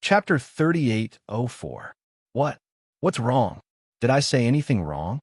Chapter 3804. What? What's wrong? Did I say anything wrong?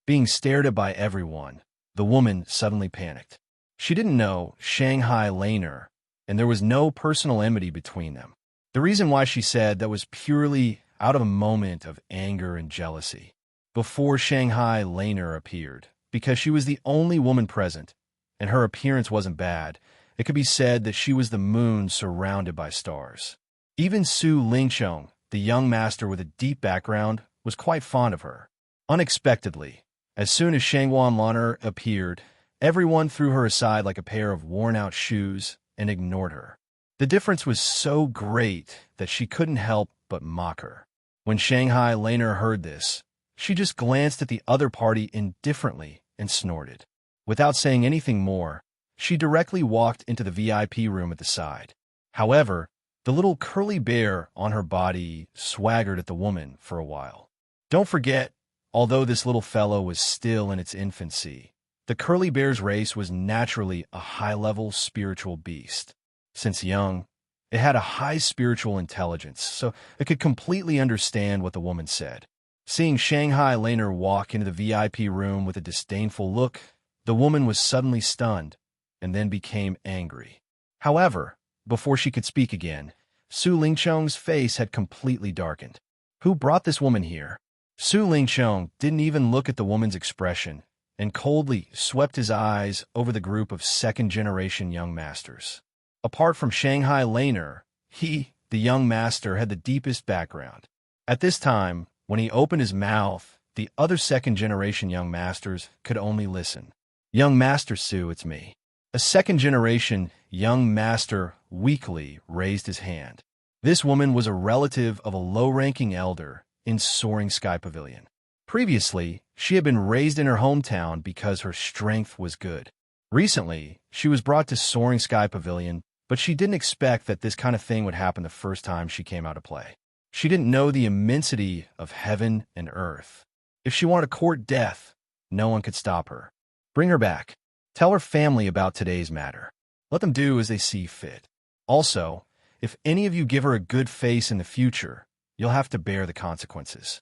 Being stared at by everyone, the woman suddenly panicked. She didn't know Shanghai Laner, and there was no personal enmity between them. The reason why she said that was purely out of a moment of anger and jealousy. Before Shanghai Laner appeared, because she was the only woman present, and her appearance wasn't bad, it could be said that she was the moon surrounded by stars. Even Su Lingchong, the young master with a deep background, was quite fond of her. Unexpectedly, as soon as Shangwan Laner appeared, everyone threw her aside like a pair of worn-out shoes and ignored her. The difference was so great that she couldn't help but mock her. When Shanghai Laner heard this, she just glanced at the other party indifferently and snorted. Without saying anything more, she directly walked into the VIP room at the side. However, the little curly bear on her body swaggered at the woman for a while. Don't forget, although this little fellow was still in its infancy, the curly bear's race was naturally a high-level spiritual beast. Since young, it had a high spiritual intelligence, so it could completely understand what the woman said. Seeing Shanghai Laner walk into the VIP room with a disdainful look, the woman was suddenly stunned and then became angry. However, before she could speak again, Su Lingchong's face had completely darkened. Who brought this woman here? Su Lingchong didn't even look at the woman's expression and coldly swept his eyes over the group of second-generation young masters. Apart from Shanghai Laner, he, the young master, had the deepest background. At this time, when he opened his mouth, the other second-generation young masters could only listen. Young Master Su, it's me. A second-generation young master weakly raised his hand. This woman was a relative of a low-ranking elder in Soaring Sky Pavilion. Previously, she had been raised in her hometown because her strength was good. Recently, she was brought to Soaring Sky Pavilion, but she didn't expect that this kind of thing would happen the first time she came out to play. She didn't know the immensity of heaven and earth. If she wanted to court death, no one could stop her. Bring her back. Tell her family about today's matter. Let them do as they see fit. Also, if any of you give her a good face in the future, you'll have to bear the consequences.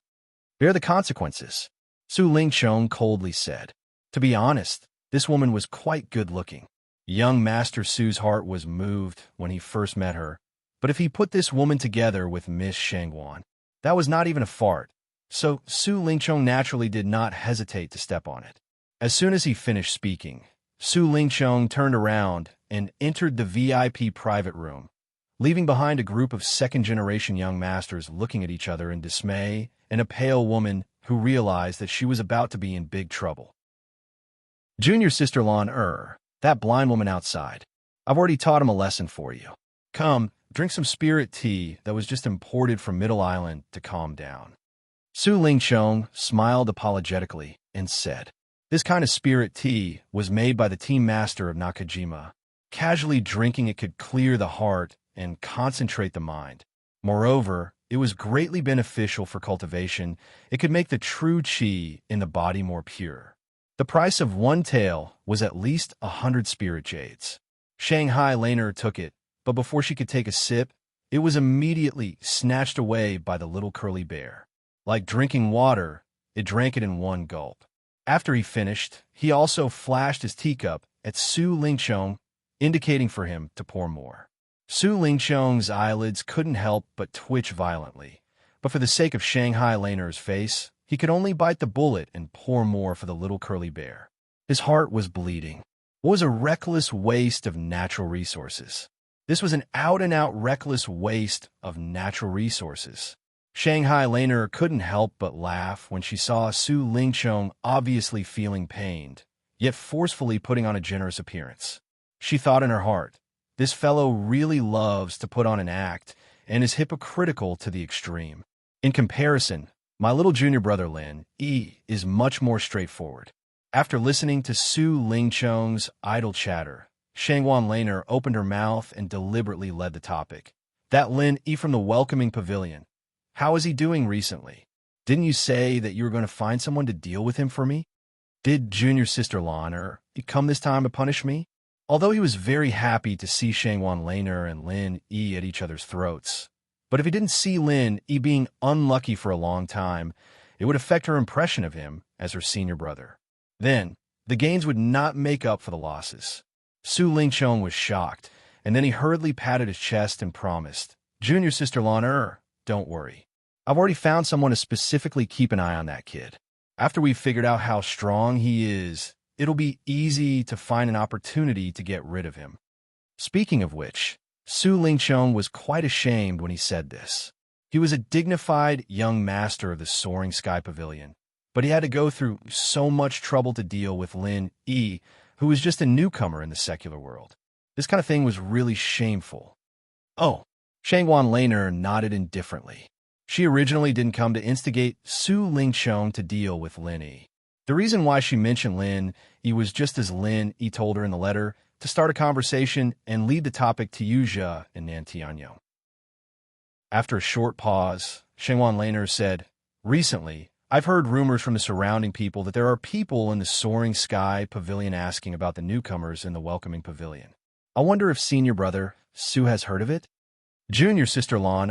Bear the consequences, Su Lingchong coldly said. To be honest, this woman was quite good-looking. Young Master Su's heart was moved when he first met her, but if he put this woman together with Miss Shangwan, that was not even a fart, so Su Lingchong naturally did not hesitate to step on it. As soon as he finished speaking, Su Lingchong turned around and entered the VIP private room, leaving behind a group of second-generation young masters looking at each other in dismay and a pale woman who realized that she was about to be in big trouble. Junior Sister Lan that blind woman outside. I've already taught him a lesson for you. Come, drink some spirit tea that was just imported from Middle Island to calm down. Su Lingchong smiled apologetically and said, this kind of spirit tea was made by the team master of Nakajima. Casually drinking it could clear the heart and concentrate the mind. Moreover, it was greatly beneficial for cultivation. It could make the true qi in the body more pure. The price of one tael was at least 100 spirit jades. Shanghai Laner took it, but before she could take a sip, it was immediately snatched away by the little curly bear. Like drinking water, it drank it in one gulp. After he finished, he also flashed his teacup at Su Lingchong, indicating for him to pour more. Su Lingchong's eyelids couldn't help but twitch violently, but for the sake of Shanghai Laner's face, he could only bite the bullet and pour more for the little curly bear. His heart was bleeding. What was a reckless waste of natural resources? This was an out-and-out reckless waste of natural resources. Shanghai Laner couldn't help but laugh when she saw Su Lingchong obviously feeling pained, yet forcefully putting on a generous appearance. She thought in her heart, this fellow really loves to put on an act and is hypocritical to the extreme. In comparison, my little junior brother Lin is much more straightforward. After listening to Su Lingchong's idle chatter, Shangwan Laner opened her mouth and deliberately led the topic. That Lin from the welcoming pavilion. How is he doing recently? Didn't you say that you were going to find someone to deal with him for me? Did Junior Sister Lan come this time to punish me? Although he was very happy to see Shangwan Laner and Lin at each other's throats, But if he didn't see Lin Yi being unlucky for a long time, it would affect her impression of him as her senior brother. Then, the gains would not make up for the losses. Su Lingchong was shocked, and then he hurriedly patted his chest and promised, "Junior sister Lon, don't worry. I've already found someone to specifically keep an eye on that kid. After we've figured out how strong he is, it'll be easy to find an opportunity to get rid of him." Speaking of which, Su Lingchong was quite ashamed when he said this. He was a dignified young master of the Soaring Sky Pavilion, but he had to go through so much trouble to deal with Lin Yi, who was just a newcomer in the secular world. This kind of thing was really shameful. Oh, Shangwan Laner nodded indifferently. She originally didn't come to instigate Su Lingchong to deal with Lin Yi. The reason why she mentioned Lin Yi was just as Lin Yi told her in the letter, to start a conversation and lead the topic to Yuzha and Nantianyong. After a short pause, Shangwan Laner said, "Recently, I've heard rumors from the surrounding people that there are people in the Soaring Sky Pavilion asking about the newcomers in the Welcoming Pavilion. I wonder if senior brother Su has heard of it? Junior sister Lon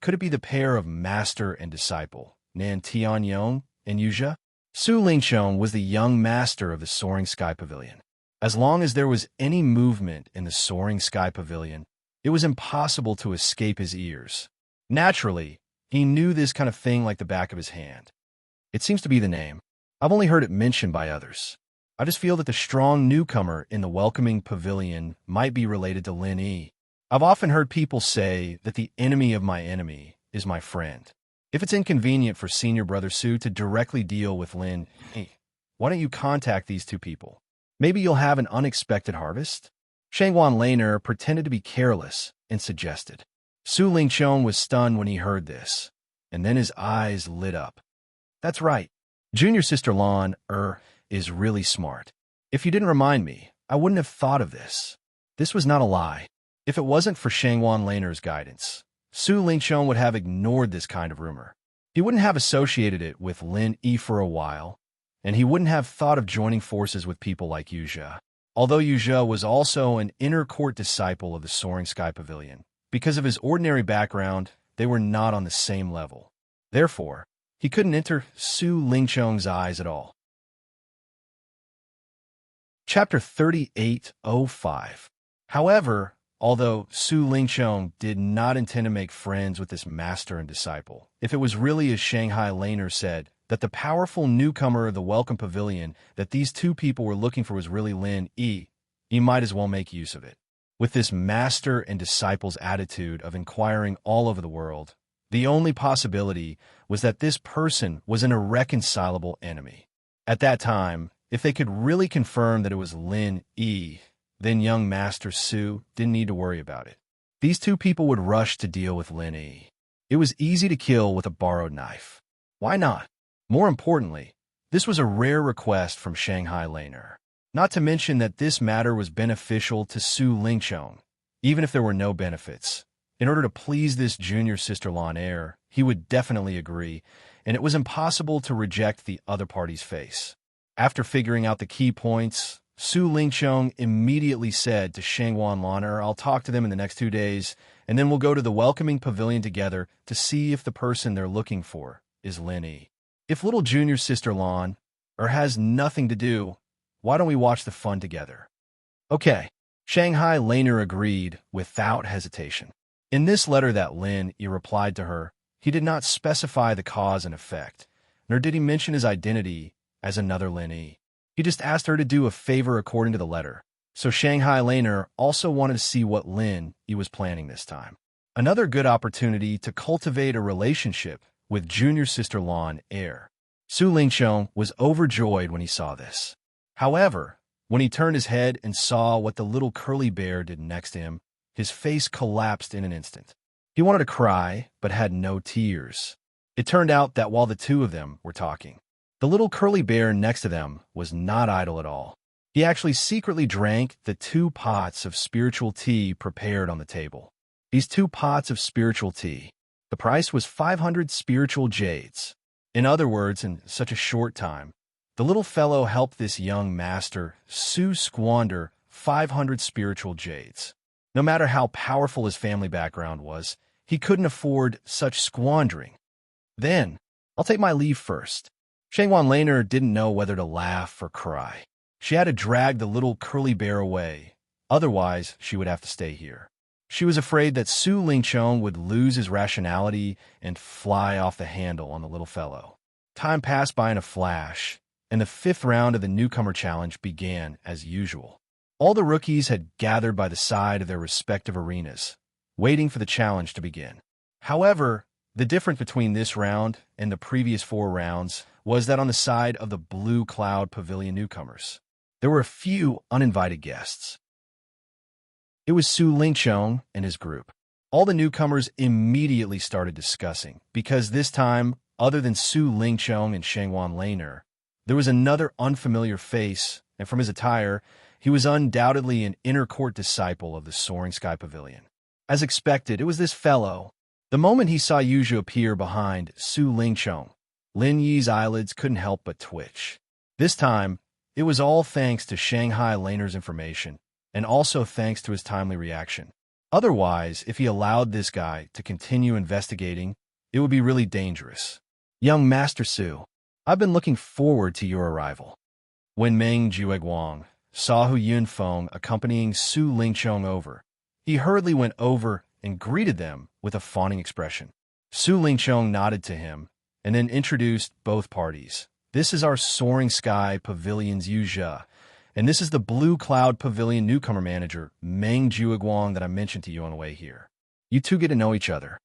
could it be the pair of master and disciple, Nantianyong and Yuzha?" Su Lingchong was the young master of the Soaring Sky Pavilion. As long as there was any movement in the Soaring Sky Pavilion, it was impossible to escape his ears. Naturally, he knew this kind of thing like the back of his hand. It seems to be the name. I've only heard it mentioned by others. I just feel that the strong newcomer in the Welcoming Pavilion might be related to Lin Yi. I've often heard people say that the enemy of my enemy is my friend. If it's inconvenient for senior brother Su to directly deal with Lin Yi, why don't you contact these two people? Maybe you'll have an unexpected harvest? Shangwan Laner pretended to be careless and suggested. Su Lingchong was stunned when he heard this, and then his eyes lit up. That's right. Junior sister Lon is really smart. If you didn't remind me, I wouldn't have thought of this. This was not a lie. If it wasn't for Shangwan Laner's guidance, Su Lingchong would have ignored this kind of rumor. He wouldn't have associated it with Lin Yi for a while, and he wouldn't have thought of joining forces with people like Yuzha. Although Yuzha was also an inner court disciple of the Soaring Sky Pavilion, because of his ordinary background, they were not on the same level. Therefore, he couldn't enter Su Lingchong's eyes at all. Chapter 3805. However, although Su Lingchong did not intend to make friends with this master and disciple, if it was really as Shanghai Laner said, that the powerful newcomer of the Welcome Pavilion that these two people were looking for was really Lin Yi, he might as well make use of it. With this master and disciple's attitude of inquiring all over the world, the only possibility was that this person was an irreconcilable enemy. At that time, if they could really confirm that it was Lin Yi, then young Master Su didn't need to worry about it. These two people would rush to deal with Lin Yi. It was easy to kill with a borrowed knife. Why not? More importantly, this was a rare request from Shanghai Laner. Not to mention that this matter was beneficial to Su Lingchong, even if there were no benefits. In order to please this junior sister Lon he would definitely agree, and it was impossible to reject the other party's face. After figuring out the key points, Su Lingchong immediately said to Shangwan Laner, "I'll talk to them in the next 2 days, and then we'll go to the Welcoming Pavilion together to see if the person they're looking for is Lin Yi. If little junior sister Lon has nothing to do, why don't we watch the fun together?" Okay, Shanghai Laner agreed without hesitation. In this letter that Lin Yi replied to her, he did not specify the cause and effect, nor did he mention his identity as another Lin Yi. He just asked her to do a favor according to the letter. So Shanghai Laner also wanted to see what Lin Yi was planning this time. Another good opportunity to cultivate a relationship with junior sister Lon. Su Lingchong was overjoyed when he saw this. However, when he turned his head and saw what the little curly bear did next to him, his face collapsed in an instant. He wanted to cry, but had no tears. It turned out that while the two of them were talking, the little curly bear next to them was not idle at all. He actually secretly drank the 2 pots of spiritual tea prepared on the table. These 2 pots of spiritual tea, the price was 500 spiritual jades. In other words, in such a short time, the little fellow helped this young master Su squander 500 spiritual jades. No matter how powerful his family background was, He couldn't afford such squandering. Then, I'll take my leave first. Shangwan Laner didn't know whether to laugh or cry. She had to drag the little curly bear away. Otherwise, she would have to stay here. She was afraid that Su Lingchong would lose his rationality and fly off the handle on the little fellow. Time passed by in a flash, and the 5th round of the newcomer challenge began as usual. All the rookies had gathered by the side of their respective arenas, waiting for the challenge to begin. However, the difference between this round and the previous 4 rounds was that on the side of the Blue Cloud Pavilion newcomers, there were a few uninvited guests. It was Su Lingchong and his group. All the newcomers immediately started discussing, because this time, other than Su Lingchong and Shangwan Laner, there was another unfamiliar face, and from his attire, he was undoubtedly an inner court disciple of the Soaring Sky Pavilion. As expected, it was this fellow. The moment he saw Yuju appear behind Su Lingchong, Lin Yi's eyelids couldn't help but twitch. This time, it was all thanks to Shanghai Laner's information, and also thanks to his timely reaction. Otherwise, if he allowed this guy to continue investigating, it would be really dangerous. Young Master Su, I've been looking forward to your arrival. When Meng Jueguang saw Hu Yunfeng accompanying Su Lingchong over, he hurriedly went over and greeted them with a fawning expression. Su Lingchong nodded to him and then introduced both parties. This is our Soaring Sky Pavilion's Yu Zhe, and this is the Blue Cloud Pavilion newcomer manager, Meng Jueguang, that I mentioned to you on the way here. You two get to know each other.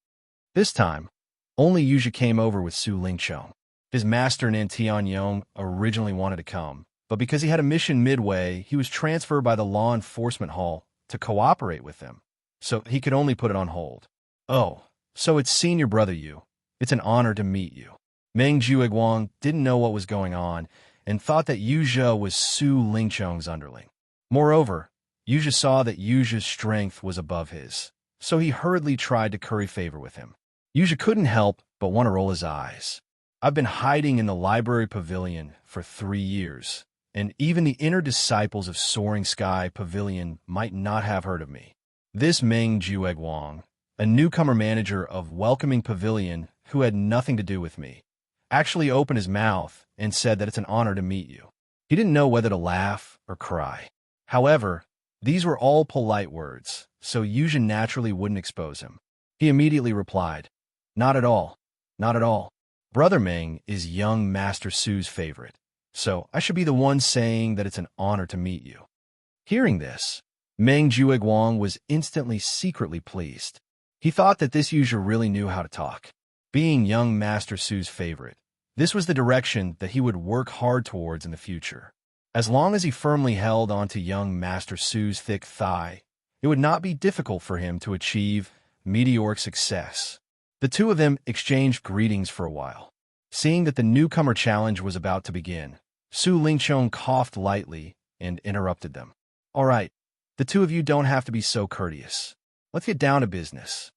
This time, only Yu Zhe came over with Su Lingchong. His master Nan Tianyong originally wanted to come, but because he had a mission midway, he was transferred by the Law Enforcement Hall to cooperate with them, so he could only put it on hold. Oh, so it's senior brother Yu. It's an honor to meet you. Meng Jueguang didn't know what was going on, and thought that Yu Zhe was Su Lingchong's underling. Moreover, Yu Zhe saw that Yu Zhe's strength was above his, so he hurriedly tried to curry favor with him. Yu Zhe couldn't help but want to roll his eyes. I've been hiding in the library pavilion for 3 years, and even the inner disciples of Soaring Sky Pavilion might not have heard of me. This Meng Jueguang, a newcomer manager of Welcoming Pavilion who had nothing to do with me, actually opened his mouth and said that it's an honor to meet you. He didn't know whether to laugh or cry. However, these were all polite words, so Yu Zhe naturally wouldn't expose him. He immediately replied, "Not at all, not at all. Brother Meng is young Master Su's favorite, so I should be the one saying that it's an honor to meet you." Hearing this, Meng Jueguang was instantly secretly pleased. He thought that this Yu Zhe really knew how to talk. Being young Master Su's favorite, this was the direction that he would work hard towards in the future. As long as he firmly held onto young Master Su's thick thigh, it would not be difficult for him to achieve meteoric success. The two of them exchanged greetings for a while. Seeing that the newcomer challenge was about to begin, Su Lingchong coughed lightly and interrupted them. "All right, the two of you don't have to be so courteous. Let's get down to business."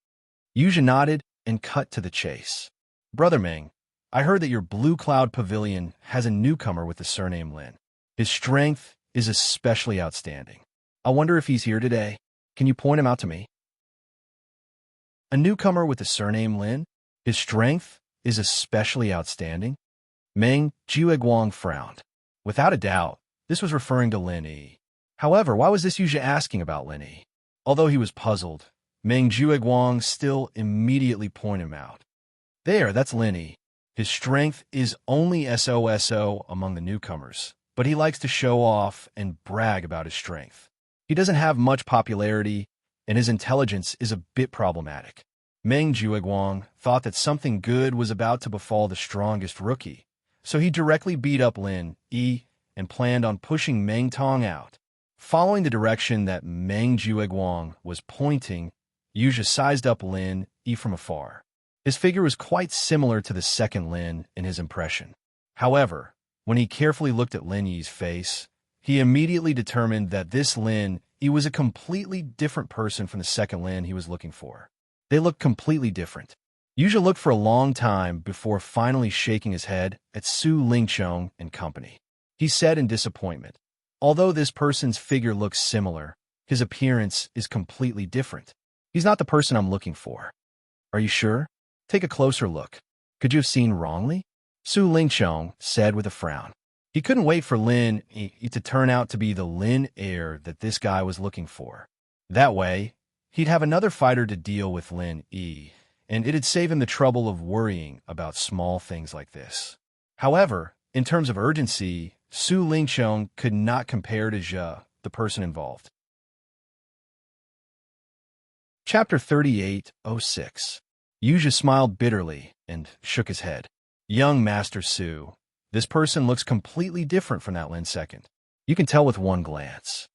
Yu Zhe nodded and cut to the chase. "Brother Meng, I heard that your Blue Cloud Pavilion has a newcomer with the surname Lin. His strength is especially outstanding. I wonder if he's here today. Can you point him out to me?" A newcomer with the surname Lin? His strength is especially outstanding? Meng Jueguang frowned. Without a doubt, this was referring to Lin Yi. However, why was this Yu Zhe asking about Lin Yi? Although he was puzzled, Meng Jueguang still immediately pointed him out. "There, that's Lin Yi. His strength is only SOSO among the newcomers, but he likes to show off and brag about his strength. He doesn't have much popularity, and his intelligence is a bit problematic." Meng Jueguang thought that something good was about to befall the strongest rookie, so he directly beat up Lin Yi and planned on pushing Meng Tong out. Following the direction that Meng Jueguang was pointing, Yu Zhe sized up Lin Yi from afar. His figure was quite similar to the second Lin in his impression. However, when he carefully looked at Lin Yi's face, he immediately determined that this Lin Yi was a completely different person from the second Lin he was looking for. They looked completely different. Yu Zhe looked for a long time before finally shaking his head at Su Lingchong and company. He said in disappointment, "Although this person's figure looks similar, his appearance is completely different. He's not the person I'm looking for." Are you sure? Take a closer look. Could you have seen wrongly? Su Lingchong said with a frown. He couldn't wait for Lin Yi to turn out to be the Lin heir that this guy was looking for. That way, he'd have another fighter to deal with Lin Yi, and it'd save him the trouble of worrying about small things like this. However, in terms of urgency, Su Lingchong could not compare to Zhe, the person involved. Chapter 38:06. Yuja smiled bitterly and shook his head. Young Master Su, this person looks completely different from that Lin second. You can tell with one glance.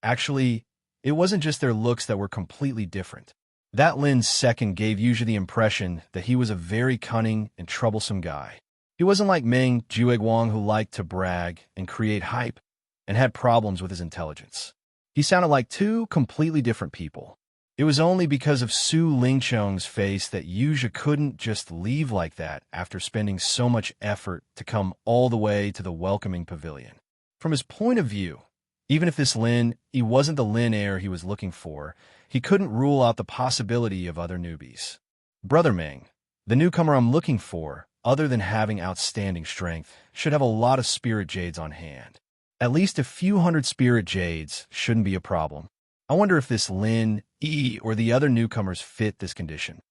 Actually, it wasn't just their looks that were completely different. That Lin second gave Yuja the impression that he was a very cunning and troublesome guy. He wasn't like Meng Jueguang, who liked to brag and create hype and had problems with his intelligence. He sounded like two completely different people. It was only because of Su Lingchong's face that Yuja couldn't just leave like that after spending so much effort to come all the way to the welcoming pavilion. From his point of view, even if this Lin, he wasn't the Lin heir he was looking for, he couldn't rule out the possibility of other newbies. Brother Meng, the newcomer I'm looking for, other than having outstanding strength, should have a lot of spirit jades on hand. At least a few hundred spirit jades shouldn't be a problem. I wonder if this Lin Yi or the other newcomers fit this condition.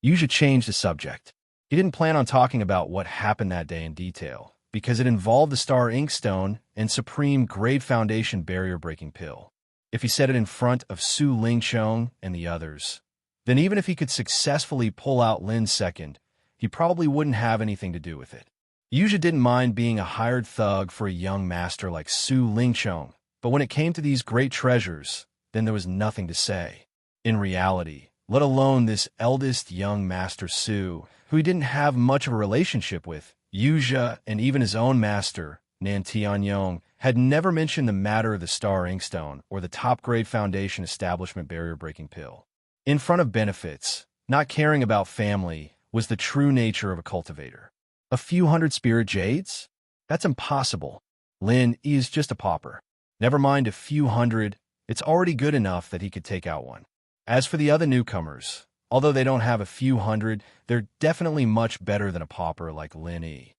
Yuja changed the subject. He didn't plan on talking about what happened that day in detail, because it involved the Star Inkstone and Supreme Grade Foundation barrier-breaking pill. If he said it in front of Su Lingchong and the others, then even if he could successfully pull out Lin's second, he probably wouldn't have anything to do with it. Yuja didn't mind being a hired thug for a young master like Su Lingchong, but when it came to these great treasures, then there was nothing to say. In reality, let alone this eldest young master Su, who he didn't have much of a relationship with, Yuja and even his own master, Nan Tianyong, had never mentioned the matter of the Star Inkstone or the top-grade Foundation establishment barrier-breaking pill. In front of benefits, not caring about family was the true nature of a cultivator. A few hundred spirit jades? That's impossible. Lin is just a pauper. Never mind a few hundred, it's already good enough that he could take out one. As for the other newcomers, although they don't have a few hundred, they're definitely much better than a pauper like Lin Yi.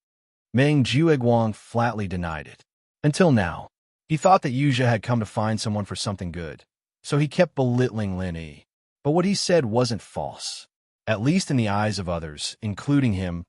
Meng Jueguang flatly denied it. Until now, he thought that Yuja had come to find someone for something good, so he kept belittling Lin Yi. But what he said wasn't false. At least in the eyes of others, including him,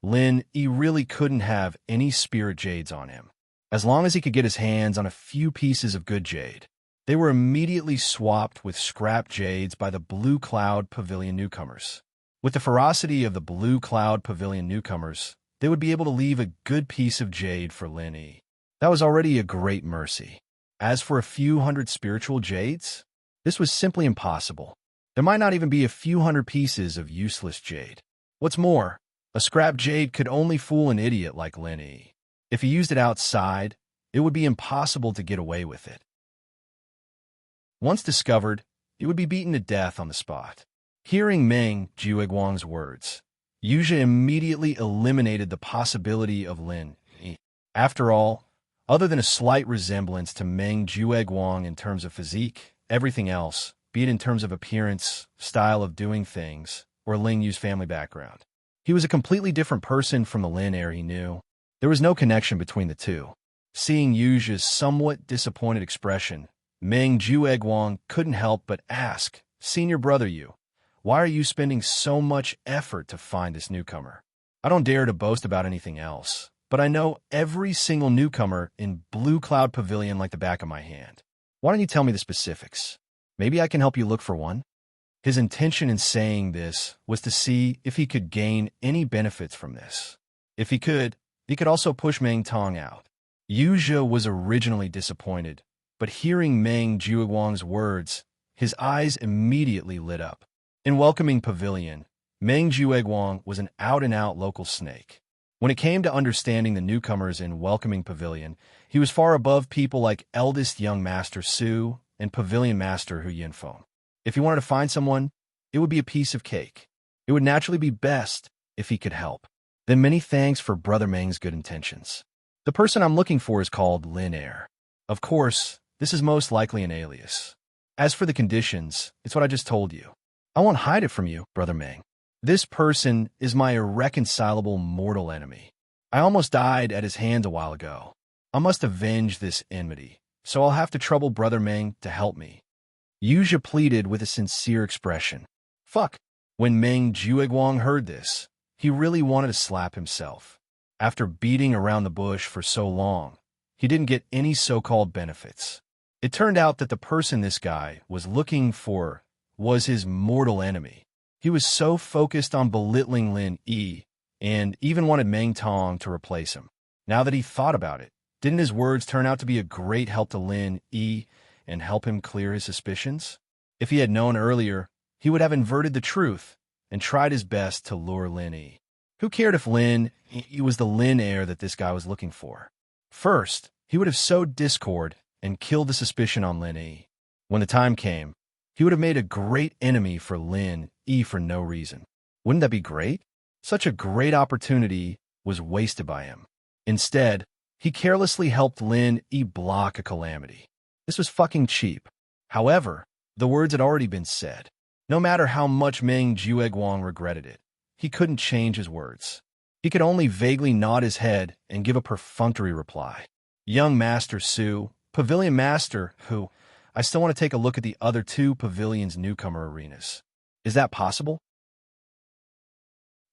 Lin Yi really couldn't have any spirit jades on him. As long as he could get his hands on a few pieces of good jade, they were immediately swapped with scrap jades by the Blue Cloud Pavilion newcomers. With the ferocity of the Blue Cloud Pavilion newcomers, they would be able to leave a good piece of jade for Lin Yi. That was already a great mercy. As for a few hundred spiritual jades, this was simply impossible. There might not even be a few hundred pieces of useless jade. What's more, a scrap jade could only fool an idiot like Lin Yi. If he used it outside, it would be impossible to get away with it. Once discovered, it would be beaten to death on the spot. Hearing Meng Jueguang's words, Yuja immediately eliminated the possibility of Lin Yi. After all, other than a slight resemblance to Meng Jueguang in terms of physique, everything else, be it in terms of appearance, style of doing things, or Ling Yu's family background, he was a completely different person from the Lin heir he knew. There was no connection between the two. Seeing Yuja's somewhat disappointed expression, Meng Jueguang couldn't help but ask, "Senior brother Yu, why are you spending so much effort to find this newcomer? I don't dare to boast about anything else, but I know every single newcomer in Blue Cloud Pavilion like the back of my hand. Why don't you tell me the specifics? Maybe I can help you look for one." His intention in saying this was to see if he could gain any benefits from this. If he could also push Meng Tong out. Yuja was originally disappointed, but hearing Meng Jueguang's words, his eyes immediately lit up. In Welcoming Pavilion, Meng Jueguang was an out-and-out local snake. When it came to understanding the newcomers in Welcoming Pavilion, he was far above people like eldest young Master Su and Pavilion Master Hu Yinfeng. If he wanted to find someone, it would be a piece of cake. It would naturally be best if he could help. Then many thanks for Brother Meng's good intentions. The person I'm looking for is called Lin Heir. Of course, this is most likely an alias. As for the conditions, it's what I just told you. I won't hide it from you, Brother Meng. This person is my irreconcilable mortal enemy. I almost died at his hands a while ago. I must avenge this enmity, so I'll have to trouble Brother Meng to help me. Yuzha pleaded with a sincere expression. Fuck. When Meng Jueguang heard this, he really wanted to slap himself. After beating around the bush for so long, he didn't get any so-called benefits. It turned out that the person this guy was looking for was his mortal enemy. He was so focused on belittling Lin Yi and even wanted Meng Tong to replace him. Now that he thought about it, didn't his words turn out to be a great help to Lin Yi and help him clear his suspicions? If he had known earlier, he would have inverted the truth and tried his best to lure Lin Yi. Who cared if Lin Yi was the Lin heir that this guy was looking for? First, he would have sowed discord and killed the suspicion on Lin Yi. When the time came, he would have made a great enemy for Lin Yi for no reason. Wouldn't that be great? Such a great opportunity was wasted by him. Instead, he carelessly helped Lin Yi block a calamity. This was fucking cheap. However, the words had already been said. No matter how much Meng Jueguang regretted it, he couldn't change his words. He could only vaguely nod his head and give a perfunctory reply. Young Master Su, Pavilion Master, who, I still want to take a look at the other two pavilion's newcomer arenas. Is that possible?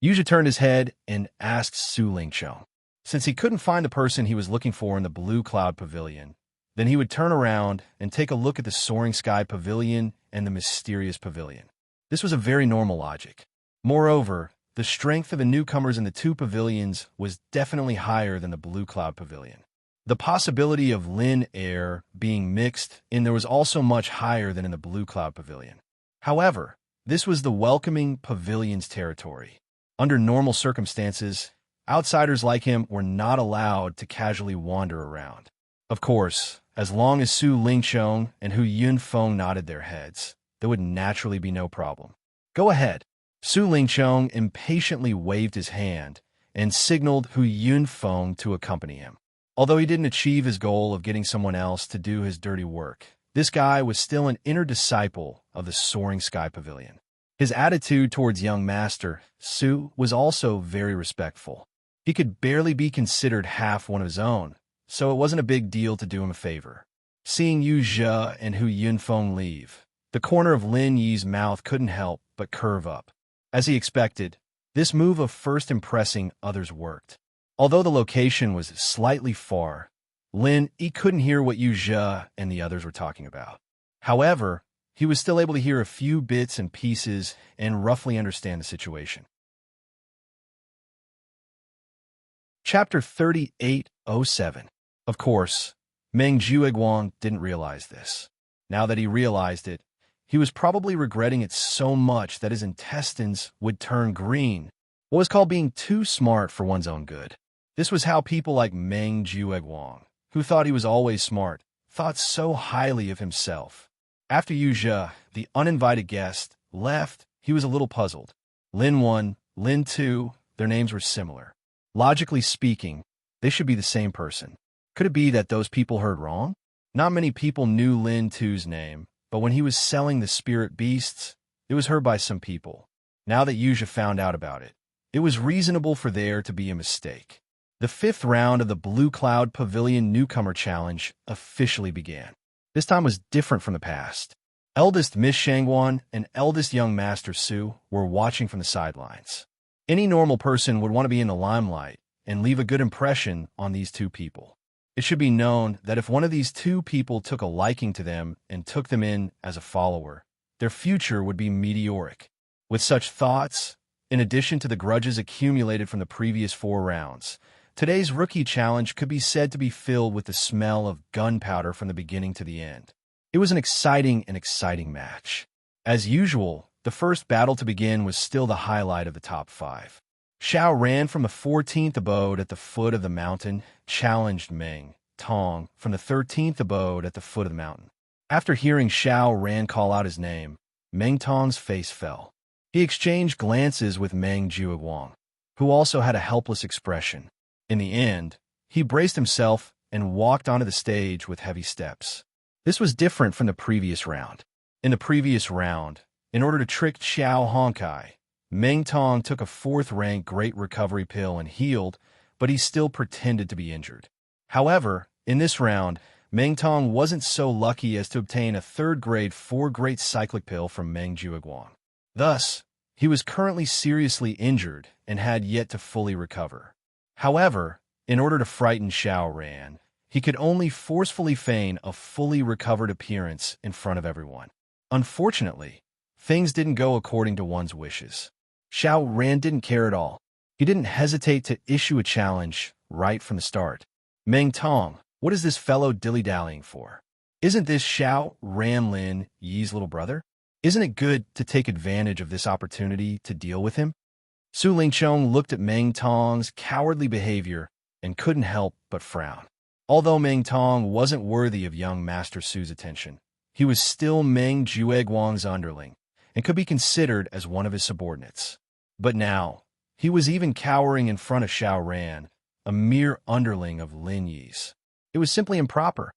Yuzha turned his head and asked Su Lingqiang. Since he couldn't find the person he was looking for in the Blue Cloud Pavilion, then he would turn around and take a look at the Soaring Sky Pavilion and the Mysterious Pavilion. This was a very normal logic. Moreover, the strength of the newcomers in the two pavilions was definitely higher than the Blue Cloud Pavilion. The possibility of Lin heir being mixed in there was also much higher than in the Blue Cloud Pavilion. However, this was the welcoming pavilion's territory. Under normal circumstances, outsiders like him were not allowed to casually wander around. Of course, as long as Su Lingqiang and Hu Yunfeng nodded their heads, there would naturally be no problem. Go ahead. Su Lingqiang impatiently waved his hand and signaled Hu Yunfeng to accompany him. Although he didn't achieve his goal of getting someone else to do his dirty work, this guy was still an inner disciple of the Soaring Sky Pavilion. His attitude towards young Master Su was also very respectful. He could barely be considered half one of his own, so it wasn't a big deal to do him a favor. Seeing Yu Zhe and Hu Yunfeng leave, the corner of Lin Yi's mouth couldn't help but curve up. As he expected, this move of first impressing others worked. Although the location was slightly far, Lin Yi couldn't hear what Yu Zhe and the others were talking about. However, he was still able to hear a few bits and pieces and roughly understand the situation. Chapter 3807. Of course, Meng Jueguang didn't realize this. Now that he realized it, he was probably regretting it so much that his intestines would turn green. What was called being too smart for one's own good. This was how people like Meng Jueguang, who thought he was always smart, thought so highly of himself. After Yu Zhe, the uninvited guest, left, he was a little puzzled. Lin 1, Lin 2, their names were similar. Logically speaking, they should be the same person. Could it be that those people heard wrong? Not many people knew Lin 2's name, but when he was selling the spirit beasts, it was heard by some people. Now that Yu Zhe found out about it, it was reasonable for there to be a mistake. The 5th round of the Blue Cloud Pavilion Newcomer Challenge officially began. This time was different from the past. Eldest Miss Shangguan and eldest young Master Su were watching from the sidelines. Any normal person would want to be in the limelight and leave a good impression on these two people. It should be known that if one of these two people took a liking to them and took them in as a follower, their future would be meteoric. With such thoughts, in addition to the grudges accumulated from the previous 4 rounds, today's rookie challenge could be said to be filled with the smell of gunpowder from the beginning to the end. It was an exciting match. As usual, the first battle to begin was still the highlight of the top 5. Xiao Ran from the 14th abode at the foot of the mountain challenged Meng Tong from the 13th abode at the foot of the mountain. After hearing Xiao Ran call out his name, Meng Tong's face fell. He exchanged glances with Meng Jueguang, who also had a helpless expression. In the end, he braced himself and walked onto the stage with heavy steps. This was different from the previous round. In the previous round, in order to trick Xiao Honkai, Meng Tong took a fourth-rank Great Recovery pill and healed, but he still pretended to be injured. However, in this round, Meng Tong wasn't so lucky as to obtain a third-grade 4 Great Cyclic pill from Meng Jueguang. Thus, he was currently seriously injured and had yet to fully recover. However, in order to frighten Xiao Ran, he could only forcefully feign a fully recovered appearance in front of everyone. Unfortunately, things didn't go according to one's wishes. Xiao Ran didn't care at all. He didn't hesitate to issue a challenge right from the start. Meng Tong, what is this fellow dilly-dallying for? Isn't this Xiao Ran Lin Yi's little brother? Isn't it good to take advantage of this opportunity to deal with him? Su Lingchong looked at Meng Tong's cowardly behavior and couldn't help but frown. Although Meng Tong wasn't worthy of young Master Su's attention, he was still Meng Jueguang's underling and could be considered as one of his subordinates. But now, he was even cowering in front of Xiao Ran, a mere underling of Lin Yi's. It was simply improper.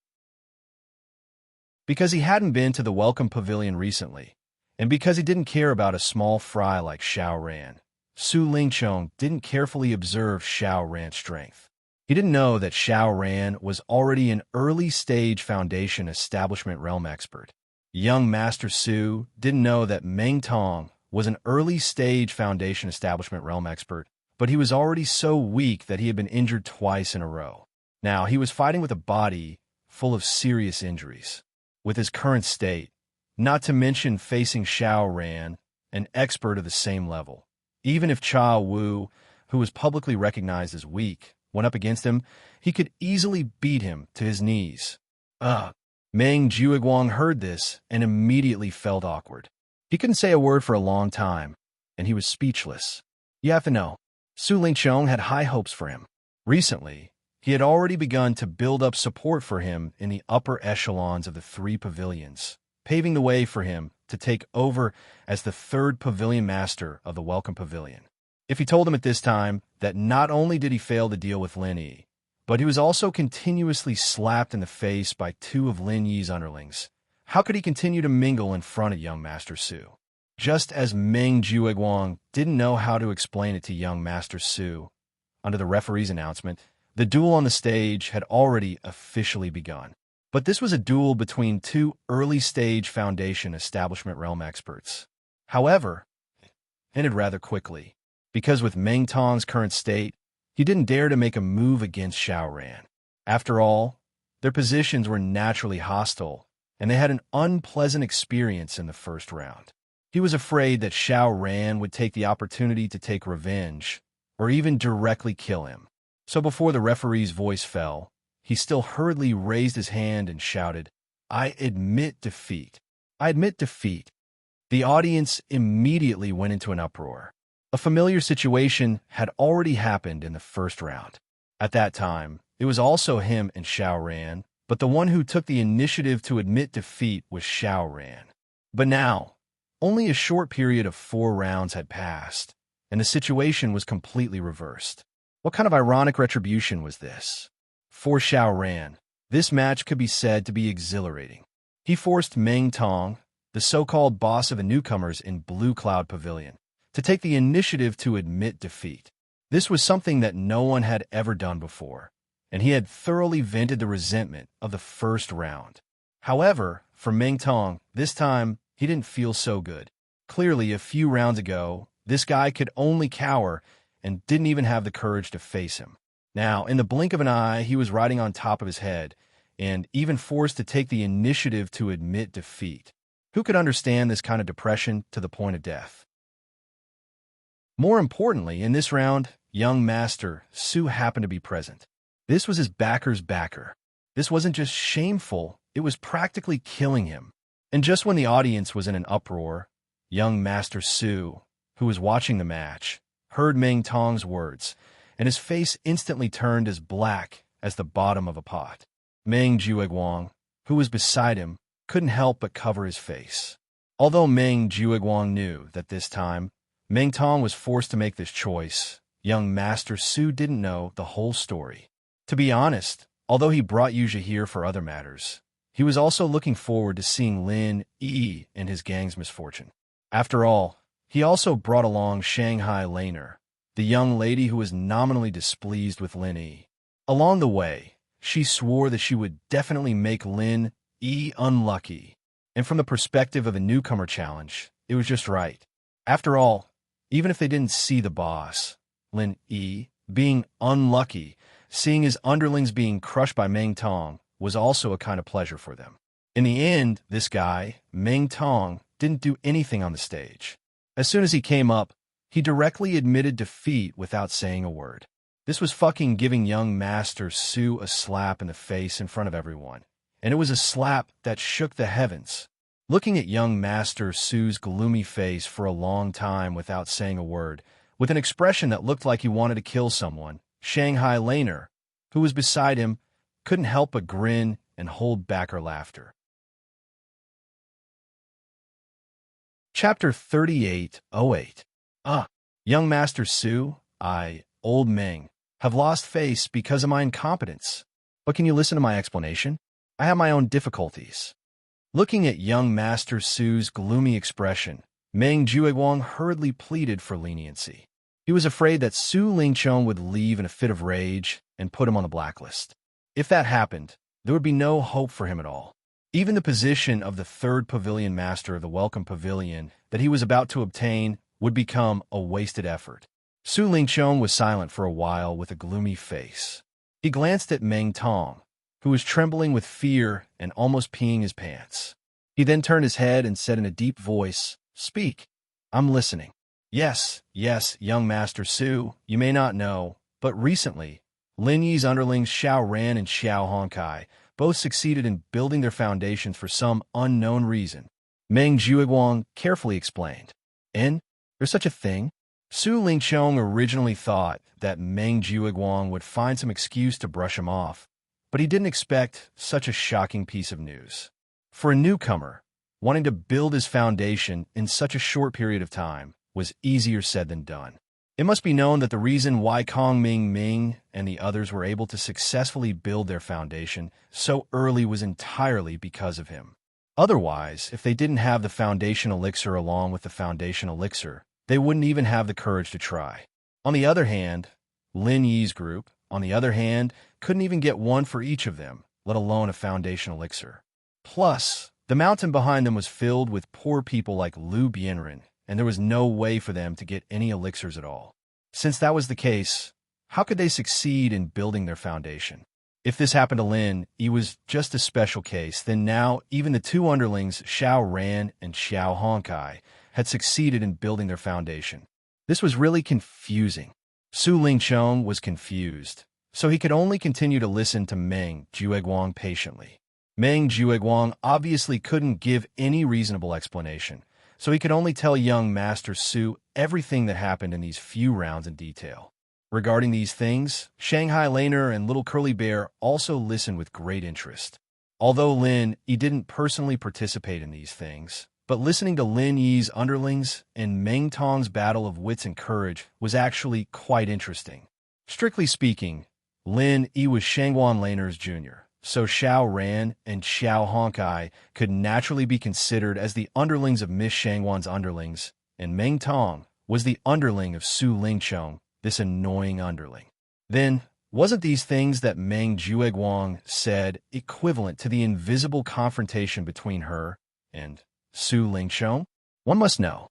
Because he hadn't been to the Welcome Pavilion recently, and because he didn't care about a small fry like Xiao Ran, Su Lingchong didn't carefully observe Xiao Ran's strength. He didn't know that Xiao Ran was already an early-stage Foundation Establishment Realm expert. Young Master Su didn't know that Meng Tong was an early-stage Foundation Establishment Realm expert, but he was already so weak that he had been injured twice in a row. Now, he was fighting with a body full of serious injuries. With his current state, not to mention facing Xiao Ran, an expert of the same level. Even if Cha Wu, who was publicly recognized as weak, went up against him, he could easily beat him to his knees. Meng Jueguang heard this and immediately felt awkward. He couldn't say a word for a long time, and he was speechless. You have to know, Su Lingchong had high hopes for him. Recently, he had already begun to build up support for him in the upper echelons of the 3 pavilions, paving the way for him to take over as the 3rd pavilion master of the Welcome Pavilion. If he told him at this time that not only did he fail to deal with Lin Yi, but he was also continuously slapped in the face by 2 of Lin Yi's underlings, how could he continue to mingle in front of young Master Su? Just as Meng Jueguang didn't know how to explain it to young Master Su, under the referee's announcement, the duel on the stage had already officially begun. But this was a duel between 2 early-stage Foundation Establishment Realm experts. However, it ended rather quickly, because with Meng Tong's current state, he didn't dare to make a move against Xiao Ran. After all, their positions were naturally hostile, and they had an unpleasant experience in the first round. He was afraid that Xiao Ran would take the opportunity to take revenge, or even directly kill him. So before the referee's voice fell, he still hurriedly raised his hand and shouted, "I admit defeat. I admit defeat." The audience immediately went into an uproar. A familiar situation had already happened in the first round. At that time, it was also him and Xiao Ran, but the one who took the initiative to admit defeat was Xiao Ran. But now, only a short period of 4 rounds had passed, and the situation was completely reversed. What kind of ironic retribution was this? For Xiao Ran, this match could be said to be exhilarating. He forced Meng Tong, the so-called boss of the newcomers in Blue Cloud Pavilion, to take the initiative to admit defeat. This was something that no one had ever done before, and he had thoroughly vented the resentment of the first round. However, for Meng Tong, this time, he didn't feel so good. Clearly, a few rounds ago, this guy could only cower and didn't even have the courage to face him. Now, in the blink of an eye, he was riding on top of his head, and even forced to take the initiative to admit defeat. Who could understand this kind of depression to the point of death? More importantly, in this round, young Master Su happened to be present. This was his backer's backer. This wasn't just shameful, it was practically killing him. And just when the audience was in an uproar, young Master Su, who was watching the match, heard Meng Tong's words, and his face instantly turned as black as the bottom of a pot. Meng Jueguang, who was beside him, couldn't help but cover his face. Although Meng Jueguang knew that this time, Meng Tong was forced to make this choice, young Master Su didn't know the whole story. To be honest, although he brought Yuja here for other matters, he was also looking forward to seeing Lin Yi and his gang's misfortune. After all, He also brought along Shanghai Laner, the young lady who was nominally displeased with Lin Yi. Along the way, she swore that she would definitely make Lin Yi unlucky, and from the perspective of a newcomer challenge, it was just right. After all, even if they didn't see the boss, Lin Yi being unlucky, seeing his underlings being crushed by Meng Tong was also a kind of pleasure for them. In the end, this guy, Meng Tong, didn't do anything on the stage. As soon as he came up, he directly admitted defeat without saying a word. This was fucking giving young Master Su a slap in the face in front of everyone, and it was a slap that shook the heavens. Looking at young Master Su's gloomy face for a long time without saying a word, with an expression that looked like he wanted to kill someone, Shanghai Laner, who was beside him, couldn't help but grin and hold back her laughter. Chapter 38:08. Young Master Su, Old Meng, have lost face because of my incompetence. But can you listen to my explanation? I have my own difficulties. Looking at young Master Su's gloomy expression, Meng Jueguang hurriedly pleaded for leniency. He was afraid that Su Lingchong would leave in a fit of rage and put him on the blacklist. If that happened, there would be no hope for him at all. Even the position of the third pavilion master of the Welcome Pavilion that he was about to obtain would become a wasted effort. Su Lingchong was silent for a while with a gloomy face. He glanced at Meng Tong, who was trembling with fear and almost peeing his pants. He then turned his head and said in a deep voice, "Speak. I'm listening." Yes, young Master Su, you may not know, but recently, Lin Yi's underlings Xiao Ran and Xiao Honkai both succeeded in building their foundations for some unknown reason. Meng Jueguang carefully explained. And there's such a thing? Su Lingchong originally thought that Meng Jueguang would find some excuse to brush him off, but he didn't expect such a shocking piece of news. For a newcomer, wanting to build his foundation in such a short period of time was easier said than done. It must be known that the reason why Kong Ming and the others were able to successfully build their foundation so early was entirely because of him. Otherwise, if they didn't have the foundation elixir along with the foundation elixir, they wouldn't even have the courage to try. On the other hand, Lin Yi's group, couldn't even get one for each of them, let alone a foundation elixir. Plus, the mountain behind them was filled with poor people like Lu Bianren, and there was no way for them to get any elixirs at all. Since that was the case, how could they succeed in building their foundation? If this happened to Lin Yi was just a special case, then now even the two underlings, Xiao Ran and Xiao Honkai, had succeeded in building their foundation. This was really confusing. Su Lingchong was confused, so he could only continue to listen to Meng Jueguang patiently. Meng Jueguang obviously couldn't give any reasonable explanation, so he could only tell young Master Su everything that happened in these few rounds in detail. Regarding these things, Shanghai Laner and Little Curly Bear also listened with great interest. Although Lin Yi didn't personally participate in these things, but listening to Lin Yi's underlings and Meng Tong's battle of wits and courage was actually quite interesting. Strictly speaking, Lin Yi was Shangguan Laner's junior, so Xiao Ran and Xiao Honkai could naturally be considered as the underlings of Miss Shangguan's underlings, and Meng Tong was the underling of Su Lingchong, this annoying underling. Then, wasn't these things that Meng Jueguang said equivalent to the invisible confrontation between her and Su Lingchong? One must know.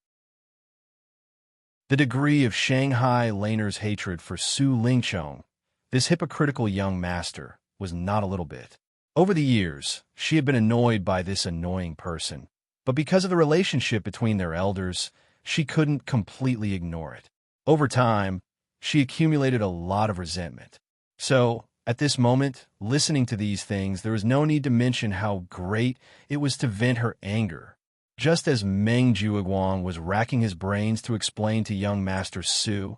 The degree of Shanghai Laner's hatred for Su Lingchong, this hypocritical young master, was not a little bit. Over the years, she had been annoyed by this annoying person, but because of the relationship between their elders, she couldn't completely ignore it. Over time, she accumulated a lot of resentment. So, at this moment, listening to these things, there was no need to mention how great it was to vent her anger. Just as Meng Jueguang was racking his brains to explain to young Master Su,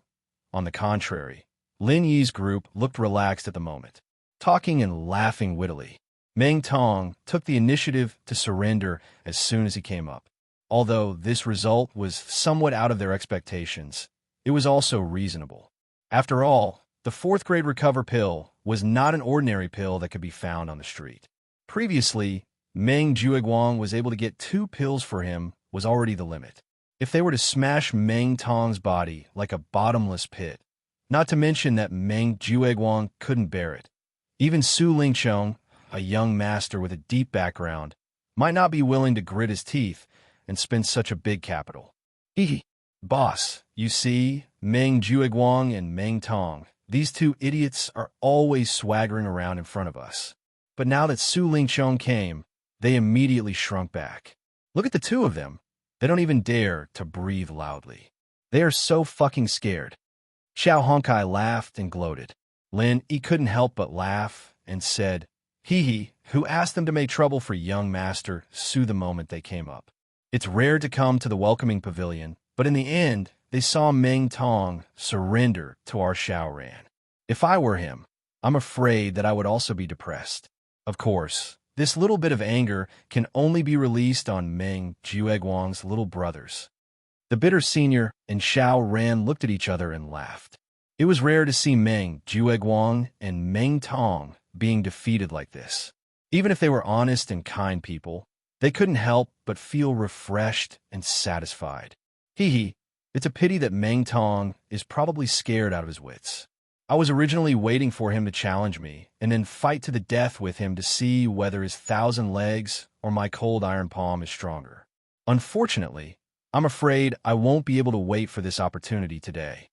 on the contrary, Lin Yi's group looked relaxed at the moment. Talking and laughing wittily, Meng Tong took the initiative to surrender as soon as he came up. Although this result was somewhat out of their expectations, it was also reasonable. After all, the fourth grade recover pill was not an ordinary pill that could be found on the street. Previously, Meng Jueguang was able to get 2 pills for him was already the limit. if they were to smash Meng Tong's body like a bottomless pit. Not to mention that Meng Jueguang couldn't bear it. Even Su Lingchong, a young master with a deep background, might not be willing to grit his teeth and spend such a big capital. Hee. Boss, you see, Meng Jueguang and Meng Tong, these two idiots are always swaggering around in front of us. But now that Su Lingchong came, they immediately shrunk back. Look at the two of them. They don't even dare to breathe loudly. They are so fucking scared. Xiao Honkai laughed and gloated. Lin Yi couldn't help but laugh and said, Hee, who asked them to make trouble for young Master Su the moment they came up. It's rare to come to the welcoming pavilion, but in the end, they saw Meng Tong surrender to our Xiao Ran. If I were him, I'm afraid that I would also be depressed. Of course, this little bit of anger can only be released on Meng Jueguang's little brothers. The bitter senior and Xiao Ran looked at each other and laughed. It was rare to see Meng Jueguang and Meng Tong being defeated like this. Even if they were honest and kind people, they couldn't help but feel refreshed and satisfied. Hee, it's a pity that Meng Tong is probably scared out of his wits. I was originally waiting for him to challenge me and then fight to the death with him to see whether his 1,000 legs or my cold iron palm is stronger. Unfortunately, I'm afraid I won't be able to wait for this opportunity today.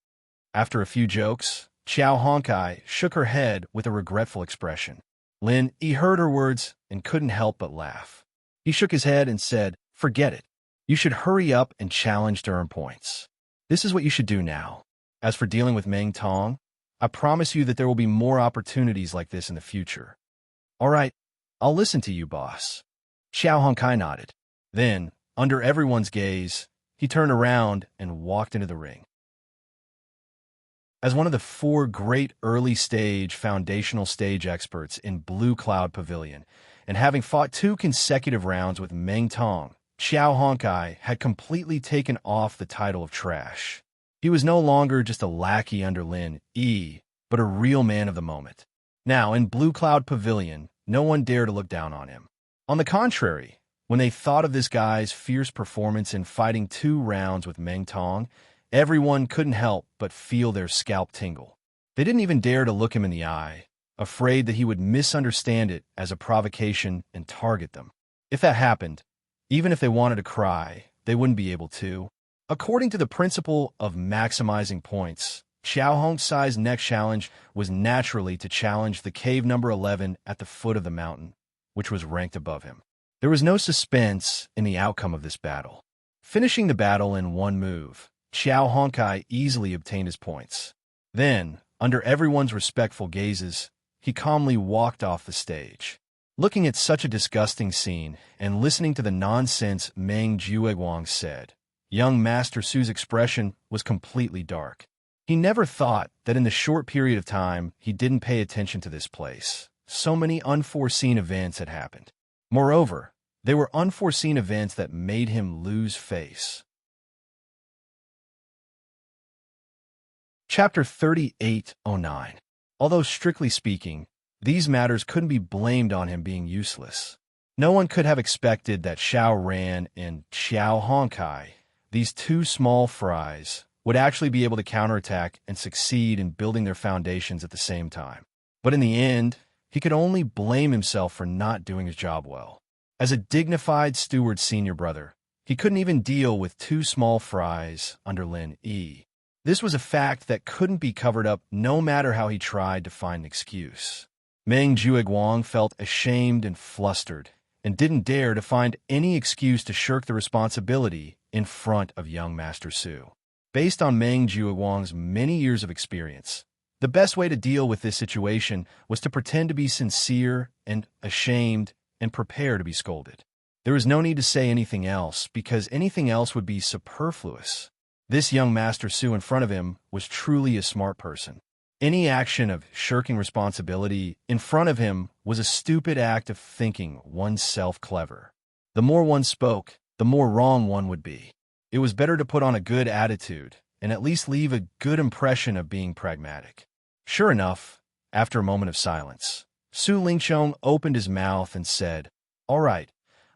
After a few jokes, Xiao Honkai shook her head with a regretful expression. Lin Yi heard her words and couldn't help but laugh. He shook his head and said, Forget it. You should hurry up and challenge to earn points. This is what you should do now. As for dealing with Meng Tong, I promise you that there will be more opportunities like this in the future. All right, I'll listen to you, boss. Xiao Honkai nodded. Then, under everyone's gaze, he turned around and walked into the ring. As one of the 4 great early-stage foundational stage experts in Blue Cloud Pavilion, and having fought 2 consecutive rounds with Meng Tong, Xiao Honkai had completely taken off the title of trash. He was no longer just a lackey under Lin Yi, but a real man of the moment. Now, in Blue Cloud Pavilion, no one dared to look down on him. On the contrary, when they thought of this guy's fierce performance in fighting 2 rounds with Meng Tong, everyone couldn't help but feel their scalp tingle. They didn't even dare to look him in the eye, afraid that he would misunderstand it as a provocation and target them. If that happened, even if they wanted to cry, they wouldn't be able to. According to the principle of maximizing points, Xiao Hongsai's next challenge was naturally to challenge the cave number 11 at the foot of the mountain, which was ranked above him. There was no suspense in the outcome of this battle. Finishing the battle in one move, Xiao Honkai easily obtained his points. Then, under everyone's respectful gazes, he calmly walked off the stage. Looking at such a disgusting scene and listening to the nonsense Meng Jueguang said, young Master Su's expression was completely dark. He never thought that in the short period of time he didn't pay attention to this place, so many unforeseen events had happened. Moreover, they were unforeseen events that made him lose face. Chapter 3809. Although strictly speaking, these matters couldn't be blamed on him being useless. No one could have expected that Xiao Ran and Xiao Honkai, these 2 small fries, would actually be able to counterattack and succeed in building their foundations at the same time. But in the end, he could only blame himself for not doing his job well. As a dignified steward senior brother, he couldn't even deal with 2 small fries under Lin Yi. This was a fact that couldn't be covered up no matter how he tried to find an excuse. Meng Jueguang felt ashamed and flustered, and didn't dare to find any excuse to shirk the responsibility in front of young Master Su. Based on Meng Jueguang's many years of experience, the best way to deal with this situation was to pretend to be sincere and ashamed and prepare to be scolded. There was no need to say anything else, because anything else would be superfluous. This young Master Su in front of him was truly a smart person. Any action of shirking responsibility in front of him was a stupid act of thinking oneself clever. The more one spoke, the more wrong one would be. It was better to put on a good attitude and at least leave a good impression of being pragmatic. Sure enough, after a moment of silence, Su Lingchong opened his mouth and said, "All right,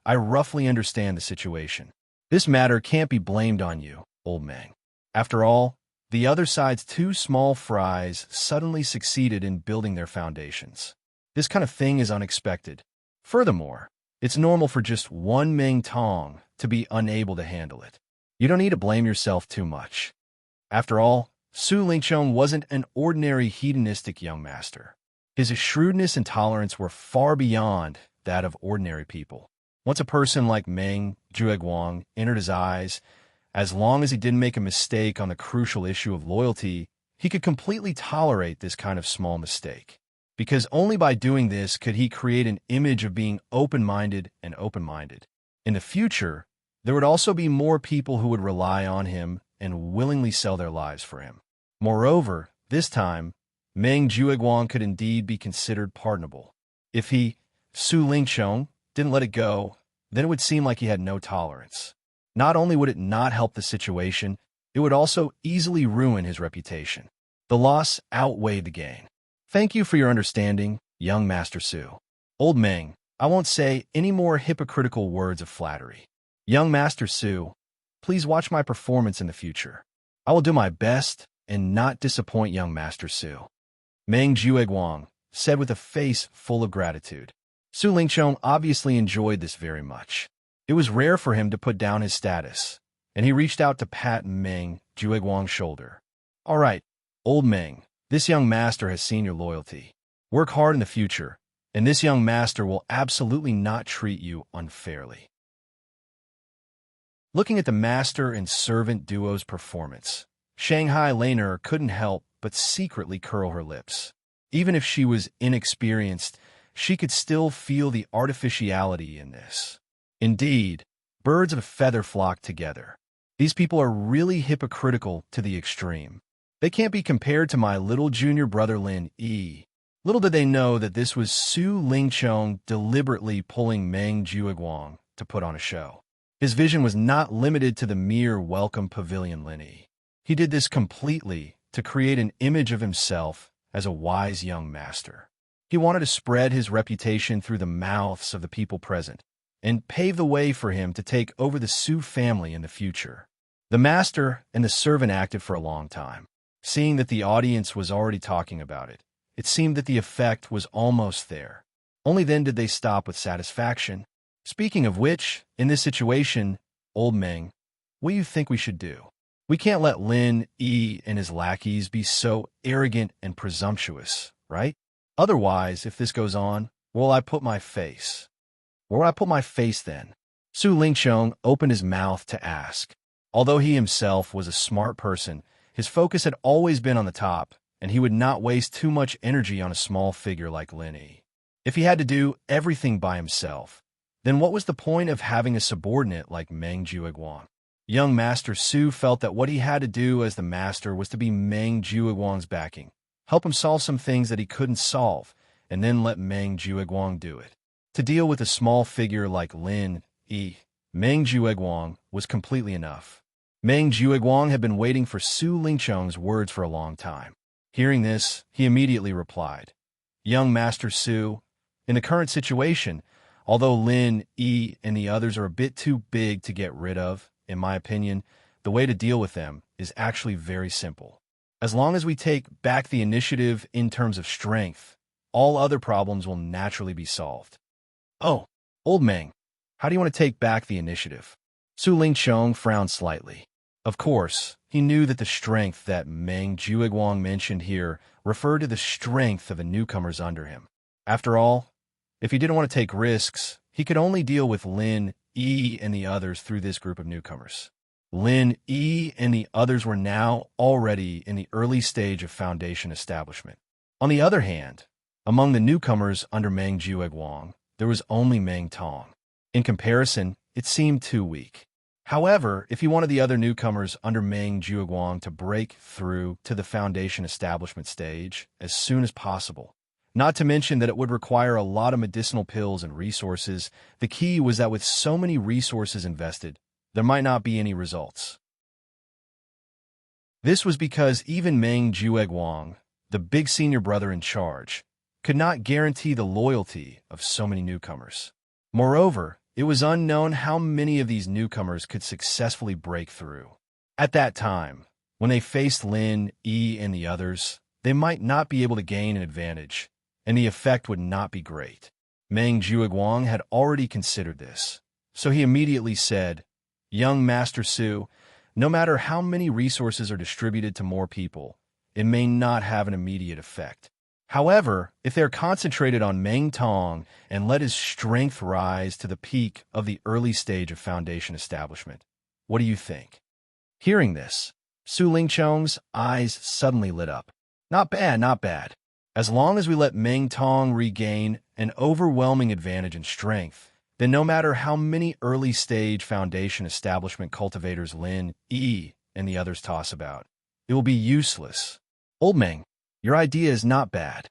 I roughly understand the situation. This matter can't be blamed on you, old Meng. After all, the other side's two small fries suddenly succeeded in building their foundations. This kind of thing is unexpected. Furthermore, it's normal for just one Meng Tong to be unable to handle it. You don't need to blame yourself too much. After all, Su Lingchong wasn't an ordinary hedonistic young master. His shrewdness and tolerance were far beyond that of ordinary people. Once a person like Meng Jueguang entered his eyes, as long as he didn't make a mistake on the crucial issue of loyalty, he could completely tolerate this kind of small mistake. Because only by doing this could he create an image of being open-minded and open-minded. In the future, there would also be more people who would rely on him and willingly sell their lives for him. Moreover, this time, Meng Jueguang could indeed be considered pardonable. If he, Su Lingchong, didn't let it go, then it would seem like he had no tolerance. Not only would it not help the situation, it would also easily ruin his reputation. The loss outweighed the gain. Thank you for your understanding, young Master Su. Old Meng, I won't say any more hypocritical words of flattery. Young Master Su, please watch my performance in the future. I will do my best and not disappoint young Master Su. Meng Jueguang said with a face full of gratitude. Su Lingchong obviously enjoyed this very much. It was rare for him to put down his status, and he reached out to pat Meng Jueguang's shoulder. All right, old Meng, this young master has seen your loyalty. Work hard in the future, and this young master will absolutely not treat you unfairly. Looking at the master and servant duo's performance, Shanghai Laner couldn't help but secretly curl her lips. Even if she was inexperienced, she could still feel the artificiality in this. Indeed, birds of a feather flock together. These people are really hypocritical to the extreme. They can't be compared to my little junior brother Lin Yi. Little did they know that this was Su Lingchong deliberately pulling Meng Jueguang to put on a show. His vision was not limited to the mere welcome pavilion Lin Yi. He did this completely to create an image of himself as a wise young master. He wanted to spread his reputation through the mouths of the people present and pave the way for him to take over the Su family in the future. The master and the servant acted for a long time. Seeing that the audience was already talking about it, it seemed that the effect was almost there. Only then did they stop with satisfaction. Speaking of which, in this situation, old Meng, what do you think we should do? We can't let Lin Yi and his lackeys be so arrogant and presumptuous, right? Otherwise, if this goes on, where will I put my face? Where will I put my face then? Su Lingchong opened his mouth to ask. Although he himself was a smart person, his focus had always been on the top, and he would not waste too much energy on a small figure like Lin Yi. If he had to do everything by himself, then what was the point of having a subordinate like Meng Jueguang? Young Master Su felt that what he had to do as the master was to be Meng Jueguang's backing, help him solve some things that he couldn't solve, and then let Meng Jueguang do it. To deal with a small figure like Lin Yi, Meng Jueguang was completely enough. Meng Jueguang had been waiting for Su Lingchong's words for a long time. Hearing this, he immediately replied, Young Master Su, in the current situation, although Lin Yi and the others are a bit too big to get rid of, in my opinion, the way to deal with them is actually very simple. As long as we take back the initiative in terms of strength, all other problems will naturally be solved. Oh, old Meng, how do you want to take back the initiative? Su Lingchong frowned slightly. Of course, he knew that the strength that Meng Jueguang mentioned here referred to the strength of the newcomers under him. After all, if he didn't want to take risks, he could only deal with Lin Yi and the others through this group of newcomers. Lin Yi and the others were now already in the early stage of foundation establishment. On the other hand, among the newcomers under Meng Jueguang, there was only Meng Tong. In comparison, it seemed too weak. However, if he wanted the other newcomers under Meng Jueguang to break through to the foundation establishment stage as soon as possible, not to mention that it would require a lot of medicinal pills and resources, the key was that with so many resources invested, there might not be any results. This was because even Meng Jueguang, the big senior brother in charge, could not guarantee the loyalty of so many newcomers. Moreover, It was unknown how many of these newcomers could successfully break through. At that time, when they faced Lin, Yi, and the others, they might not be able to gain an advantage, and the effect would not be great. Meng Zhuoguang had already considered this, so he immediately said, "Young Master Su, no matter how many resources are distributed to more people, it may not have an immediate effect. However, if they're concentrated on Meng Tong and let his strength rise to the peak of the early stage of foundation establishment, what do you think?" Hearing this, Su Lingchong's eyes suddenly lit up. Not bad, not bad. As long as we let Meng Tong regain an overwhelming advantage in strength, then no matter how many early-stage foundation establishment cultivators Lin, Yi, and the others toss about, it will be useless. Old Meng, your idea is not bad.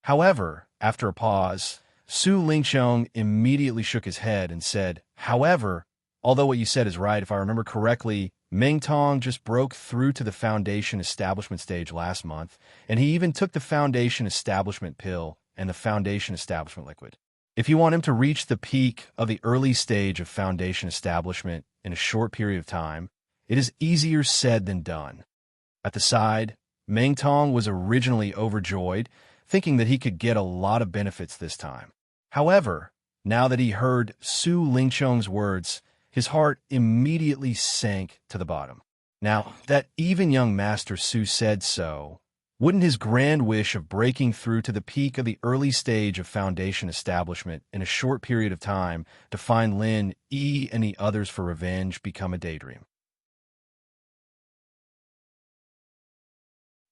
However, after a pause, Su Lingchong immediately shook his head and said, "However, although what you said is right, if I remember correctly, Meng Tong just broke through to the foundation establishment stage last month, and he even took the foundation establishment pill and the foundation establishment liquid. If you want him to reach the peak of the early stage of foundation establishment in a short period of time, it is easier said than done." At the side, Meng Tong was originally overjoyed, thinking that he could get a lot of benefits this time. However, now that he heard Su Lingchong's words, his heart immediately sank to the bottom. Now, that even young Master Su said so, wouldn't his grand wish of breaking through to the peak of the early stage of foundation establishment in a short period of time to find Lin, Yi, and the others for revenge become a daydream?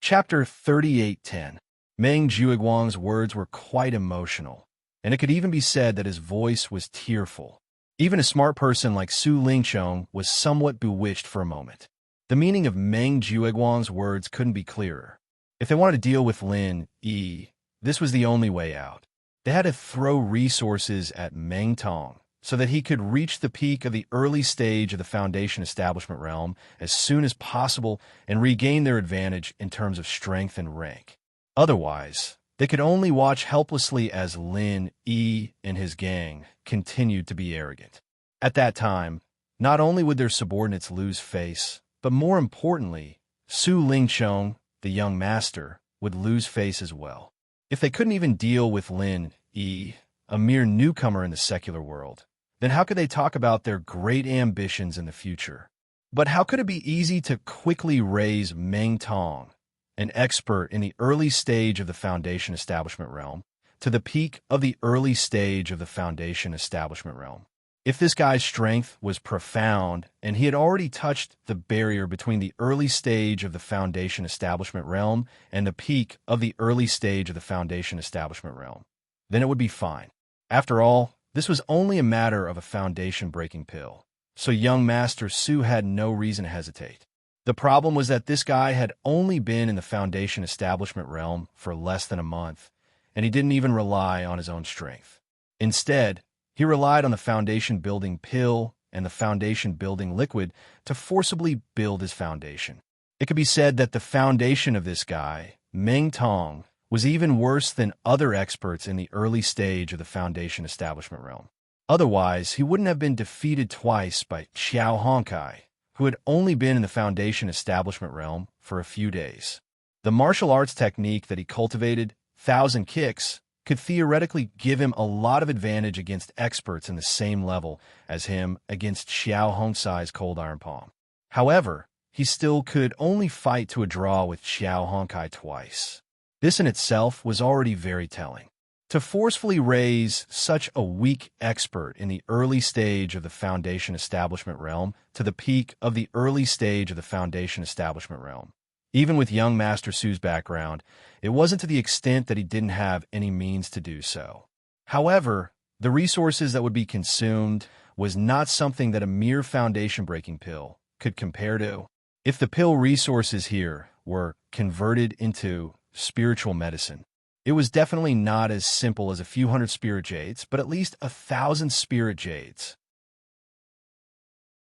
Chapter 38:10. Meng Zhuoguang's words were quite emotional, and it could even be said that his voice was tearful. Even a smart person like Su Lingchong was somewhat bewitched for a moment. The meaning of Meng Zhuoguang's words couldn't be clearer. If they wanted to deal with Lin, Yi, this was the only way out. They had to throw resources at Meng Tong so that he could reach the peak of the early stage of the foundation establishment realm as soon as possible and regain their advantage in terms of strength and rank. Otherwise, they could only watch helplessly as Lin, Yi, and his gang continued to be arrogant. At that time, not only would their subordinates lose face, but more importantly, Su Lingchong, the young master, would lose face as well. If they couldn't even deal with Lin, Yi, a mere newcomer in the secular world, then how could they talk about their great ambitions in the future? But how could it be easy to quickly raise Meng Tong, an expert in the early stage of the foundation establishment realm, to the peak of the early stage of the foundation establishment realm? If this guy's strength was profound and he had already touched the barrier between the early stage of the foundation establishment realm and the peak of the early stage of the foundation establishment realm, then it would be fine. After all, this was only a matter of a foundation-breaking pill, so young Master Su had no reason to hesitate. The problem was that this guy had only been in the foundation establishment realm for less than a month, and he didn't even rely on his own strength. Instead, he relied on the foundation-building pill and the foundation-building liquid to forcibly build his foundation. It could be said that the foundation of this guy, Meng Tong, was even worse than other experts in the early stage of the foundation establishment realm. Otherwise, he wouldn't have been defeated twice by Xiao Honkai, who had only been in the foundation establishment realm for a few days. The martial arts technique that he cultivated, Thousand Kicks, could theoretically give him a lot of advantage against experts in the same level as him against Xiao Hongsai's Cold Iron Palm. However, he still could only fight to a draw with Xiao Honkai twice. This in itself was already very telling. To forcefully raise such a weak expert in the early stage of the foundation establishment realm to the peak of the early stage of the foundation establishment realm, even with young Master Su's background, it wasn't to the extent that he didn't have any means to do so. However, the resources that would be consumed was not something that a mere foundation-breaking pill could compare to. If the pill resources here were converted into spiritual medicine, it was definitely not as simple as a few hundred spirit jades, but at least 1,000 spirit jades.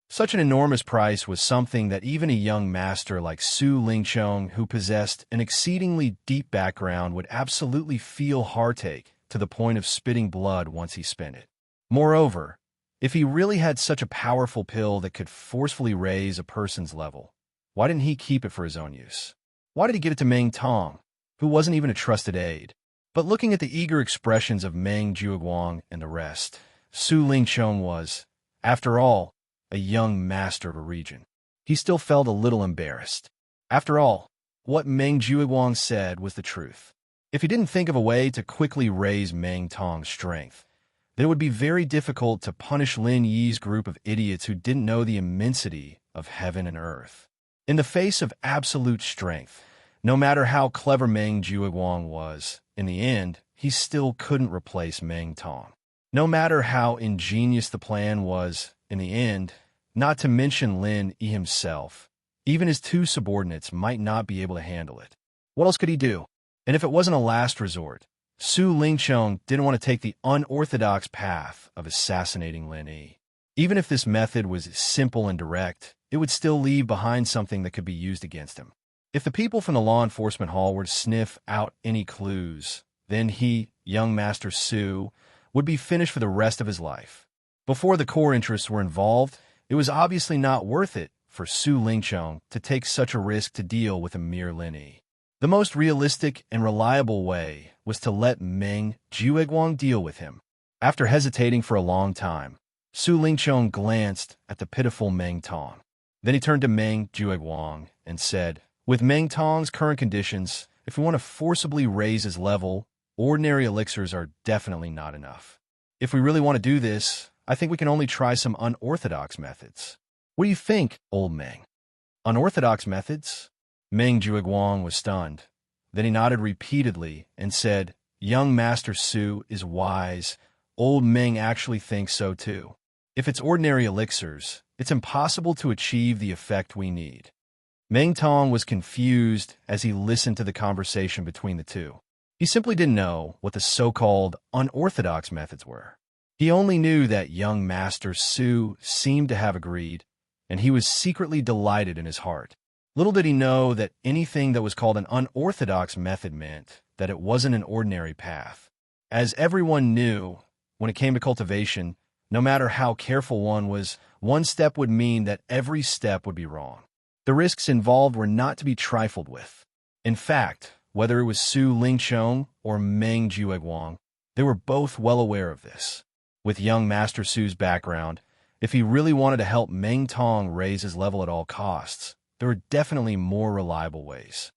Such an enormous price was something that even a young master like Su Lingchong, who possessed an exceedingly deep background, would absolutely feel heartache to the point of spitting blood once he spent it. Moreover, If he really had such a powerful pill that could forcefully raise a person's level, why didn't he keep it for his own use? Why did he give it to Meng Tong, who wasn't even a trusted aide? But looking at the eager expressions of Meng Jiuguang and the rest, Su Lingchong was, after all, a young master of a region. He still felt a little embarrassed. After all, what Meng Jiuguang said was the truth. If he didn't think of a way to quickly raise Meng Tong's strength, then it would be very difficult to punish Lin Yi's group of idiots who didn't know the immensity of heaven and earth. In the face of absolute strength, no matter how clever Meng Jiuguang was, in the end, he still couldn't replace Meng Tong. No matter how ingenious the plan was, in the end, not to mention Lin Yi himself, even his two subordinates might not be able to handle it. What else could he do? And if it wasn't a last resort, Su Lingchong didn't want to take the unorthodox path of assassinating Lin Yi. Even if this method was simple and direct, it would still leave behind something that could be used against him. If the people from the law enforcement hall were to sniff out any clues, then he, young Master Su, would be finished for the rest of his life. Before the core interests were involved, it was obviously not worth it for Su Lingchong to take such a risk to deal with a mere Lin Yi. The most realistic and reliable way was to let Meng Jiuguang deal with him. After hesitating for a long time, Su Lingchong glanced at the pitiful Meng Tong. Then he turned to Meng Jiuguang and said, "With Meng Tong's current conditions, if we want to forcibly raise his level, ordinary elixirs are definitely not enough. If we really want to do this, I think we can only try some unorthodox methods. What do you think, old Meng?" Unorthodox methods? Meng Jiuguang was stunned. Then he nodded repeatedly and said, "Young Master Su is wise. Old Meng actually thinks so too. If it's ordinary elixirs, it's impossible to achieve the effect we need." Meng Tong was confused as he listened to the conversation between the two. He simply didn't know what the so-called unorthodox methods were. He only knew that young Master Su seemed to have agreed, and he was secretly delighted in his heart. Little did he know that anything that was called an unorthodox method meant that it wasn't an ordinary path. As everyone knew, when it came to cultivation, no matter how careful one was, one step would mean that every step would be wrong. The risks involved were not to be trifled with. In fact, whether it was Su Lingchong or Meng Jiuguang, they were both well aware of this. With young Master Su's background, if he really wanted to help Meng Tong raise his level at all costs, there were definitely more reliable ways.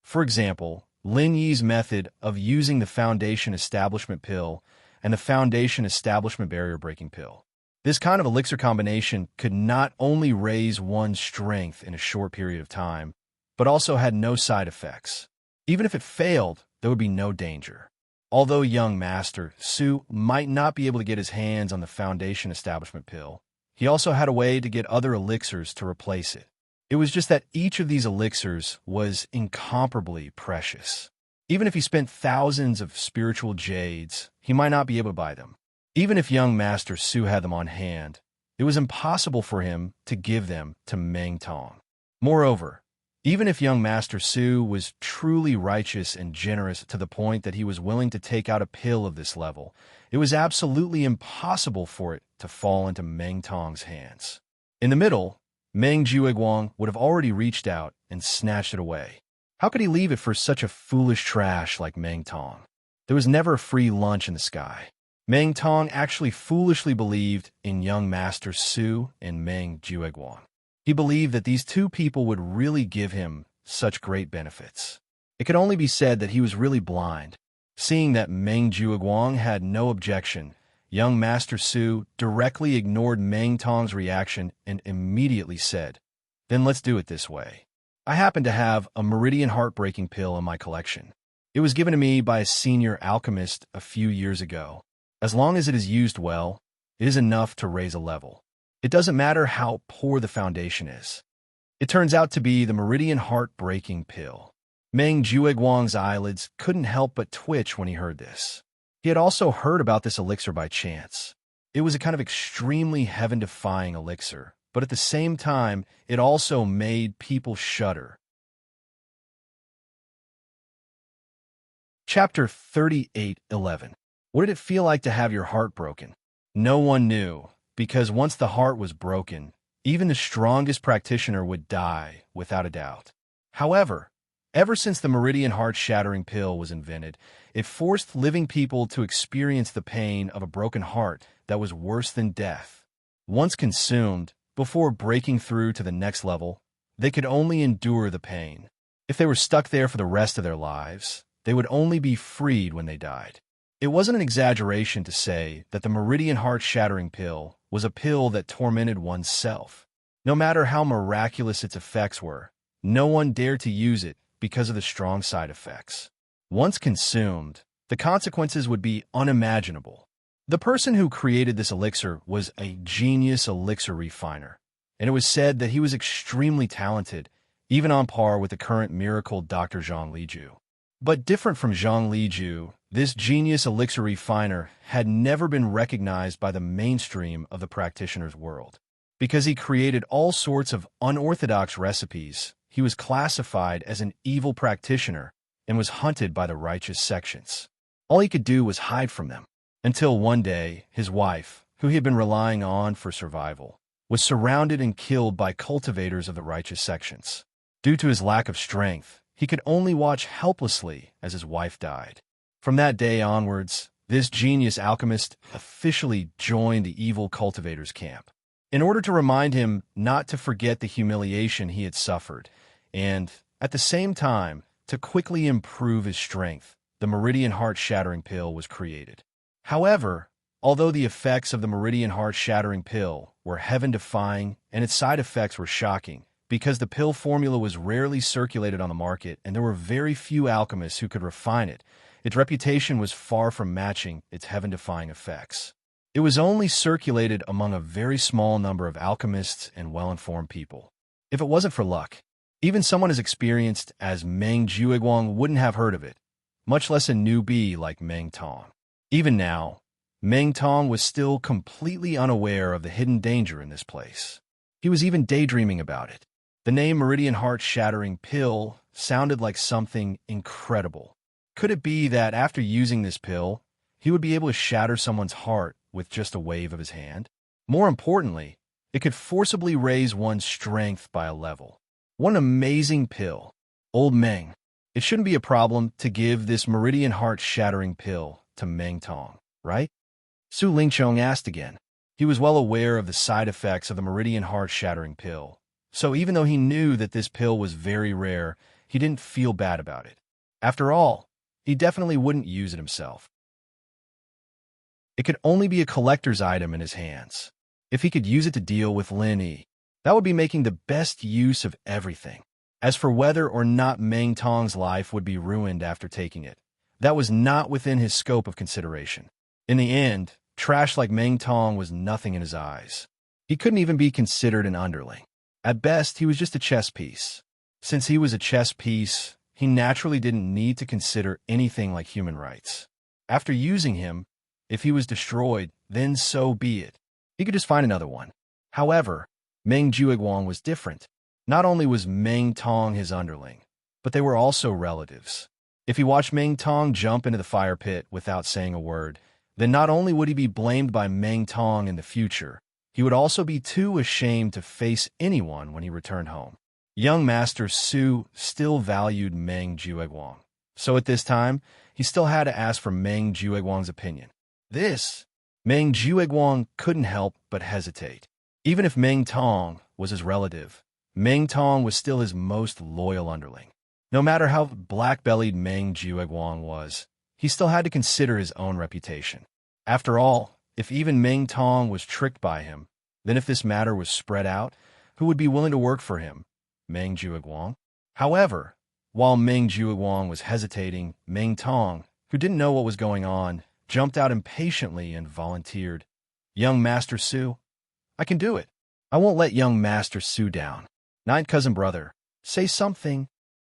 For example, Lin Yi's method of using the Foundation Establishment Pill and the Foundation Establishment Barrier Breaking Pill. This kind of elixir combination could not only raise one's strength in a short period of time, but also had no side effects. Even if it failed, there would be no danger. Although young Master Su might not be able to get his hands on the Foundation Establishment Pill, he also had a way to get other elixirs to replace it. It was just that each of these elixirs was incomparably precious. Even if he spent thousands of spiritual jades, he might not be able to buy them. Even if young Master Su had them on hand, it was impossible for him to give them to Meng Tong. Moreover, even if young Master Su was truly righteous and generous to the point that he was willing to take out a pill of this level, it was absolutely impossible for it to fall into Meng Tong's hands. In the middle, Meng Jiuguang would have already reached out and snatched it away. How could he leave it for such a foolish trash like Meng Tong? There was never a free lunch in the sky. Meng Tong actually foolishly believed in young Master Su and Meng Jiuguang. He believed that these two people would really give him such great benefits. It could only be said that he was really blind. Seeing that Meng Jiuguang had no objection, young Master Su directly ignored Meng Tong's reaction and immediately said, "Then let's do it this way. I happen to have a meridian heartbreaking pill in my collection. It was given to me by a senior alchemist a few years ago. As long as it is used well, it is enough to raise a level. It doesn't matter how poor the foundation is." It turns out to be the meridian heartbreaking pill. Meng Jiuguang's eyelids couldn't help but twitch when he heard this. He had also heard about this elixir by chance. It was a kind of extremely heaven-defying elixir, but at the same time, it also made people shudder. Chapter 38:11. What did it feel like to have your heart broken? No one knew, because once the heart was broken, even the strongest practitioner would die without a doubt. However, ever since the Meridian heart-shattering pill was invented, it forced living people to experience the pain of a broken heart that was worse than death. Once consumed, before breaking through to the next level, they could only endure the pain. If they were stuck there for the rest of their lives, they would only be freed when they died. It wasn't an exaggeration to say that the Meridian heart-shattering pill was a pill that tormented oneself. No matter how miraculous its effects were, no one dared to use it because of the strong side effects. Once consumed, the consequences would be unimaginable. The person who created this elixir was a genius elixir refiner, and it was said that he was extremely talented, even on par with the current miracle Dr. Zhang Liju. But different from Zhang Liju, this genius elixir refiner had never been recognized by the mainstream of the practitioner's world. Because he created all sorts of unorthodox recipes, he was classified as an evil practitioner and was hunted by the righteous sections. All he could do was hide from them, until one day his wife, who he had been relying on for survival, was surrounded and killed by cultivators of the righteous sections. Due to his lack of strength, he could only watch helplessly as his wife died. From that day onwards, this genius alchemist officially joined the evil cultivator's camp. In order to remind him not to forget the humiliation he had suffered, and, at the same time, to quickly improve his strength, the Meridian heart-shattering pill was created. However, although the effects of the Meridian heart-shattering pill were heaven-defying and its side effects were shocking, because the pill formula was rarely circulated on the market and there were very few alchemists who could refine it, its reputation was far from matching its heaven-defying effects. It was only circulated among a very small number of alchemists and well-informed people. If it wasn't for luck, even someone as experienced as Meng Jueguang wouldn't have heard of it, much less a newbie like Meng Tong. Even now, Meng Tong was still completely unaware of the hidden danger in this place. He was even daydreaming about it. The name Meridian heart-shattering pill sounded like something incredible. Could it be that after using this pill, he would be able to shatter someone's heart with just a wave of his hand? More importantly, it could forcibly raise one's strength by a level. What an amazing pill. Old Meng, it shouldn't be a problem to give this Meridian heart-shattering pill to Meng Tong, right? Su Lingchong asked again. He was well aware of the side effects of the Meridian heart-shattering pill, so even though he knew that this pill was very rare, he didn't feel bad about it. After all, he definitely wouldn't use it himself. It could only be a collector's item in his hands. If he could use it to deal with Lin Yi, that would be making the best use of everything. As for whether or not Meng Tong's life would be ruined after taking it, that was not within his scope of consideration. In the end, trash like Meng Tong was nothing in his eyes. He couldn't even be considered an underling. At best, he was just a chess piece. Since he was a chess piece, he naturally didn't need to consider anything like human rights. After using him, if he was destroyed, then so be it. He could just find another one. However, Meng Jueguang was different. Not only was Meng Tong his underling, but they were also relatives. If he watched Meng Tong jump into the fire pit without saying a word, then not only would he be blamed by Meng Tong in the future, he would also be too ashamed to face anyone when he returned home. Young Master Su still valued Meng Jueguang, so at this time, he still had to ask for Meng Jueguang's opinion. Meng Jueguang couldn't help but hesitate. Even if Meng Tong was his relative, Meng Tong was still his most loyal underling. No matter how black-bellied Meng Jueguang was, he still had to consider his own reputation. After all, if even Meng Tong was tricked by him, then if this matter was spread out, who would be willing to work for him? Meng Jueguang? However, while Meng Jueguang was hesitating, Meng Tong, who didn't know what was going on, jumped out impatiently and volunteered. Young Master Su, I can do it. I won't let young Master Su down. Ninth cousin brother, say something.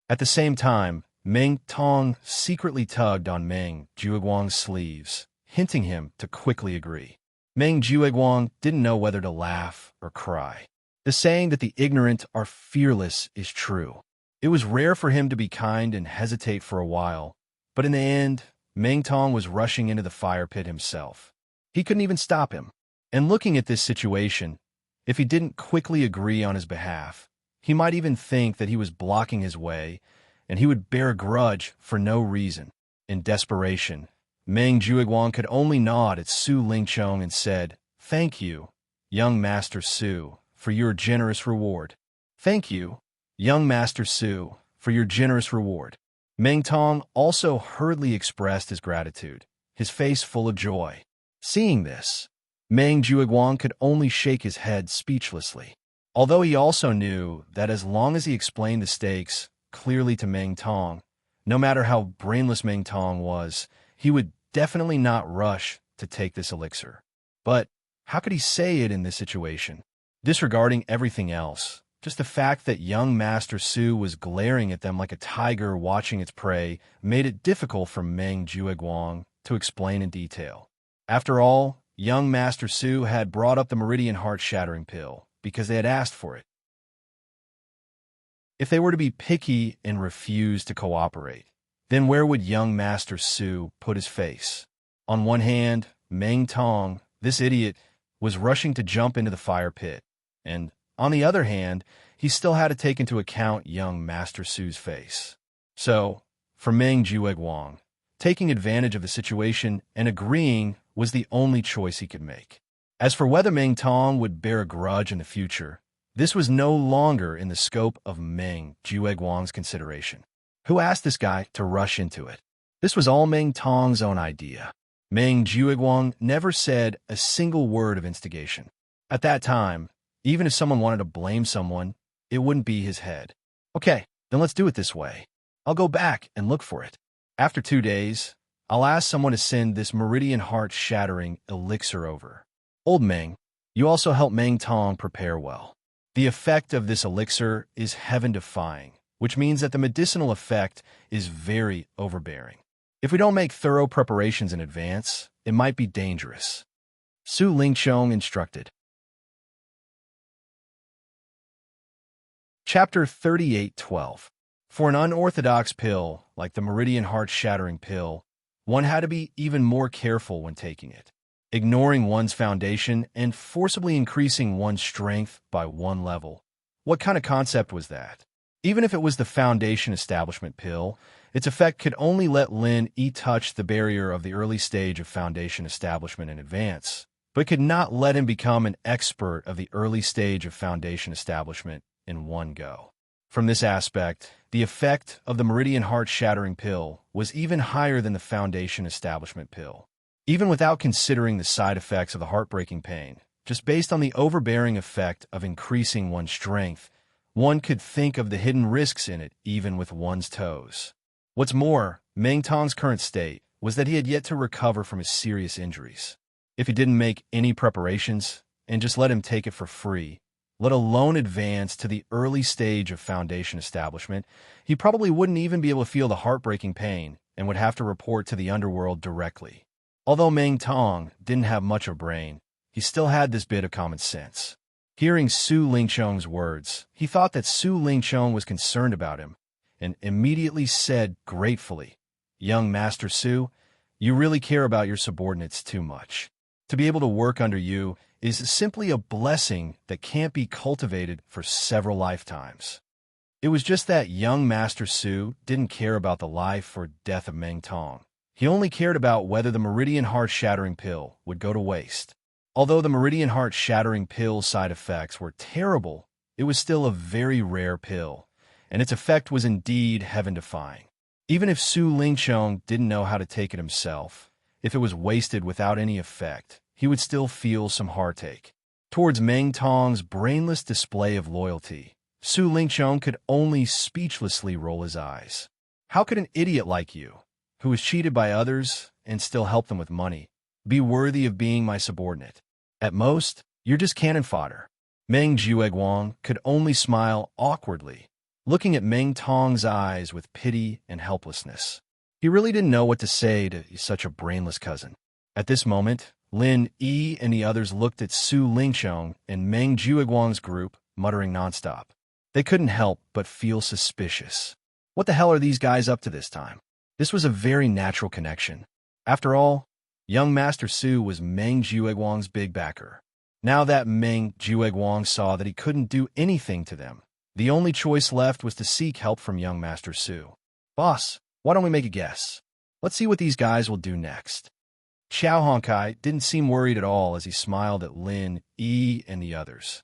At the same time, Meng Tong secretly tugged on Meng Jueguang's sleeves, hinting him to quickly agree. Meng Jueguang didn't know whether to laugh or cry. The saying that the ignorant are fearless is true. It was rare for him to be kind and hesitate for a while, but in the end, Meng Tong was rushing into the fire pit himself. He couldn't even stop him. And looking at this situation, if he didn't quickly agree on his behalf, he might even think that he was blocking his way, and he would bear a grudge for no reason. In desperation, Meng Jueguang could only nod at Su Lingchong and said, "Thank you, young Master Su, for your generous reward. Thank you, young Master Su, for your generous reward." Meng Tong also hurriedly expressed his gratitude, his face full of joy. Seeing this, Meng Jueguang could only shake his head speechlessly. Although he also knew that as long as he explained the stakes clearly to Meng Tong, no matter how brainless Meng Tong was, he would definitely not rush to take this elixir. But how could he say it in this situation? Disregarding everything else, just the fact that young Master Su was glaring at them like a tiger watching its prey made it difficult for Meng Jueguang to explain in detail. After all, young Master Su had brought up the Meridian Heart-Shattering Pill because they had asked for it. If they were to be picky and refuse to cooperate, then where would young Master Su put his face? On one hand, Meng Tong, this idiot, was rushing to jump into the fire pit, and on the other hand, he still had to take into account young Master Su's face. So, for Meng Jueguang, taking advantage of the situation and agreeing was the only choice he could make. As for whether Meng Tong would bear a grudge in the future, this was no longer in the scope of Meng Jueguang's consideration. Who asked this guy to rush into it? This was all Meng Tong's own idea. Meng Jueguang never said a single word of instigation. At that time, even if someone wanted to blame someone, it wouldn't be his head. Okay, then let's do it this way. I'll go back and look for it. After 2 days, I'll ask someone to send this Meridian Heart-Shattering elixir over. Old Meng, you also help Meng Tong prepare well. The effect of this elixir is heaven-defying, which means that the medicinal effect is very overbearing. If we don't make thorough preparations in advance, it might be dangerous. Su Lingchong instructed. Chapter 38:12. For an unorthodox pill, like the Meridian Heart-Shattering Pill, one had to be even more careful when taking it, ignoring one's foundation and forcibly increasing one's strength by 1 level. What kind of concept was that? Even if it was the Foundation Establishment Pill, its effect could only let Lin Yi touch the barrier of the early stage of Foundation Establishment in advance, but could not let him become an expert of the early stage of Foundation Establishment in one go. From this aspect, the effect of the Meridian Heart-Shattering Pill was even higher than the Foundation Establishment Pill. Even without considering the side effects of the heartbreaking pain, just based on the overbearing effect of increasing one's strength, one could think of the hidden risks in it even with one's toes. What's more, Meng Tong's current state was that he had yet to recover from his serious injuries. If he didn't make any preparations and just let him take it for free, let alone advance to the early stage of Foundation Establishment, he probably wouldn't even be able to feel the heartbreaking pain and would have to report to the underworld directly. Although Meng Tong didn't have much of a brain, he still had this bit of common sense. Hearing Su Lingchong's words, he thought that Su Lingchong was concerned about him, and immediately said gratefully, "Young Master Su, you really care about your subordinates too much. To be able to work under you is simply a blessing that can't be cultivated for several lifetimes." It was just that young Master Su didn't care about the life or death of Meng Tong. He only cared about whether the Meridian Heart-Shattering Pill would go to waste. Although the Meridian Heart-Shattering Pill's side effects were terrible, it was still a very rare pill, and its effect was indeed heaven-defying. Even if Su Lingchong didn't know how to take it himself, if it was wasted without any effect, he would still feel some heartache. Towards Meng Tong's brainless display of loyalty, Su Lingchong could only speechlessly roll his eyes. How could an idiot like you, who was cheated by others and still help them with money, be worthy of being my subordinate? At most, you're just cannon fodder. Meng Jueguang could only smile awkwardly, looking at Meng Tong's eyes with pity and helplessness. He really didn't know what to say to such a brainless cousin. At this moment, Lin Yi and the others looked at Su Lingchong and Meng Jueguang's group, muttering nonstop. They couldn't help but feel suspicious. What the hell are these guys up to this time? This was a very natural connection. After all, Young Master Su was Meng Jueguang's big backer. Now that Meng Jueguang saw that he couldn't do anything to them, the only choice left was to seek help from young Master Su. Boss, why don't we make a guess? Let's see what these guys will do next. Xiao Honkai didn't seem worried at all as he smiled at Lin, Yi, and the others.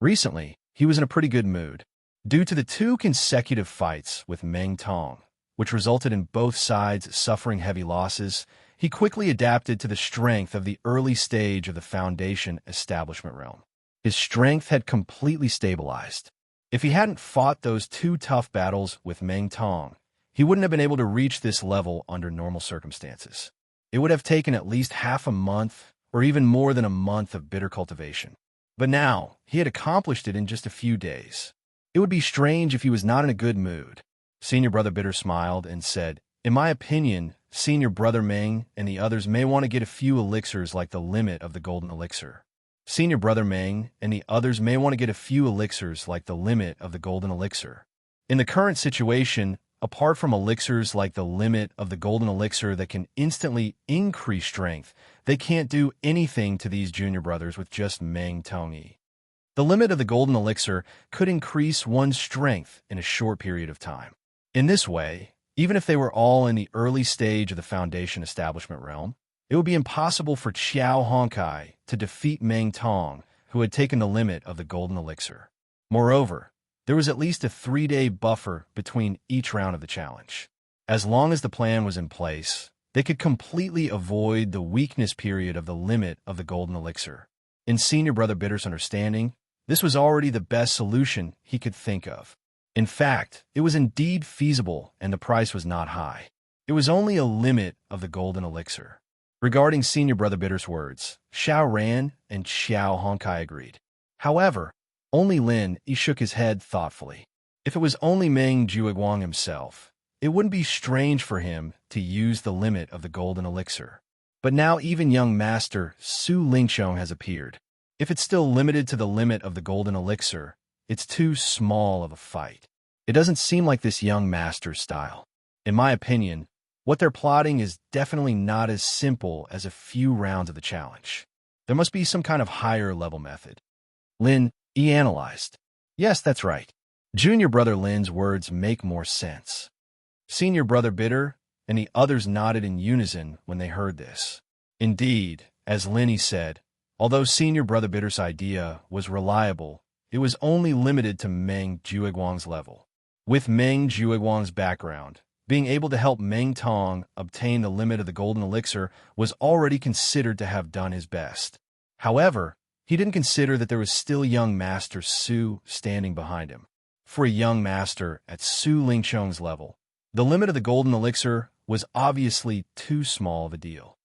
Recently, he was in a pretty good mood, due to the 2 consecutive fights with Meng Tong, which resulted in both sides suffering heavy losses. He quickly adapted to the strength of the early stage of the Foundation establishment realm. His strength had completely stabilized. If he hadn't fought those 2 tough battles with Meng Tong, he wouldn't have been able to reach this level under normal circumstances. It would have taken at least half a month, or even more than a month of bitter cultivation. But now, he had accomplished it in just a few days. It would be strange if he was not in a good mood. Senior Brother Bitter smiled and said, "In my opinion, Senior Brother Meng and the others may want to get a few elixirs like the limit of the golden elixir. Senior Brother Meng and the others may want to get a few elixirs like the limit of the golden elixir. In the current situation, apart from elixirs like the limit of the golden elixir that can instantly increase strength, they can't do anything to these junior brothers with just Meng Tongyi. The limit of the golden elixir could increase one's strength in a short period of time. In this way, even if they were all in the early stage of the Foundation establishment realm, it would be impossible for Xiao Honkai to defeat Meng Tong, who had taken the limit of the golden elixir. Moreover, there was at least a 3-day buffer between each round of the challenge. As long as the plan was in place, they could completely avoid the weakness period of the limit of the golden elixir. In Senior Brother Bitter's understanding, this was already the best solution he could think of. In fact, it was indeed feasible and the price was not high. It was only a limit of the golden elixir. Regarding Senior Brother Bitter's words, Xiao Ran and Xiao Honkai agreed. However, only Lin Yi shook his head thoughtfully. If it was only Meng Jueguang himself, it wouldn't be strange for him to use the limit of the golden elixir. But now even young Master Su Lingqiong has appeared. If it's still limited to the limit of the golden elixir, it's too small of a fight. It doesn't seem like this young master's style. In my opinion, what they're plotting is definitely not as simple as a few rounds of the challenge. There must be some kind of higher level method. Lin Yi analyzed. Yes, that's right. Junior Brother Lin's words make more sense. Senior Brother Bitter and the others nodded in unison when they heard this. Indeed, as Lin said, although Senior Brother Bitter's idea was reliable, it was only limited to Meng Jueguang's level. With Meng Jueguang's background, being able to help Meng Tong obtain the limit of the golden elixir was already considered to have done his best. However, he didn't consider that there was still young Master Su standing behind him. For a young master at Su Lingqiong's level, the limit of the golden elixir was obviously too small of a deal.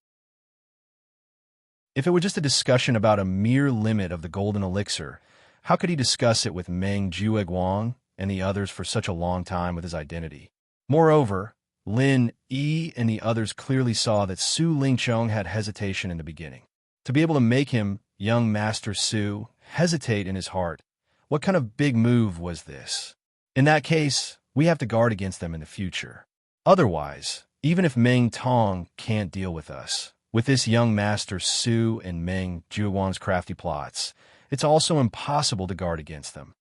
If it were just a discussion about a mere limit of the golden elixir, how could he discuss it with Meng Jueguang and the others for such a long time with his identity? Moreover, Lin Yi and the others clearly saw that Su Lingqiong had hesitation in the beginning. To be able to make him, young Master Su, hesitate in his heart, what kind of big move was this? In that case, we have to guard against them in the future. Otherwise, even if Meng Tong can't deal with us, with this young Master Su and Meng Jueguang's crafty plots, it's also impossible to guard against them.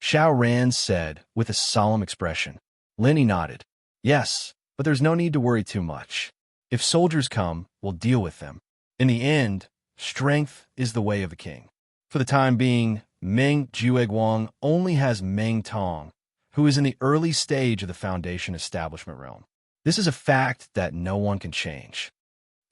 Xiao Ran said with a solemn expression. Lin Yi nodded. Yes, but there's no need to worry too much. If soldiers come, we'll deal with them. In the end, strength is the way of a king. For the time being, Meng Jueguang only has Meng Tong, who is in the early stage of the Foundation establishment realm. This is a fact that no one can change.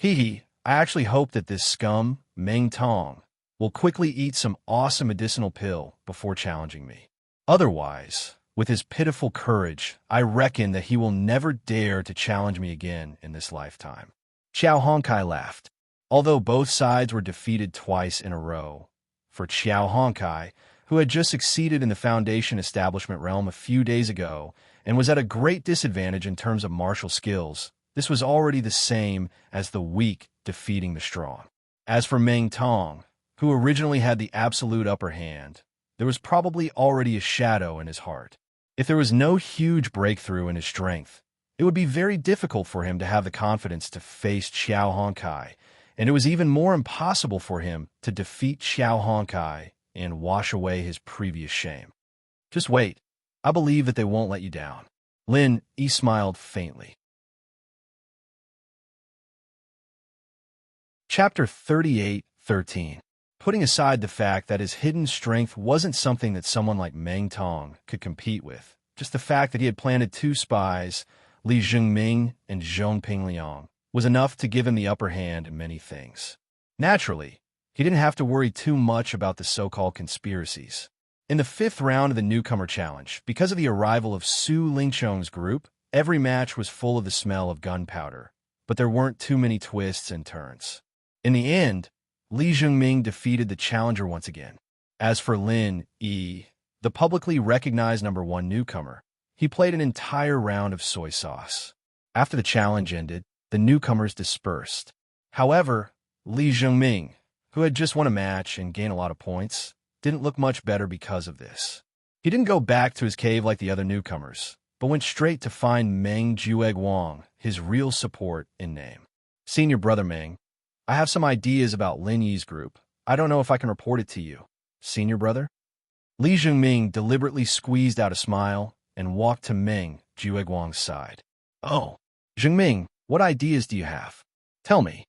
I actually hope that this scum, Meng Tong, will quickly eat some awesome medicinal pill before challenging me. Otherwise, with his pitiful courage, I reckon that he will never dare to challenge me again in this lifetime. Xiao Honkai laughed. Although both sides were defeated twice in a row, for Xiao Honkai, who had just succeeded in the Foundation establishment realm a few days ago and was at a great disadvantage in terms of martial skills, this was already the same as the weak defeating the strong. As for Meng Tong, who originally had the absolute upper hand, there was probably already a shadow in his heart. If there was no huge breakthrough in his strength, it It would be very difficult for him to have the confidence to face Xiao Honkai, and it was even more impossible for him to defeat Xiao Honkai and wash away his previous shame. Just wait. I believe that they won't let you down. Lin Yi smiled faintly. Chapter 38:13. Putting aside the fact that his hidden strength wasn't something that someone like Meng Tong could compete with, just the fact that he had planted 2 spies, Li Jingming and Zhong Pingliang, was enough to give him the upper hand in many things. Naturally, he didn't have to worry too much about the so-called conspiracies. In the 5th round of the newcomer challenge, because of the arrival of Su Lingchong's group, every match was full of the smell of gunpowder, but there weren't too many twists and turns. In the end, Li Jingming defeated the challenger once again. As for Lin Yi, the publicly recognized #1 newcomer, he played an entire round of soy sauce. After the challenge ended, the newcomers dispersed. However, Li Jingming, who had just won a match and gained a lot of points, didn't look much better because of this. He didn't go back to his cave like the other newcomers, but went straight to find Meng Jueguang, his real support in name. Senior brother Meng, I have some ideas about Lin Yi's group. I don't know if I can report it to you. Senior brother? Li Jingming deliberately squeezed out a smile and walked to Meng Jueguang's side. Oh, Jingming, what ideas do you have? Tell me.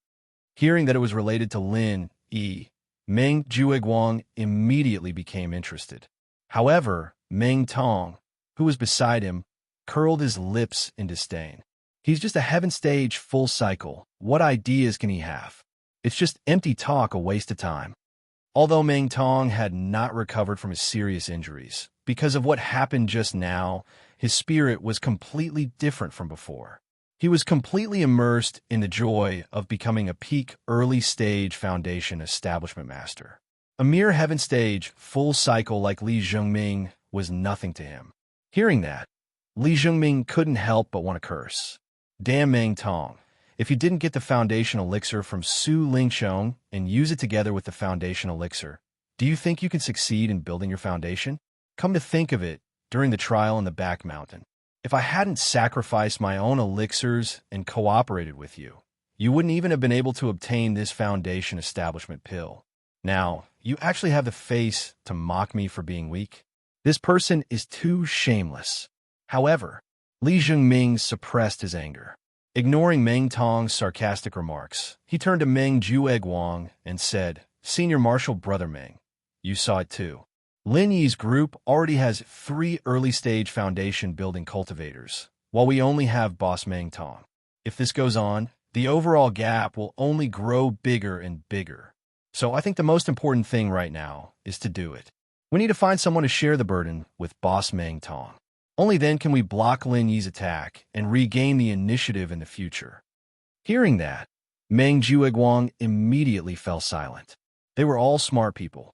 Hearing that it was related to Lin Yi, Meng Jueguang immediately became interested. However, Meng Tong, who was beside him, curled his lips in disdain. He's just a heaven stage full cycle. What ideas can he have? It's just empty talk, a waste of time. Although Meng Tong had not recovered from his serious injuries, because of what happened just now, his spirit was completely different from before. He was completely immersed in the joy of becoming a peak early-stage foundation establishment master. A mere heaven stage full cycle like Li Jingming was nothing to him. Hearing that, Li Jingming couldn't help but want to curse. Damn Meng Tong. If you didn't get the foundation elixir from Su Lingchong and use it together with the foundation elixir, do you think you can succeed in building your foundation? Come to think of it, during the trial in the back mountain, if I hadn't sacrificed my own elixirs and cooperated with you, you wouldn't even have been able to obtain this foundation establishment pill. Now, you actually have the face to mock me for being weak? This person is too shameless. However, Li Jingming suppressed his anger. Ignoring Meng Tong's sarcastic remarks, he turned to Meng Jueguang and said, Senior Marshal Brother Meng, you saw it too. Lin Yi's group already has 3 early-stage foundation-building cultivators, while we only have Boss Meng Tong. If this goes on, the overall gap will only grow bigger and bigger. So I think the most important thing right now is to do it. We need to find someone to share the burden with Boss Meng Tong. Only then can we block Lin Yi's attack and regain the initiative in the future. Hearing that, Meng Jueguang immediately fell silent. They were all smart people.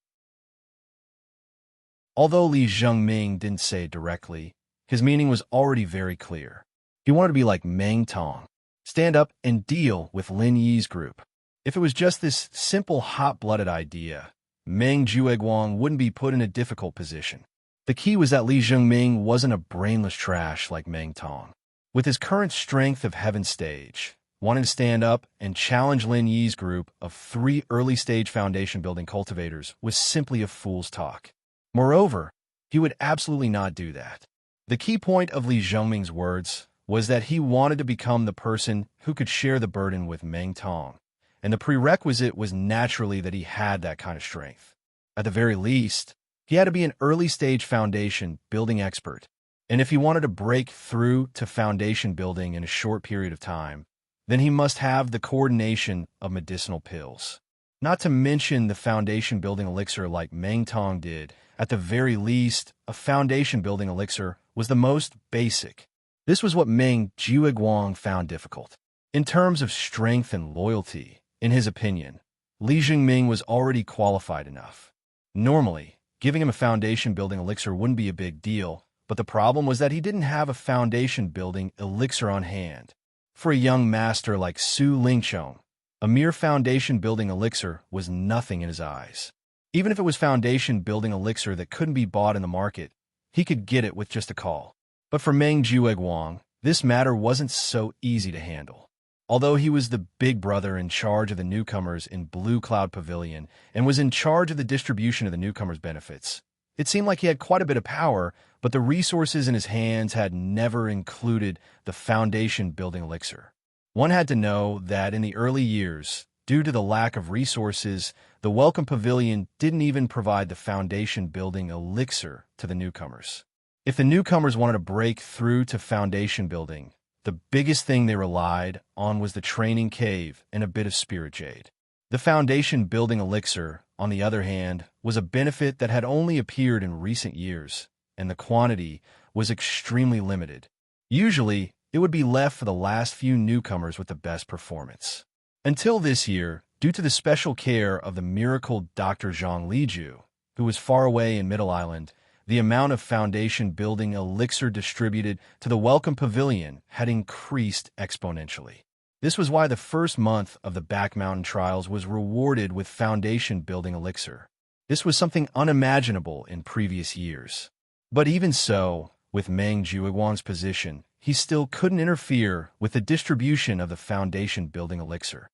Although Li Jingming didn't say it directly, his meaning was already very clear. He wanted to be like Meng Tong, stand up and deal with Lin Yi's group. If it was just this simple hot-blooded idea, Meng Jueguang wouldn't be put in a difficult position. The key was that Li Jingming wasn't a brainless trash like Meng Tong. With his current strength of heaven stage, wanting to stand up and challenge Lin Yi's group of 3 early-stage foundation-building cultivators was simply a fool's talk. Moreover, he would absolutely not do that. The key point of Li Jingming's words was that he wanted to become the person who could share the burden with Meng Tong, and the prerequisite was naturally that he had that kind of strength. At the very least, he had to be an early-stage foundation-building expert, and if he wanted to break through to foundation building in a short period of time, then he must have the coordination of medicinal pills. Not to mention the foundation-building elixir like Meng Tong did. At the very least, a foundation-building elixir was the most basic. This was what Meng Jueguang found difficult. In terms of strength and loyalty, in his opinion, Li Jingming was already qualified enough. Normally, giving him a foundation-building elixir wouldn't be a big deal, but the problem was that he didn't have a foundation-building elixir on hand. For a young master like Su Lingchong, a mere foundation-building elixir was nothing in his eyes. Even if it was foundation-building elixir that couldn't be bought in the market, he could get it with just a call. But for Meng Jueguang, This matter wasn't so easy to handle. Although he was the big brother in charge of the newcomers in Blue Cloud Pavilion and was in charge of the distribution of the newcomers' benefits, it seemed like he had quite a bit of power, but the resources in his hands had never included the foundation-building elixir. One had to know that in the early years, due to the lack of resources, the Welcome Pavilion didn't even provide the foundation-building elixir to the newcomers. If the newcomers wanted to break through to foundation building, the biggest thing they relied on was the training cave and a bit of spirit jade. The foundation-building elixir, on the other hand, was a benefit that had only appeared in recent years, and the quantity was extremely limited. Usually, it would be left for the last few newcomers with the best performance. Until this year, due to the special care of the miracle Dr. Zhang Liju, who was far away in Middle Island, the amount of foundation-building elixir distributed to the Welcome Pavilion had increased exponentially. This was why the first month of the Back Mountain Trials was rewarded with foundation-building elixir. This was something unimaginable in previous years. But even so, with Meng Jiuguang's position, he still couldn't interfere with the distribution of the foundation-building elixir.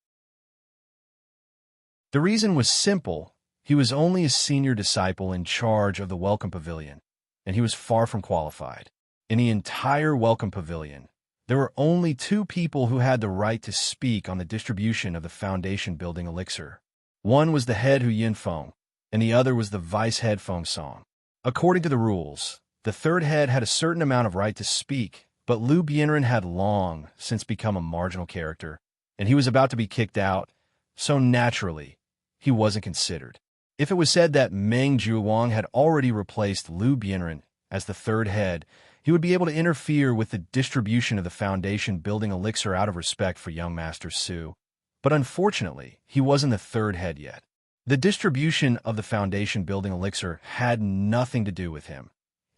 The reason was simple. He was only a senior disciple in charge of the Welcome Pavilion, and he was far from qualified. In the entire Welcome Pavilion, there were only 2 people who had the right to speak on the distribution of the foundation-building elixir. One was the head Hu Yinfeng, and the other was the vice head Feng Song. According to the rules, the third head had a certain amount of right to speak, but Liu Bianren had long since become a marginal character, and he was about to be kicked out, so naturally, he wasn't considered. If it was said that Meng Jiuguang had already replaced Liu Bianren as the third head, he would be able to interfere with the distribution of the foundation-building elixir out of respect for young Master Su. But unfortunately, he wasn't the third head yet. The distribution of the foundation-building elixir had nothing to do with him.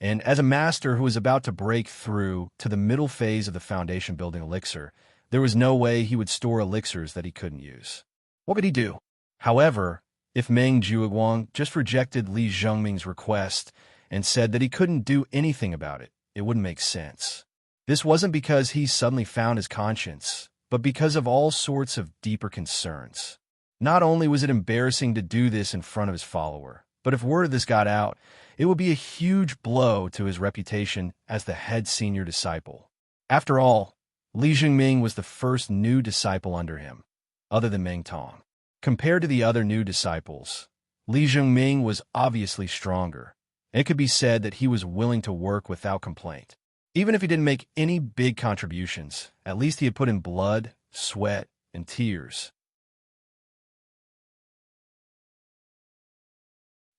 And as a master who was about to break through to the middle phase of the foundation-building elixir, there was no way he would store elixirs that he couldn't use. What could he do? However, if Meng Jiuguang just rejected Li Zhengming's request and said that he couldn't do anything about it, it wouldn't make sense. This wasn't because he suddenly found his conscience, but because of all sorts of deeper concerns. Not only was it embarrassing to do this in front of his follower, but if word of this got out, it would be a huge blow to his reputation as the head senior disciple. After all, Li Zhengming was the first new disciple under him, other than Meng Tong. Compared to the other new disciples, Li Zhengming was obviously stronger, and it could be said that he was willing to work without complaint. Even if he didn't make any big contributions, at least he had put in blood, sweat, and tears.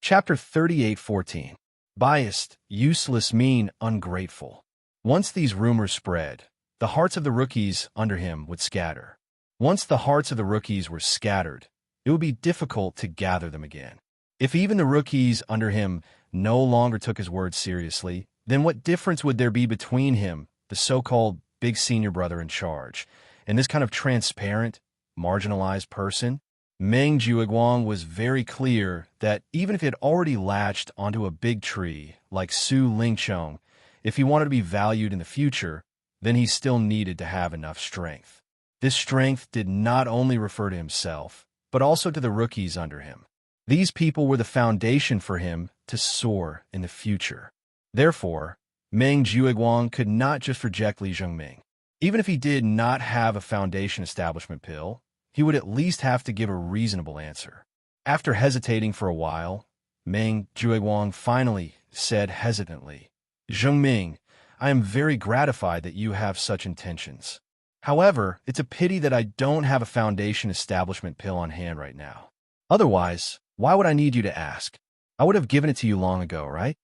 Chapter 38:14. Biased, useless, mean, ungrateful. Once these rumors spread, the hearts of the rookies under him would scatter. Once the hearts of the rookies were scattered, it would be difficult to gather them again. If even the rookies under him no longer took his words seriously, then what difference would there be between him, the so-called big senior brother in charge, and this kind of transparent, marginalized person? Meng Jiuguang was very clear that even if he had already latched onto a big tree like Su Lingchong, if he wanted to be valued in the future, then he still needed to have enough strength. This strength did not only refer to himself, but also to the rookies under him. These people were the foundation for him to soar in the future. Therefore, Meng Jiuguang could not just reject Li Zhengming. Even if he did not have a foundation establishment pill, he would at least have to give a reasonable answer. After hesitating for a while, Meng Jiuguang finally said hesitantly, "Zhengming, I am very gratified that you have such intentions. However, it's a pity that I don't have a foundation establishment pill on hand right now. Otherwise, why would I need you to ask? I would have given it to you long ago, right?"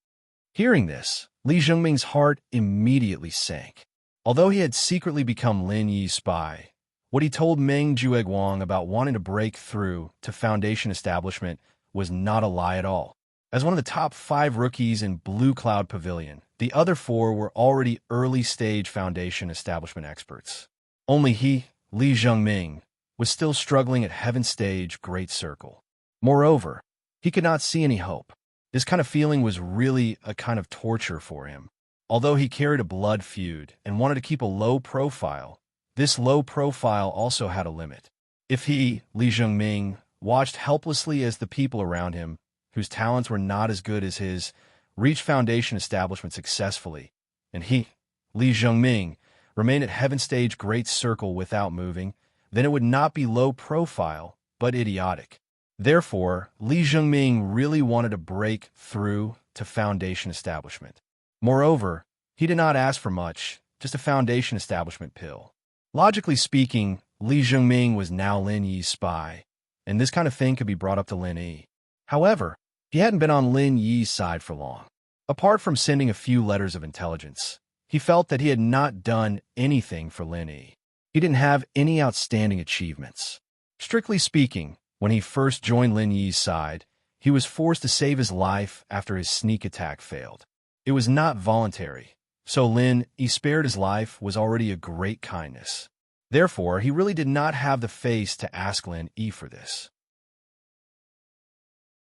Hearing this, Li Zhengming's heart immediately sank. Although he had secretly become Lin Yi's spy, what he told Meng Jiuguang about wanting to break through to foundation establishment was not a lie at all. As one of the top 5 rookies in Blue Cloud Pavilion, the other 4 were already early-stage foundation establishment experts. Only he, Li Zhengming, was still struggling at Heaven Stage Great Circle. Moreover, he could not see any hope. This kind of feeling was really a kind of torture for him. Although he carried a blood feud and wanted to keep a low profile, this low profile also had a limit. If he, Li Zhengming, watched helplessly as the people around him, whose talents were not as good as his, reached foundation establishment successfully, and he, Li Zhengming, remained at Heaven Stage Great Circle without moving, then it would not be low profile, but idiotic. Therefore, Li Zhengming really wanted to break through to foundation establishment. Moreover, he did not ask for much, just a foundation establishment pill. Logically speaking, Li Zhengming was now Lin Yi's spy, and this kind of thing could be brought up to Lin Yi. However, he hadn't been on Lin Yi's side for long. Apart from sending a few letters of intelligence, he felt that he had not done anything for Lin Yi. He didn't have any outstanding achievements. Strictly speaking, when he first joined Lin Yi's side, he was forced to save his life after his sneak attack failed. It was not voluntary, so Lin Yi spared his life was already a great kindness. Therefore, he really did not have the face to ask Lin Yi for this.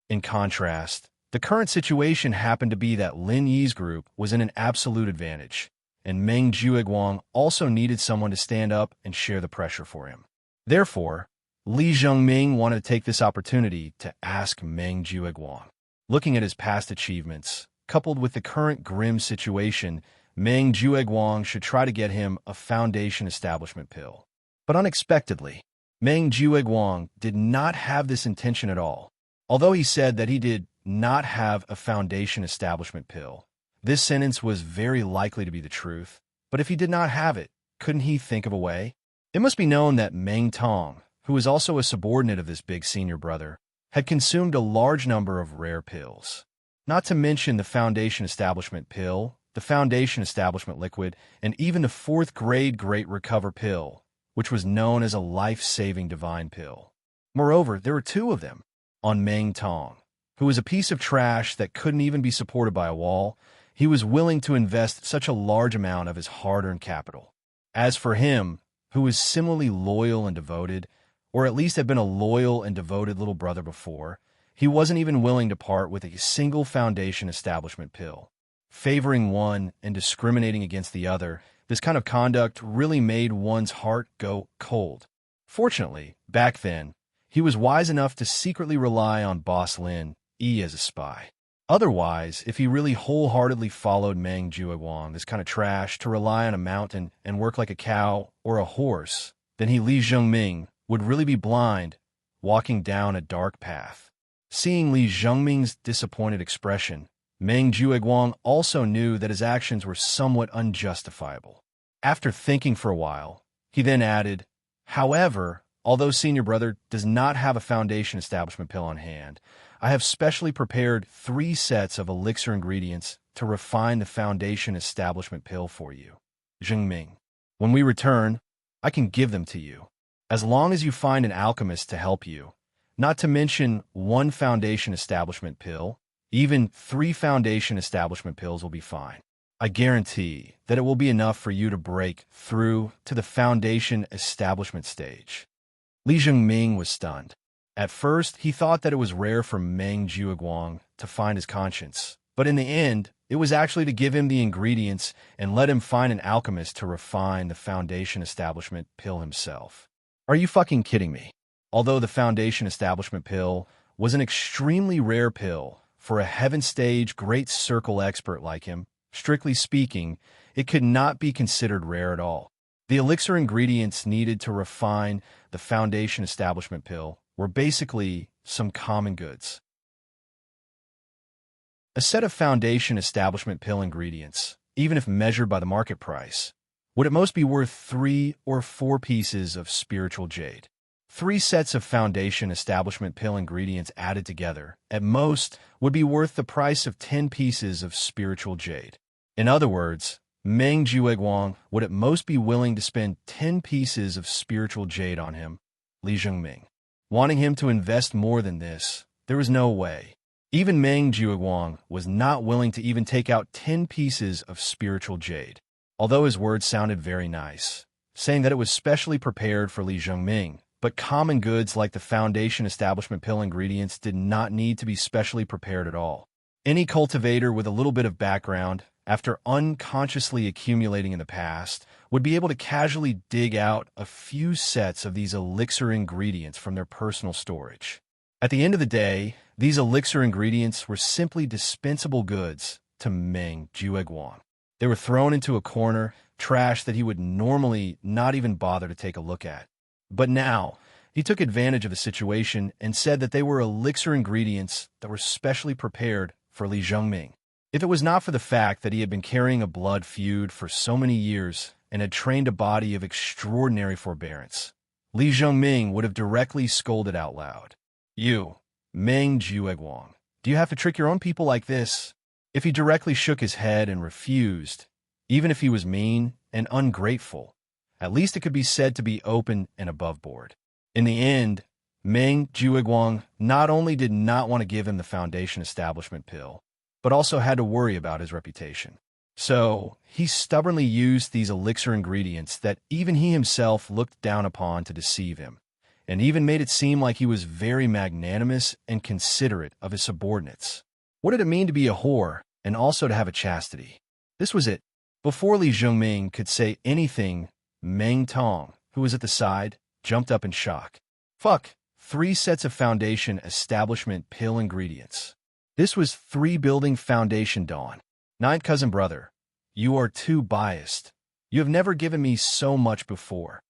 In contrast, the current situation happened to be that Lin Yi's group was in an absolute advantage, and Meng Jueguang also needed someone to stand up and share the pressure for him. Therefore, Li Zhengming wanted to take this opportunity to ask Meng Jueguang. Looking at his past achievements, coupled with the current grim situation, Meng Jueguang should try to get him a foundation establishment pill. But unexpectedly, Meng Jueguang did not have this intention at all. Although he said that he did not have a foundation establishment pill, this sentence was very likely to be the truth. But if he did not have it, couldn't he think of a way? It must be known that Meng Tong, who was also a subordinate of this big senior brother, had consumed a large number of rare pills. Not to mention the foundation establishment pill, the foundation establishment liquid, and even the 4th grade Great Recover pill, which was known as a life-saving divine pill. Moreover, there were 2 of them. On Meng Tong, who was a piece of trash that couldn't even be supported by a wall, he was willing to invest such a large amount of his hard-earned capital. As for him, who was similarly loyal and devoted, or at least had been a loyal and devoted little brother before, he wasn't even willing to part with a single foundation establishment pill. Favoring one and discriminating against the other, this kind of conduct really made one's heart go cold. Fortunately, back then, he was wise enough to secretly rely on Boss Lin Yi as a spy. Otherwise, if he really wholeheartedly followed Meng Jueguang, this kind of trash, to rely on a mountain and work like a cow or a horse, then he, Li Zhengming, would really be blind, walking down a dark path. Seeing Li Zhengming's disappointed expression, Meng Jueguang also knew that his actions were somewhat unjustifiable. After thinking for a while, he then added, "However, although senior brother does not have a foundation establishment pill on hand, I have specially prepared 3 sets of elixir ingredients to refine the foundation establishment pill for you, Zhengming. When we return, I can give them to you, as long as you find an alchemist to help you. Not to mention 1 foundation establishment pill, even 3 foundation establishment pills will be fine. I guarantee that it will be enough for you to break through to the foundation establishment stage." Li Zhengming was stunned. At first, he thought that it was rare for Meng Jueguang to find his conscience, but in the end, it was actually to give him the ingredients and let him find an alchemist to refine the foundation establishment pill himself. Are you fucking kidding me? Although the foundation establishment pill was an extremely rare pill for a Heaven Stage Great Circle expert like him, strictly speaking, it could not be considered rare at all. The elixir ingredients needed to refine the foundation establishment pill were basically some common goods. A set of foundation establishment pill ingredients, even if measured by the market price, would at most be worth 3 or 4 pieces of spiritual jade. 3 sets of foundation establishment pill ingredients added together, at most, would be worth the price of 10 pieces of spiritual jade. In other words, Meng Jueguang would at most be willing to spend 10 pieces of spiritual jade on him, Li Zhengming. Wanting him to invest more than this, there was no way. Even Meng Jueguang was not willing to even take out 10 pieces of spiritual jade, although his words sounded very nice, saying that it was specially prepared for Li Zhengming. But common goods like the foundation establishment pill ingredients did not need to be specially prepared at all. Any cultivator with a little bit of background after unconsciously accumulating in the past, would be able to casually dig out a few sets of these elixir ingredients from their personal storage. At the end of the day, these elixir ingredients were simply dispensable goods to Meng Jueguang. They were thrown into a corner, trash that he would normally not even bother to take a look at. But now, he took advantage of the situation and said that they were elixir ingredients that were specially prepared for Li Zhongming. If it was not for the fact that he had been carrying a blood feud for so many years and had trained a body of extraordinary forbearance, Li Zhongming would have directly scolded out loud. "You, Meng Jueguang, do you have to trick your own people like this?" If he directly shook his head and refused, even if he was mean and ungrateful, at least it could be said to be open and above board. In the end, Meng Jueguang not only did not want to give him the Foundation Establishment pill, but also had to worry about his reputation. So, he stubbornly used these elixir ingredients that even he himself looked down upon to deceive him, and even made it seem like he was very magnanimous and considerate of his subordinates. What did it mean to be a whore and also to have a chastity? This was it. Before Li Zhongming could say anything, Meng Tong, who was at the side, jumped up in shock. "Fuck, 3 sets of Foundation Establishment pill ingredients. This was 3 building Foundation Dawn. 9th cousin brother, you are too biased. You have never given me so much before."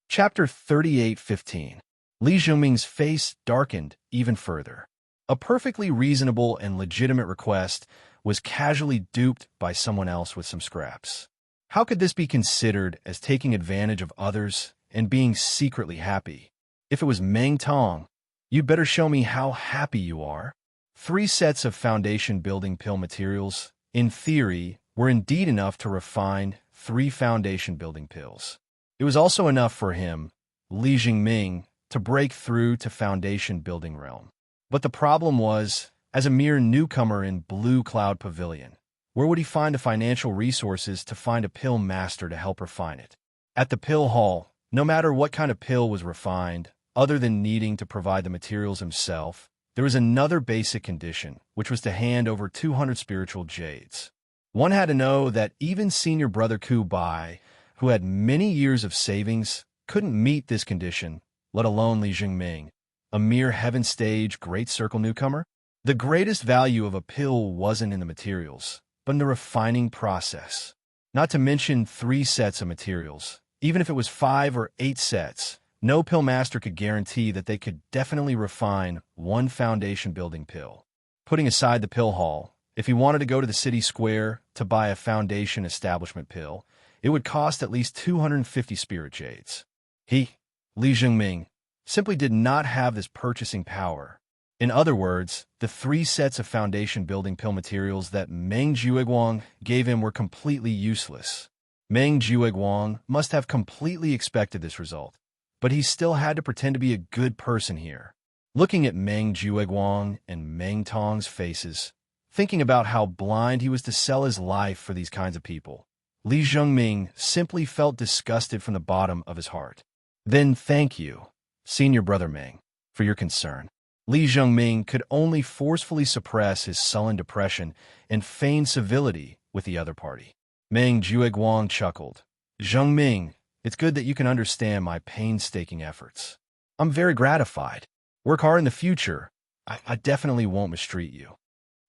Chapter 38:15. Li Zhongming's face darkened even further. A perfectly reasonable and legitimate request was casually duped by someone else with some scraps. How could this be considered as taking advantage of others and being secretly happy? If it was Meng Tong, you'd better show me how happy you are. 3 sets of foundation building pill materials, in theory, were indeed enough to refine 3 foundation building pills. It was also enough for him, Li Zhongming, to break through to foundation building realm. But the problem was, as a mere newcomer in Blue Cloud Pavilion, where would he find the financial resources to find a pill master to help refine it? At the pill hall, no matter what kind of pill was refined, other than needing to provide the materials himself, there was another basic condition, which was to hand over 200 spiritual jades. One had to know that even senior brother Ku Bai, who had many years of savings, couldn't meet this condition, let alone Li Zhongming, a mere heaven stage great circle newcomer. The greatest value of a pill wasn't in the materials, but in the refining process. Not to mention 3 sets of materials. Even if it was 5 or 8 sets, no pill master could guarantee that they could definitely refine 1 foundation building pill. Putting aside the pill hall, if he wanted to go to the city square to buy a foundation establishment pill, it would cost at least 250 spirit jades. He, Li Zhongming, simply did not have this purchasing power. In other words, the 3 sets of foundation building pill materials that Meng Jueguang gave him were completely useless. Meng Jueguang must have completely expected this result, but he still had to pretend to be a good person here. Looking at Meng Jueguang and Meng Tong's faces, thinking about how blind he was to sell his life for these kinds of people, Li Zhongming simply felt disgusted from the bottom of his heart. "Then thank you, senior brother Meng, for your concern." Li Zhongming could only forcefully suppress his sullen depression and feign civility with the other party. Meng Jueguang chuckled. "Zhongming, it's good that you can understand my painstaking efforts. I'm very gratified. Work hard in the future. I definitely won't mistreat you.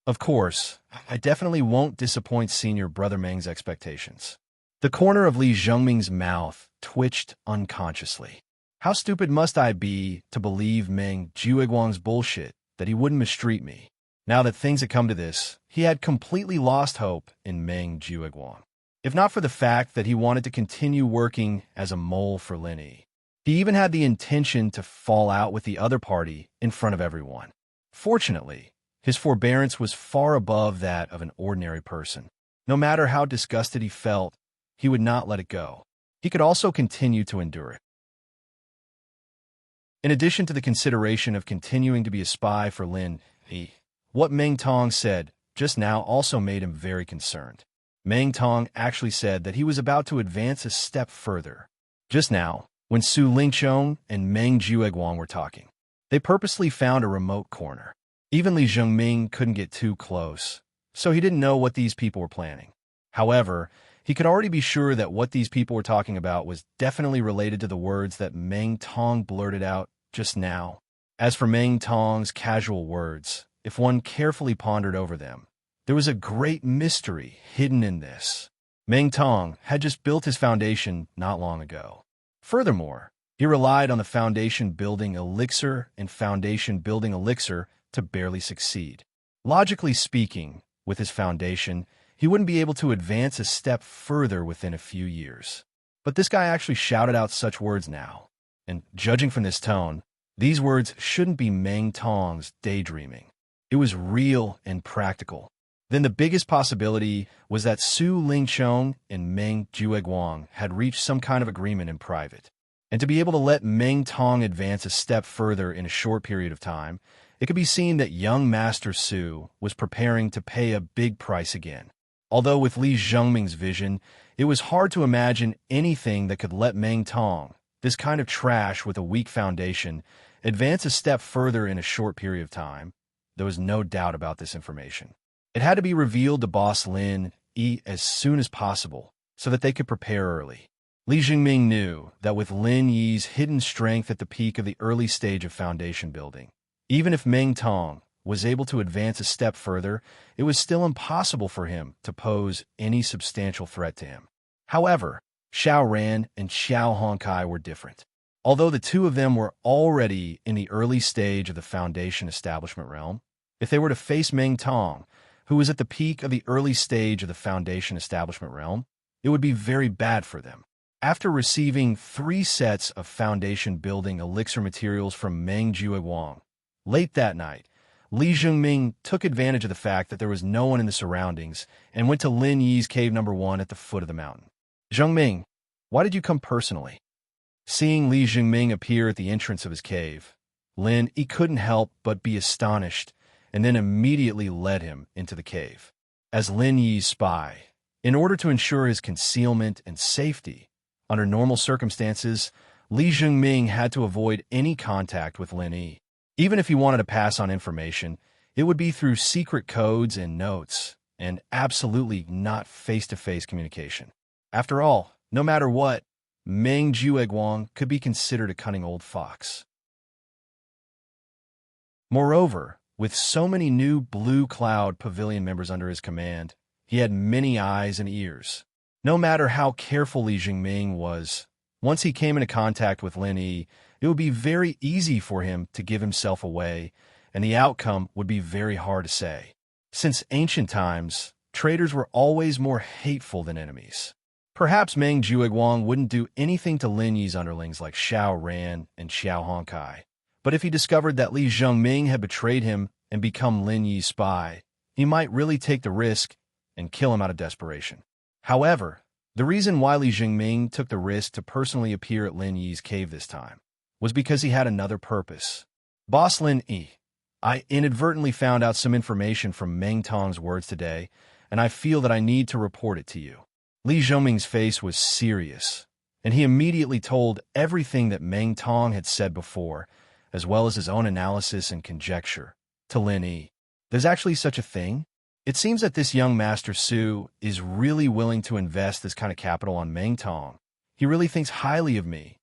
Of course, I definitely won't disappoint senior brother Meng's expectations." The corner of Li Zhongming's mouth twitched unconsciously. How stupid must I be to believe Meng Jueguang's bullshit that he wouldn't mistreat me? Now that things had come to this, he had completely lost hope in Meng Jueguang. If not for the fact that he wanted to continue working as a mole for Linny, he even had the intention to fall out with the other party in front of everyone. Fortunately, his forbearance was far above that of an ordinary person. No matter how disgusted he felt, he would not let it go. He could also continue to endure it. In addition to the consideration of continuing to be a spy for Lin, what Meng Tong said just now also made him very concerned. Meng Tong actually said that he was about to advance a step further. Just now, when Su Lingqiong and Meng Jueguang were talking, they purposely found a remote corner. Even Li Zhengming couldn't get too close, so he didn't know what these people were planning. However, he could already be sure that what these people were talking about was definitely related to the words that Meng Tong blurted out just now. As for Meng Tong's casual words, if one carefully pondered over them, there was a great mystery hidden in this. Meng Tong had just built his foundation not long ago. Furthermore, he relied on the foundation-building elixir and foundation-building elixir to barely succeed. Logically speaking, with his foundation, he wouldn't be able to advance a step further within a few years. But this guy actually shouted out such words now. And judging from this tone, these words shouldn't be Meng Tong's daydreaming. It was real and practical. Then the biggest possibility was that Su Lingchong and Meng Jueguang had reached some kind of agreement in private. And to be able to let Meng Tong advance a step further in a short period of time, it could be seen that young Master Su was preparing to pay a big price again. Although with Li Zhengming's vision, it was hard to imagine anything that could let Meng Tong, this kind of trash with a weak foundation, advance a step further in a short period of time. There was no doubt about this information. It had to be revealed to Boss Lin Yi as soon as possible, so that they could prepare early. Li Zhengming knew that with Lin Yi's hidden strength at the peak of the early stage of foundation building, even if Meng Tong was able to advance a step further, it was still impossible for him to pose any substantial threat to him. However, Xiao Ran and Xiao Honkai were different. Although the two of them were already in the early stage of the foundation establishment realm, if they were to face Meng Tong, who was at the peak of the early stage of the foundation establishment realm, it would be very bad for them. After receiving 3 sets of foundation building elixir materials from Meng Jueguang, late that night, Li Zhengming took advantage of the fact that there was no one in the surroundings and went to Lin Yi's cave number 1 at the foot of the mountain. Zhengming, why did you come personally? Seeing Li Zhengming appear at the entrance of his cave, Lin Yi couldn't help but be astonished and then immediately led him into the cave. As Lin Yi's spy, in order to ensure his concealment and safety, under normal circumstances, Li Zhengming had to avoid any contact with Lin Yi. Even if he wanted to pass on information, it would be through secret codes and notes, and absolutely not face-to-face communication. After all, no matter what, Meng Jueguang could be considered a cunning old fox. Moreover, with so many new Blue Cloud Pavilion members under his command, he had many eyes and ears. No matter how careful Li Zhengming was, once he came into contact with Lin Yi, it would be very easy for him to give himself away, and the outcome would be very hard to say. Since ancient times, traitors were always more hateful than enemies. Perhaps Meng Jueguang wouldn't do anything to Lin Yi's underlings like Xiao Ran and Xiao Honkai, but if he discovered that Li Zhengming had betrayed him and become Lin Yi's spy, he might really take the risk and kill him out of desperation. However, the reason why Li Zhengming took the risk to personally appear at Lin Yi's cave this time was because he had another purpose. Boss Lin Yi, I inadvertently found out some information from Meng Tong's words today, and I feel that I need to report it to you. Li Zhengming's face was serious, and he immediately told everything that Meng Tong had said before, as well as his own analysis and conjecture, to Lin Yi. There's actually such a thing? It seems that this young Master Su is really willing to invest this kind of capital on Meng Tong. He really thinks highly of me.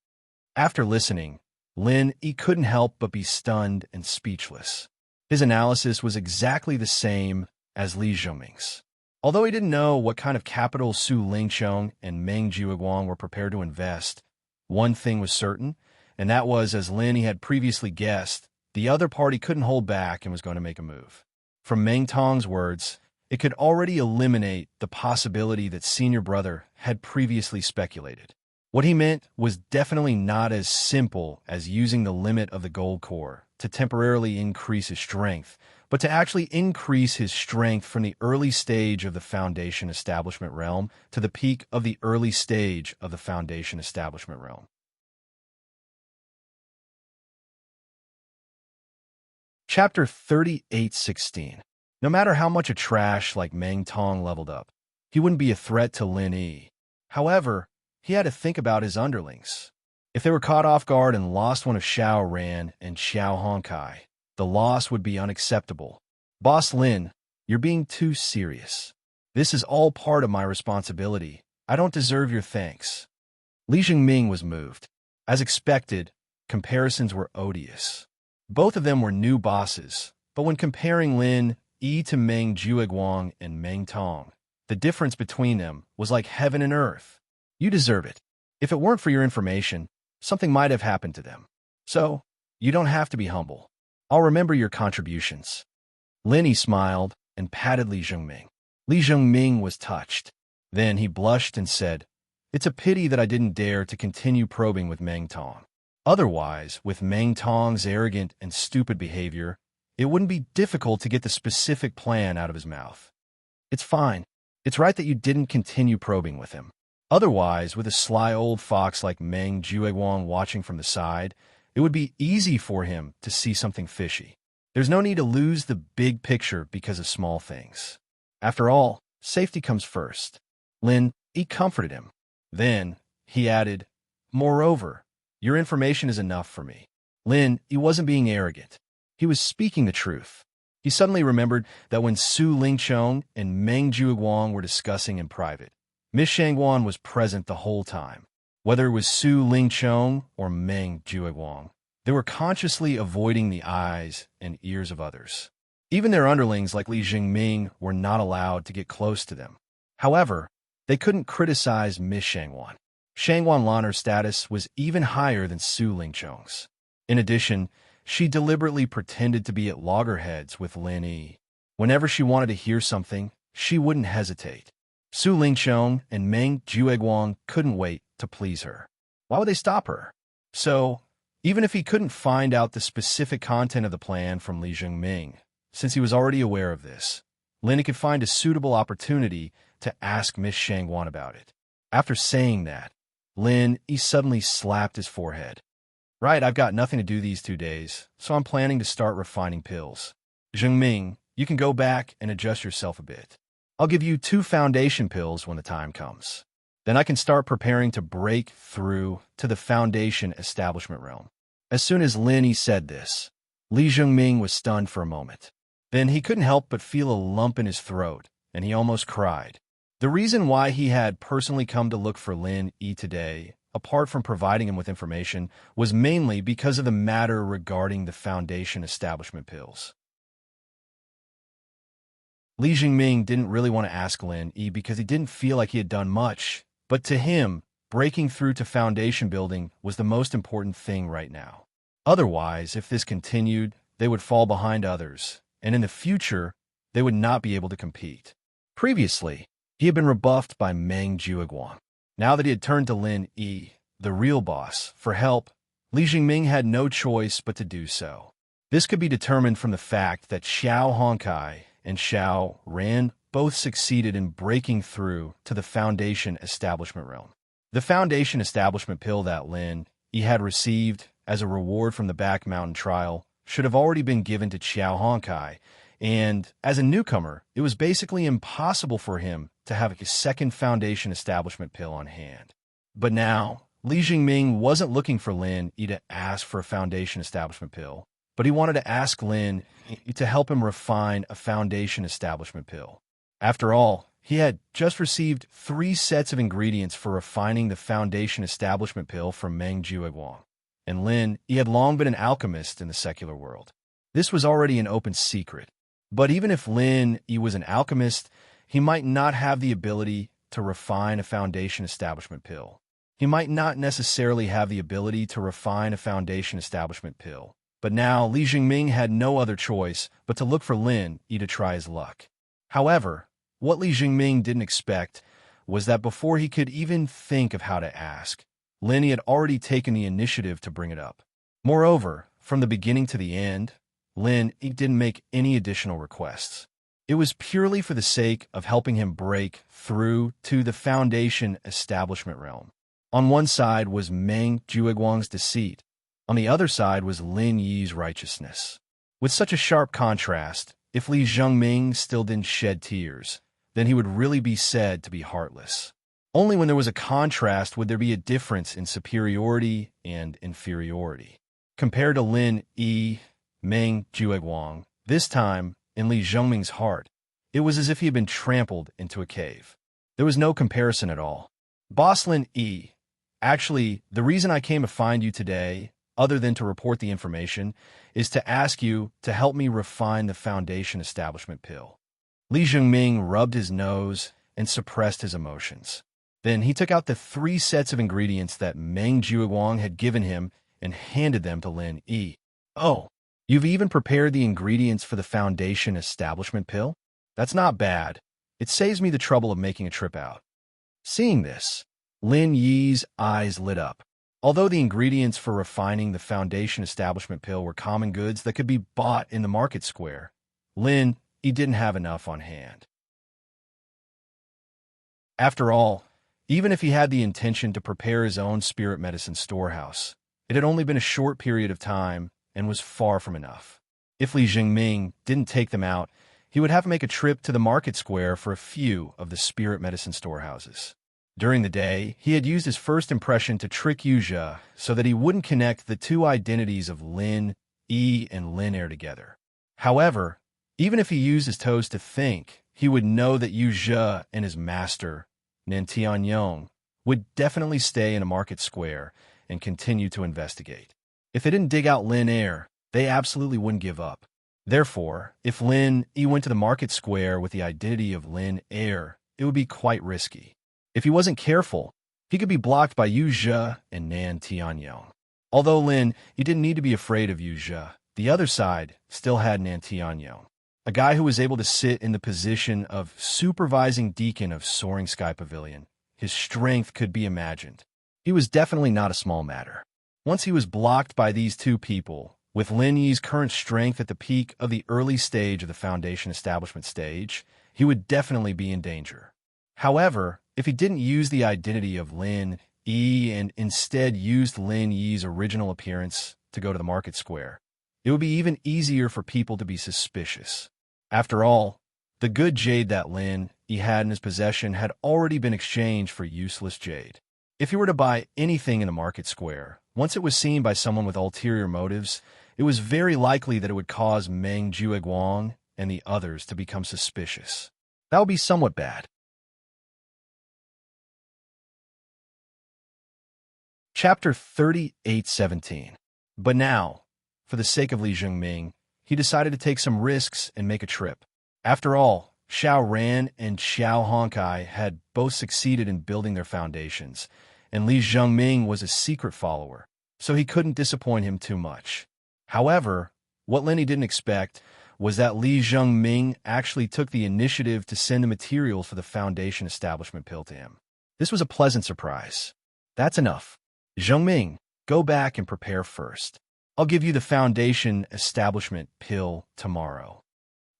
After listening, Lin Yi couldn't help but be stunned and speechless. His analysis was exactly the same as Li Zhengming's. Although he didn't know what kind of capital Su Lingchong and Meng Jueguang were prepared to invest, one thing was certain, and that was, as Lin Yi had previously guessed, the other party couldn't hold back and was going to make a move. From Meng Tong's words, it could already eliminate the possibility that Senior Brother had previously speculated. What he meant was definitely not as simple as using the limit of the gold core to temporarily increase his strength, but to actually increase his strength from the early stage of the foundation establishment realm to the peak of the early stage of the foundation establishment realm. Chapter 38:16. No matter how much a trash like Meng Tong leveled up, he wouldn't be a threat to Lin Yi. However, he had to think about his underlings. If they were caught off guard and lost one of Xiao Ran and Xiao Honkai, the loss would be unacceptable. Boss Lin, you're being too serious. This is all part of my responsibility. I don't deserve your thanks. Li Jingming was moved. As expected, comparisons were odious. Both of them were new bosses, but when comparing Lin Yi to Meng Jueguang and Meng Tong, the difference between them was like heaven and earth. You deserve it. If it weren't for your information, something might have happened to them. So, you don't have to be humble. I'll remember your contributions. Lin Yi smiled and patted Li Jingming. Li Jingming was touched. Then he blushed and said, "It's a pity that I didn't dare to continue probing with Meng Tong. Otherwise, with Meng Tong's arrogant and stupid behavior, it wouldn't be difficult to get the specific plan out of his mouth. It's fine. It's right that you didn't continue probing with him. Otherwise, with a sly old fox like Meng Jueguang watching from the side, it would be easy for him to see something fishy. There's no need to lose the big picture because of small things. After all, safety comes first." Lin Yi comforted him. Then he added, "Moreover, your information is enough for me." Lin Yi wasn't being arrogant. He was speaking the truth. He suddenly remembered that when Su Lingchong and Meng Jueguang were discussing in private, Miss Shangguan was present the whole time. Whether it was Su Lingchong or Meng Jueguang, they were consciously avoiding the eyes and ears of others. Even their underlings like Li Jingming were not allowed to get close to them. However, they couldn't criticize Miss Shangguan. Shangguan Lanner's status was even higher than Su Lingchong's. In addition, she deliberately pretended to be at loggerheads with Lin Yi. Whenever she wanted to hear something, she wouldn't hesitate. Su Lingchong and Meng Jueguang couldn't wait to please her. Why would they stop her? So, even if he couldn't find out the specific content of the plan from Li Jingming, since he was already aware of this, Lin Yi could find a suitable opportunity to ask Miss Shangguan about it. After saying that, Lin Yi suddenly slapped his forehead. "Right, I've got nothing to do these 2 days, so I'm planning to start refining pills. Jingming, you can go back and adjust yourself a bit. I'll give you 2 foundation pills when the time comes. Then I can start preparing to break through to the foundation establishment realm." As soon as Lin Yi said this, Li Jingming was stunned for a moment. Then he couldn't help but feel a lump in his throat, and he almost cried. The reason why he had personally come to look for Lin Yi today, apart from providing him with information, was mainly because of the matter regarding the foundation establishment pills. Li Jingming didn't really want to ask Lin Yi because he didn't feel like he had done much, but to him, breaking through to foundation building was the most important thing right now. Otherwise, if this continued, they would fall behind others, and in the future, they would not be able to compete. Previously, he had been rebuffed by Meng Jueguang. Now that he had turned to Lin Yi, the real boss, for help, Li Jingming had no choice but to do so. This could be determined from the fact that Xiao Hongkai and Xiao Ran both succeeded in breaking through to the foundation establishment realm. The foundation establishment pill that Lin Yi had received as a reward from the Back Mountain trial should have already been given to Xiao Hongkai, and as a newcomer, it was basically impossible for him to have a second foundation establishment pill on hand. But now, Li Jingming wasn't looking for Lin Yi to ask for a foundation establishment pill, but he wanted to ask Lin Yi to help him refine a foundation establishment pill. After all, he had just received 3 sets of ingredients for refining the foundation establishment pill from Meng Jueguang, and Lin Yi had long been an alchemist in the secular world. This was already an open secret. But even if Lin Yi was an alchemist, he might not have the ability to refine a foundation establishment pill. He might not necessarily have the ability to refine a foundation establishment pill. But now Li Jingming had no other choice but to look for Lin Yi to try his luck. However, what Li Jingming didn't expect was that before he could even think of how to ask, Lin Yi had already taken the initiative to bring it up. Moreover, from the beginning to the end, Lin Yi didn't make any additional requests. It was purely for the sake of helping him break through to the foundation establishment realm. On one side was Meng Jueguang's deceit. On the other side was Lin Yi's righteousness. With such a sharp contrast, if Li Jingming still didn't shed tears, then he would really be said to be heartless. Only when there was a contrast would there be a difference in superiority and inferiority. Compared to Lin Yi, Meng Jueguang. This time, in Li Zhongming's heart, it was as if he had been trampled into a cave. There was no comparison at all. Boss Lin Yi, actually, the reason I came to find you today, other than to report the information, is to ask you to help me refine the Foundation Establishment pill. Li Zhongming rubbed his nose and suppressed his emotions. Then he took out the 3 sets of ingredients that Meng Jueguang had given him and handed them to Lin Yi. Oh, you've even prepared the ingredients for the Foundation Establishment pill? That's not bad. It saves me the trouble of making a trip out. Seeing this, Lin Yi's eyes lit up. Although the ingredients for refining the Foundation Establishment pill were common goods that could be bought in the market square, Lin Yi didn't have enough on hand. After all, even if he had the intention to prepare his own spirit medicine storehouse, it had only been a short period of time and was far from enough. If Li Zhongming didn't take them out, he would have to make a trip to the market square for a few of the spirit medicine storehouses. During the day, he had used his first impression to trick Yu Zhe so that he wouldn't connect the 2 identities of Lin Yi and Lin Er together. However, even if he used his toes to think, he would know that Yu Zhe and his master, Nen Tianyong, would definitely stay in a market square and continue to investigate. If they didn't dig out Lin Er, they absolutely wouldn't give up. Therefore, if Lin Yi went to the market square with the identity of Lin Er, it would be quite risky. If he wasn't careful, he could be blocked by Yu Zhe and Nan Tianyong. Although Lin Yi didn't need to be afraid of Yu Zhe, the other side still had Nan Tianyong, a guy who was able to sit in the position of supervising deacon of Soaring Sky Pavilion. His strength could be imagined. He was definitely not a small matter. Once he was blocked by these 2 people, with Lin Yi's current strength at the peak of the early stage of the Foundation Establishment stage, he would definitely be in danger. However, if he didn't use the identity of Lin Yi and instead used Lin Yi's original appearance to go to the market square, it would be even easier for people to be suspicious. After all, the good jade that Lin Yi had in his possession had already been exchanged for useless jade. If he were to buy anything in the market square, once it was seen by someone with ulterior motives, it was very likely that it would cause Meng Jueguang and the others to become suspicious. That would be somewhat bad. Chapter 38:17. But now, for the sake of Li Zhongming, he decided to take some risks and make a trip. After all, Xiao Ran and Xiao Honkai had both succeeded in building their foundations, and Li Zhongming was a secret follower, so he couldn't disappoint him too much. However, what Lin Yi didn't expect was that Li Zhongming actually took the initiative to send the materials for the Foundation Establishment pill to him. This was a pleasant surprise. That's enough. Zhongming, go back and prepare first. I'll give you the Foundation Establishment pill tomorrow.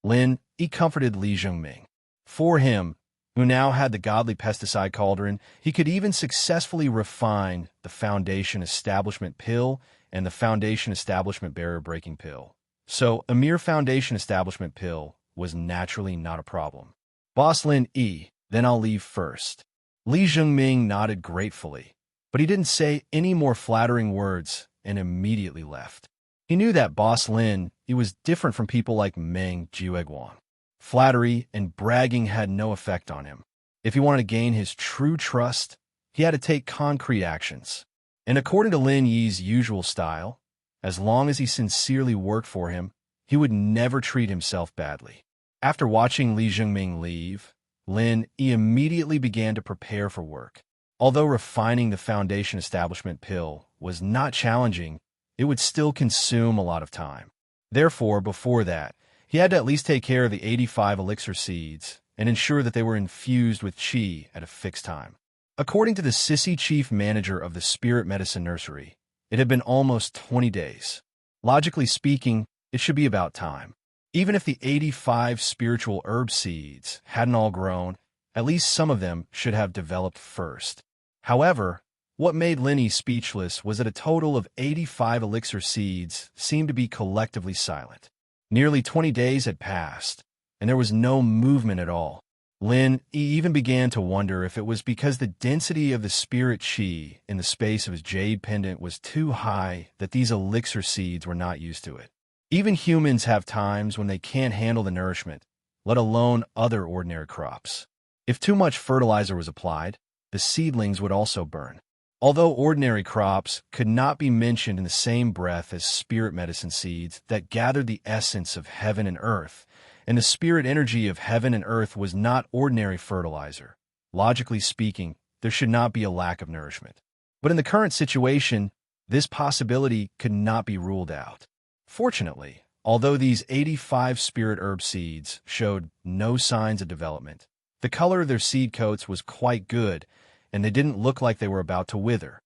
Lin Yi comforted Li Zhongming. For him, who now had the godly pesticide cauldron, he could even successfully refine the Foundation Establishment pill and the Foundation Establishment barrier-breaking pill. So, a mere Foundation Establishment pill was naturally not a problem. Boss Lin Yi, then I'll leave first. Li Zhongming nodded gratefully, but he didn't say any more flattering words and immediately left. He knew that Boss Lin Yi was different from people like Meng Jueguang. Flattery and bragging had no effect on him. If he wanted to gain his true trust, he had to take concrete actions. And according to Lin Yi's usual style, as long as he sincerely worked for him, he would never treat himself badly. After watching Li Zhongming leave, Lin Yi immediately began to prepare for work. Although refining the Foundation Establishment pill was not challenging, it would still consume a lot of time. Therefore, before that, he had to at least take care of the 85 elixir seeds and ensure that they were infused with qi at a fixed time. According to the Sissy chief manager of the Spirit Medicine Nursery, it had been almost 20 days. Logically speaking, it should be about time. Even if the 85 spiritual herb seeds hadn't all grown, at least some of them should have developed first. However, what made Lin Yi speechless was that a total of 85 elixir seeds seemed to be collectively silent. Nearly 20 days had passed, and there was no movement at all. Lin Yi even began to wonder if it was because the density of the spirit qi in the space of his jade pendant was too high that these elixir seeds were not used to it. Even humans have times when they can't handle the nourishment, let alone other ordinary crops. If too much fertilizer was applied, the seedlings would also burn. Although ordinary crops could not be mentioned in the same breath as spirit medicine seeds that gathered the essence of heaven and earth, and the spirit energy of heaven and earth was not ordinary fertilizer, logically speaking, there should not be a lack of nourishment. But in the current situation, this possibility could not be ruled out. Fortunately, although these 85 spirit herb seeds showed no signs of development, the color of their seed coats was quite good, and they didn't look like they were about to wither.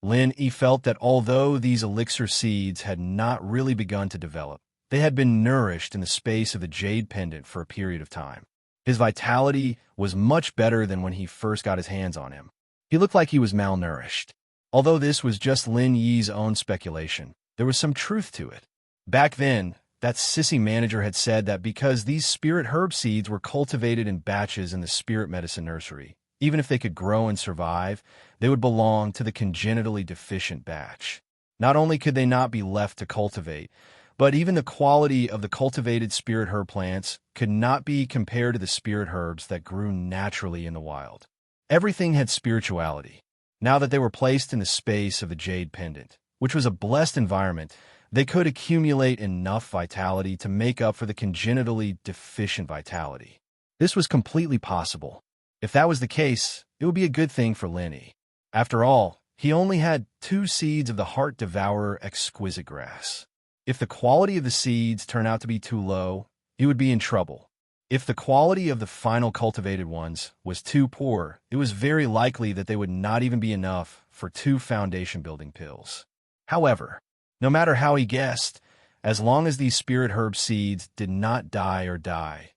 Lin Yi felt that although these elixir seeds had not really begun to develop, they had been nourished in the space of the jade pendant for a period of time. His vitality was much better than when he first got his hands on him. He looked like he was malnourished. Although this was just Lin Yi's own speculation, there was some truth to it. Back then, that sissy manager had said that because these spirit herb seeds were cultivated in batches in the spirit medicine nursery, even if they could grow and survive, they would belong to the congenitally deficient batch. Not only could they not be left to cultivate, but even the quality of the cultivated spirit herb plants could not be compared to the spirit herbs that grew naturally in the wild. Everything had spirituality. Now that they were placed in the space of the jade pendant, which was a blessed environment, they could accumulate enough vitality to make up for the congenitally deficient vitality. This was completely possible. If that was the case, it would be a good thing for Lin Yi. After all, he only had 2 seeds of the heart-devourer exquisite grass. If the quality of the seeds turned out to be too low, he would be in trouble. If the quality of the final cultivated ones was too poor, it was very likely that they would not even be enough for 2 foundation-building pills. However, no matter how he guessed, as long as these spirit herb seeds did not die,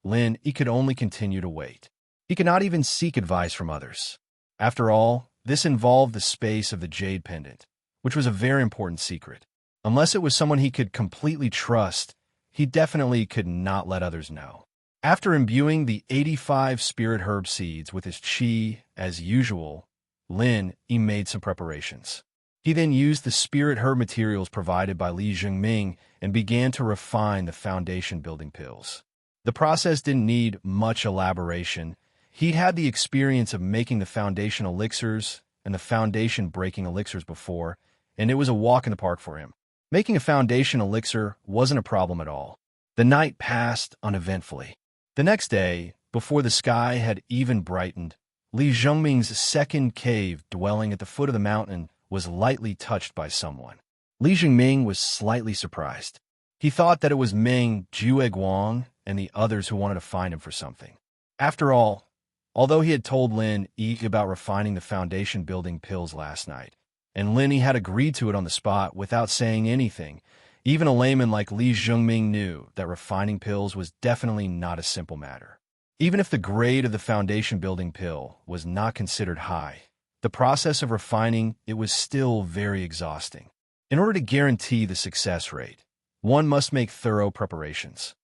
Lin Yi could only continue to wait. He could not even seek advice from others. After all, this involved the space of the jade pendant, which was a very important secret. Unless it was someone he could completely trust, he definitely could not let others know. After imbuing the 85 spirit herb seeds with his qi, as usual, Lin Yi made some preparations. He then used the spirit herb materials provided by Li Zhengming and began to refine the foundation-building pills. The process didn't need much elaboration. He'd had the experience of making the foundation elixirs and the foundation-breaking elixirs before, and it was a walk in the park for him. Making a foundation elixir wasn't a problem at all. The night passed uneventfully. The next day, before the sky had even brightened, Li Zhengming's second cave dwelling at the foot of the mountain was lightly touched by someone. Li Zhengming was slightly surprised. He thought that it was Meng Jueguang and the others who wanted to find him for something. After all, although he had told Lin Yi about refining the foundation-building pills last night, and Lin Yi had agreed to it on the spot without saying anything, even a layman like Li Zhengming knew that refining pills was definitely not a simple matter. Even if the grade of the foundation-building pill was not considered high, the process of refining it was still very exhausting. In order to guarantee the success rate, one must make thorough preparations.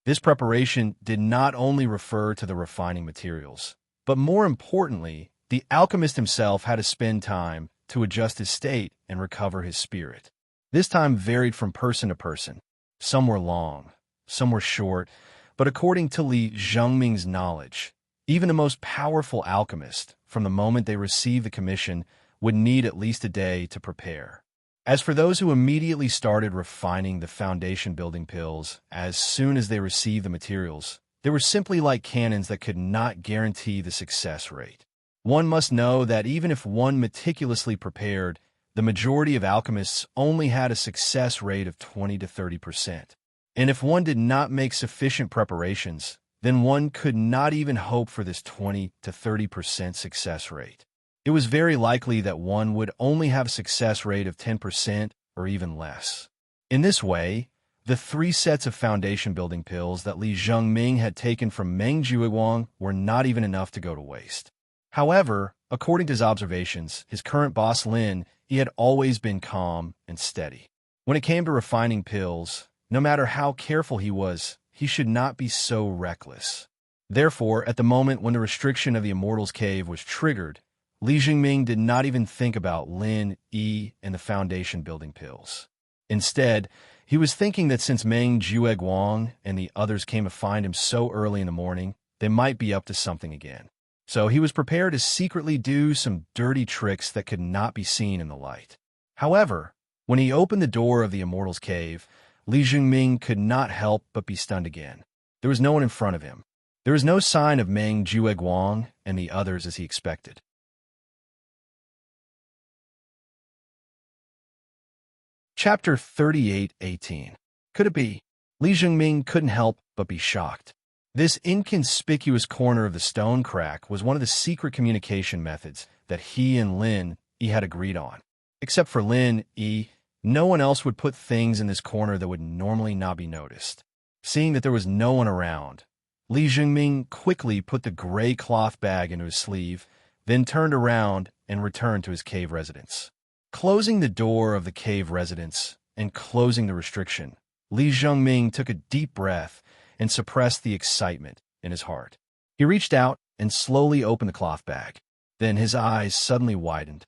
This preparation did not only refer to the refining materials, but more importantly, the alchemist himself had to spend time to adjust his state and recover his spirit. This time varied from person to person. Some were long, some were short, but according to Li Zhengming's knowledge, even the most powerful alchemist, from the moment they received the commission, would need at least a day to prepare. As for those who immediately started refining the foundation-building pills as soon as they received the materials, they were simply like cannons that could not guarantee the success rate. One must know that even if one meticulously prepared, the majority of alchemists only had a success rate of 20 to 30%. And if one did not make sufficient preparations, then one could not even hope for this 20 to 30% success rate. It was very likely that one would only have a success rate of 10% or even less. In this way, the 3 sets of foundation-building pills that Li Zhengming had taken from Meng Jueguang were not even enough to go to waste. However, according to his observations, his current boss Lin, he had always been calm and steady. When it came to refining pills, no matter how careful he was, he should not be so reckless. Therefore, at the moment when the restriction of the Immortal's Cave was triggered, Li Jingming did not even think about Lin Yi and the foundation building pills. Instead, he was thinking that since Meng Jueguang and the others came to find him so early in the morning, they might be up to something again. So he was prepared to secretly do some dirty tricks that could not be seen in the light. However, when he opened the door of the Immortal's Cave, Li Jingming could not help but be stunned again. There was no one in front of him. There was no sign of Meng Jueguang and the others as he expected. Chapter 38:18. Could it be? Li Jingming couldn't help but be shocked. This inconspicuous corner of the stone crack was one of the secret communication methods that he and Lin Yi had agreed on. Except for Lin Yi, no one else would put things in this corner that would normally not be noticed. Seeing that there was no one around, Li Jingming quickly put the gray cloth bag into his sleeve, then turned around and returned to his cave residence. Closing the door of the cave residence and closing the restriction, Li Jingming took a deep breath and suppressed the excitement in his heart. He reached out and slowly opened the cloth bag. Then his eyes suddenly widened.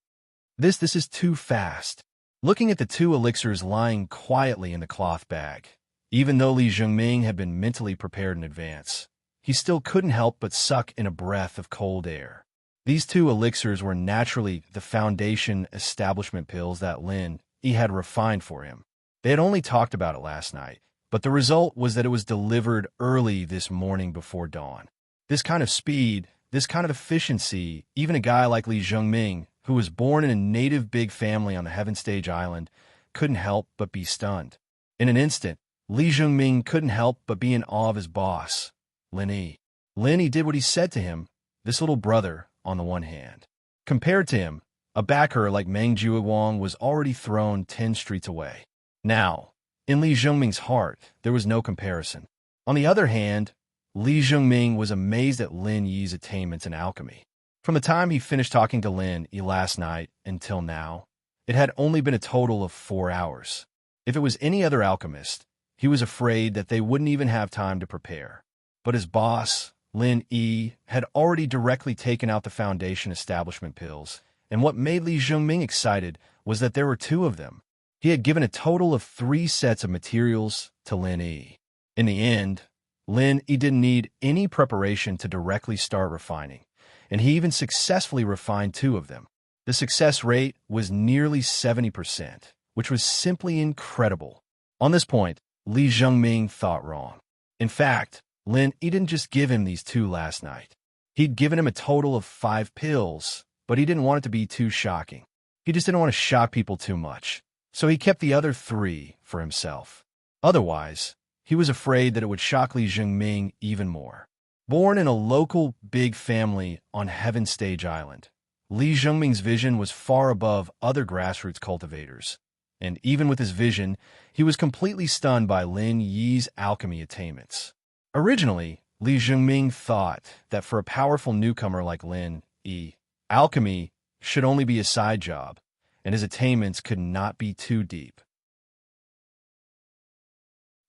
This is too fast. Looking at the two elixirs lying quietly in the cloth bag, even though Li Jingming had been mentally prepared in advance, he still couldn't help but suck in a breath of cold air. These two elixirs were naturally the foundation establishment pills that Lin Yi had refined for him. They had only talked about it last night, but the result was that it was delivered early this morning before dawn. This kind of speed, this kind of efficiency, even a guy like Li Jingming, who was born in a native big family on the Heaven Stage Island, couldn't help but be stunned. In an instant, Li Jingming couldn't help but be in awe of his boss, Lin Yi. Lin Yi did what he said to him, this little brother, on the one hand. Compared to him, a backer like Meng Jueguang was already thrown 10 streets away. Now, in Li Jingming's heart, there was no comparison. On the other hand, Li Jingming was amazed at Lin Yi's attainments in alchemy. From the time he finished talking to Lin Yi last night until now, it had only been a total of 4 hours. If it was any other alchemist, he was afraid that they wouldn't even have time to prepare. But his boss, Lin Yi, had already directly taken out the foundation establishment pills, and what made Li Jingming excited was that there were 2 of them. He had given a total of 3 sets of materials to Lin Yi. In the end, Lin Yi didn't need any preparation to directly start refining, and he even successfully refined 2 of them. The success rate was nearly 70%, which was simply incredible. On this point, Li Jingming thought wrong. In fact, Lin Yi didn't just give him these 2 last night. He'd given him a total of 5 pills, but he didn't want it to be too shocking. He just didn't want to shock people too much, so he kept the other 3 for himself. Otherwise, he was afraid that it would shock Li Jingming even more. Born in a local big family on Heaven Stage Island, Li Jingming's vision was far above other grassroots cultivators, and even with his vision, he was completely stunned by Lin Yi's alchemy attainments. Originally, Li Jingming thought that for a powerful newcomer like Lin Yi, alchemy should only be a side job, and his attainments could not be too deep.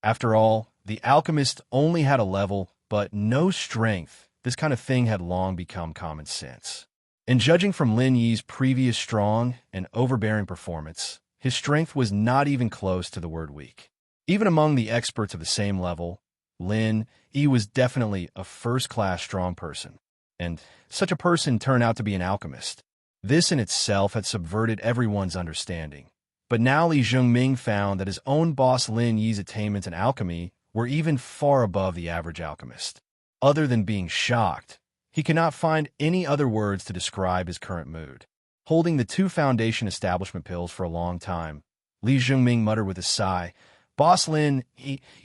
After all, the alchemist only had a level, but no strength. This kind of thing had long become common sense. And judging from Lin Yi's previous strong and overbearing performance, his strength was not even close to the word weak. Even among the experts of the same level, Lin Yi was definitely a first-class strong person, and such a person turned out to be an alchemist. This in itself had subverted everyone's understanding. But now Li Jingming found that his own boss Lin Yi's attainments in alchemy were even far above the average alchemist. Other than being shocked, he could not find any other words to describe his current mood. Holding the 2 foundation establishment pills for a long time, Li Jingming muttered with a sigh, Boss Lin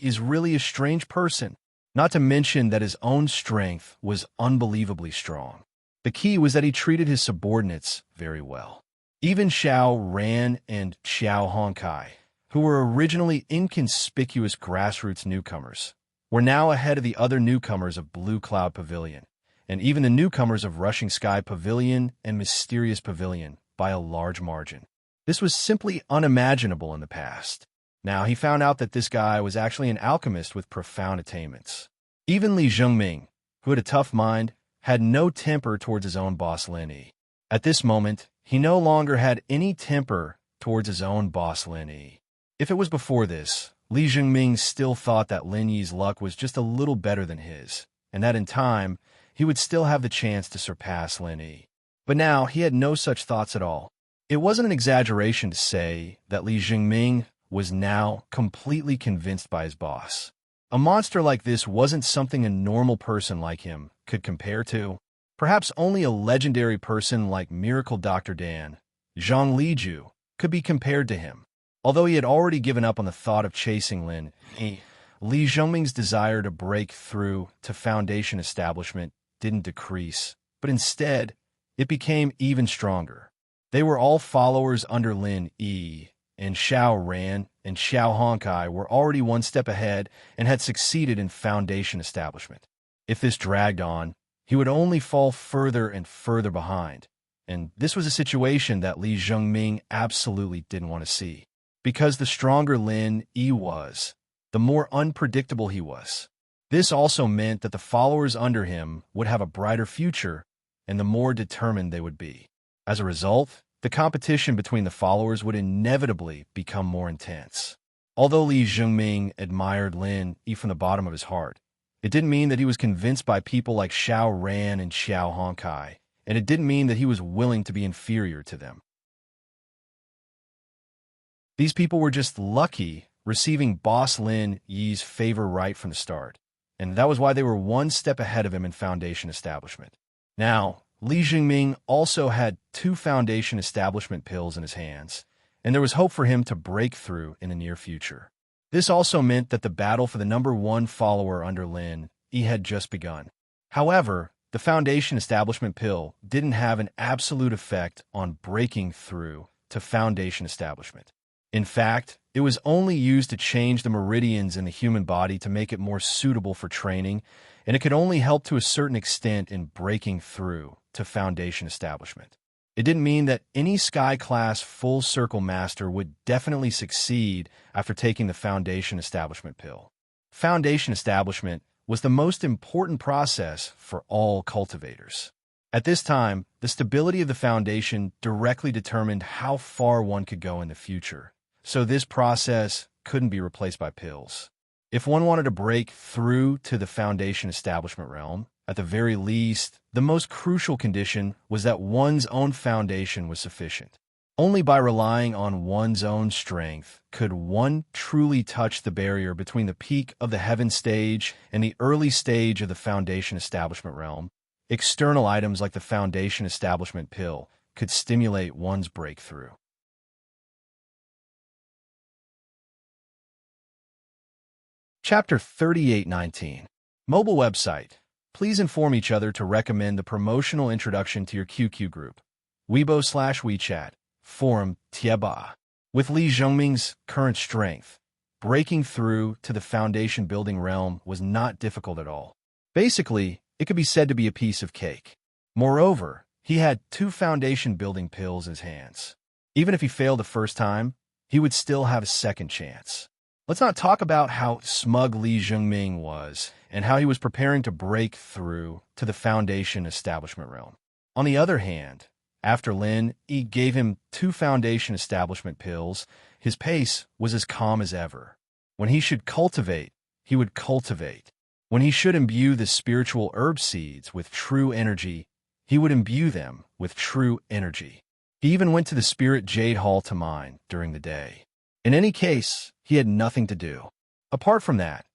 is really a strange person, not to mention that his own strength was unbelievably strong. The key was that he treated his subordinates very well. Even Xiao Ran and Xiao Honkai, who were originally inconspicuous grassroots newcomers, were now ahead of the other newcomers of Blue Cloud Pavilion, and even the newcomers of Rushing Sky Pavilion and Mysterious Pavilion by a large margin. This was simply unimaginable in the past. Now he found out that this guy was actually an alchemist with profound attainments. Even Li Jingming, who had a tough mind, had no temper towards his own boss Lin Yi. At this moment, he no longer had any temper towards his own boss Lin Yi. If it was before this, Li Jingming still thought that Lin Yi's luck was just a little better than his, and that in time, he would still have the chance to surpass Lin Yi. But now, he had no such thoughts at all. It wasn't an exaggeration to say that Li Jingming was now completely convinced by his boss. A monster like this wasn't something a normal person like him could compare to. Perhaps only a legendary person like Miracle Dr. Dan, Zhang Liju, could be compared to him. Although he had already given up on the thought of chasing Lin Yi, Li Zhongming's desire to break through to Foundation establishment didn't decrease, but instead, it became even stronger. They were all followers under Lin Yi, and Xiao Ran and Xiao Honkai were already one step ahead and had succeeded in Foundation establishment. If this dragged on, he would only fall further and further behind, and this was a situation that Li Zhongming absolutely didn't want to see. Because the stronger Lin Yi was, the more unpredictable he was. This also meant that the followers under him would have a brighter future, and the more determined they would be. As a result, the competition between the followers would inevitably become more intense. Although Li Zhongming admired Lin Yi from the bottom of his heart, it didn't mean that he was convinced by people like Xiao Ran and Xiao Honkai, and it didn't mean that he was willing to be inferior to them. These people were just lucky receiving Boss Lin Yi's favor right from the start, and that was why they were one step ahead of him in Foundation establishment. Now, Li Jingming also had 2 Foundation establishment pills in his hands, and there was hope for him to break through in the near future. This also meant that the battle for the #1 follower under Lin Yi had just begun. However, the Foundation establishment pill didn't have an absolute effect on breaking through to Foundation establishment. In fact, it was only used to change the meridians in the human body to make it more suitable for training, and it could only help to a certain extent in breaking through to Foundation establishment. It didn't mean that any Sky-class full-circle master would definitely succeed after taking the Foundation establishment pill. Foundation establishment was the most important process for all cultivators. At this time, the stability of the Foundation directly determined how far one could go in the future, so this process couldn't be replaced by pills. If one wanted to break through to the Foundation establishment realm, at the very least, the most crucial condition was that one's own foundation was sufficient. Only by relying on one's own strength could one truly touch the barrier between the peak of the heaven stage and the early stage of the Foundation establishment realm. External items like the Foundation establishment pill could stimulate one's breakthrough. Chapter 3819. Mobile website. Please inform each other to recommend the promotional introduction to your QQ group. Weibo/WeChat. Forum Tieba. With Li Zhongming's current strength, breaking through to the foundation building realm was not difficult at all. Basically, it could be said to be a piece of cake. Moreover, he had 2 foundation building pills in his hands. Even if he failed the first time, he would still have a second chance. Let's not talk about how smug Li Zhongming was and how he was preparing to break through to the Foundation establishment realm. On the other hand, after Lin Yi gave him 2 Foundation establishment pills, his pace was as calm as ever. When he should cultivate, he would cultivate. When he should imbue the spiritual herb seeds with true energy, he would imbue them with true energy. He even went to the Spirit Jade Hall to mine during the day. In any case, he had nothing to do. Apart from that,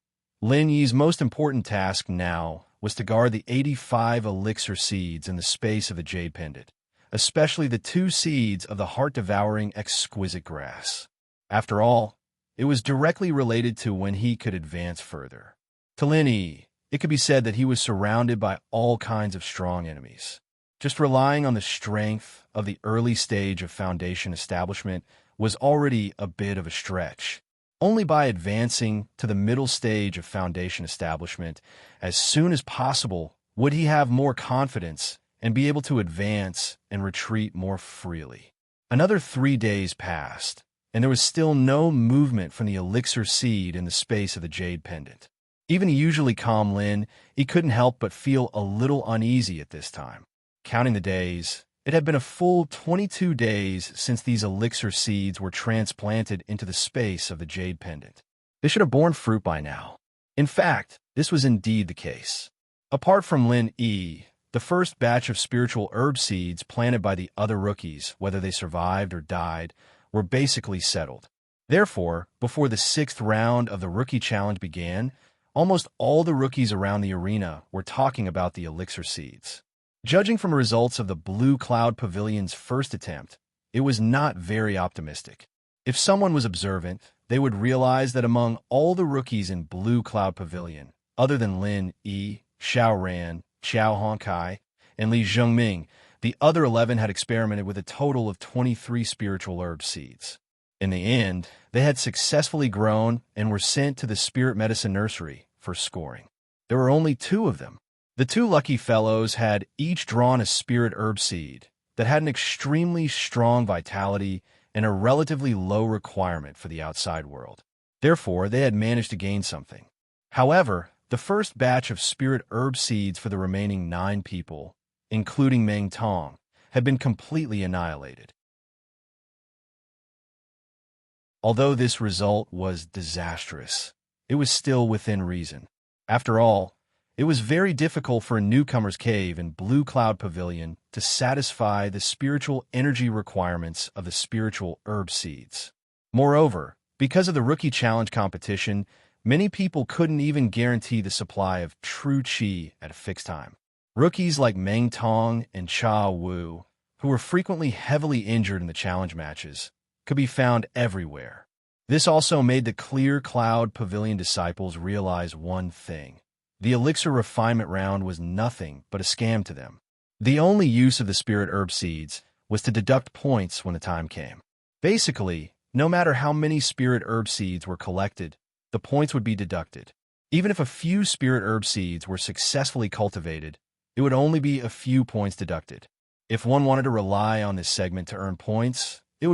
Lin Yi's most important task now was to guard the 85 elixir seeds in the space of the Jade Pendant, especially the 2 seeds of the heart-devouring exquisite grass. After all, it was directly related to when he could advance further. To Lin Yi, it could be said that he was surrounded by all kinds of strong enemies. Just relying on the strength of the early stage of Foundation establishment was already a bit of a stretch. Only by advancing to the middle stage of Foundation establishment as soon as possible would he have more confidence and be able to advance and retreat more freely. Another 3 days passed, and there was still no movement from the elixir seed in the space of the Jade Pendant. Even a usually calm Lin, he couldn't help but feel a little uneasy at this time. Counting the days, It had been a full 22 days since these elixir seeds were transplanted into the space of the jade pendant. They should have borne fruit by now. In fact, this was indeed the case. Apart from Lin E, the first batch of spiritual herb seeds planted by the other rookies, whether they survived or died, were basically settled. Therefore, before the 6th round of the Rookie Challenge began, almost all the rookies around the arena were talking about the elixir seeds. Judging from the results of the Blue Cloud Pavilion's first attempt, it was not very optimistic. If someone was observant, they would realize that among all the rookies in Blue Cloud Pavilion, other than Lin E, Xiao Ran, Xiao Honkai, and Li Zhengming, the other 11 had experimented with a total of 23 spiritual herb seeds. In the end, they had successfully grown and were sent to the Spirit Medicine Nursery for scoring. There were only 2 of them. The 2 lucky fellows had each drawn a spirit herb seed that had an extremely strong vitality and a relatively low requirement for the outside world. Therefore, they had managed to gain something. However, the first batch of spirit herb seeds for the remaining 9 people, including Meng Tong, had been completely annihilated. Although this result was disastrous, it was still within reason. After all, it was very difficult for a newcomer's cave in Blue Cloud Pavilion to satisfy the spiritual energy requirements of the spiritual herb seeds. Moreover, because of the Rookie Challenge competition, many people couldn't even guarantee the supply of true qi at a fixed time. Rookies like Meng Tong and Cha Wu, who were frequently heavily injured in the challenge matches, could be found everywhere. This also made the Clear Cloud Pavilion disciples realize one thing. The elixir refinement round was nothing but a scam to them. The only use of the spirit herb seeds was to deduct points when the time came. Basically, no matter how many spirit herb seeds were collected, the points would be deducted. Even if a few spirit herb seeds were successfully cultivated, it would only be a few points deducted. If one wanted to rely on this segment to earn points, they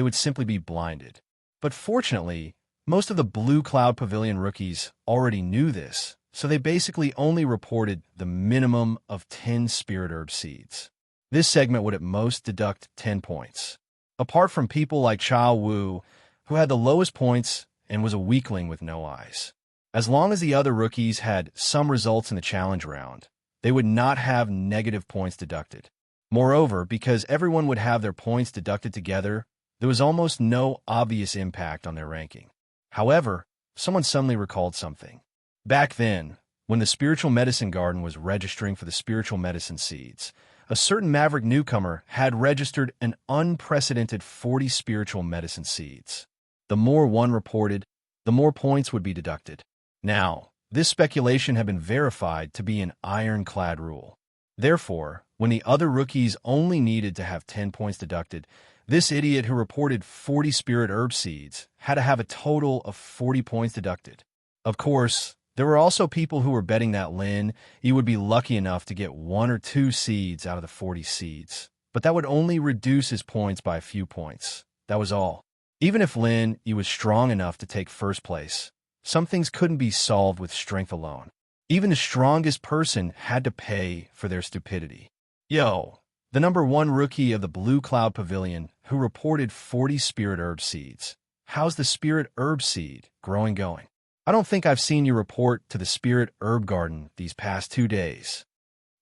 would simply be blinded. But fortunately, most of the Blue Cloud Pavilion rookies already knew this, so they basically only reported the minimum of 10 spirit herb seeds. This segment would at most deduct 10 points. Apart from people like Cha Wu, who had the lowest points and was a weakling with no eyes. As long as the other rookies had some results in the challenge round, they would not have negative points deducted. Moreover, because everyone would have their points deducted together, there was almost no obvious impact on their ranking. However, someone suddenly recalled something. Back then, when the Spiritual Medicine Garden was registering for the spiritual medicine seeds, a certain maverick newcomer had registered an unprecedented 40 spiritual medicine seeds. The more one reported, the more points would be deducted. Now, this speculation had been verified to be an ironclad rule. Therefore, when the other rookies only needed to have 10 points deducted, this idiot who reported 40 spirit herb seeds had to have a total of 40 points deducted. Of course, there were also people who were betting that Lin E would be lucky enough to get 1 or 2 seeds out of the 40 seeds, but that would only reduce his points by a few points. That was all. Even if Lin E was strong enough to take first place, some things couldn't be solved with strength alone. Even the strongest person had to pay for their stupidity. Yo, the number 1 rookie of the Blue Cloud Pavilion who reported 40 spirit herb seeds. How's the spirit herb seed going? I don't think I've seen you report to the Spirit Herb Garden these past 2 days.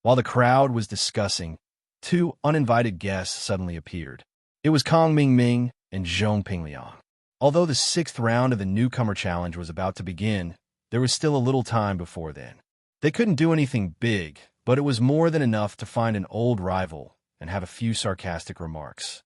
While the crowd was discussing, 2 uninvited guests suddenly appeared. It was Kong Mingming and Zhong Pingliang. Although the 6th round of the newcomer challenge was about to begin, there was still a little time before then. They couldn't do anything big, but it was more than enough to find an old rival and have a few sarcastic remarks.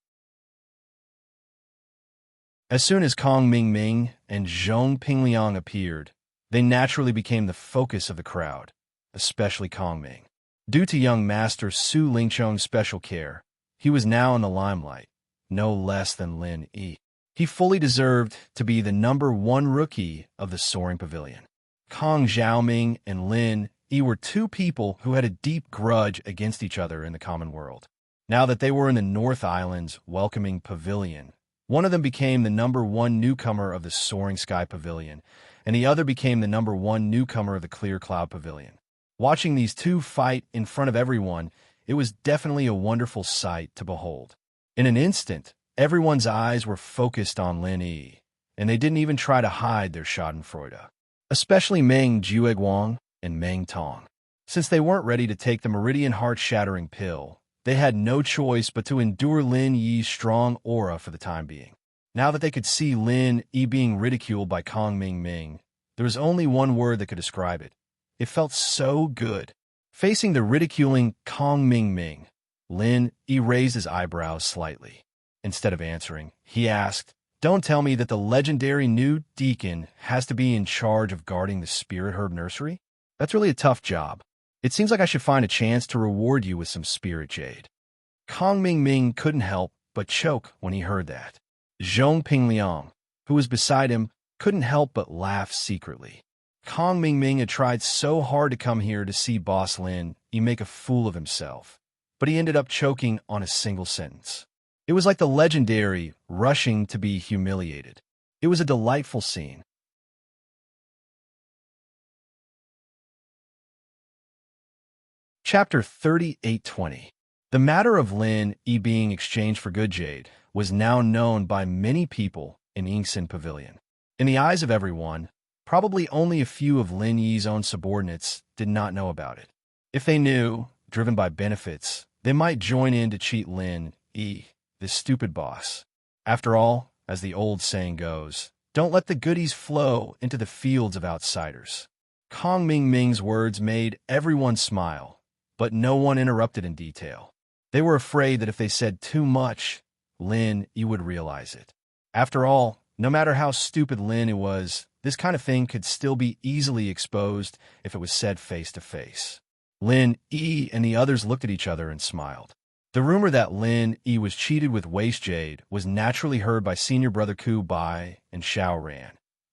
As soon as Kong Mingming and Zhong Pingliang appeared, they naturally became the focus of the crowd, especially Kong Ming. Due to young master Su Lingchong's special care, he was now in the limelight, no less than Lin E. He fully deserved to be the number 1 rookie of the Soaring Pavilion. Kong Xiaoming and Lin E were 2 people who had a deep grudge against each other in the common world. Now that they were in the North Island's welcoming pavilion, one of them became the number 1 newcomer of the Soaring Sky Pavilion, and the other became the number 1 newcomer of the Clear Cloud Pavilion. Watching these two fight in front of everyone, it was definitely a wonderful sight to behold. In an instant, everyone's eyes were focused on Lin Yi, and they didn't even try to hide their schadenfreude. Especially Meng Jueguang and Meng Tong. Since they weren't ready to take the Meridian heart-shattering pill, they had no choice but to endure Lin Yi's strong aura for the time being. Now that they could see Lin Yi being ridiculed by Kong Ming, there was only one word that could describe it. It felt so good. Facing the ridiculing Kong Ming, Lin Yi raised his eyebrows slightly. Instead of answering, he asked, "Don't tell me that the legendary new deacon has to be in charge of guarding the spirit herb nursery? That's really a tough job. It seems like I should find a chance to reward you with some spirit jade." Kong Ming couldn't help but choke when he heard that. Zhong Pingliang, who was beside him, couldn't help but laugh secretly. Kong Ming had tried so hard to come here to see Boss Lin Yi make a fool of himself, but he ended up choking on a single sentence. It was like the legendary rushing to be humiliated. It was a delightful scene. Chapter 3820. The matter of Lin Yi being exchanged for good jade was now known by many people in Yingxin Pavilion. In the eyes of everyone, probably only a few of Lin Yi's own subordinates did not know about it. If they knew, driven by benefits, they might join in to cheat Lin Yi, this stupid boss. After all, as the old saying goes, don't let the goodies flow into the fields of outsiders. Kong Ming's words made everyone smile, but no one interrupted in detail. They were afraid that if they said too much, Lin Yi would realize it. After all, no matter how stupid Lin Yi was, this kind of thing could still be easily exposed if it was said face to face. Lin Yi and the others looked at each other and smiled. The rumor that Lin Yi was cheated with waste jade was naturally heard by Senior Brother Ku Bai and Xiao Ran,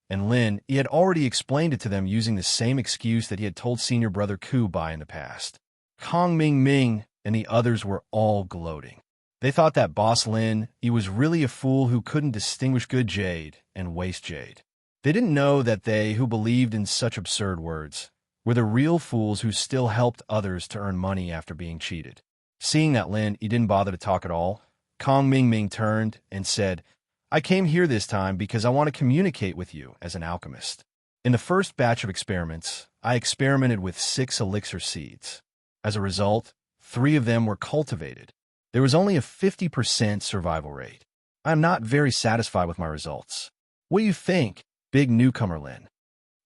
and Lin Yi had already explained it to them using the same excuse that he had told Senior Brother Ku Bai in the past. Kong Ming and the others were all gloating. They thought that Boss Lin Yi was really a fool who couldn't distinguish good jade and waste jade. They didn't know that they who believed in such absurd words were the real fools who still helped others to earn money after being cheated. Seeing that Lin Yi didn't bother to talk at all, Kong Ming turned and said, "I came here this time because I want to communicate with you as an alchemist. In the first batch of experiments, I experimented with 6 elixir seeds. As a result, 3 of them were cultivated. There was only a 50% survival rate. I am not very satisfied with my results. What do you think, big newcomer Lin?"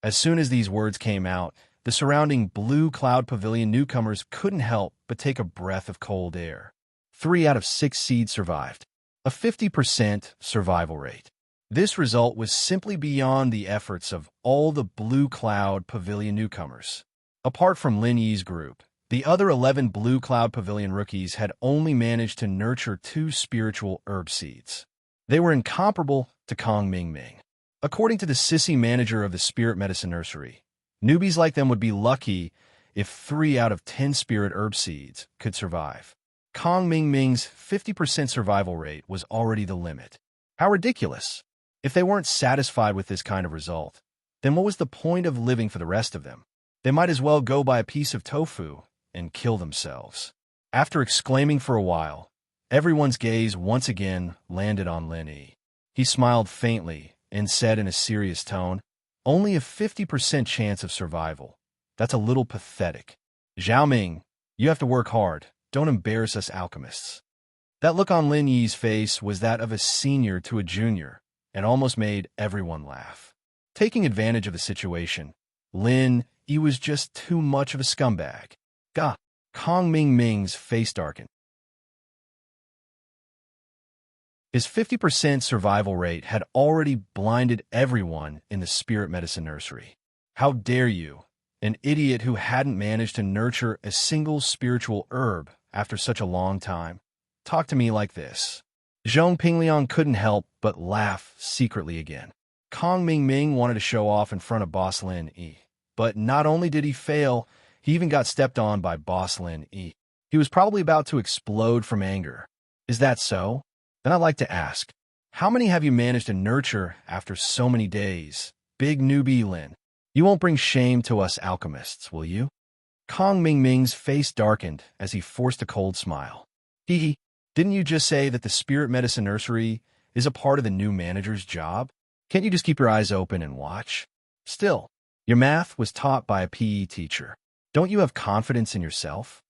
As soon as these words came out, the surrounding Blue Cloud Pavilion newcomers couldn't help but take a breath of cold air. 3 out of 6 seeds survived. A 50% survival rate. This result was simply beyond the efforts of all the Blue Cloud Pavilion newcomers. Apart from Lin Yi's group, the other 11 Blue Cloud Pavilion rookies had only managed to nurture 2 spiritual herb seeds. They were incomparable to Kong Ming. According to the sissy manager of the Spirit Medicine Nursery, newbies like them would be lucky if 3 out of 10 spirit herb seeds could survive. Kong Ming's 50% survival rate was already the limit. How ridiculous! If they weren't satisfied with this kind of result, then what was the point of living for the rest of them? They might as well go buy a piece of tofu and kill themselves. After exclaiming for a while, everyone's gaze once again landed on Lin Yi. He smiled faintly and said in a serious tone, "Only a 50% chance of survival. That's a little pathetic. Zhao Ming, you have to work hard. Don't embarrass us alchemists." That look on Lin Yi's face was that of a senior to a junior, and almost made everyone laugh. Taking advantage of the situation, Lin Yi was just too much of a scumbag. Gah! Kong Ming's face darkened. His 50% survival rate had already blinded everyone in the Spirit Medicine Nursery. How dare you, an idiot who hadn't managed to nurture a single spiritual herb after such a long time, talk to me like this? Zhong Pingliang couldn't help but laugh secretly again. Kong Ming wanted to show off in front of Boss Lin Yi, but not only did he fail, he even got stepped on by Boss Lin Yi. He was probably about to explode from anger. Is that so? Then I'd like to ask, how many have you managed to nurture after so many days? Big newbie Lin. You won't bring shame to us alchemists, will you? Kong Ming's face darkened as he forced a cold smile. Didn't you just say that the spirit medicine nursery is a part of the new manager's job? Can't you just keep your eyes open and watch? Still, your math was taught by a PE teacher. Don't you have confidence in yourself?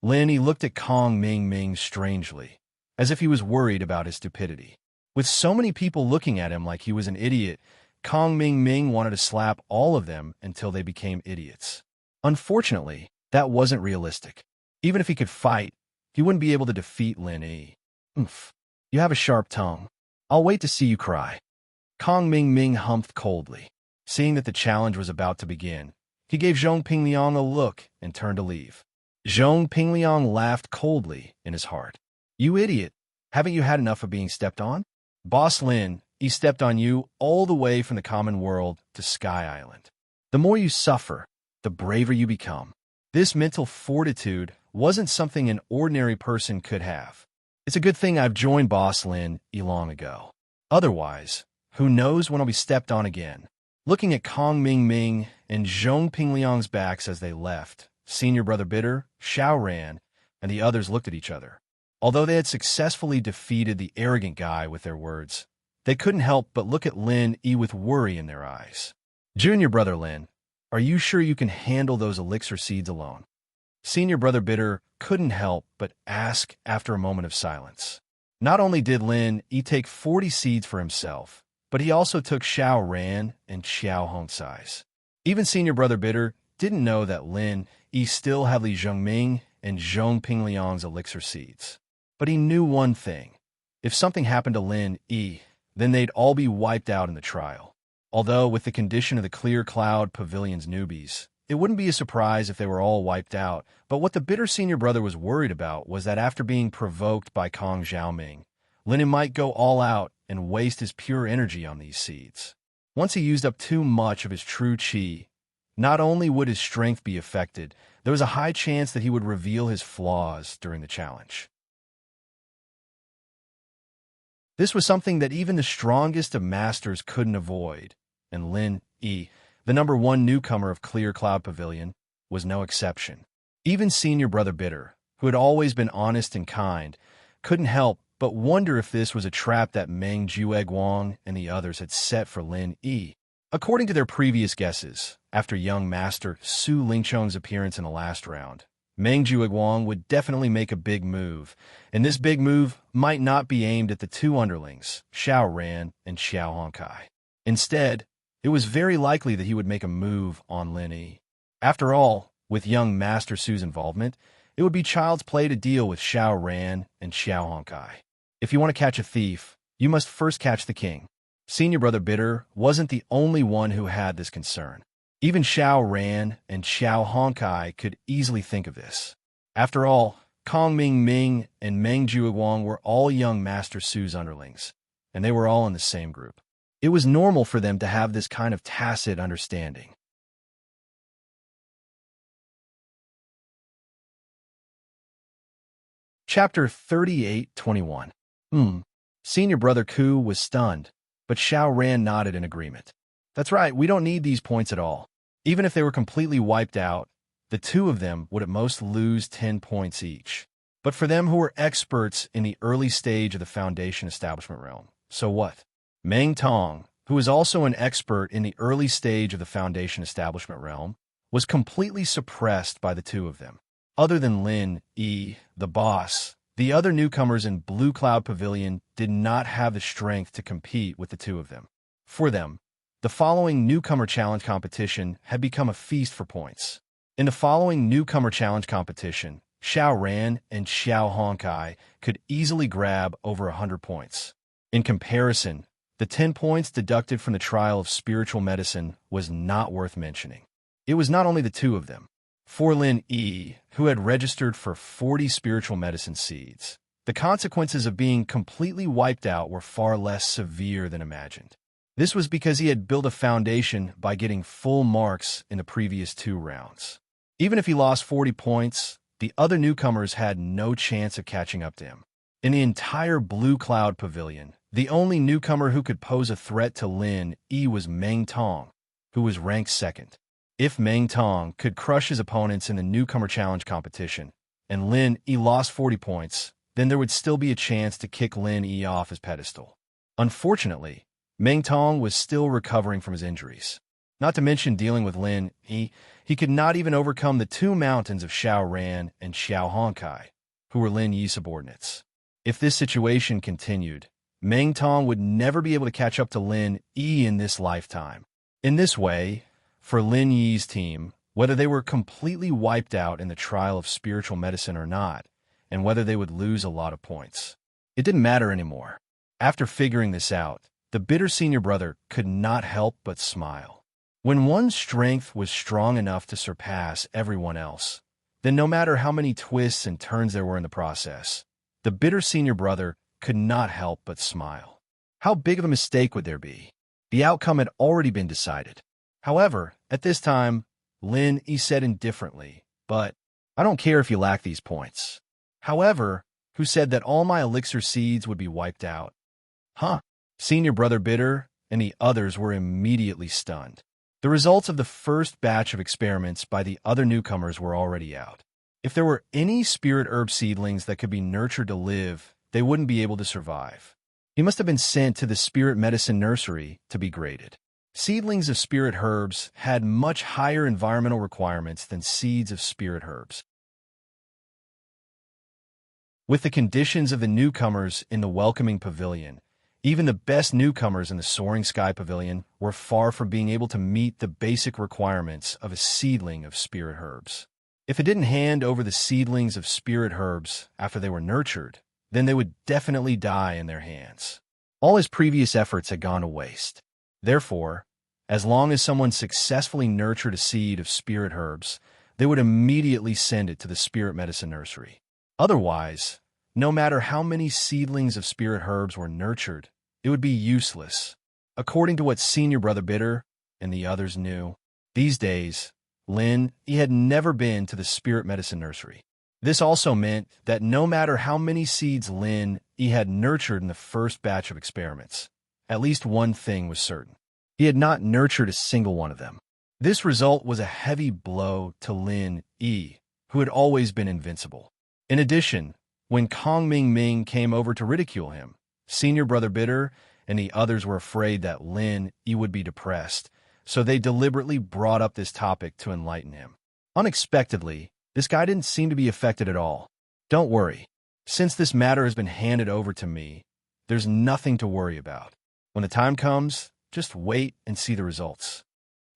He looked at Kong Ming strangely, as if he was worried about his stupidity. With so many people looking at him like he was an idiot, Kong Ming wanted to slap all of them until they became idiots. Unfortunately, that wasn't realistic. Even if he could fight, he wouldn't be able to defeat Lin Yi. Oomph. You have a sharp tongue. I'll wait to see you cry. Kong Ming humphed coldly. Seeing that the challenge was about to begin, he gave Zhong Pingliang a look and turned to leave. Zhong Pingliang laughed coldly in his heart. You idiot! Haven't you had enough of being stepped on? Boss Lin, he stepped on you all the way from the common world to Sky Island. The more you suffer, the braver you become. This mental fortitude wasn't something an ordinary person could have. It's a good thing I've joined Boss Lin long ago. Otherwise, who knows when I'll be stepped on again. Looking at Kong Ming and Zhong Pingliang's backs as they left, Senior Brother Bitter, Xiao Ran, and the others looked at each other. Although they had successfully defeated the arrogant guy with their words, they couldn't help but look at Lin Yi with worry in their eyes. Junior Brother Lin, are you sure you can handle those elixir seeds alone? Senior Brother Bitter couldn't help but ask after a moment of silence. Not only did Lin Yi take 40 seeds for himself, but he also took Xiao Ran and Xiao Hongsai's. Even Senior Brother Bitter didn't know that Lin Yi still had Li Zhongming and Zhong Pingliang's elixir seeds. But he knew one thing. If something happened to Lin Yi, then they'd all be wiped out in the trial. Although, with the condition of the Clear Cloud Pavilion's newbies, it wouldn't be a surprise if they were all wiped out. But what the bitter senior brother was worried about was that after being provoked by Kong Xiaoming, Lin might go all out and waste his pure energy on these seeds. Once he used up too much of his true qi, not only would his strength be affected, there was a high chance that he would reveal his flaws during the challenge. This was something that even the strongest of masters couldn't avoid, and Lin Yi, the #1 newcomer of Clear Cloud Pavilion, was no exception. Even Senior Brother Bitter, who had always been honest and kind, couldn't help but wonder if this was a trap that Meng Jueguang and the others had set for Lin Yi. According to their previous guesses, after young master Su Lingchong's appearance in the last round, Meng Jueguang would definitely make a big move, and this big move might not be aimed at the two underlings, Xiao Ran and Xiao Honkai. Instead, it was very likely that he would make a move on Lin Yi. After all, with young Master Su's involvement, it would be child's play to deal with Xiao Ran and Xiao Honkai. If you want to catch a thief, you must first catch the king. Senior Brother Bitter wasn't the only one who had this concern. Even Xiao Ran and Xiao Honkai could easily think of this. After all, Kong Ming and Meng Jueguang were all young Master Su's underlings, and they were all in the same group. It was normal for them to have this kind of tacit understanding. Chapter 38-21. Senior Brother Ku was stunned, but Xiao Ran nodded in agreement. That's right, we don't need these points at all. Even if they were completely wiped out, the two of them would at most lose 10 points each. But for them who were experts in the early stage of the Foundation Establishment realm, so what? Meng Tong, who was also an expert in the early stage of the Foundation Establishment realm, was completely suppressed by the two of them. Other than Lin Yi, the boss, the other newcomers in Blue Cloud Pavilion did not have the strength to compete with the two of them. For them, the following newcomer challenge competition had become a feast for points. In the following newcomer challenge competition, Xiao Ran and Xiao Honkai could easily grab over 100 points. In comparison, the 10 points deducted from the trial of spiritual medicine was not worth mentioning. It was not only the two of them. For Lin Yi, who had registered for 40 spiritual medicine seeds, the consequences of being completely wiped out were far less severe than imagined. This was because he had built a foundation by getting full marks in the previous 2 rounds. Even if he lost 40 points, the other newcomers had no chance of catching up to him. In the entire Blue Cloud Pavilion, the only newcomer who could pose a threat to Lin Yi was Meng Tong, who was ranked 2nd. If Meng Tong could crush his opponents in the newcomer challenge competition, and Lin Yi lost 40 points, then there would still be a chance to kick Lin Yi off his pedestal. Unfortunately, Meng Tong was still recovering from his injuries. Not to mention dealing with Lin Yi, he could not even overcome the two mountains of Xiao Ran and Xiao Honkai, who were Lin Yi's subordinates. If this situation continued, Meng Tong would never be able to catch up to Lin Yi in this lifetime. In this way, for Lin Yi's team, whether they were completely wiped out in the trial of spiritual medicine or not, and whether they would lose a lot of points, it didn't matter anymore. After figuring this out, the bitter senior brother could not help but smile. When one's strength was strong enough to surpass everyone else, then no matter how many twists and turns there were in the process, the bitter senior brother could not help but smile. How big of a mistake would there be? The outcome had already been decided. However, at this time, Lin Yi said indifferently, "But I don't care if you lack these points." However, who said that all my elixir seeds would be wiped out? Huh? Senior brother Bitter and the others were immediately stunned. The results of the first batch of experiments by the other newcomers were already out. If there were any spirit herb seedlings that could be nurtured to live, they wouldn't be able to survive. He must have been sent to the spirit medicine nursery to be graded. Seedlings of spirit herbs had much higher environmental requirements than seeds of spirit herbs. With the conditions of the newcomers in the welcoming pavilion, even the best newcomers in the Soaring Sky Pavilion were far from being able to meet the basic requirements of a seedling of spirit herbs. If it didn't hand over the seedlings of spirit herbs after they were nurtured, then they would definitely die in their hands. All his previous efforts had gone to waste. Therefore, as long as someone successfully nurtured a seed of spirit herbs, they would immediately send it to the spirit medicine nursery. Otherwise, no matter how many seedlings of spirit herbs were nurtured, it would be useless. According to what Senior Brother Bitter and the others knew, these days, Lin Yi had never been to the spirit medicine nursery. This also meant that no matter how many seeds Lin Yi had nurtured in the first batch of experiments, at least one thing was certain. He had not nurtured a single one of them. This result was a heavy blow to Lin Yi, who had always been invincible. In addition, when Kong Ming Ming came over to ridicule him, Senior Brother Bitter and the others were afraid that Lin Yi would be depressed, so they deliberately brought up this topic to enlighten him. Unexpectedly, this guy didn't seem to be affected at all. "Don't worry. Since this matter has been handed over to me, there's nothing to worry about. When the time comes, just wait and see the results."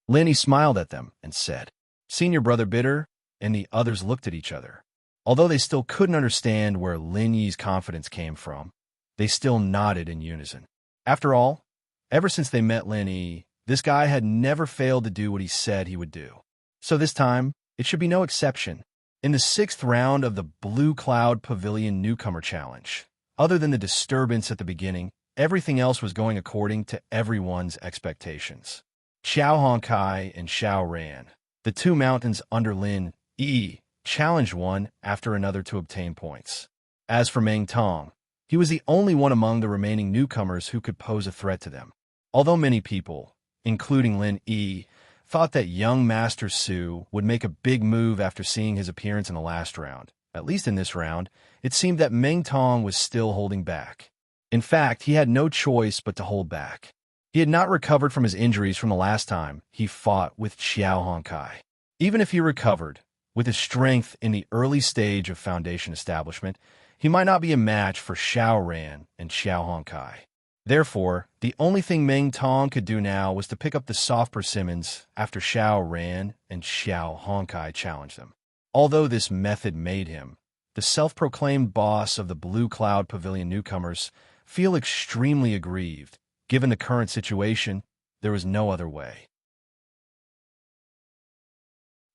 Lin Yi smiled at them and said. Senior Brother Bitter and the others looked at each other. Although they still couldn't understand where Lin Yi's confidence came from, they still nodded in unison. After all, ever since they met Lin Yi, this guy had never failed to do what he said he would do. So this time, it should be no exception. In the 6th round of the Blue Cloud Pavilion Newcomer Challenge, other than the disturbance at the beginning, everything else was going according to everyone's expectations. Xiao Honkai and Xiao Ran, the two mountains under Lin Yi, challenged one after another to obtain points. As for Meng Tong, he was the only one among the remaining newcomers who could pose a threat to them. Although many people, including Lin Yi, thought that young Master Su would make a big move after seeing his appearance in the last round, at least in this round, it seemed that Meng Tong was still holding back. In fact, he had no choice but to hold back. He had not recovered from his injuries from the last time he fought with Xiao Honkai. Even if he recovered, with his strength in the early stage of Foundation establishment, he might not be a match for Xiao Ran and Xiao Honkai. Therefore, the only thing Meng Tong could do now was to pick up the soft persimmons after Xiao Ran and Xiao Honkai challenged them. Although this method made him, the self-proclaimed boss of the Blue Cloud Pavilion newcomers, feel extremely aggrieved. Given the current situation, there was no other way.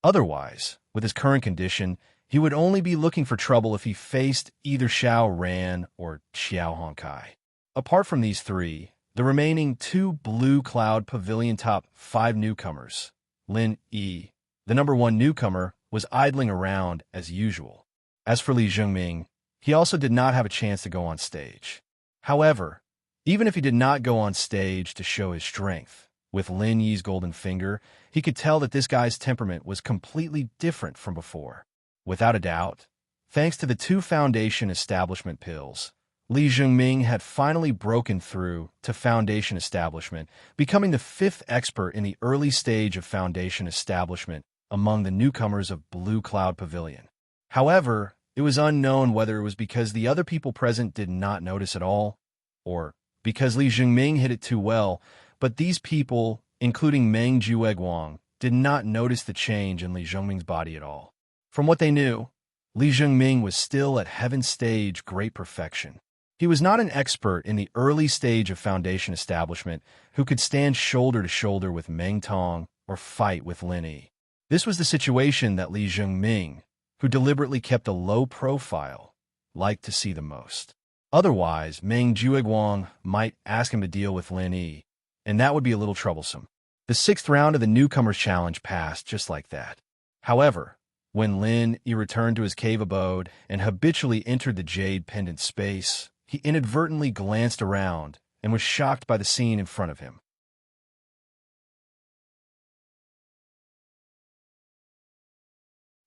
Otherwise, with his current condition, he would only be looking for trouble if he faced either Xiao Ran or Xiao Honkai. Apart from these three, the remaining two Blue Cloud Pavilion top 5 newcomers, Lin Yi, the number 1 newcomer, was idling around as usual. As for Li Zhengming, he also did not have a chance to go on stage. However, even if he did not go on stage to show his strength, With Lin Yi's golden finger, he could tell that this guy's temperament was completely different from before. Without a doubt, thanks to the 2 foundation establishment pills, Li Jingming had finally broken through to foundation establishment, becoming the 5th expert in the early stage of foundation establishment among the newcomers of Blue Cloud Pavilion. However, it was unknown whether it was because the other people present did not notice at all, or because Li Jingming hit it too well, but these people, including Meng Jueguang, did not notice the change in Li Jingming's body at all. From what they knew, Li Jingming was still at heaven stage great perfection. He was not an expert in the early stage of foundation establishment who could stand shoulder to shoulder with Meng Tong or fight with Lin Yi. This was the situation that Li Jingming, who deliberately kept a low profile, liked to see the most. Otherwise, Meng Jueguang might ask him to deal with Lin Yi, and that would be a little troublesome. The 6th round of the Newcomers Challenge passed just like that. However, when Lin Yi returned to his cave abode and habitually entered the jade pendant space, he inadvertently glanced around and was shocked by the scene in front of him.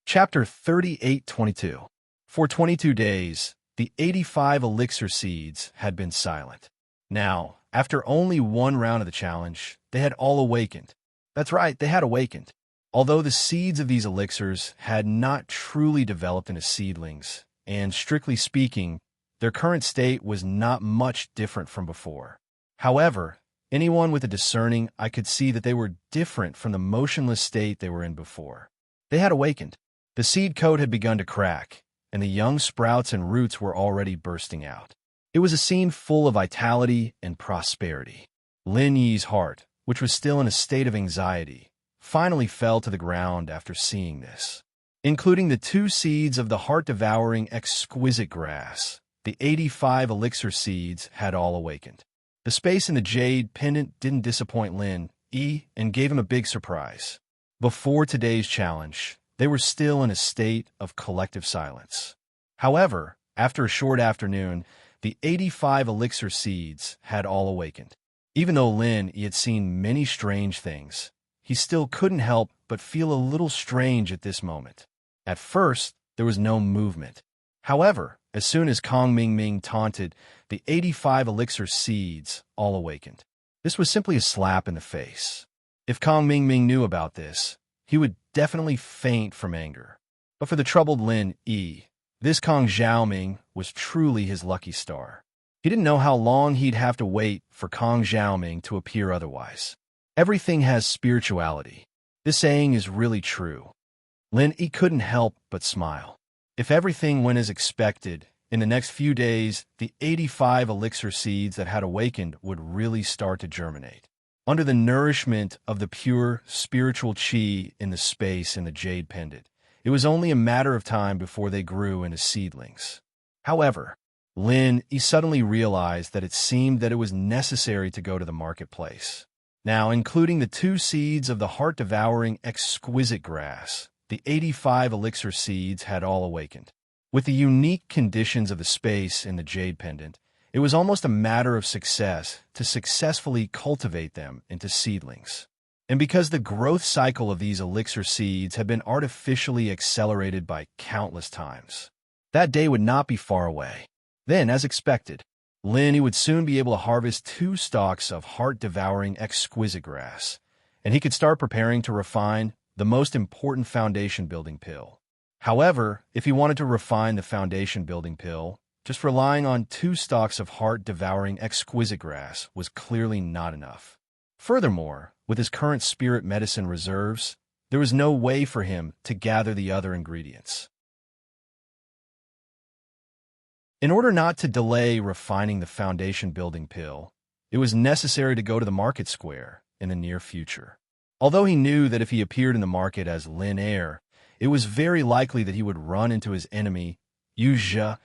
Chapter 38-22. For 22 days, the 85 elixir seeds had been silent. Now, after only 1 round of the challenge, they had all awakened. That's right, they had awakened. Although the seeds of these elixirs had not truly developed into seedlings, and strictly speaking, their current state was not much different from before. However, anyone with a discerning eye could see that they were different from the motionless state they were in before. They had awakened. The seed coat had begun to crack, and the young sprouts and roots were already bursting out. It was a scene full of vitality and prosperity. Lin Yi's heart, which was still in a state of anxiety, finally fell to the ground after seeing this. Including the 2 seeds of the heart-devouring exquisite grass, the 85 elixir seeds had all awakened. The space in the jade pendant didn't disappoint Lin Yi and gave him a big surprise. Before today's challenge, they were still in a state of collective silence. However, after a short afternoon, the 85 elixir seeds had all awakened. Even though Lin Yi had seen many strange things, he still couldn't help but feel a little strange at this moment. At first, there was no movement. However, as soon as Kong Mingming taunted, the 85 elixir seeds all awakened. This was simply a slap in the face. If Kong Mingming knew about this, he would definitely faint from anger. But for the troubled Lin Yi, this Kong Xiaoming was truly his lucky star. He didn't know how long he'd have to wait for Kong Xiaoming to appear otherwise. Everything has spirituality. This saying is really true. Lin Yi couldn't help but smile. If everything went as expected, in the next few days, the 85 elixir seeds that had awakened would really start to germinate. Under the nourishment of the pure spiritual qi in the space in the jade pendant, it was only a matter of time before they grew into seedlings. However, Lin Yi suddenly realized that it seemed that it was necessary to go to the marketplace. Now, including the 2 seeds of the heart-devouring exquisite grass, the 85 elixir seeds had all awakened. With the unique conditions of the space in the jade pendant, it was almost a matter of success to successfully cultivate them into seedlings. And because the growth cycle of these elixir seeds had been artificially accelerated by countless times, that day would not be far away. Then, as expected, Lin Yi would soon be able to harvest 2 stalks of heart-devouring exquisite grass, and he could start preparing to refine the most important foundation-building pill. However, if he wanted to refine the foundation-building pill, just relying on 2 stalks of heart-devouring exquisite grass was clearly not enough. Furthermore, with his current spirit medicine reserves, there was no way for him to gather the other ingredients. In order not to delay refining the foundation-building pill, it was necessary to go to the market square in the near future. Although he knew that if he appeared in the market as Lin Air, it was very likely that he would run into his enemy, Yu Zhe,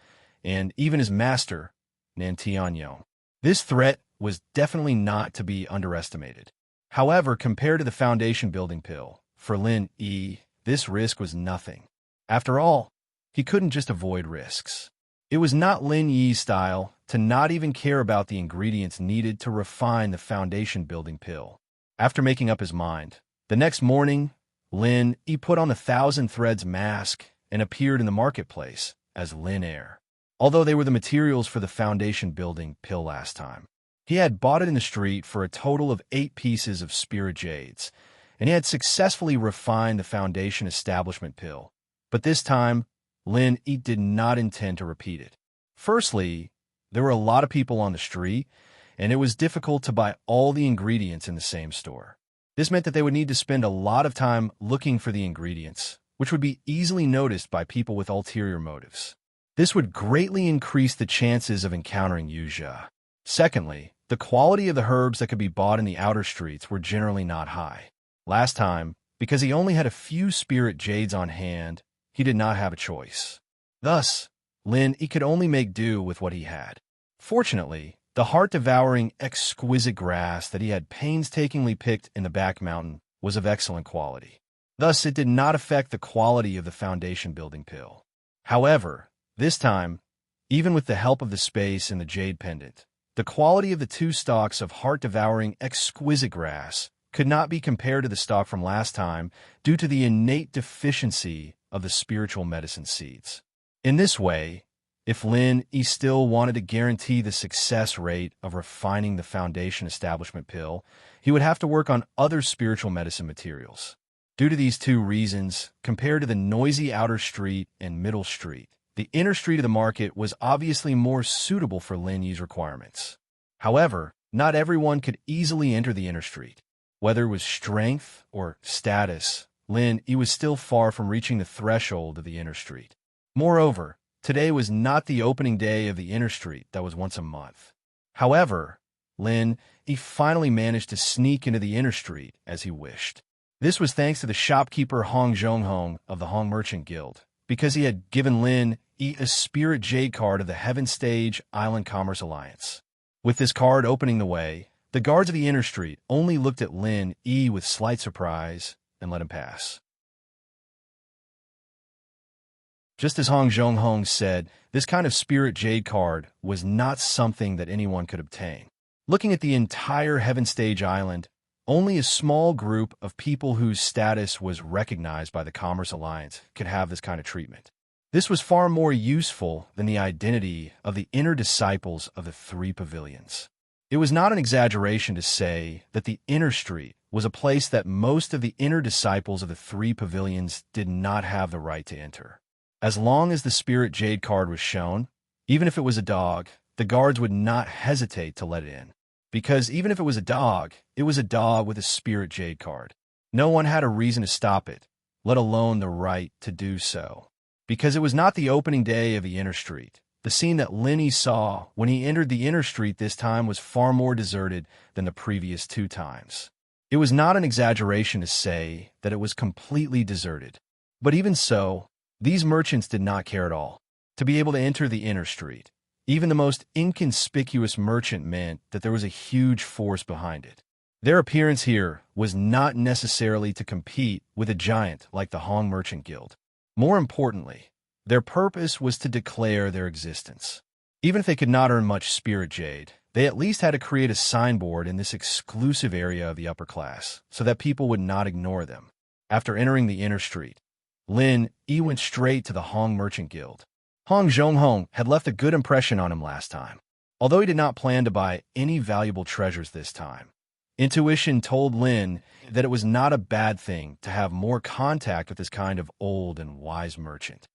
and even his master, Nan Tianyong. This threat was definitely not to be underestimated. However, compared to the foundation-building pill, for Lin Yi, this risk was nothing. After all, he couldn't just avoid risks. It was not Lin Yi's style to not even care about the ingredients needed to refine the foundation-building pill. After making up his mind, the next morning, Lin Yi put on the Thousand Threads mask and appeared in the marketplace as Lin Air. Although they were the materials for the foundation building pill last time, he had bought it in the street for a total of 8 pieces of spirit jades, and he had successfully refined the foundation establishment pill. But this time, Lin Yi did not intend to repeat it. Firstly, there were a lot of people on the street, and it was difficult to buy all the ingredients in the same store. This meant that they would need to spend a lot of time looking for the ingredients, which would be easily noticed by people with ulterior motives. This would greatly increase the chances of encountering Yuja. Secondly, the quality of the herbs that could be bought in the outer streets were generally not high. Last time, because he only had a few spirit jades on hand, he did not have a choice. Thus, Lin Yi could only make do with what he had. Fortunately, the heart-devouring, exquisite grass that he had painstakingly picked in the back mountain was of excellent quality. Thus, it did not affect the quality of the foundation-building pill. However, this time, even with the help of the space and the jade pendant, the quality of the 2 stalks of heart-devouring, exquisite grass could not be compared to the stock from last time due to the innate deficiency of the spiritual medicine seeds. In this way, if Lin Yi still wanted to guarantee the success rate of refining the foundation establishment pill, he would have to work on other spiritual medicine materials. Due to these 2 reasons, compared to the noisy outer street and middle street, the inner street of the market was obviously more suitable for Lin Yi's requirements. However, not everyone could easily enter the inner street. Whether it was strength or status, Lin Yi was still far from reaching the threshold of the inner street. Moreover, today was not the opening day of the inner street that was once a month. However, Lin Yi finally managed to sneak into the inner street as he wished. This was thanks to the shopkeeper Hong Zhonghong of the Hong Merchant Guild, because he had given Lin Yi a spirit jade card of the Heaven Stage Island Commerce Alliance. With this card opening the way, the guards of the inner street only looked at Lin Yi with slight surprise and let him pass. Just as Hong Zhonghong said, this kind of spirit jade card was not something that anyone could obtain. Looking at the entire Heaven Stage Island, only a small group of people whose status was recognized by the Commerce Alliance could have this kind of treatment. This was far more useful than the identity of the inner disciples of the 3 pavilions. It was not an exaggeration to say that the inner street was a place that most of the inner disciples of the 3 pavilions did not have the right to enter. As long as the spirit jade card was shown, even if it was a dog, the guards would not hesitate to let it in. Because even if it was a dog with a spirit jade card. No one had a reason to stop it, let alone the right to do so. Because it was not the opening day of the inner street. The scene that Lin Yi saw when he entered the inner street this time was far more deserted than the previous 2 times. It was not an exaggeration to say that it was completely deserted. But even so, these merchants did not care at all. To be able to enter the inner street, even the most inconspicuous merchant meant that there was a huge force behind it. Their appearance here was not necessarily to compete with a giant like the Hong Merchant Guild. More importantly, their purpose was to declare their existence. Even if they could not earn much spirit jade, they at least had to create a signboard in this exclusive area of the upper class so that people would not ignore them. After entering the inner street, Lin Yi went straight to the Hong Merchant Guild. Hong Zhonghong had left a good impression on him last time, although he did not plan to buy any valuable treasures this time. Intuition told Lin that it was not a bad thing to have more contact with this kind of old and wise merchant.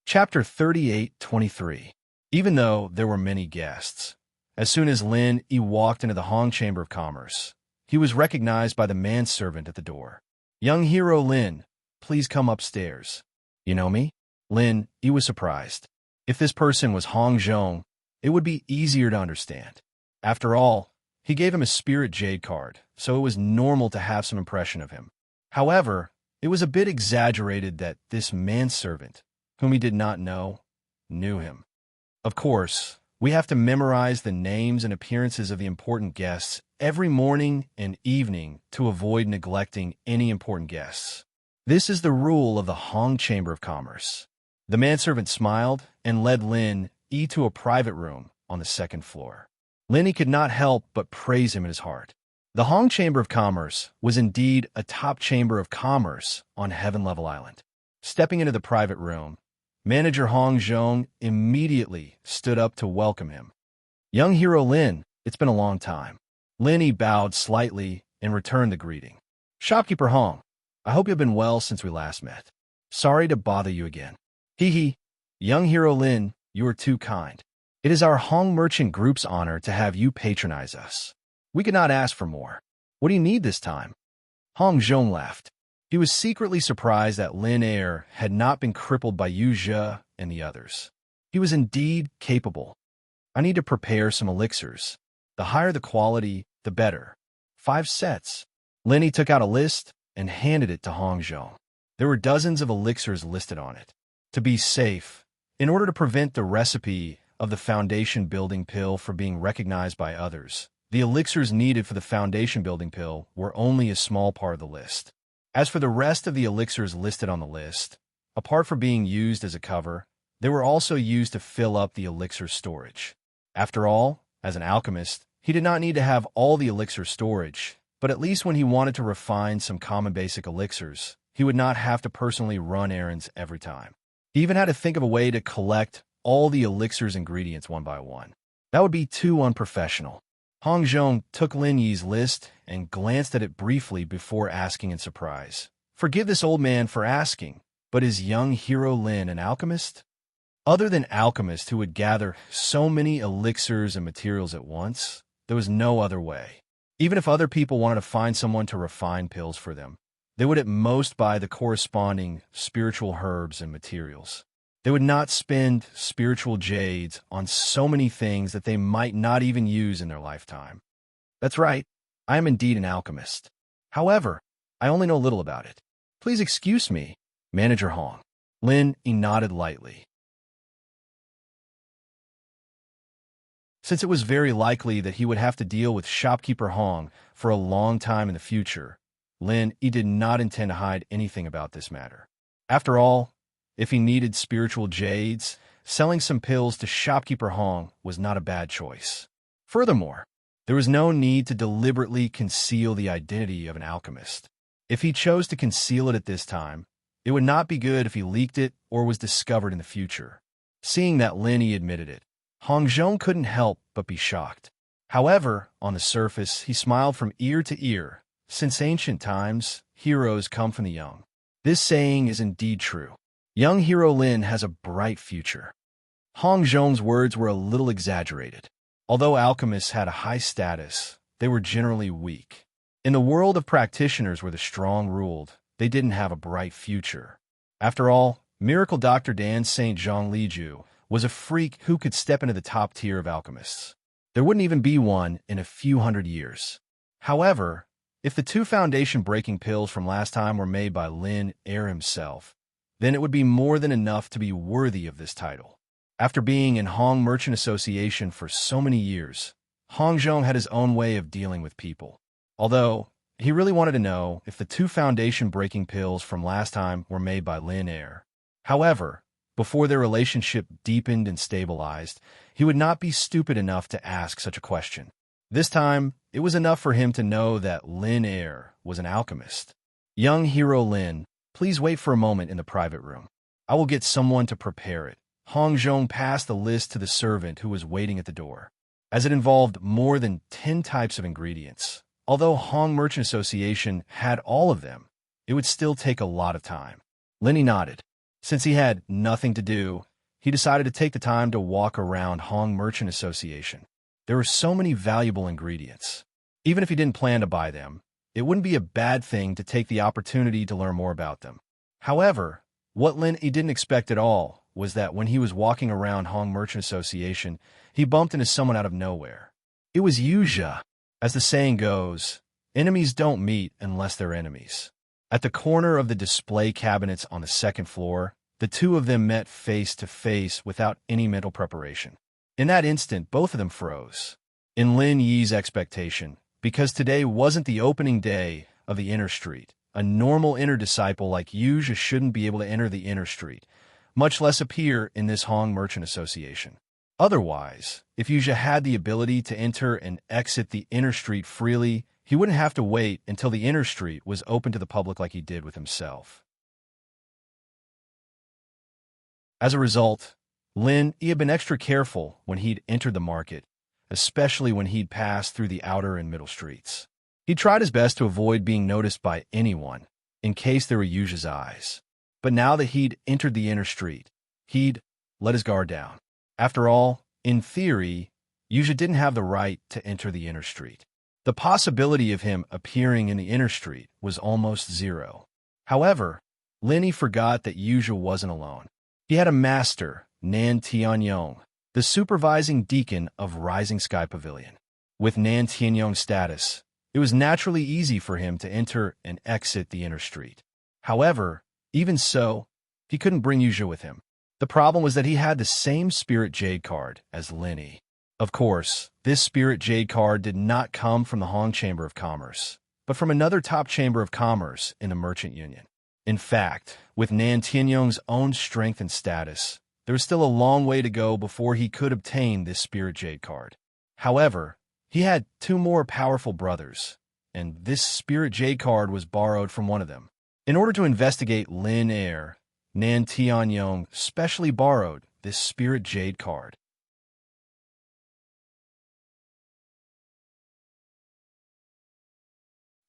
Chapter 38-23. Even though there were many guests, as soon as Lin Yi walked into the Hong Chamber of Commerce, he was recognized by the manservant at the door. "Young hero Lin, please come upstairs." "You know me?" Lin Yi was surprised. If this person was Hong Zhong, it would be easier to understand. After all, he gave him a spirit jade card, so it was normal to have some impression of him. However, it was a bit exaggerated that this manservant, whom he did not know, knew him. Of course, we have to memorize the names and appearances of the important guests every morning and evening to avoid neglecting any important guests. This is the rule of the Hong Chamber of Commerce. The manservant smiled and led Lin Yi to a private room on the second floor. Lin could not help but praise him in his heart. The Hong Chamber of Commerce was indeed a top chamber of commerce on Heaven Level Island. Stepping into the private room, Manager Hong Zhong immediately stood up to welcome him. "Young hero Lin, it's been a long time." Lin bowed slightly and returned the greeting. "Shopkeeper Hong, I hope you've been well since we last met. Sorry to bother you again." "Hee hee. Young hero Lin, you are too kind. It is our Hong Merchant Group's honor to have you patronize us. We could not ask for more. What do you need this time?" Hong Zhong laughed. He was secretly surprised that Lin had not been crippled by Yu Zhe and the others. He was indeed capable. "I need to prepare some elixirs. The higher the quality, the better. 5 sets. Lin took out a list and handed it to Hong Zhong. There were dozens of elixirs listed on it. To be safe, in order to prevent the recipe of the foundation building pill from being recognized by others, the elixirs needed for the foundation building pill were only a small part of the list. As for the rest of the elixirs listed on the list, apart from being used as a cover, they were also used to fill up the elixir storage. After all, as an alchemist, he did not need to have all the elixir storage, but at least when he wanted to refine some common basic elixirs, he would not have to personally run errands every time. He even had to think of a way to collect all the elixir's ingredients one by one. That would be too unprofessional. Hong Zhong took Lin Yi's list and glanced at it briefly before asking in surprise, "Forgive this old man for asking, but is young hero Lin an alchemist?" Other than alchemists who would gather so many elixirs and materials at once, there was no other way. Even if other people wanted to find someone to refine pills for them, they would at most buy the corresponding spiritual herbs and materials. They would not spend spiritual jades on so many things that they might not even use in their lifetime. "That's right, I am indeed an alchemist. However, I only know little about it. Please excuse me, Manager Hong." Lin nodded lightly. Since it was very likely that he would have to deal with Shopkeeper Hong for a long time in the future, Lin did not intend to hide anything about this matter. After all, if he needed spiritual jades, selling some pills to Shopkeeper Hong was not a bad choice. Furthermore, there was no need to deliberately conceal the identity of an alchemist. If he chose to conceal it at this time, it would not be good if he leaked it or was discovered in the future. Seeing that Lin admitted it, Hong Zhong couldn't help but be shocked. However, on the surface, he smiled from ear to ear. Since ancient times, heroes come from the young. This saying is indeed true. Young hero Lin has a bright future. Hong Zhong's words were a little exaggerated. Although alchemists had a high status, they were generally weak. In the world of practitioners where the strong ruled, they didn't have a bright future. After all, Miracle Dr. Dan St. Jean Liju was a freak who could step into the top tier of alchemists. There wouldn't even be one in a few hundred years. However, if the 2 foundation-breaking pills from last time were made by Lin himself, then it would be more than enough to be worthy of this title. After being in Hong Merchant Association for so many years, Hong Zhong had his own way of dealing with people. Although, he really wanted to know if the 2 foundation-breaking pills from last time were made by Lin. However, before their relationship deepened and stabilized, he would not be stupid enough to ask such a question. This time, it was enough for him to know that Lin was an alchemist. "Young hero Lin, please wait for a moment in the private room. I will get someone to prepare it." Hong Zhong passed the list to the servant who was waiting at the door. As it involved more than 10 types of ingredients, although Hong Merchant Association had all of them, it would still take a lot of time. Lin nodded. Since he had nothing to do, he decided to take the time to walk around Hong Merchant Association. There were so many valuable ingredients. Even if he didn't plan to buy them, it wouldn't be a bad thing to take the opportunity to learn more about them. However, what Lin didn't expect at all was that when he was walking around Hong Merchant Association, he bumped into someone out of nowhere. It was Yu Zhe. As the saying goes, enemies don't meet unless they're enemies. At the corner of the display cabinets on the second floor, the 2 of them met face to face without any mental preparation. In that instant, both of them froze. In Lin Yi's expectation, because today wasn't the opening day of the inner street, a normal inner disciple like Yu Zhe shouldn't be able to enter the inner street, much less appear in this Hong Merchant Association. Otherwise, if Yuja had the ability to enter and exit the inner street freely, he wouldn't have to wait until the inner street was open to the public like he did with himself. As a result, he had been extra careful when he'd entered the market, especially when he'd passed through the outer and middle streets. He tried his best to avoid being noticed by anyone, in case there were Yuja's eyes. But now that he'd entered the inner street, he'd let his guard down. After all, in theory, Yuja didn't have the right to enter the inner street. The possibility of him appearing in the inner street was almost zero. However, Linny forgot that Yuja wasn't alone. He had a master, Nan Tianyong, the supervising deacon of Rising Sky Pavilion. With Nan Tianyong's status, it was naturally easy for him to enter and exit the inner street. However, even so, he couldn't bring Yuja with him. The problem was that he had the same Spirit Jade card as Linny. Of course, this Spirit Jade card did not come from the Hong Chamber of Commerce, but from another top chamber of commerce in the Merchant Union. In fact, with Nan Tianyong's own strength and status, there was still a long way to go before he could obtain this Spirit Jade card. However, he had two more powerful brothers, and this Spirit Jade card was borrowed from one of them. In order to investigate Lin Air, Nan Tianyong specially borrowed this Spirit Jade card.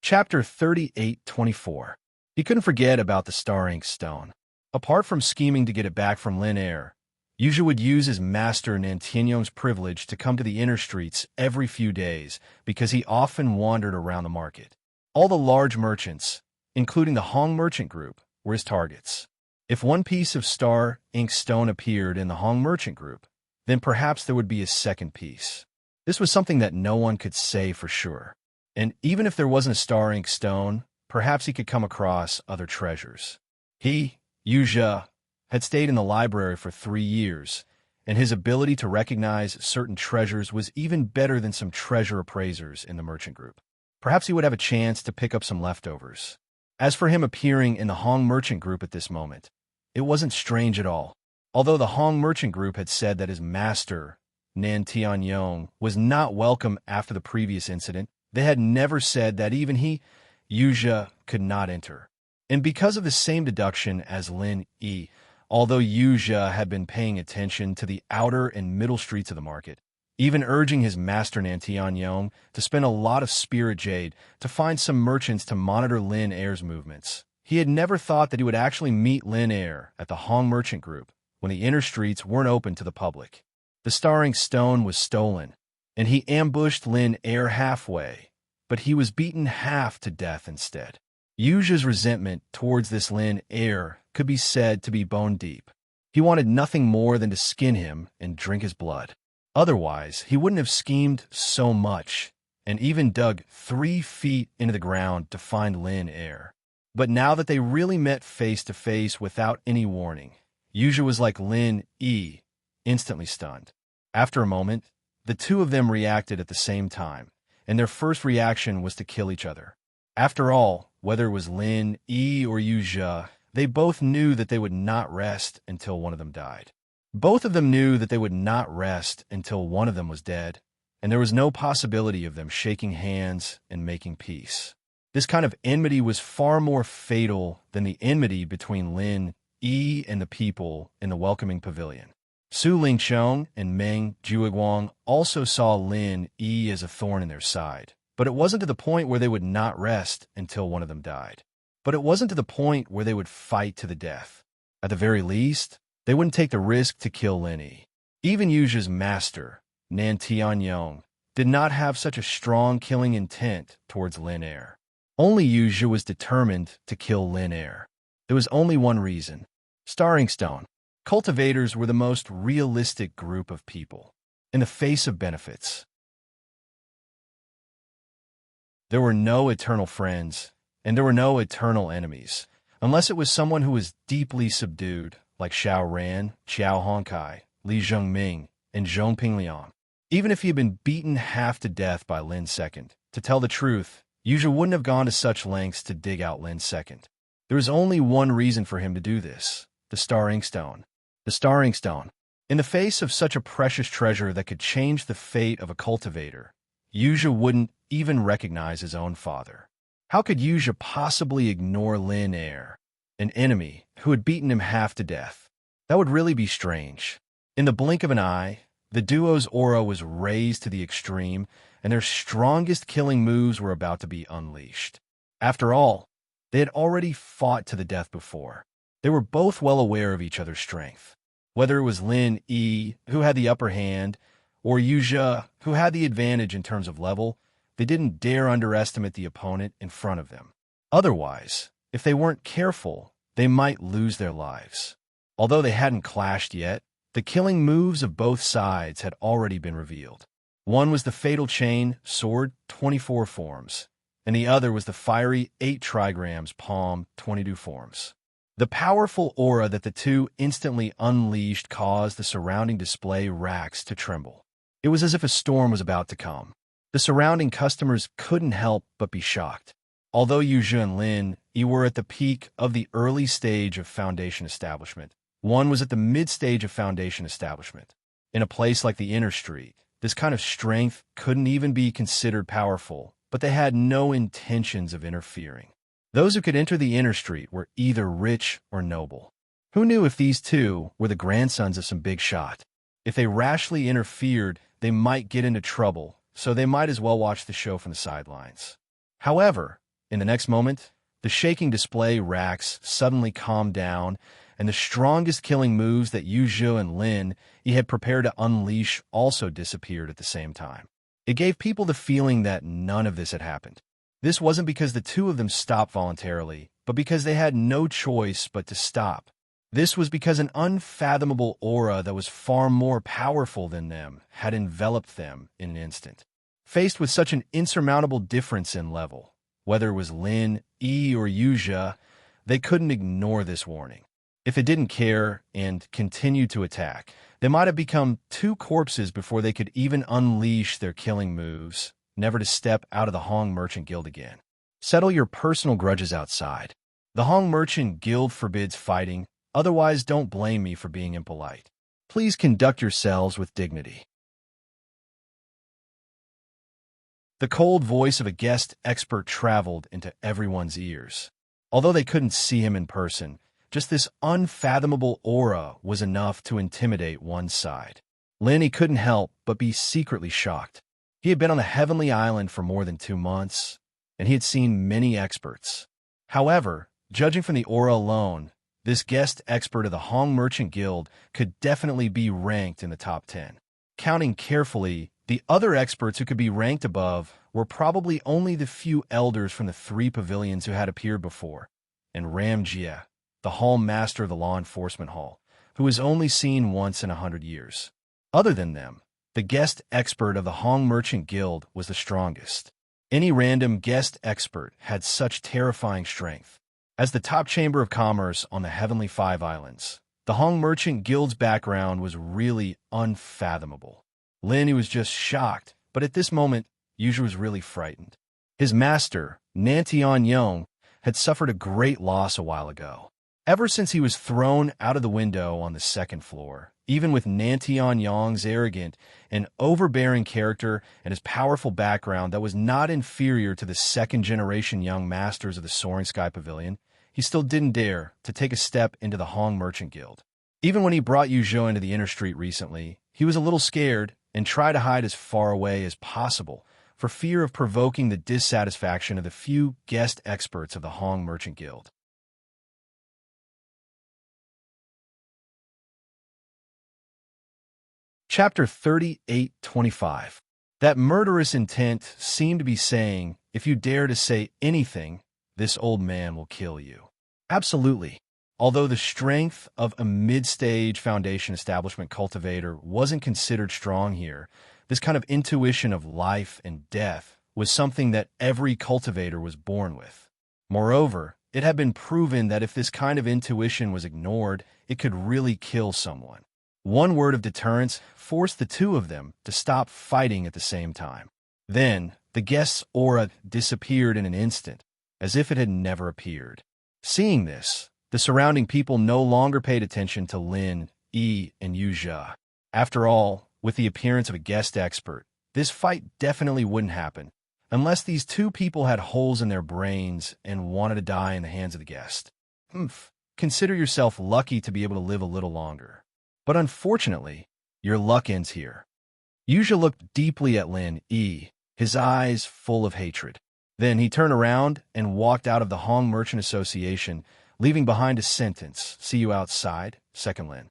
Chapter 38-24. He couldn't forget about the Star Ink Stone. Apart from scheming to get it back from Lin Air, Yuja would use his master Nan Tianyong's privilege to come to the inner streets every few days because he often wandered around the market. All the large merchants, including the Hong Merchant Group, were his targets. If one piece of Star Ink Stone appeared in the Hong Merchant Group, then perhaps there would be a second piece. This was something that no one could say for sure. And even if there wasn't a Star Ink Stone, perhaps he could come across other treasures. Yuja, had stayed in the library for 3 years, and his ability to recognize certain treasures was even better than some treasure appraisers in the Merchant Group. Perhaps he would have a chance to pick up some leftovers. As for him appearing in the Hong Merchant Group at this moment, it wasn't strange at all. Although the Hong Merchant Group had said that his master, Nan Tianyong, was not welcome after the previous incident, they had never said that even Yuja, could not enter. And because of the same deduction as Lin Yi, although Yuja had been paying attention to the outer and middle streets of the market, even urging his master Nan Tianyong to spend a lot of Spirit Jade to find some merchants to monitor Lin Air's movements, he had never thought that he would actually meet Lin Air at the Hong Merchant Group when the inner streets weren't open to the public. The Star Ink Stone was stolen, and he ambushed Lin Air halfway, but he was beaten half to death instead. Yuja's resentment towards this Lin Air could be said to be bone deep. He wanted nothing more than to skin him and drink his blood. Otherwise, he wouldn't have schemed so much and even dug 3 feet into the ground to find Lin Air. But now that they really met face to face without any warning, Yuja was like Lin Yi, instantly stunned. After a moment, the two of them reacted at the same time, and their first reaction was to kill each other. After all, whether it was Lin Yi or Yuja, they both knew that they would not rest until one of them died. Both of them knew that they would not rest until one of them was dead, and there was no possibility of them shaking hands and making peace. This kind of enmity was far more fatal than the enmity between Lin Yi and the people in the welcoming pavilion. Su Lingchong and Meng Juiguang also saw Lin Yi as a thorn in their side, but it wasn't to the point where they would not rest until one of them died. But it wasn't to the point where they would fight to the death. At the very least, they wouldn't take the risk to kill Lin Yi. Even Yuja's master, Nan Tianyong, did not have such a strong killing intent towards Lin Air. Only Yuja was determined to kill Lin Air. There was only one reason. Star Ink Stone. Cultivators were the most realistic group of people. In the face of benefits, there were no eternal friends, and there were no eternal enemies, unless it was someone who was deeply subdued, like Xiao Ran, Xiao Honkai, Li Zhengming, and Zhong Pingliang. Even if he had been beaten half to death by Lin Second, to tell the truth, Yuja wouldn't have gone to such lengths to dig out Lin Second. There was only one reason for him to do this: the Star Ink Stone. The Star Ink Stone. In the face of such a precious treasure that could change the fate of a cultivator, Yuzha wouldn't even recognize his own father. How could Yuzha possibly ignore Lin Er, an enemy who had beaten him half to death? That would really be strange. In the blink of an eye, the duo's aura was raised to the extreme, and their strongest killing moves were about to be unleashed. After all, they had already fought to the death before. They were both well aware of each other's strength. Whether it was Lin Yi, who had the upper hand, or Yuzha, who had the advantage in terms of level, they didn't dare underestimate the opponent in front of them. Otherwise, if they weren't careful, they might lose their lives. Although they hadn't clashed yet, the killing moves of both sides had already been revealed. One was the Fatal Chain, Sword, 24 forms, and the other was the fiery 8 trigrams, Palm, 22 forms. The powerful aura that the two instantly unleashed caused the surrounding display racks to tremble. It was as if a storm was about to come. The surrounding customers couldn't help but be shocked. Although Yuzha and Lin Yi were at the peak of the early stage of Foundation establishment, one was at the mid-stage of Foundation establishment. In a place like the Inner Street, this kind of strength couldn't even be considered powerful, but they had no intentions of interfering. Those who could enter the Inner Street were either rich or noble. Who knew if these two were the grandsons of some big shot? If they rashly interfered, they might get into trouble, so they might as well watch the show from the sidelines. However, in the next moment, the shaking display racks suddenly calmed down, and the strongest killing moves that Yuzha and Lin Yi had prepared to unleash also disappeared at the same time. It gave people the feeling that none of this had happened. This wasn't because the two of them stopped voluntarily, but because they had no choice but to stop. This was because an unfathomable aura that was far more powerful than them had enveloped them in an instant. Faced with such an insurmountable difference in level, whether it was Lin Yi or Yuzha, they couldn't ignore this warning. If it didn't care and continued to attack, they might have become two corpses before they could even unleash their killing moves, never to step out of the Hong Merchant Guild again. Settle your personal grudges outside. The Hong Merchant Guild forbids fighting, otherwise don't blame me for being impolite. Please conduct yourselves with dignity. The cold voice of a guest expert traveled into everyone's ears. Although they couldn't see him in person, just this unfathomable aura was enough to intimidate one side. Lin Yi couldn't help but be secretly shocked. He had been on the Heavenly Island for more than 2 months, and he had seen many experts. However, judging from the aura alone, this guest expert of the Hong Merchant Guild could definitely be ranked in the top 10. Counting carefully, the other experts who could be ranked above were probably only the few elders from the 3 pavilions who had appeared before, and Ram Jia, the Hall Master of the Law Enforcement Hall, who was only seen once in 100 years. Other than them, the guest expert of the Hong Merchant Guild was the strongest. Any random guest expert had such terrifying strength. As the top chamber of commerce on the Heavenly Five Islands, the Hong Merchant Guild's background was really unfathomable. Lin Yi was just shocked, but at this moment, Yuzha was really frightened. His master, Nantian Yong, had suffered a great loss a while ago. Ever since he was thrown out of the window on the 2nd floor, even with Nantian Yong's arrogant and overbearing character and his powerful background that was not inferior to the 2nd-generation young masters of the Soaring Sky Pavilion, he still didn't dare to take a step into the Hong Merchant Guild. Even when he brought Yuzha into the Inner Street recently, he was a little scared and tried to hide as far away as possible for fear of provoking the dissatisfaction of the few guest experts of the Hong Merchant Guild. Chapter 38:25. That murderous intent seemed to be saying, if you dare to say anything, this old man will kill you. Absolutely. Although the strength of a mid-stage Foundation establishment cultivator wasn't considered strong here, this kind of intuition of life and death was something that every cultivator was born with. Moreover, it had been proven that if this kind of intuition was ignored, it could really kill someone. One word of deterrence forced the two of them to stop fighting at the same time. Then, the guest's aura disappeared in an instant, as if it had never appeared. Seeing this, the surrounding people no longer paid attention to Lin Yi and Yu Zhe. After all, with the appearance of a guest expert, this fight definitely wouldn't happen, unless these two people had holes in their brains and wanted to die in the hands of the guest. Consider yourself lucky to be able to live a little longer. But unfortunately, your luck ends here. Yu Zhe looked deeply at Lin Yi, his eyes full of hatred. Then he turned around and walked out of the Hong Merchant Association, leaving behind a sentence, "See you outside, Second Lin."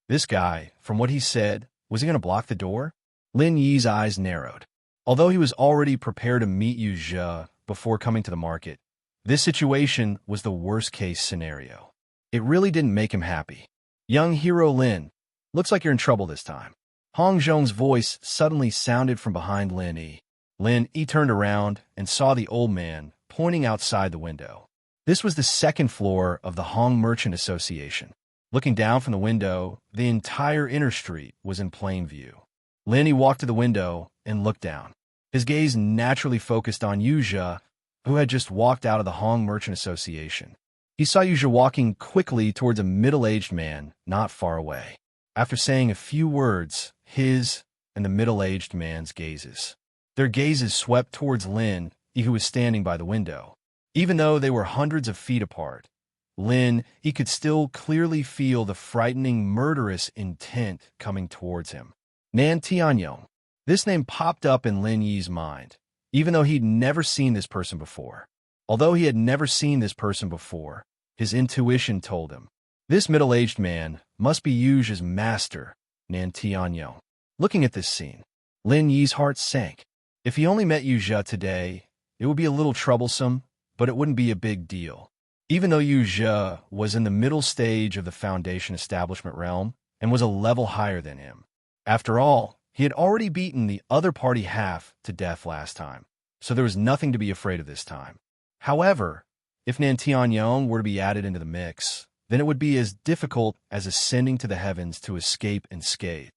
This guy, from what he said, was he going to block the door? Lin Yi's eyes narrowed. Although he was already prepared to meet Yu Zhe before coming to the market, this situation was the worst-case scenario. It really didn't make him happy. "Young hero Lin, looks like you're in trouble this time." Hong Zhong's voice suddenly sounded from behind Lin Yi. Lin Yi turned around and saw the old man pointing outside the window. This was the second floor of the Hong Merchant Association. Looking down from the window, the entire inner street was in plain view. Lin Yi walked to the window and looked down. His gaze naturally focused on Yu Zhe, who had just walked out of the Hong Merchant Association. He saw Yu Zhe walking quickly towards a middle-aged man not far away. After saying a few words, his and the middle-aged man's their gazes swept towards Lin Yi, who was standing by the window. Even though they were hundreds of feet apart, Lin Yi could still clearly feel the frightening, murderous intent coming towards him. Nan Tianyong. This name popped up in Lin Yi's mind, even though he'd never seen this person before. Although he had never seen this person before, his intuition told him, this middle-aged man must be Yu Zhe's master, Nan Tianyong. Looking at this scene, Lin Yi's heart sank. If he only met Yu Zhe today, it would be a little troublesome, but it wouldn't be a big deal. Even though Yu Zhe was in the middle stage of the Foundation establishment realm and was a level higher than him. After all, he had already beaten the other party half to death last time, so there was nothing to be afraid of this time. However, if Nan Tianyong were to be added into the mix, then it would be as difficult as ascending to the heavens to escape unscathed.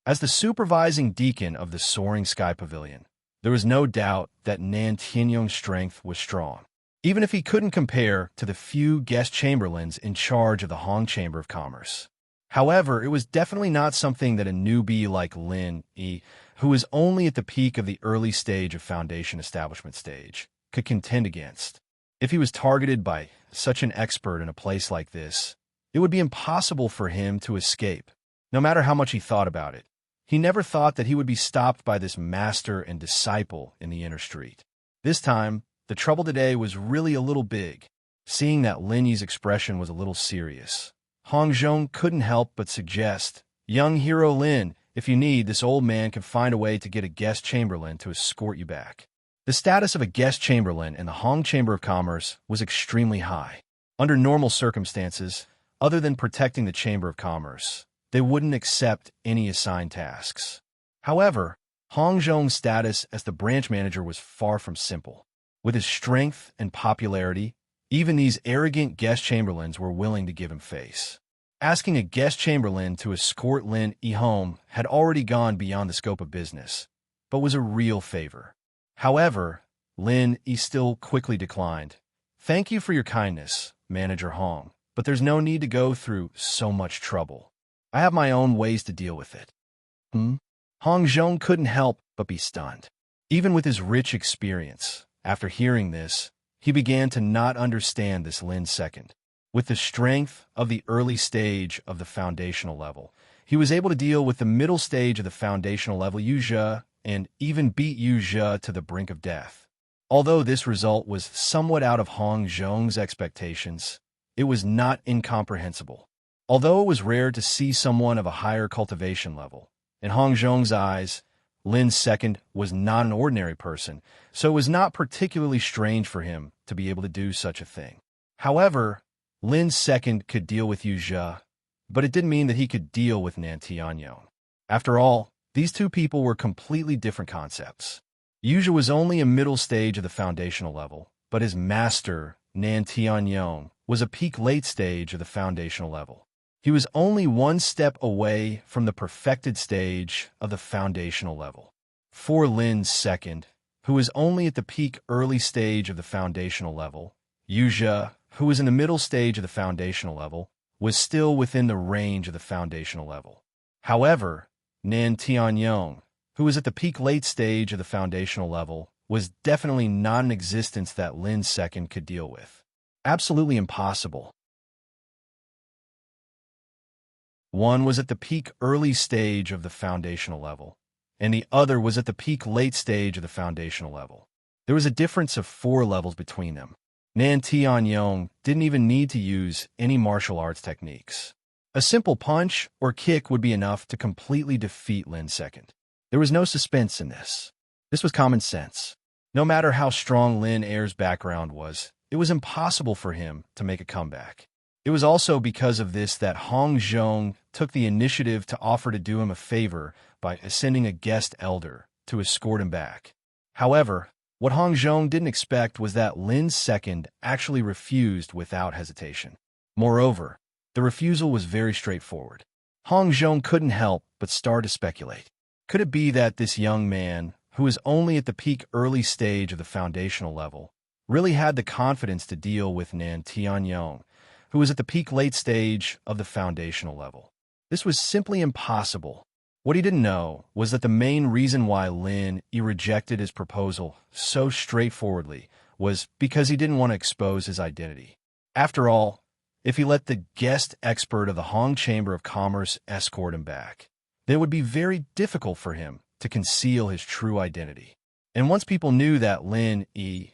As the supervising deacon of the Soaring Sky Pavilion, there was no doubt that Nan Tianyong's strength was strong, even if he couldn't compare to the few guest chamberlains in charge of the Hong Chamber of Commerce. However, it was definitely not something that a newbie like Lin Yi, who was only at the peak of the early stage of Foundation establishment stage, could contend against. If he was targeted by such an expert in a place like this, it would be impossible for him to escape, no matter how much he thought about it. He never thought that he would be stopped by this master and disciple in the inner street. This time, the trouble today was really a little big. Seeing that Lin Yi's expression was a little serious, Hong Zhong couldn't help but suggest, "Young hero Lin, if you need, this old man can find a way to get a guest chamberlain to escort you back." The status of a guest chamberlain in the Hong Chamber of Commerce was extremely high. Under normal circumstances, other than protecting the Chamber of Commerce, they wouldn't accept any assigned tasks. However, Hong Zhong's status as the branch manager was far from simple. With his strength and popularity, even these arrogant guest chamberlains were willing to give him face. Asking a guest chamberlain to escort Lin Yi home had already gone beyond the scope of business, but was a real favor. However, Lin Yi still quickly declined. "Thank you for your kindness, Manager Hong, but there's no need to go through so much trouble. I have my own ways to deal with it." Hong Zhong couldn't help but be stunned. Even with his rich experience, after hearing this, he began to not understand this Lin second. With the strength of the early stage of the foundational level, he was able to deal with the middle stage of the foundational level Yu Zhe and even beat Yu Zhe to the brink of death. Although this result was somewhat out of Hong Zhong's expectations, it was not incomprehensible. Although it was rare to see someone of a higher cultivation level, in Hong Zhong's eyes, Lin's second was not an ordinary person, so it was not particularly strange for him to be able to do such a thing. However, Lin's second could deal with Yu Zhe, but it didn't mean that he could deal with Nan Tianyong. After all, these two people were completely different concepts. Yu Zhe was only a middle stage of the foundational level, but his master, Nan Tianyong, was a peak late stage of the foundational level. He was only one step away from the perfected stage of the foundational level. For Lin's second, who was only at the peak early stage of the foundational level, Yu Zhe, who was in the middle stage of the foundational level, was still within the range of the foundational level. However, Nan Tianyong, who was at the peak late stage of the foundational level, was definitely not an existence that Lin Second could deal with. Absolutely impossible. One was at the peak early stage of the foundational level, and the other was at the peak late stage of the foundational level. There was a difference of 4 levels between them. Nan Tianyong didn't even need to use any martial arts techniques. A simple punch or kick would be enough to completely defeat Lin Second. There was no suspense in this. This was common sense. No matter how strong Lin Air's background was, it was impossible for him to make a comeback. It was also because of this that Hong Zhong took the initiative to offer to do him a favor by sending a guest elder to escort him back. However, what Hong Zhong didn't expect was that Lin Second actually refused without hesitation. Moreover, the refusal was very straightforward. Hong Zhong couldn't help but start to speculate. Could it be that this young man, who was only at the peak early stage of the foundational level, really had the confidence to deal with Nan Tianyong, who was at the peak late stage of the foundational level? This was simply impossible. What he didn't know was that the main reason why Lin rejected his proposal so straightforwardly was because he didn't want to expose his identity. After all, if he let the guest expert of the Hong Chamber of Commerce escort him back, then it would be very difficult for him to conceal his true identity. And once people knew that Lin E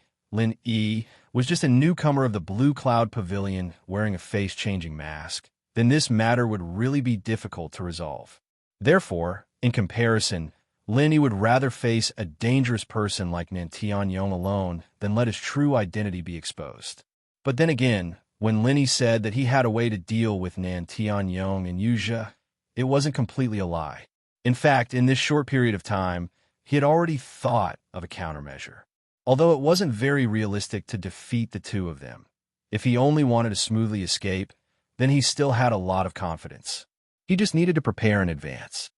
was just a newcomer of the Blue Cloud Pavilion wearing a face-changing mask, then this matter would really be difficult to resolve. Therefore, in comparison, Lin E would rather face a dangerous person like Nan Tianyong alone than let his true identity be exposed. But then again, when Lin E said that he had a way to deal with Nan Tianyong and Yuzha, it wasn't completely a lie. In fact, in this short period of time, he had already thought of a countermeasure. Although it wasn't very realistic to defeat the two of them, if he only wanted to smoothly escape, then he still had a lot of confidence. He just needed to prepare in advance.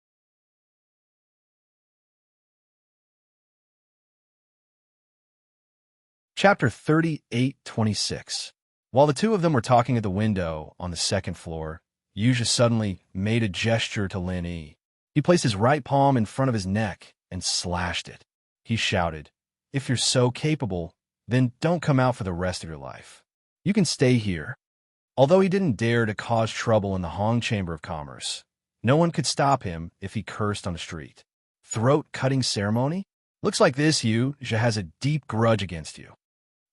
Chapter 38:26. While the two of them were talking at the window on the second floor, Yuzha suddenly made a gesture to Lin E. He placed his right palm in front of his neck and slashed it. He shouted, "If you're so capable, then don't come out for the rest of your life. You can stay here." Although he didn't dare to cause trouble in the Hong Chamber of Commerce, no one could stop him if he cursed on the street. Throat-cutting ceremony? Looks like this Yuzha has a deep grudge against you.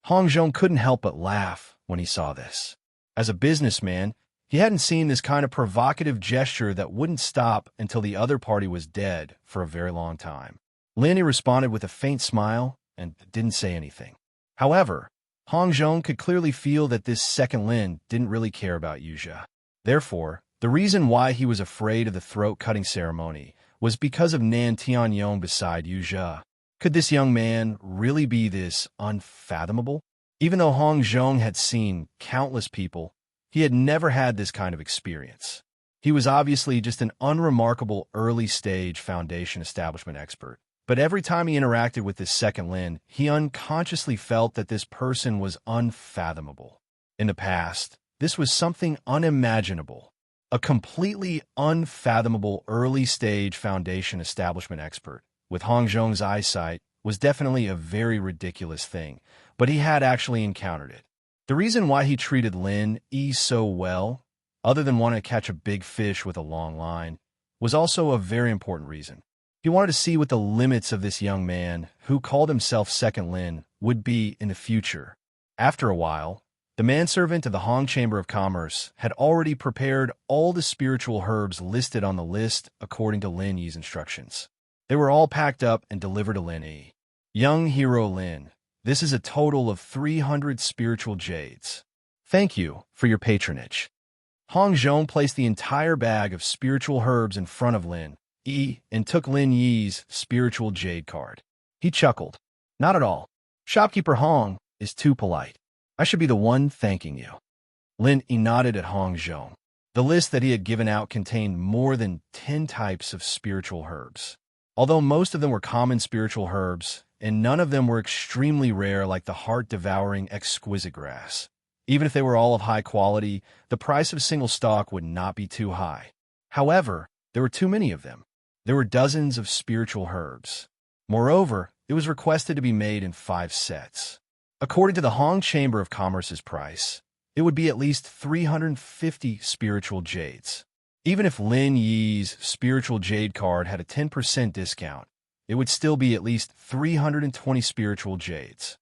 Hong Zhong couldn't help but laugh when he saw this. As a businessman, he hadn't seen this kind of provocative gesture that wouldn't stop until the other party was dead for a very long time. Lin responded with a faint smile and didn't say anything. However, Hong Zhong could clearly feel that this second Lin didn't really care about Yuzha. Therefore, the reason why he was afraid of the throat-cutting ceremony was because of Nan Tianyong beside Yuzha. Could this young man really be this unfathomable? Even though Hong Zhong had seen countless people, he had never had this kind of experience. He was obviously just an unremarkable early-stage foundation establishment expert. But every time he interacted with this second Lin, he unconsciously felt that this person was unfathomable. In the past, this was something unimaginable. A completely unfathomable early-stage foundation establishment expert with Hong Zhong's eyesight was definitely a very ridiculous thing, but he had actually encountered it. The reason why he treated Lin E so well, other than wanting to catch a big fish with a long line, was also a very important reason. He wanted to see what the limits of this young man, who called himself Second Lin, would be in the future. After a while, the manservant of the Hong Chamber of Commerce had already prepared all the spiritual herbs listed on the list according to Lin Yi's instructions. They were all packed up and delivered to Lin E. Young hero Lin, this is a total of 300 spiritual jades. Thank you for your patronage. Hong Zhong placed the entire bag of spiritual herbs in front of Lin E and took Lin Yi's spiritual jade card. He chuckled. Not at all. Shopkeeper Hong is too polite. I should be the one thanking you. Lin E nodded at Hong Zhong. The list that he had given out contained more than 10 types of spiritual herbs. Although most of them were common spiritual herbs, and none of them were extremely rare like the heart-devouring exquisite grass, Even if they were all of high quality, the price of a single stock would not be too high. However, there were too many of them. There were dozens of spiritual herbs. Moreover, it was requested to be made in 5 sets. According to the Hong Chamber of Commerce's price, it would be at least 350 spiritual jades. Even if Lin Yi's spiritual jade card had a 10% discount, it would still be at least 320 spiritual jades.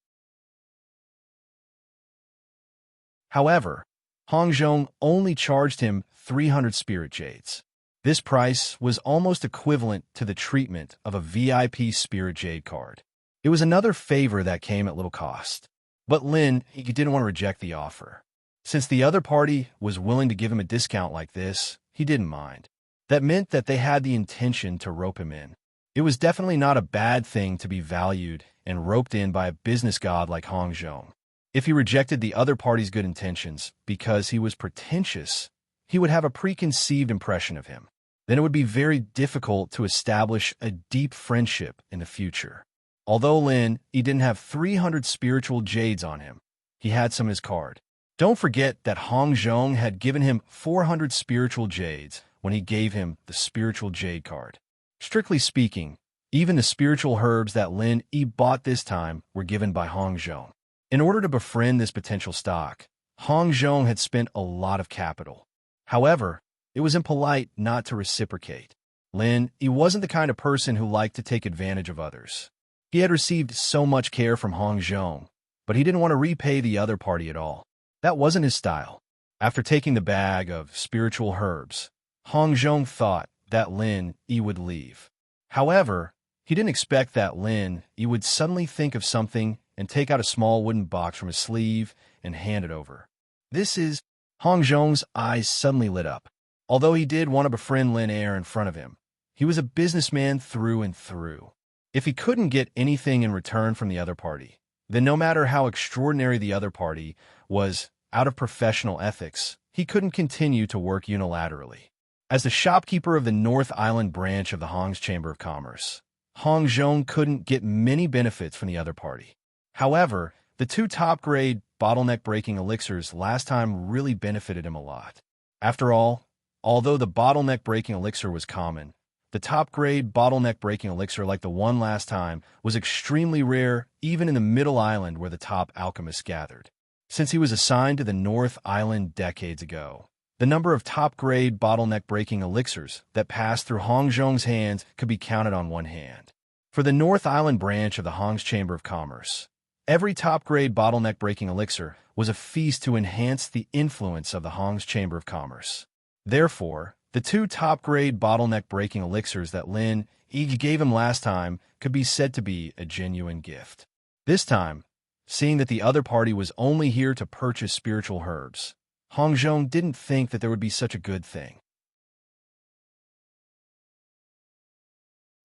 However, Hong Zhong only charged him 300 spirit jades. This price was almost equivalent to the treatment of a VIP spirit jade card. It was another favor that came at little cost. But Lin, he didn't want to reject the offer. Since the other party was willing to give him a discount like this, he didn't mind. That meant that they had the intention to rope him in. It was definitely not a bad thing to be valued and roped in by a business god like Hong Zhong. If he rejected the other party's good intentions because he was pretentious, he would have a preconceived impression of him. Then it would be very difficult to establish a deep friendship in the future. Although Lin, he didn't have 300 spiritual jades on him, he had some in his card. Don't forget that Hong Zhong had given him 400 spiritual jades when he gave him the spiritual jade card. Strictly speaking, even the spiritual herbs that Lin Yi bought this time were given by Hong Zhong. In order to befriend this potential stock, Hong Zhong had spent a lot of capital. However, it was impolite not to reciprocate. Lin Yi wasn't the kind of person who liked to take advantage of others. He had received so much care from Hong Zhong, but he didn't want to repay the other party at all. That wasn't his style. After taking the bag of spiritual herbs, Hong Zhong thought that Lin Yi would leave. However, he didn't expect that Lin Yi would suddenly think of something and take out a small wooden box from his sleeve and hand it over. This is... Hong Zhong's eyes suddenly lit up. Although he did want to befriend Lin Yi in front of him, he was a businessman through and through. If he couldn't get anything in return from the other party, then no matter how extraordinary the other party was, out of professional ethics, he couldn't continue to work unilaterally. As the shopkeeper of the North Island branch of the Hong's Chamber of Commerce, Hong Zhong couldn't get many benefits from the other party. However, the 2 top-grade bottleneck-breaking elixirs last time really benefited him a lot. After all, although the bottleneck-breaking elixir was common, the top-grade bottleneck-breaking elixir like the one last time was extremely rare even in the Middle Island where the top alchemists gathered. Since he was assigned to the North Island decades ago, the number of top-grade bottleneck-breaking elixirs that passed through Hong Zhong's hands could be counted on one hand. For the North Island branch of the Hong's Chamber of Commerce, every top-grade bottleneck-breaking elixir was a feast to enhance the influence of the Hong's Chamber of Commerce. Therefore, the 2 top-grade bottleneck-breaking elixirs that Lin Yi gave him last time could be said to be a genuine gift. This time, seeing that the other party was only here to purchase spiritual herbs, Hong Zhong didn't think that there would be such a good thing.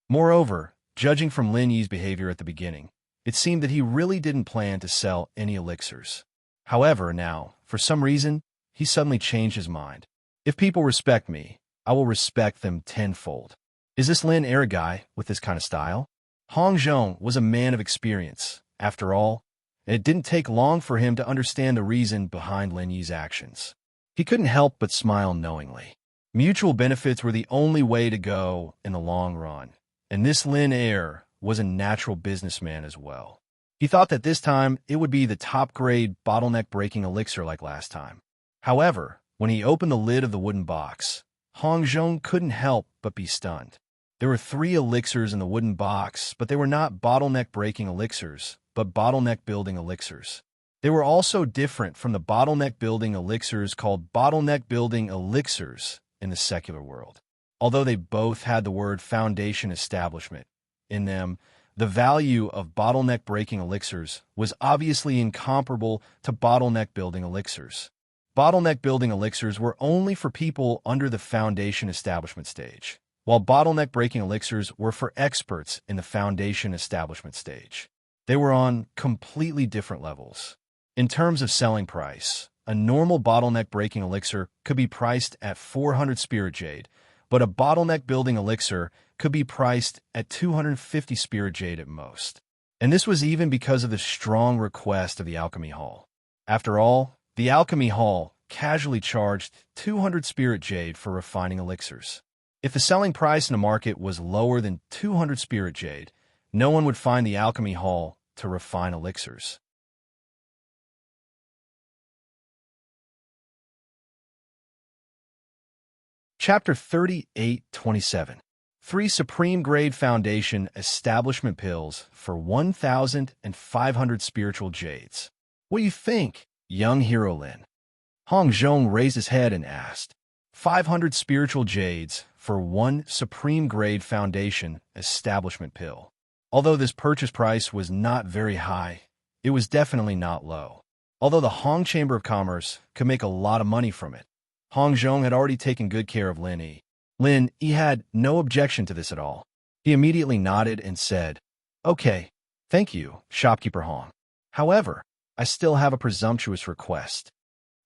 Moreover, judging from Lin Yi's behavior at the beginning, it seemed that he really didn't plan to sell any elixirs. However, now, for some reason, he suddenly changed his mind. If people respect me, I will respect them tenfold. Is this Lin Yi a guy with this kind of style? Hong Zhong was a man of experience, after all, and it didn't take long for him to understand the reason behind Lin Yi's actions. He couldn't help but smile knowingly. Mutual benefits were the only way to go in the long run, and this Lin Yi was a natural businessman as well. He thought that this time it would be the top-grade bottleneck-breaking elixir like last time. However, when he opened the lid of the wooden box, Hong Zhong couldn't help but be stunned. There were 3 elixirs in the wooden box, but they were not bottleneck-breaking elixirs, but bottleneck-building elixirs. They were also different from the bottleneck-building elixirs called bottleneck-building elixirs in the secular world. Although they both had the word foundation establishment in them, the value of bottleneck-breaking elixirs was obviously incomparable to bottleneck-building elixirs. Bottleneck-building elixirs were only for people under the foundation establishment stage, while bottleneck-breaking elixirs were for experts in the foundation establishment stage. They were on completely different levels. In terms of selling price, a normal bottleneck-breaking elixir could be priced at 400 spirit jade, but a bottleneck-building elixir could be priced at 250 spirit jade at most. And this was even because of the strong request of the Alchemy Hall. After all, The Alchemy Hall casually charged 200 spirit jade for refining elixirs. If the selling price in the market was lower than 200 spirit jade, no one would find the Alchemy Hall to refine elixirs. Chapter 3827. 3 Supreme Grade Foundation Establishment Pills for 1,500 Spiritual Jades. What do you think, young hero Lin? Hong Zhong raised his head and asked. 500 Spiritual Jades for 1 Supreme Grade Foundation Establishment Pill. Although this purchase price was not very high, it was definitely not low. Although the Hong Chamber of Commerce could make a lot of money from it, Hong Zhong had already taken good care of Lin Yi. Lin Yi had no objection to this at all. He immediately nodded and said, "Okay, thank you, shopkeeper Hong. However, I still have a presumptuous request.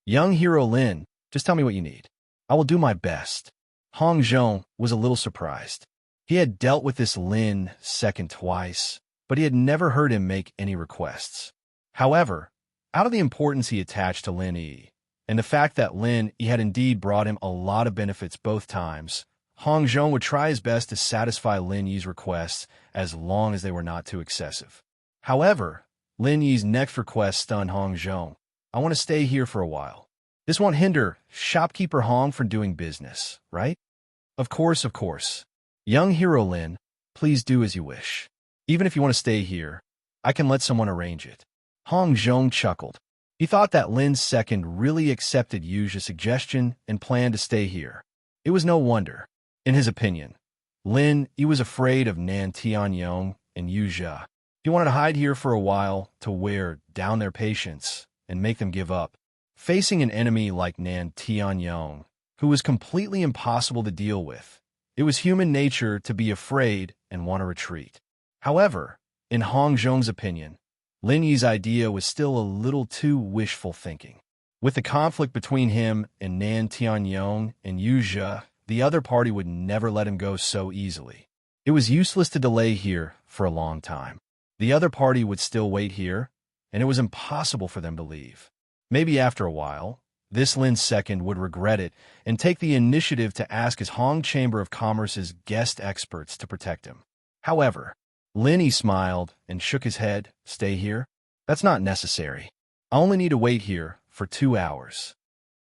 Young hero Lin, just tell me what you need. I will do my best." Hong Zhong was a little surprised. He had dealt with this Lin second twice, but he had never heard him make any requests. However, out of the importance he attached to Lin Yi, and the fact that Lin Yi had indeed brought him a lot of benefits both times, Hong Zhong would try his best to satisfy Lin Yi's requests as long as they were not too excessive. However, Lin Yi's next request stunned Hong Zhong. "I want to stay here for a while. This won't hinder shopkeeper Hong from doing business, right?" Of course. Young hero Lin, please do as you wish. Even if you want to stay here, I can let someone arrange it." Hong Zhong chuckled. He thought that Lin's second really accepted Yu's suggestion and planned to stay here. It was no wonder. In his opinion, Lin Yi was afraid of Nan Tianyong and Yu Zhe. He wanted to hide here for a while to wear down their patience and make them give up. Facing an enemy like Nan Tianyong, who was completely impossible to deal with, it was human nature to be afraid and want to retreat. However, in Hong Zhong's opinion, Lin Yi's idea was still a little too wishful thinking. With the conflict between him and Nan Tianyong and Yu Zhe, the other party would never let him go so easily. It was useless to delay here for a long time. The other party would still wait here, and it was impossible for them to leave. Maybe after a while, this Lin second would regret it and take the initiative to ask his Hong Chamber of Commerce's guest experts to protect him. However, Lin Yi smiled and shook his head. "Stay here? That's not necessary. I only need to wait here for 2 hours."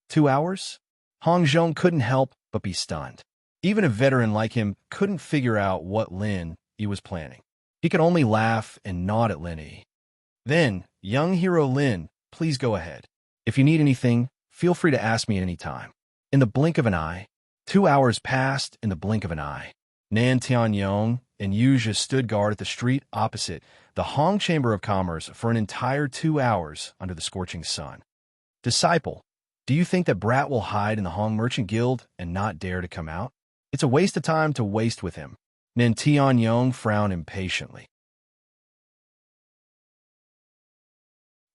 2 hours? Hong Zhong couldn't help but be stunned. Even a veteran like him couldn't figure out what Lin Yi was planning. He could only laugh and nod at Lin Yi. "Then, young hero Lin, please go ahead. If you need anything, feel free to ask me at any time." In the blink of an eye, 2 hours passed in the blink of an eye. Nan Tianyong and Yu Zhe stood guard at the street opposite the Hong Chamber of Commerce for an entire 2 hours under the scorching sun. "Disciple, do you think that Brat will hide in the Hong Merchant Guild and not dare to come out? It's a waste of time to waste with him." Nan Tianyong frowned impatiently.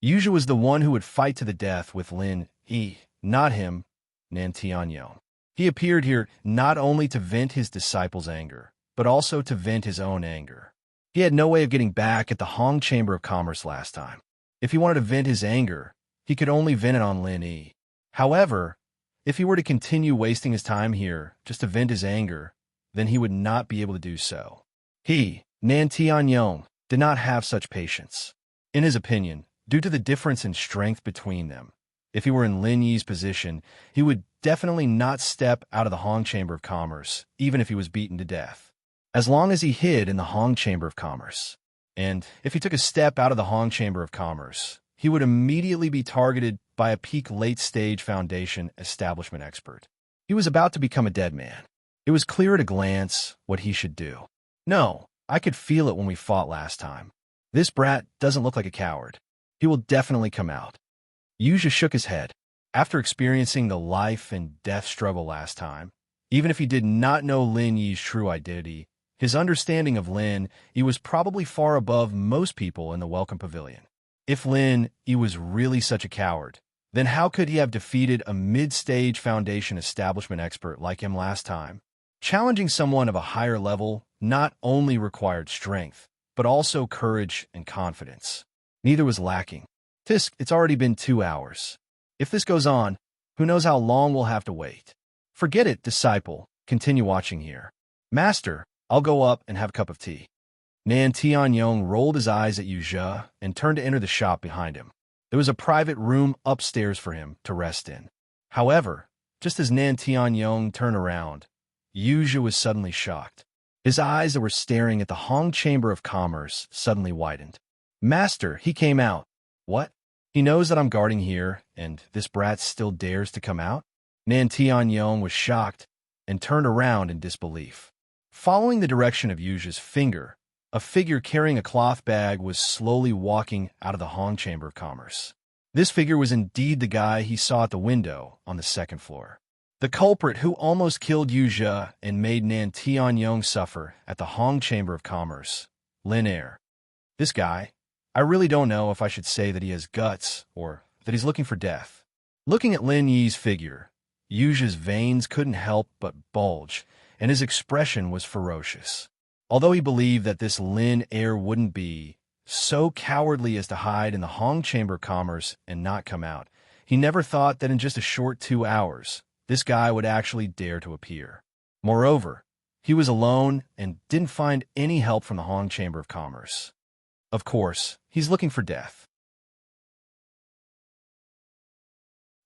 Yu Zhe was the one who would fight to the death with Lin Yi, not him, Nan Tianyong. He appeared here not only to vent his disciple's anger, but also to vent his own anger. He had no way of getting back at the Hong Chamber of Commerce last time. If he wanted to vent his anger, he could only vent it on Lin Yi. However, if he were to continue wasting his time here just to vent his anger, then he would not be able to do so. He, Nan Tianyong, did not have such patience. In his opinion, due to the difference in strength between them, if he were in Lin Yi's position, he would definitely not step out of the Hong Chamber of Commerce, even if he was beaten to death, as long as he hid in the Hong Chamber of Commerce. And if he took a step out of the Hong Chamber of Commerce, he would immediately be targeted by a peak late-stage Foundation establishment expert. He was about to become a dead man. It was clear at a glance what he should do. "No, I could feel it when we fought last time. This brat doesn't look like a coward. He will definitely come out." Yu Zhe shook his head. After experiencing the life and death struggle last time, even if he did not know Lin Yi's true identity, his understanding of Lin Yi was probably far above most people in the Welcome Pavilion. If Lin Yi was really such a coward, then how could he have defeated a mid-stage Foundation establishment expert like him last time? Challenging someone of a higher level not only required strength, but also courage and confidence. Neither was lacking. "Tisk, it's already been 2 hours. If this goes on, who knows how long we'll have to wait. Forget it, disciple. Continue watching here. Master, I'll go up and have a cup of tea. Nan Tianyong rolled his eyes at Yu Zhe and turned to enter the shop behind him. There was a private room upstairs for him to rest in. However, just as Nan Tianyong turned around, Yu Zhe was suddenly shocked. His eyes that were staring at the Hong Chamber of Commerce suddenly widened. Master, he came out. What? He knows that I'm guarding here, and this brat still dares to come out? Nan Tianyong was shocked and turned around in disbelief. Following the direction of Yu Zhe's finger, a figure carrying a cloth bag was slowly walking out of the Hong Chamber of Commerce. This figure was indeed the guy he saw at the window on the second floor. The culprit who almost killed Yu Zhe and made Nan Tianyong suffer at the Hong Chamber of Commerce, Lin Er. This guy, I really don't know if I should say that he has guts or that he's looking for death. Looking at Lin Yi's figure, Yu Zhe's veins couldn't help but bulge, and his expression was ferocious. Although he believed that this Lin Er wouldn't be so cowardly as to hide in the Hong Chamber of Commerce and not come out, he never thought that in just a short 2 hours, this guy would actually dare to appear. Moreover, he was alone and didn't find any help from the Hong Chamber of Commerce. Of course, he's looking for death.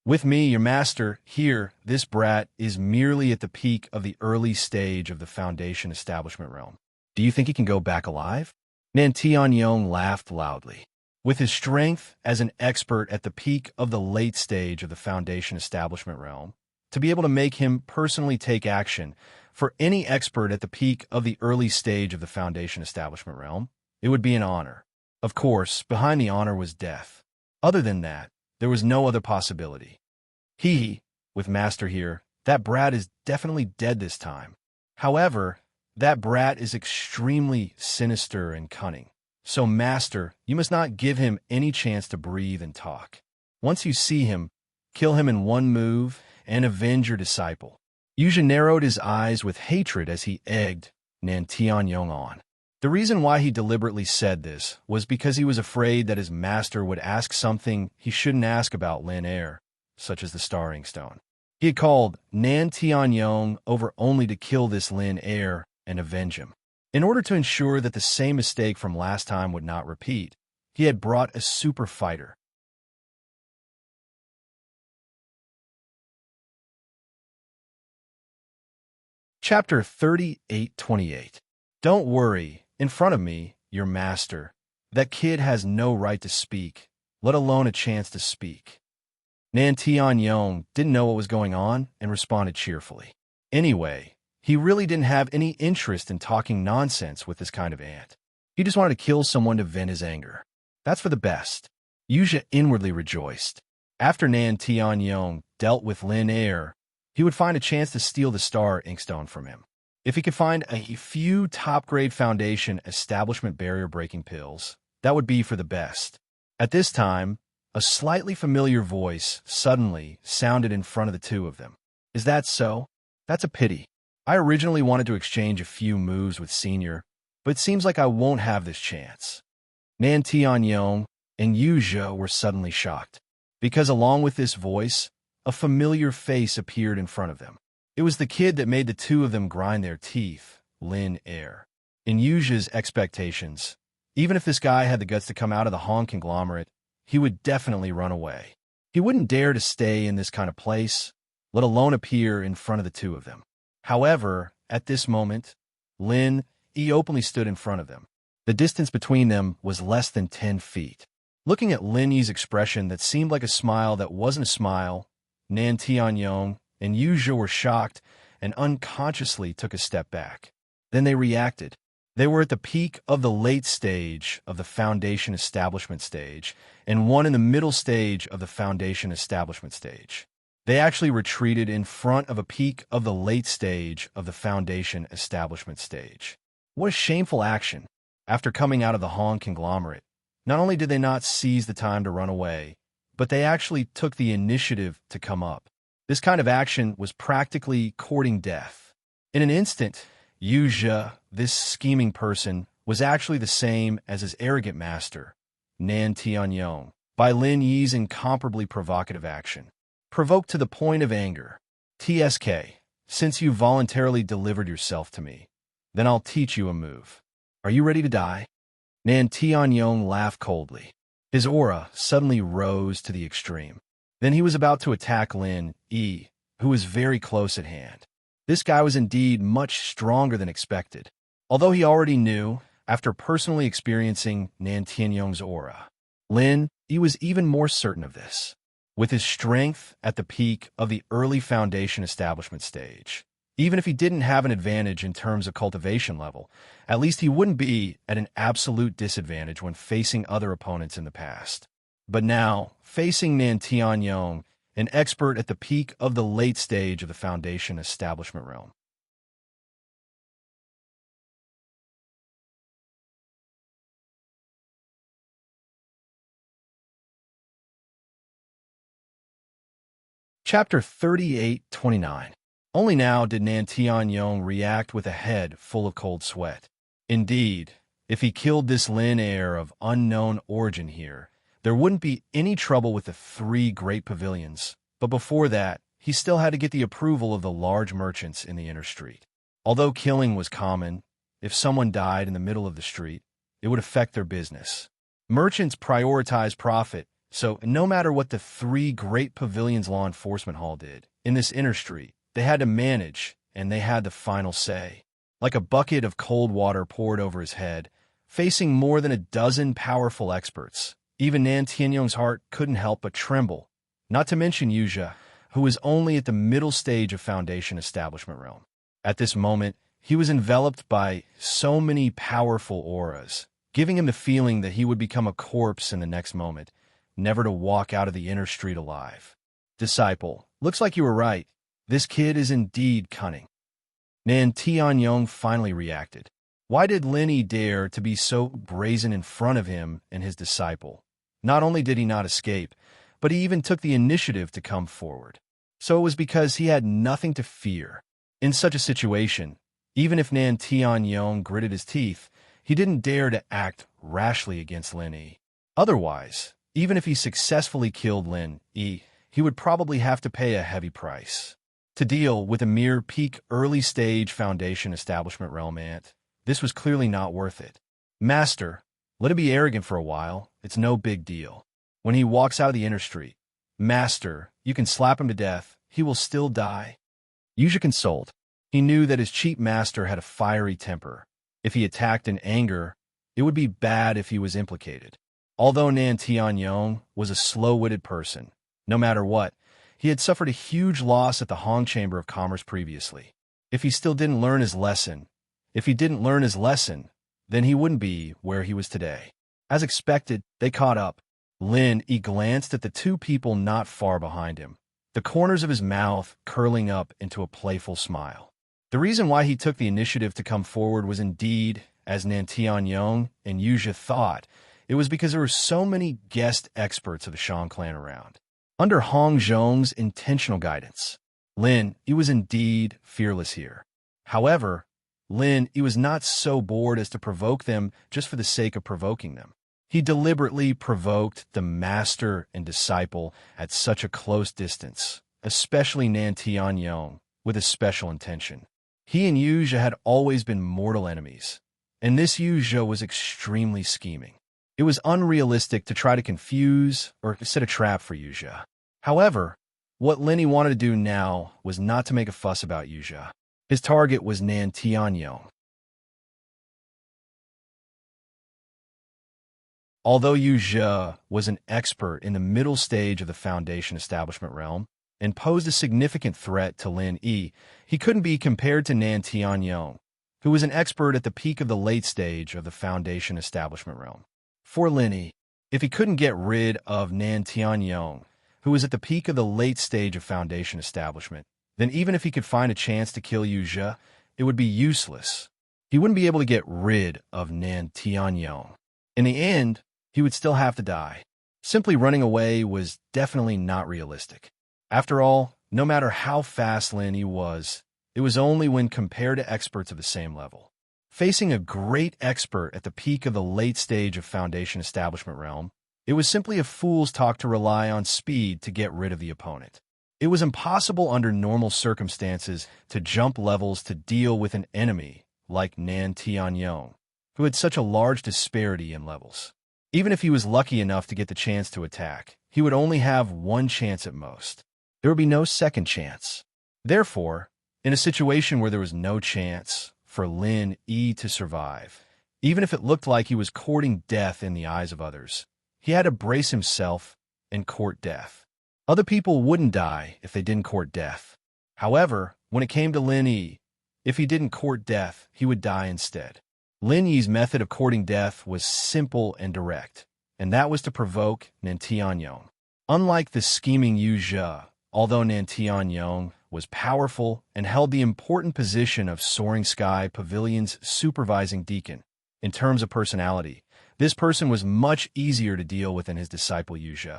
With me, your master, here, this brat is merely at the peak of the early stage of the Foundation establishment realm. Do you think he can go back alive? Nan Tianyong laughed loudly. With his strength as an expert at the peak of the late stage of the Foundation establishment realm, to be able to make him personally take action for any expert at the peak of the early stage of the Foundation establishment realm, it would be an honor. Of course, behind the honor was death. Other than that, there was no other possibility. With Master here, that brat is definitely dead this time. However, that brat is extremely sinister and cunning. So, Master, you must not give him any chance to breathe and talk. Once you see him, kill him in one move and avenge your disciple. Yu Zhe narrowed his eyes with hatred as he egged Nan Tianyong on. The reason why he deliberately said this was because he was afraid that his master would ask something he shouldn't ask about Lin Er, such as the Starring Stone. He had called Nan Tianyong over only to kill this Lin Er and avenge him. In order to ensure that the same mistake from last time would not repeat, he had brought a super fighter. Chapter 38:28. Don't worry, in front of me, your master. That kid has no right to speak, let alone a chance to speak. Nan Tianyong didn't know what was going on and responded cheerfully. Anyway, he really didn't have any interest in talking nonsense with this kind of ant. He just wanted to kill someone to vent his anger. That's for the best. Yu Zhe inwardly rejoiced. After Nan Tianyong dealt with Lin Er, he would find a chance to steal the Star Inkstone from him. If he could find a few top-grade Foundation establishment barrier-breaking pills, that would be for the best. At this time, a slightly familiar voice suddenly sounded in front of the two of them. Is that so? That's a pity. I originally wanted to exchange a few moves with Senior, but it seems like I won't have this chance. Nan Tianyong and Yu Zhe were suddenly shocked, because along with this voice, a familiar face appeared in front of them. It was the kid that made the two of them grind their teeth, Lin Er. In Yu Zhe's expectations, even if this guy had the guts to come out of the Hong conglomerate, he would definitely run away. He wouldn't dare to stay in this kind of place, let alone appear in front of the two of them. However, at this moment, Lin E openly stood in front of them. The distance between them was less than 10 feet. Looking at Lin Yi's expression that seemed like a smile that wasn't a smile, Nan Tianyong and Yu Zhe were shocked and unconsciously took a step back. Then they reacted. They were at the peak of the late stage of the Foundation establishment stage, and one in the middle stage of the Foundation establishment stage. They actually retreated in front of a peak of the late stage of the Foundation establishment stage. What a shameful action. After coming out of the Hong conglomerate, not only did they not seize the time to run away, but they actually took the initiative to come up. This kind of action was practically courting death. In an instant, Yu Zhe, this scheming person, was actually the same as his arrogant master, Nan Tianyong. by Lin Yi's incomparably provocative action. Provoked to the point of anger. TSK, since you voluntarily delivered yourself to me, then I'll teach you a move. Are you ready to die? Nan Tianyong laughed coldly. His aura suddenly rose to the extreme. Then he was about to attack Lin Yi, who was very close at hand. This guy was indeed much stronger than expected, although he already knew, after personally experiencing Nan Tianyong's aura. Lin Yi was even more certain of this. With his strength at the peak of the early foundation establishment stage, even if he didn't have an advantage in terms of cultivation level, at least he wouldn't be at an absolute disadvantage when facing other opponents in the past. But now, facing Nan Tianyong, an expert at the peak of the late stage of the foundation establishment realm. Chapter 38-29. Only now did Nan Tianyong react with a head full of cold sweat. Indeed, if he killed this Lin heir of unknown origin here, there wouldn't be any trouble with the 3 great pavilions, but before that, he still had to get the approval of the large merchants in the inner street. Although killing was common, if someone died in the middle of the street, it would affect their business. Merchants prioritize profit, so no matter what the 3 great pavilions law enforcement hall did, in this inner street, they had to manage, and they had the final say. Like a bucket of cold water poured over his head, facing more than a dozen powerful experts, even Nan Tianyong's heart couldn't help but tremble, not to mention Yuzha, who was only at the middle stage of foundation establishment realm. At this moment, he was enveloped by so many powerful auras, giving him the feeling that he would become a corpse in the next moment, never to walk out of the inner street alive. Disciple, looks like you were right. This kid is indeed cunning. Nan Tianyong finally reacted. Why did Lin Yi dare to be so brazen in front of him and his disciple? Not only did he not escape, but he even took the initiative to come forward. So it was because he had nothing to fear. In such a situation, even if Nan Tianyong gritted his teeth, he didn't dare to act rashly against Lin Yi. Otherwise, even if he successfully killed Lin Yi, he would probably have to pay a heavy price. To deal with a mere peak early-stage foundation establishment realm ant, this was clearly not worth it. Master, let him be arrogant for a while. It's no big deal. When he walks out of the inner street, Master, you can slap him to death. He will still die. Yuzha consoled. He knew that his cheap master had a fiery temper. If he attacked in anger, it would be bad if he was implicated. Although Nan Tianyong was a slow-witted person, no matter what, he had suffered a huge loss at the Hong Chamber of Commerce previously. If he didn't learn his lesson, then he wouldn't be where he was today. As expected, they caught up. Lin Yi glanced at the 2 people not far behind him, the corners of his mouth curling up into a playful smile. The reason why he took the initiative to come forward was indeed, as Nan Tianyong and Yuzha thought, it was because there were so many guest experts of the Shang clan around. Under Hong Zhong's intentional guidance, Lin Yi was indeed fearless here. However, Lin Yi was not so bored as to provoke them just for the sake of provoking them. He deliberately provoked the master and disciple at such a close distance, especially Nan Tianyong, with a special intention. He and Yuzha had always been mortal enemies, and this Yuzha was extremely scheming. It was unrealistic to try to confuse or set a trap for Yuzha. However, what Lin Yi wanted to do now was not to make a fuss about Yuzha. His target was Nan Tianyong. Although Yuzha was an expert in the middle stage of the foundation establishment realm and posed a significant threat to Lin Yi, he couldn't be compared to Nan Tianyong, who was an expert at the peak of the late stage of the foundation establishment realm. For Lin Yi, if he couldn't get rid of Nan Tianyong, who was at the peak of the late stage of foundation establishment, then even if he could find a chance to kill Yuzha, it would be useless. He wouldn't be able to get rid of Nan Tianyong. In the end, he would still have to die. Simply running away was definitely not realistic. After all, no matter how fast Lin Yi was, it was only when compared to experts of the same level. Facing a great expert at the peak of the late stage of foundation establishment realm, It was simply a fool's talk to rely on speed to get rid of the opponent. It was impossible under normal circumstances to jump levels to deal with an enemy like Nan Tianyong, who had such a large disparity in levels. Even if he was lucky enough to get the chance to attack, he would only have one chance at most. There would be no second chance. Therefore, in a situation where there was no chance for Lin Yi to survive, even if it looked like he was courting death in the eyes of others, he had to brace himself and court death. Other people wouldn't die if they didn't court death. However, when it came to Lin Yi, if he didn't court death, he would die instead. Lin Yi's method of courting death was simple and direct, and that was to provoke Nan Tianyong. Unlike the scheming Yu Zhe, although Nan Tianyong was powerful and held the important position of Soaring Sky Pavilion's supervising deacon, in terms of personality, this person was much easier to deal with than his disciple Yu Zhe.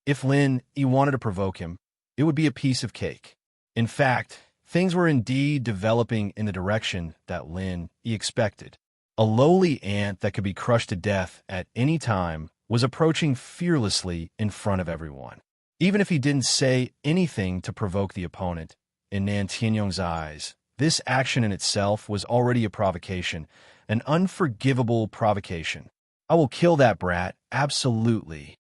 If Lin Yi wanted to provoke him, it would be a piece of cake. In fact, things were indeed developing in the direction that Lin Yi expected. A lowly ant that could be crushed to death at any time was approaching fearlessly in front of everyone. Even if he didn't say anything to provoke the opponent, in Nan Tianyong's eyes, this action in itself was already a provocation, an unforgivable provocation. I will kill that brat, absolutely.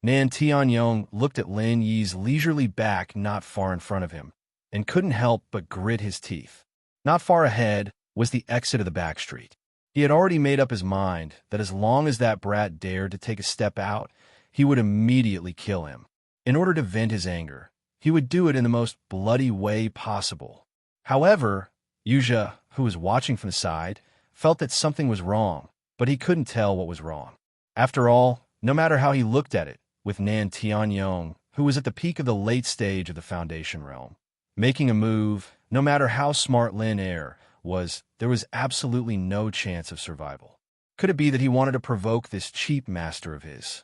Nan Tianyong looked at Lin Yi's leisurely back not far in front of him, and couldn't help but grit his teeth. Not far ahead was the exit of the back street. He had already made up his mind that as long as that brat dared to take a step out, he would immediately kill him. In order to vent his anger, he would do it in the most bloody way possible. However, Yu Zhe, who was watching from the side, felt that something was wrong, but he couldn't tell what was wrong. After all, no matter how he looked at it, with Nan Tianyong, who was at the peak of the late stage of the Foundation realm, making a move, no matter how smart Lin Yi was, there was absolutely no chance of survival. Could it be that he wanted to provoke this cheap master of his?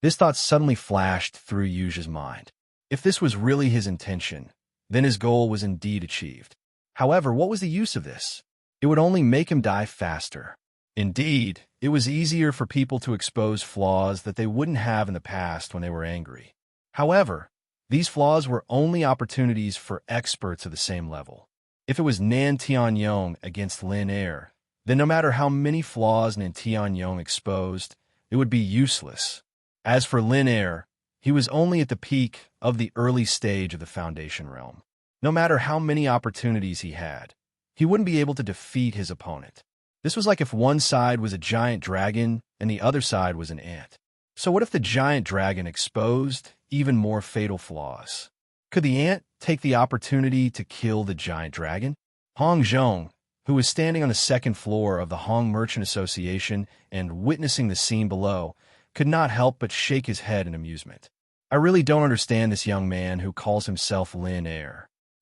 This thought suddenly flashed through Yu Zhe's mind. If this was really his intention, then his goal was indeed achieved. However, what was the use of this? It would only make him die faster. Indeed, it was easier for people to expose flaws that they wouldn't have in the past when they were angry. However, these flaws were only opportunities for experts of the same level. If it was Nan Tianyong against Lin Yi, then no matter how many flaws Nan Tianyong exposed, it would be useless. As for Lin Yi, he was only at the peak of the early stage of the Foundation realm. No matter how many opportunities he had, he wouldn't be able to defeat his opponent. This was like if one side was a giant dragon and the other side was an ant. So what if the giant dragon exposed even more fatal flaws? Could the ant take the opportunity to kill the giant dragon? Hong Zhong, who was standing on the second floor of the Hong Merchant Association and witnessing the scene below, could not help but shake his head in amusement. I really don't understand this young man who calls himself Lin Yi.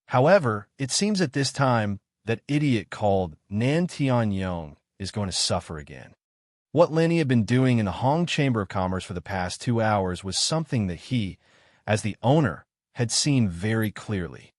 However, it seems at this time that idiot called Nan Tianyong is going to suffer again. What Lin Yi had been doing in the Hong Chamber of Commerce for the past 2 hours was something that he, as the owner, had seen very clearly.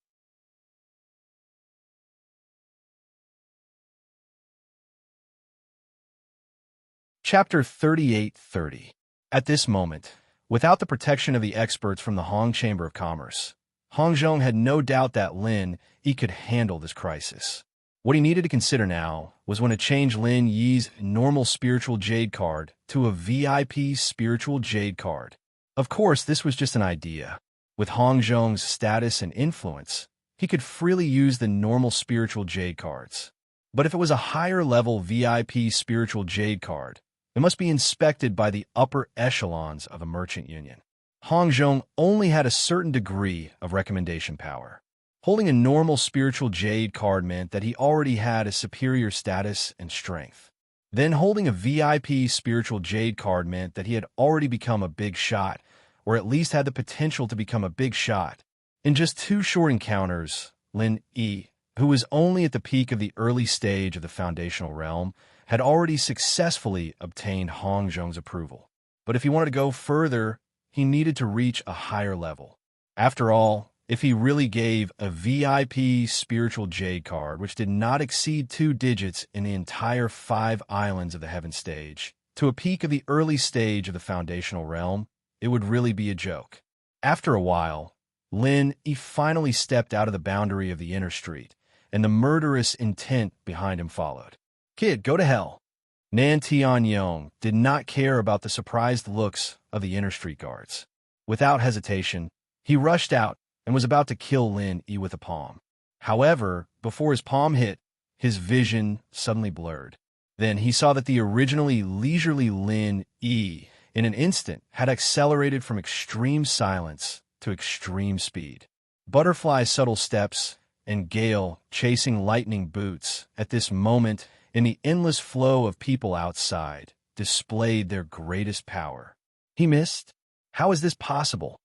Chapter 3830. At this moment, without the protection of the experts from the Hong Chamber of Commerce, Hong Zhong had no doubt that Lin Yi could handle this crisis. What he needed to consider now was when to change Lin Yi's normal spiritual jade card to a VIP spiritual jade card. Of course, this was just an idea. With Hong Zhong's status and influence, he could freely use the normal spiritual jade cards. But if it was a higher level VIP spiritual jade card, it must be inspected by the upper echelons of a merchant union. Hong Zhong only had a certain degree of recommendation power. Holding a normal spiritual jade card meant that he already had a superior status and strength. Then holding a VIP spiritual jade card meant that he had already become a big shot, or at least had the potential to become a big shot. In just 2 short encounters, Lin Yi, who was only at the peak of the early stage of the foundational realm, had already successfully obtained Hong Zhong's approval. But if he wanted to go further, he needed to reach a higher level. After all, if he really gave a VIP spiritual jade card, which did not exceed 2 digits in the entire 5 islands of the heaven stage, to a peak of the early stage of the foundational realm, it would really be a joke. After a while, Lin Yi finally stepped out of the boundary of the inner street, and the murderous intent behind him followed. "Kid, go to hell." Nan Tianyong did not care about the surprised looks of the inner street guards. Without hesitation, he rushed out and was about to kill Lin Yi with a palm. However, before his palm hit, his vision suddenly blurred. Then he saw that the originally leisurely Lin Yi, in an instant, had accelerated from extreme silence to extreme speed. Butterfly subtle steps and gale chasing lightning boots at this moment in the endless flow of people outside displayed their greatest power. He missed? How is this possible?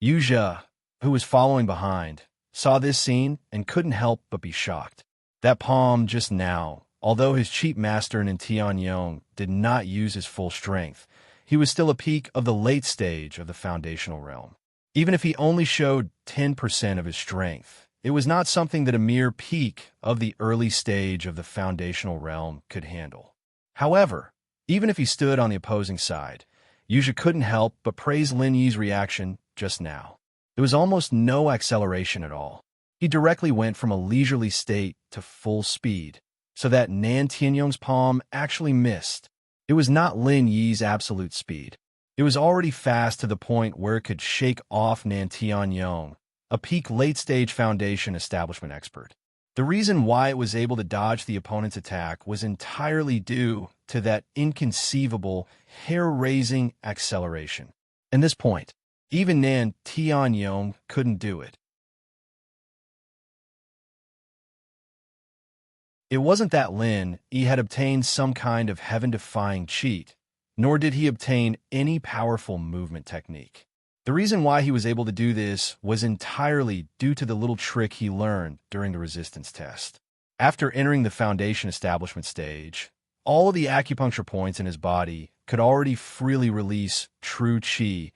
Yuzha, who was following behind, saw this scene and couldn't help but be shocked. That palm just now, although his cheap master in Tianyong did not use his full strength, he was still a peak of the late stage of the foundational realm. Even if he only showed 10% of his strength, it was not something that a mere peak of the early stage of the foundational realm could handle. However, even if he stood on the opposing side, Yuzha couldn't help but praise Lin Yi's reaction just now. There was almost no acceleration at all. He directly went from a leisurely state to full speed, so that Nan Tianyong's palm actually missed. It was not Lin Yi's absolute speed. It was already fast to the point where it could shake off Nan Tianyong, a peak late-stage foundation establishment expert. The reason why it was able to dodge the opponent's attack was entirely due to that inconceivable, hair-raising acceleration. At this point, even Nan Tianyong couldn't do it. It wasn't that Lin Yi had obtained some kind of heaven-defying cheat, nor did he obtain any powerful movement technique. The reason why he was able to do this was entirely due to the little trick he learned during the resistance test. After entering the foundation establishment stage, all of the acupuncture points in his body could already freely release true qi,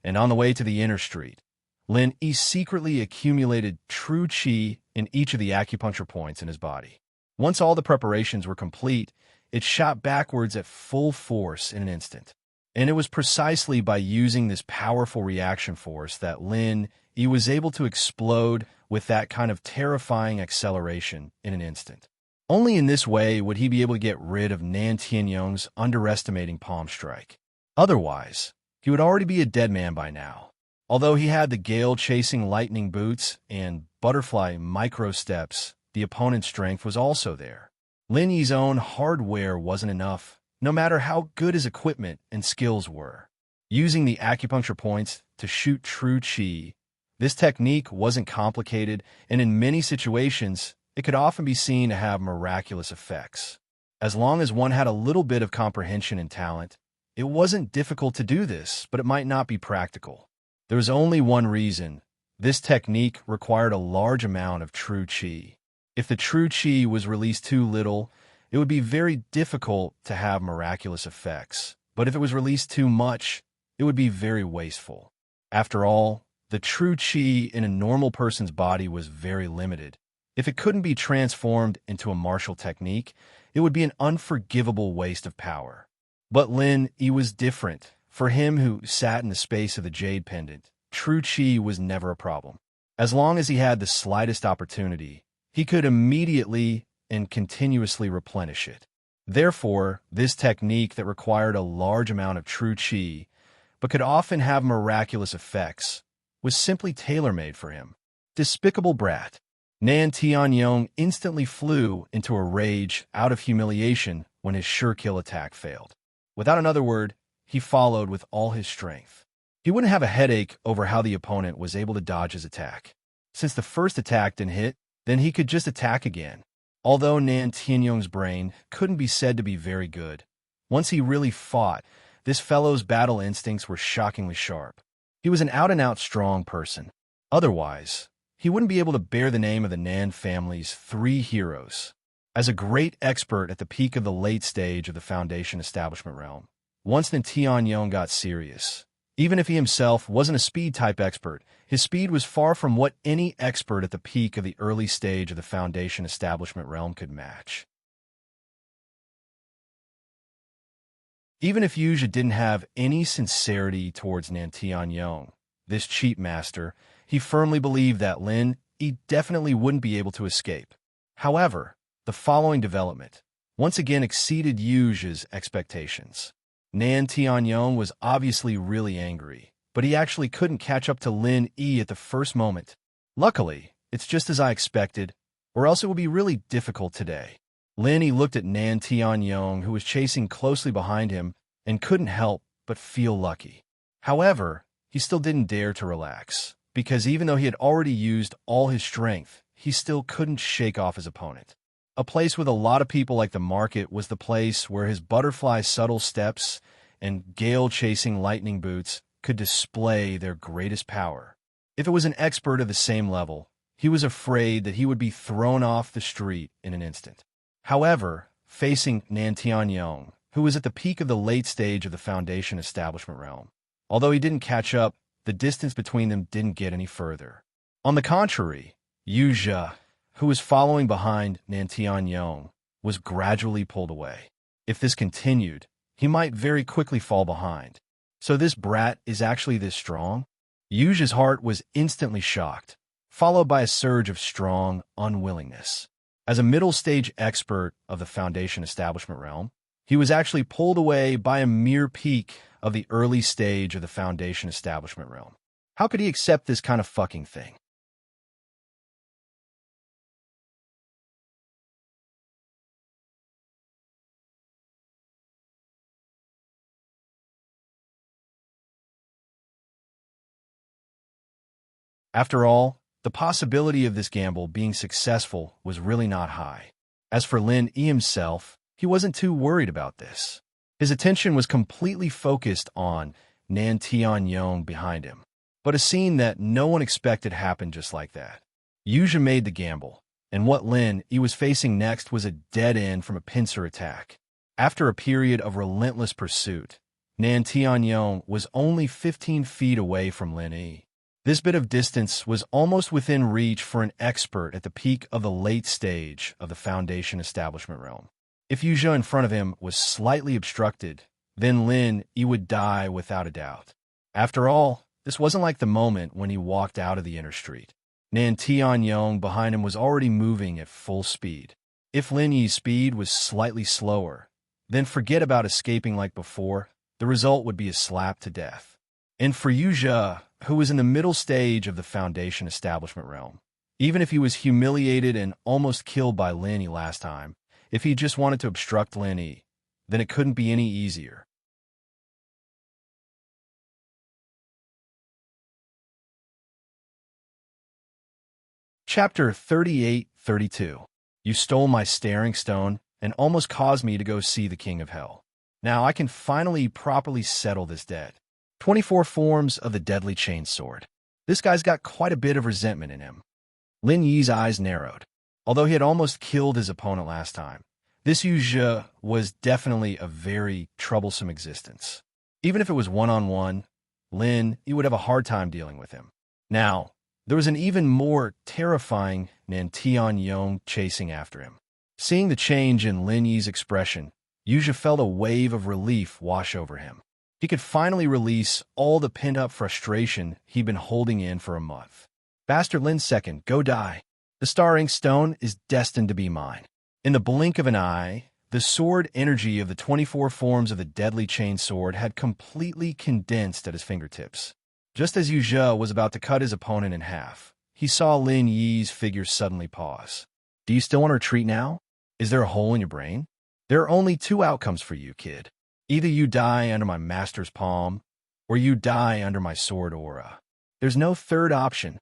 and on the way to the inner street, Lin Yi secretly accumulated true qi in each of the acupuncture points in his body. Once all the preparations were complete, it shot backwards at full force in an instant. And it was precisely by using this powerful reaction force that Lin Yi was able to explode with that kind of terrifying acceleration in an instant. Only in this way would he be able to get rid of Nan Tianyong's underestimating palm strike. Otherwise, he would already be a dead man by now. Although he had the gale-chasing lightning boots and butterfly micro-steps, the opponent's strength was also there. Lin Yi's own hardware wasn't enough, no matter how good his equipment and skills were. Using the acupuncture points to shoot true qi, this technique wasn't complicated, and in many situations, it could often be seen to have miraculous effects. As long as one had a little bit of comprehension and talent, it wasn't difficult to do this, but it might not be practical. There was only one reason. This technique required a large amount of true qi. If the true qi was released too little, it would be very difficult to have miraculous effects. But if it was released too much, it would be very wasteful. After all, the true qi in a normal person's body was very limited. If it couldn't be transformed into a martial technique, it would be an unforgivable waste of power. But Lin Yi was different. For him who sat in the space of the jade pendant, true qi was never a problem. As long as he had the slightest opportunity, he could immediately and continuously replenish it. Therefore, this technique that required a large amount of true qi, but could often have miraculous effects, was simply tailor-made for him. Despicable brat. Nan Tianyong instantly flew into a rage out of humiliation when his sure-kill attack failed. Without another word, he followed with all his strength. He wouldn't have a headache over how the opponent was able to dodge his attack. Since the first attack didn't hit, then he could just attack again. Although Nan Tianyong's brain couldn't be said to be very good, once he really fought, this fellow's battle instincts were shockingly sharp. He was an out-and-out strong person. Otherwise, he wouldn't be able to bear the name of the Nan family's 3 heroes. As a great expert at the peak of the late stage of the Foundation establishment realm, once the Tianyong got serious, Even if he himself wasn't a speed-type expert, his speed was far from what any expert at the peak of the early stage of the Foundation establishment realm could match. Even if Yuja didn't have any sincerity towards Nantian, this cheat master, he firmly believed that Lin Yi definitely wouldn't be able to escape. However, the following development once again exceeded Yuja's expectations. Nantian was obviously really angry, but he actually couldn't catch up to Lin Yi at the first moment. Luckily, it's just as I expected, or else it would be really difficult today. Lin Yi looked at Nantian, who was chasing closely behind him, and couldn't help but feel lucky. However, he still didn't dare to relax, because even though he had already used all his strength, he still couldn't shake off his opponent. A place with a lot of people like the market was the place where his butterfly subtle steps and gale-chasing lightning boots could display their greatest power. If it was an expert of the same level, he was afraid that he would be thrown off the street in an instant. However, facing Nantian, who was at the peak of the late stage of the Foundation establishment realm, although he didn't catch up, the distance between them didn't get any further. On the contrary, Yuja, who was following behind Nantian, was gradually pulled away. If this continued, he might very quickly fall behind. So this brat is actually this strong? Yuja's heart was instantly shocked, followed by a surge of strong unwillingness. As a middle-stage expert of the Foundation establishment realm, he was actually pulled away by a mere peak of the early stage of the Foundation establishment realm. How could he accept this kind of fucking thing? After all, the possibility of this gamble being successful was really not high. As for Lin Yi himself, he wasn't too worried about this. His attention was completely focused on Nantian behind him. But a scene that no one expected happened just like that. Yuja made the gamble, and what Lin Yi was facing next was a dead end from a pincer attack. After a period of relentless pursuit, Nantian was only 15 feet away from Lin Yi. This bit of distance was almost within reach for an expert at the peak of the late stage of the Foundation establishment realm. If Yuja in front of him was slightly obstructed, then Lin Yi would die without a doubt. After all, this wasn't like the moment when he walked out of the inner street. Nantian behind him was already moving at full speed. If Lin Yi's speed was slightly slower, then forget about escaping like before, the result would be a slap to death. And for Yuja, who was in the middle stage of the Foundation establishment realm, even if he was humiliated and almost killed by Lin Yi last time, if he just wanted to obstruct Lin Yi, then it couldn't be any easier. Chapter 38-32. You stole my staring stone and almost caused me to go see the King of Hell. Now I can finally properly settle this debt. 24 forms of the deadly chain sword. This guy's got quite a bit of resentment in him. Lin Yi's eyes narrowed. Although he had almost killed his opponent last time, this Yuja was definitely a very troublesome existence. Even if it was one-on-one, Lin Yi would have a hard time dealing with him. Now, there was an even more terrifying Nantian chasing after him. Seeing the change in Lin Yi's expression, Yuja felt a wave of relief wash over him. He could finally release all the pent-up frustration he'd been holding in for a month. Bastard Lin second, go die. The Star Ink Stone is destined to be mine. In the blink of an eye, the sword energy of the 24 forms of the deadly chain sword had completely condensed at his fingertips. Just as Yuja was about to cut his opponent in half, he saw Lin Yi's figure suddenly pause. Do you still want to retreat now? Is there a hole in your brain? There are only two outcomes for you, kid. Either you die under my master's palm, or you die under my sword aura. There's no third option.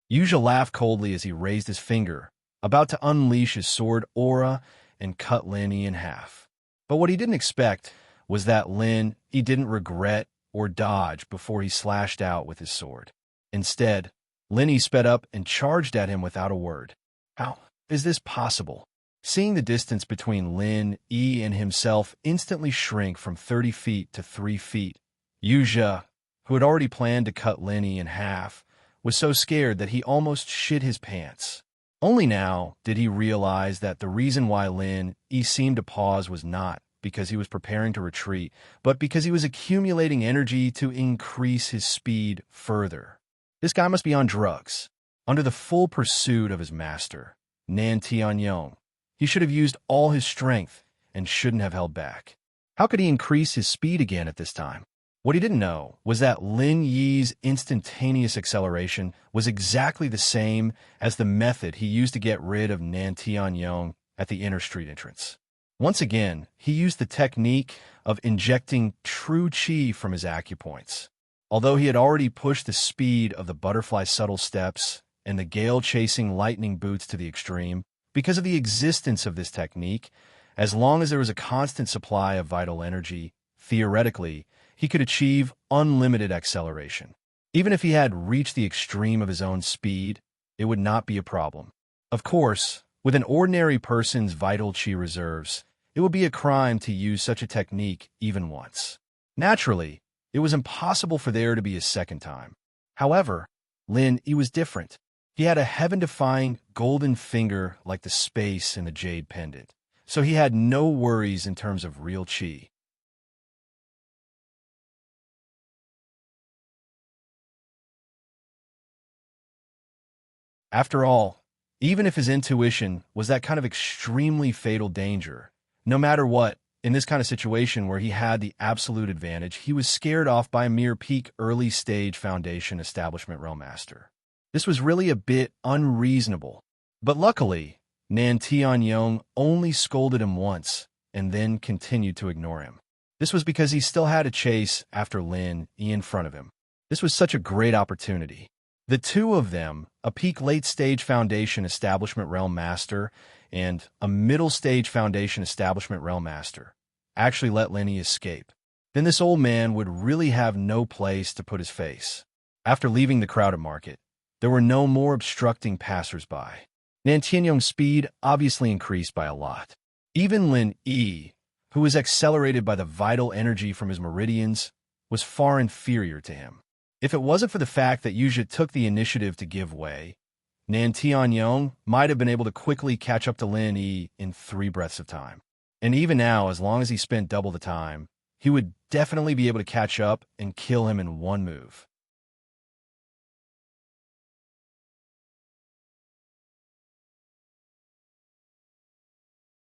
Yuja laughed coldly as he raised his finger, about to unleash his sword aura and cut Lin Yi in half. But what he didn't expect was that Lin Yi didn't regret or dodge before he slashed out with his sword. Instead, Lin Yi sped up and charged at him without a word. How is this possible? Seeing the distance between Lin Yi and himself instantly shrink from 30 feet to 3 feet, Yuja, who had already planned to cut Lin Yi in half, was so scared that he almost shit his pants. Only now did he realize that the reason why Lin Yi seemed to pause was not because he was preparing to retreat, but because he was accumulating energy to increase his speed further. This guy must be on drugs. Under the full pursuit of his master, Nan Tianyong, he should have used all his strength and shouldn't have held back. How could he increase his speed again at this time? What he didn't know was that Lin Yi's instantaneous acceleration was exactly the same as the method he used to get rid of Nan Tianyong at the inner street entrance. Once again, he used the technique of injecting true chi from his acupoints. Although he had already pushed the speed of the butterfly subtle steps and the gale-chasing lightning boots to the extreme, because of the existence of this technique, as long as there was a constant supply of vital energy, theoretically, he could achieve unlimited acceleration. Even if he had reached the extreme of his own speed, it would not be a problem. Of course, with an ordinary person's vital chi reserves, it would be a crime to use such a technique even once. Naturally, it was impossible for there to be a second time. However, Lin Yi was different. He had a heaven-defying golden finger like the space in the jade pendant, so he had no worries in terms of real chi. After all, even if his intuition was that kind of extremely fatal danger, no matter what, in this kind of situation where he had the absolute advantage, he was scared off by a mere peak early-stage foundation establishment realm master. This was really a bit unreasonable. But luckily, Nan Tianyong only scolded him once and then continued to ignore him. This was because he still had a chase after Lin Yi in front of him. This was such a great opportunity. The two of them, a peak late-stage foundation establishment realm master and a middle-stage foundation establishment realm master, actually let Lin Yi escape. Then this old man would really have no place to put his face. After leaving the crowded market, there were no more obstructing passers-by. Nan Tianyong's speed obviously increased by a lot. Even Lin Yi, who was accelerated by the vital energy from his meridians, was far inferior to him. If it wasn't for the fact that Yuzha took the initiative to give way, Nan Tianyong might have been able to quickly catch up to Lin Yi in 3 breaths of time. And even now, as long as he spent double the time, he would definitely be able to catch up and kill him in one move.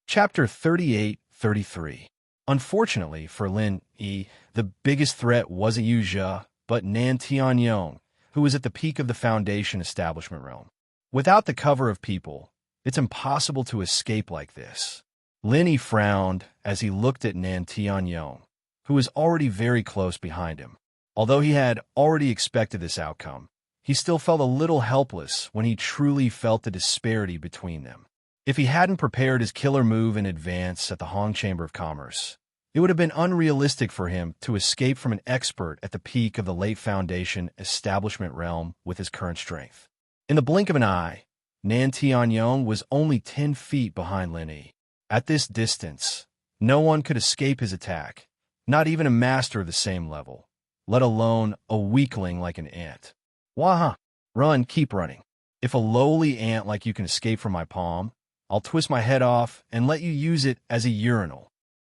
Chapter 38-33. Unfortunately for Lin Yi, the biggest threat wasn't Yuzha, but Nan Tianyong, who was at the peak of the foundation establishment realm. Without the cover of people, it's impossible to escape like this. Lin Yi frowned as he looked at Nan Tianyong, who was already very close behind him. Although he had already expected this outcome, he still felt a little helpless when he truly felt the disparity between them. If he hadn't prepared his killer move in advance at the Hong Chamber of Commerce, it would have been unrealistic for him to escape from an expert at the peak of the late foundation establishment realm with his current strength. In the blink of an eye, Nan Tianyong was only 10 feet behind Lin Yi. At this distance, no one could escape his attack, not even a master of the same level, let alone a weakling like an ant. Waha! Run, keep running. If a lowly ant like you can escape from my palm, I'll twist my head off and let you use it as a urinal.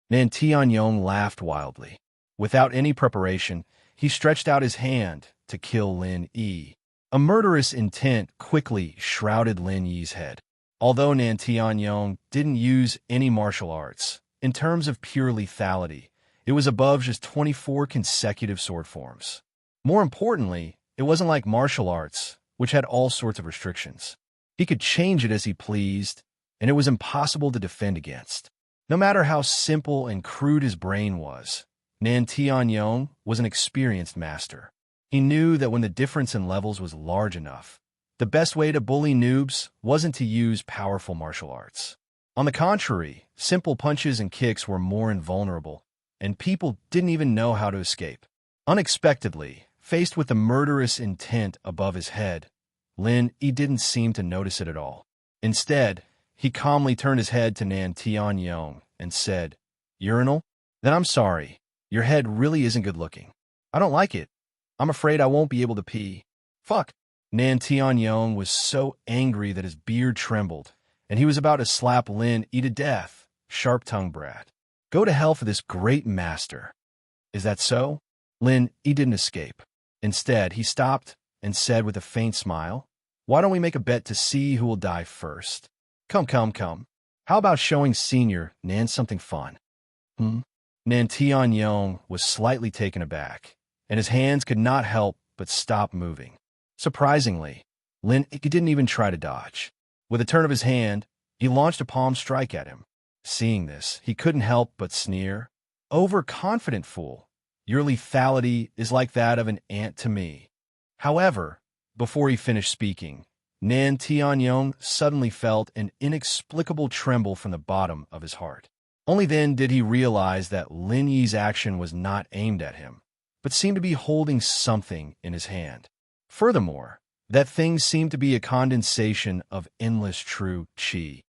Nan Tianyong laughed wildly. Without any preparation, he stretched out his hand to kill Lin Yi. A murderous intent quickly shrouded Lin Yi's head. Although Nan Tianyong didn't use any martial arts, in terms of pure lethality, it was above just 24 consecutive sword forms. More importantly, it wasn't like martial arts, which had all sorts of restrictions. He could change it as he pleased, and it was impossible to defend against. No matter how simple and crude his brain was, Nan Tianyong was an experienced master. He knew that when the difference in levels was large enough, the best way to bully noobs wasn't to use powerful martial arts. On the contrary, simple punches and kicks were more invulnerable, and people didn't even know how to escape. Unexpectedly, faced with the murderous intent above his head, Lin Yi didn't seem to notice it at all. Instead, he calmly turned his head to Nan Tianyong and said, "Urinal? Then I'm sorry. Your head really isn't good looking. I don't like it. I'm afraid I won't be able to pee. Fuck. Nan Tianyong was so angry that his beard trembled, and he was about to slap Lin Yi to death. Sharp-tongued brat. Go to hell for this great master. Is that so? Lin Yi didn't escape. Instead, he stopped and said with a faint smile, why don't we make a bet to see who will die first? Come, come, come. How about showing Senior Nan something fun? Nan Tianyong was slightly taken aback, and his hands could not help but stop moving. Surprisingly, Lin Yi didn't even try to dodge. With a turn of his hand, he launched a palm strike at him. Seeing this, he couldn't help but sneer. Overconfident fool. Your lethality is like that of an ant to me. However, before he finished speaking, Nan Tianyong suddenly felt an inexplicable tremble from the bottom of his heart. Only then did he realize that Lin Yi's action was not aimed at him, but seemed to be holding something in his hand. Furthermore, that thing seemed to be a condensation of endless true qi.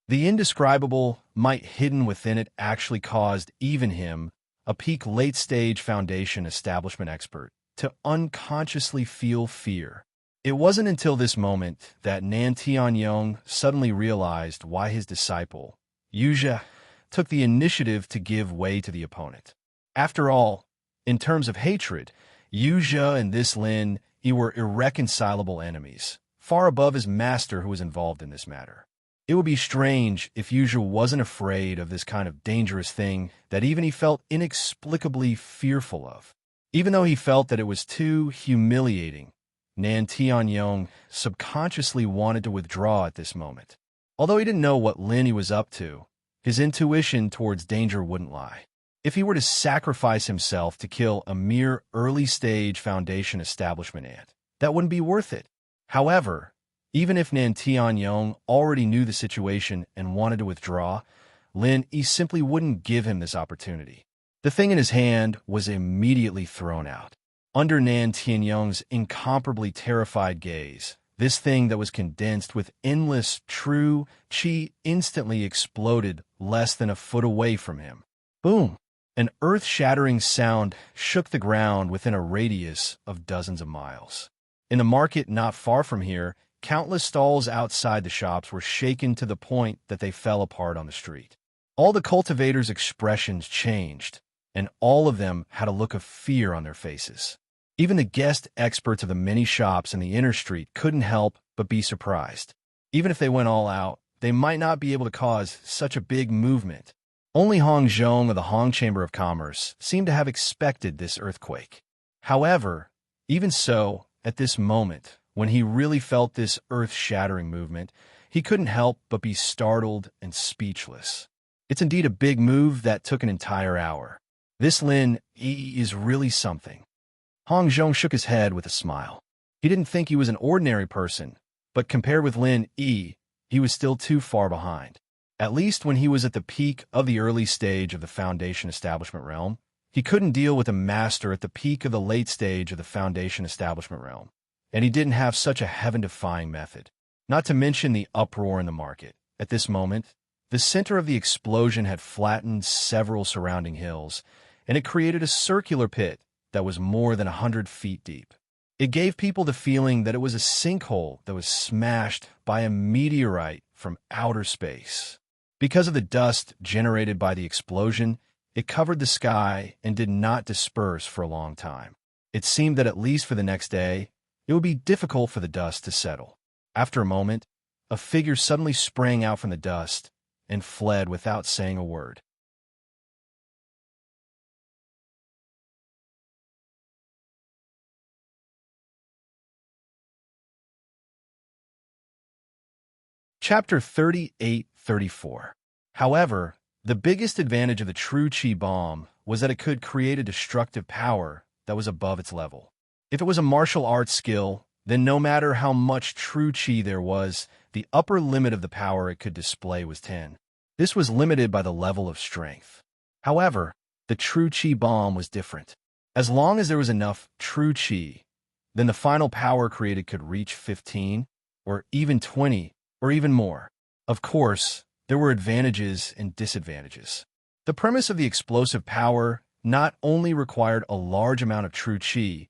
The indescribable might hidden within it actually caused even him, a peak late-stage foundation establishment expert, to unconsciously feel fear. It wasn't until this moment that Nan Tianyong suddenly realized why his disciple, Yuzha, took the initiative to give way to the opponent. After all, in terms of hatred, Yuzha and this Lin Yi were irreconcilable enemies, far above his master who was involved in this matter. It would be strange if Yuzha wasn't afraid of this kind of dangerous thing that even he felt inexplicably fearful of. Even though he felt that it was too humiliating, Nan Tianyong subconsciously wanted to withdraw at this moment. Although he didn't know what Lin Yi was up to, his intuition towards danger wouldn't lie. If he were to sacrifice himself to kill a mere early-stage foundation establishment ant, that wouldn't be worth it. However, even if Nan Tianyong already knew the situation and wanted to withdraw, Lin Yi simply wouldn't give him this opportunity. The thing in his hand was immediately thrown out. Under Nan Tianyong's incomparably terrified gaze, this thing that was condensed with endless true qi instantly exploded less than a foot away from him. Boom! An earth-shattering sound shook the ground within a radius of dozens of miles. In the market not far from here, countless stalls outside the shops were shaken to the point that they fell apart on the street. All the cultivators' expressions changed, and all of them had a look of fear on their faces. Even the guest experts of the many shops in the inner street couldn't help but be surprised. Even if they went all out, they might not be able to cause such a big movement. Only Hong Zhong of the Hong Chamber of Commerce seemed to have expected this earthquake. However, even so, at this moment, when he really felt this earth-shattering movement, he couldn't help but be startled and speechless. It's indeed a big move that took an entire hour. This Lin Yi is really something. Hong Zhong shook his head with a smile. He didn't think he was an ordinary person, but compared with Lin Yi, he was still too far behind. At least when he was at the peak of the early stage of the Foundation Establishment realm, he couldn't deal with a master at the peak of the late stage of the Foundation Establishment realm, and he didn't have such a heaven-defying method. Not to mention the uproar in the market. At this moment, the center of the explosion had flattened several surrounding hills, and it created a circular pit that was more than 100 feet deep. It gave people the feeling that it was a sinkhole that was smashed by a meteorite from outer space. Because of the dust generated by the explosion, it covered the sky and did not disperse for a long time. It seemed that at least for the next day, it would be difficult for the dust to settle. After a moment, a figure suddenly sprang out from the dust and fled without saying a word. Chapter 38-34. However, the biggest advantage of the true Qi bomb was that it could create a destructive power that was above its level. If it was a martial arts skill, then no matter how much true Qi there was, the upper limit of the power it could display was 10. This was limited by the level of strength. However, the true Qi bomb was different. As long as there was enough true Qi, then the final power created could reach 15, or even 20, or even more. Of course, there were advantages and disadvantages. The premise of the explosive power not only required a large amount of true chi,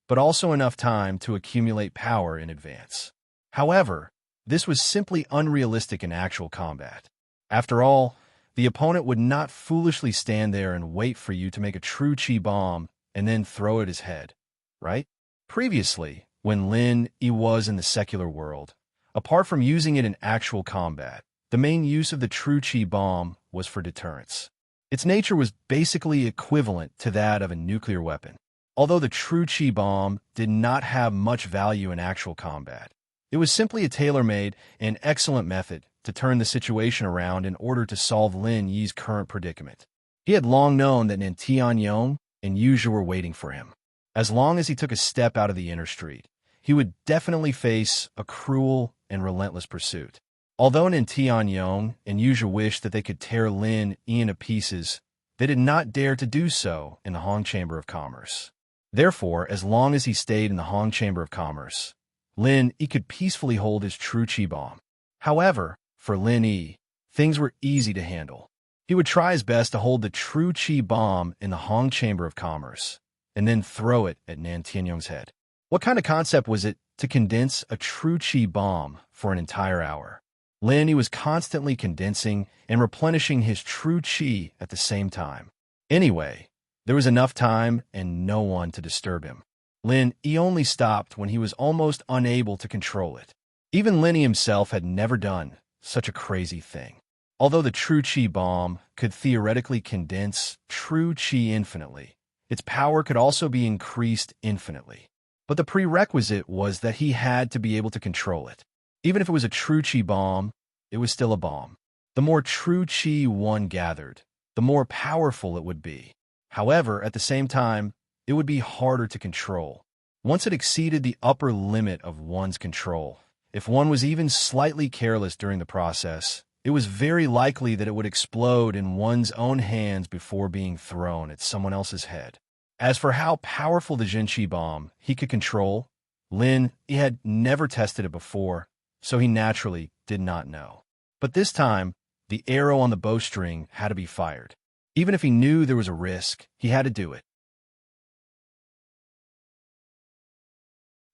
but also enough time to accumulate power in advance. However, this was simply unrealistic in actual combat. After all, the opponent would not foolishly stand there and wait for you to make a true chi bomb and then throw at his head, right? Previously, when Lin Yi was in the secular world, apart from using it in actual combat, the main use of the true chi bomb was for deterrence. Its nature was basically equivalent to that of a nuclear weapon. Although the true chi bomb did not have much value in actual combat, it was simply a tailor-made and excellent method to turn the situation around in order to solve Lin Yi's current predicament. He had long known that Tianyong and Yuzha were waiting for him. As long as he took a step out of the inner street, he would definitely face a cruel and relentless pursuit. Although Tianyong and Yuzha wished that they could tear Lin Yi into pieces, they did not dare to do so in the Hong Chamber of Commerce. Therefore, as long as he stayed in the Hong Chamber of Commerce, Lin Yi could peacefully hold his true chi bomb. However, for Lin Yi, things were easy to handle. He would try his best to hold the true chi bomb in the Hong Chamber of Commerce, and then throw it at Tianyong's head. What kind of concept was it to condense a true chi bomb for an entire hour? Lin Yi was constantly condensing and replenishing his true chi at the same time. Anyway, there was enough time and no one to disturb him. Lin Yi only stopped when he was almost unable to control it. Even Lin Yi himself had never done such a crazy thing. Although the true chi bomb could theoretically condense true chi infinitely, its power could also be increased infinitely. But the prerequisite was that he had to be able to control it. Even if it was a true chi bomb, it was still a bomb. The more true chi one gathered, the more powerful it would be. However, at the same time, it would be harder to control. Once it exceeded the upper limit of one's control, if one was even slightly careless during the process, it was very likely that it would explode in one's own hands before being thrown at someone else's head. As for how powerful the Jinchi bomb he could control, Lin Yi had never tested it before, so he naturally did not know. But this time, the arrow on the bowstring had to be fired. Even if he knew there was a risk, he had to do it.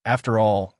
After all,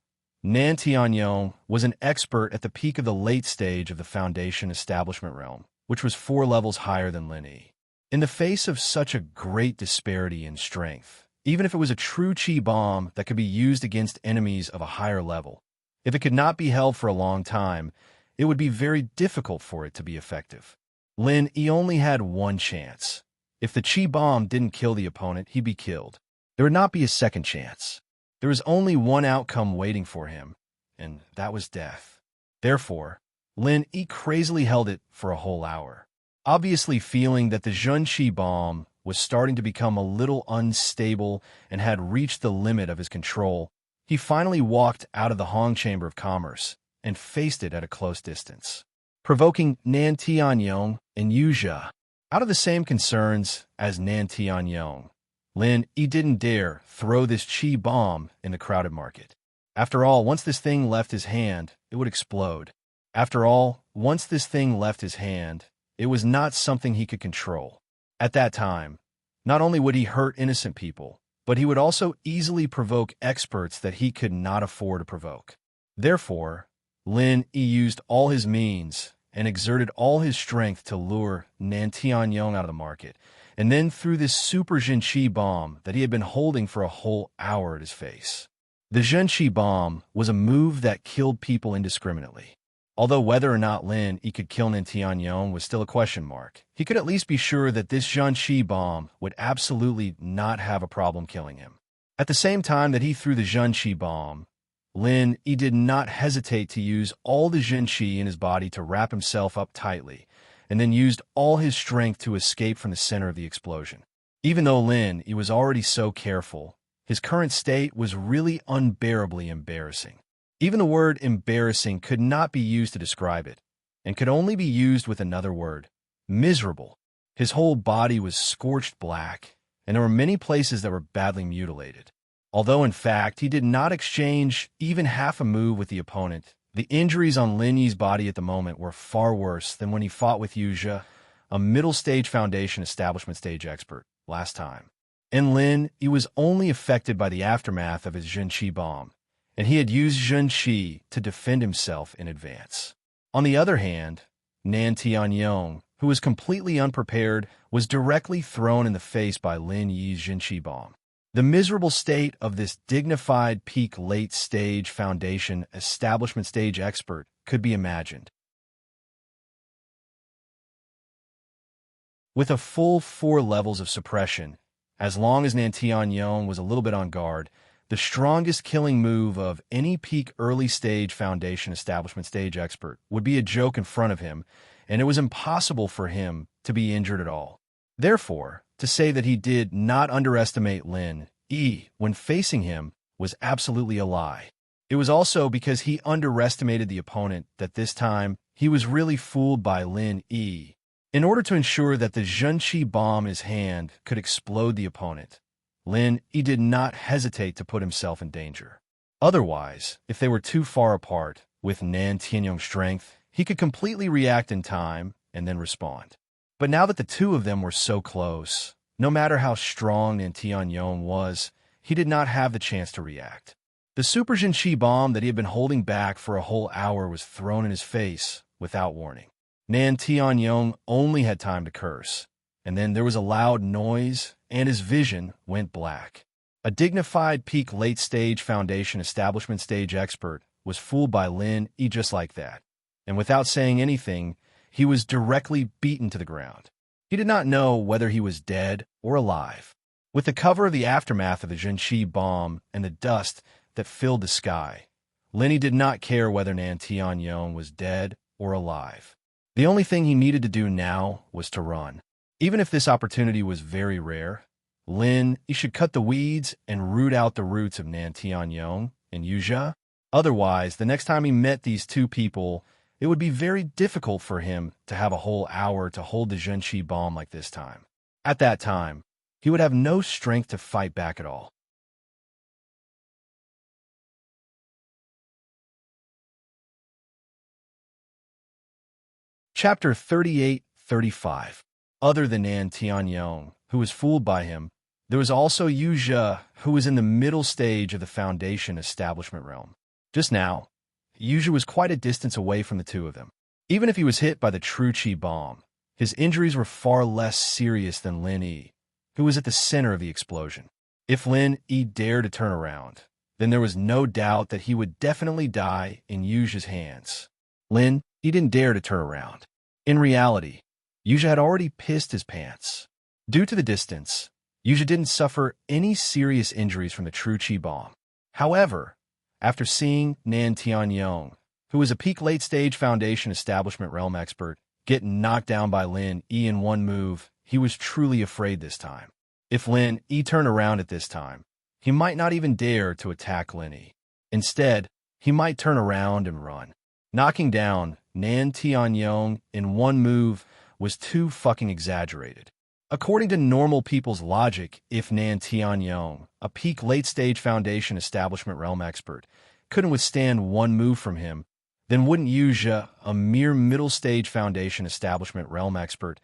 Tianyong was an expert at the peak of the late stage of the Foundation establishment realm, which was 4 levels higher than Lin Yi. In the face of such a great disparity in strength, even if it was a true chi bomb that could be used against enemies of a higher level, if it could not be held for a long time, it would be very difficult for it to be effective. Lin Yi only had one chance. If the chi bomb didn't kill the opponent, he'd be killed. There would not be a second chance. There was only one outcome waiting for him, and that was death. Therefore, Lin Yi crazily held it for a whole hour. Obviously feeling that the Zhunqi bomb was starting to become a little unstable and had reached the limit of his control, he finally walked out of the Hong Chamber of Commerce and faced it at a close distance, provoking Tianyong and Yuzha. Out of the same concerns as Tianyong, Lin Yi didn't dare throw this chi bomb in the crowded market. After all, once this thing left his hand, it would explode. After all, once this thing left his hand, it was not something he could control. At that time, not only would he hurt innocent people, but he would also easily provoke experts that he could not afford to provoke. Therefore, Lin Yi used all his means and exerted all his strength to lure Tianyong out of the market, and then threw this super Zhenqi bomb that he had been holding for a whole hour at his face. The Zhenqi bomb was a move that killed people indiscriminately. Although whether or not Lin Yi could kill Tianyong was still a question mark, he could at least be sure that this Zhenqi bomb would absolutely not have a problem killing him. At the same time that he threw the Zhenqi bomb, Lin Yi did not hesitate to use all the Zhenqi in his body to wrap himself up tightly, and then used all his strength to escape from the center of the explosion. Even though Lin Yi was already so careful, his current state was really unbearably embarrassing. Even the word embarrassing could not be used to describe it, and could only be used with another word: miserable. His whole body was scorched black, and there were many places that were badly mutilated. Although in fact he did not exchange even half a move with the opponent, the injuries on Lin Yi's body at the moment were far worse than when he fought with Yuzha, a middle stage foundation establishment stage expert, last time. And Lin, he was only affected by the aftermath of his Zhenqi bomb, and he had used Zhenqi to defend himself in advance. On the other hand, Nan Tianyong, who was completely unprepared, was directly thrown in the face by Lin Yi's Zhenqi bomb. The miserable state of this dignified peak late-stage foundation establishment stage expert could be imagined. With a full 4 levels of suppression, as long as Nan Tianyong was a little bit on guard, the strongest killing move of any peak early-stage foundation establishment stage expert would be a joke in front of him, and it was impossible for him to be injured at all. Therefore, to say that he did not underestimate Lin Yi when facing him was absolutely a lie. It was also because he underestimated the opponent that this time he was really fooled by Lin Yi. In order to ensure that the Zhenqi bomb in his hand could explode the opponent, Lin Yi did not hesitate to put himself in danger. Otherwise, if they were too far apart, with Nan Tianyong's strength, he could completely react in time and then respond. But now that the two of them were so close, no matter how strong Nan Tianyong was, he did not have the chance to react. The Super Zhenqi bomb that he had been holding back for a whole hour was thrown in his face without warning. Nan Tianyong only had time to curse, and then there was a loud noise, and his vision went black. A dignified peak late-stage foundation establishment stage expert was fooled by Lin Yi just like that, and without saying anything, he was directly beaten to the ground. He did not know whether he was dead or alive. With the cover of the aftermath of the Zhenqi bomb and the dust that filled the sky, Lin Yi did not care whether Nan Tianyong was dead or alive. The only thing he needed to do now was to run. Even if this opportunity was very rare, Lin Yi should cut the weeds and root out the roots of Nan Tianyong and Yuzha. Otherwise, the next time he met these two people, it would be very difficult for him to have a whole hour to hold the Zhenqi bomb like this time. At that time, he would have no strength to fight back at all. Chapter 38-35. Other than Nan Tianyong, who was fooled by him, there was also Yuzha, who was in the middle stage of the foundation establishment realm. Just now, Yuzha was quite a distance away from the two of them. Even if he was hit by the true Qi bomb, his injuries were far less serious than Lin Yi, who was at the center of the explosion. If Lin Yi dared to turn around, then there was no doubt that he would definitely die in Yuzha's hands. Lin Yi didn't dare to turn around. In reality, Yuzha had already pissed his pants. Due to the distance, Yuzha didn't suffer any serious injuries from the true Qi bomb. However, after seeing Nan Tianyong, who was a peak late-stage foundation establishment realm expert, get knocked down by Lin Yi in one move, he was truly afraid this time. If Lin Yi turned around at this time, he might not even dare to attack Lin Yi. Instead, he might turn around and run. Knocking down Nan Tianyong in one move was too fucking exaggerated. According to normal people's logic, if Nan Tianyong, a peak late-stage foundation establishment realm expert, couldn't withstand one move from him, then wouldn't Yuzha, a mere middle-stage foundation establishment realm expert,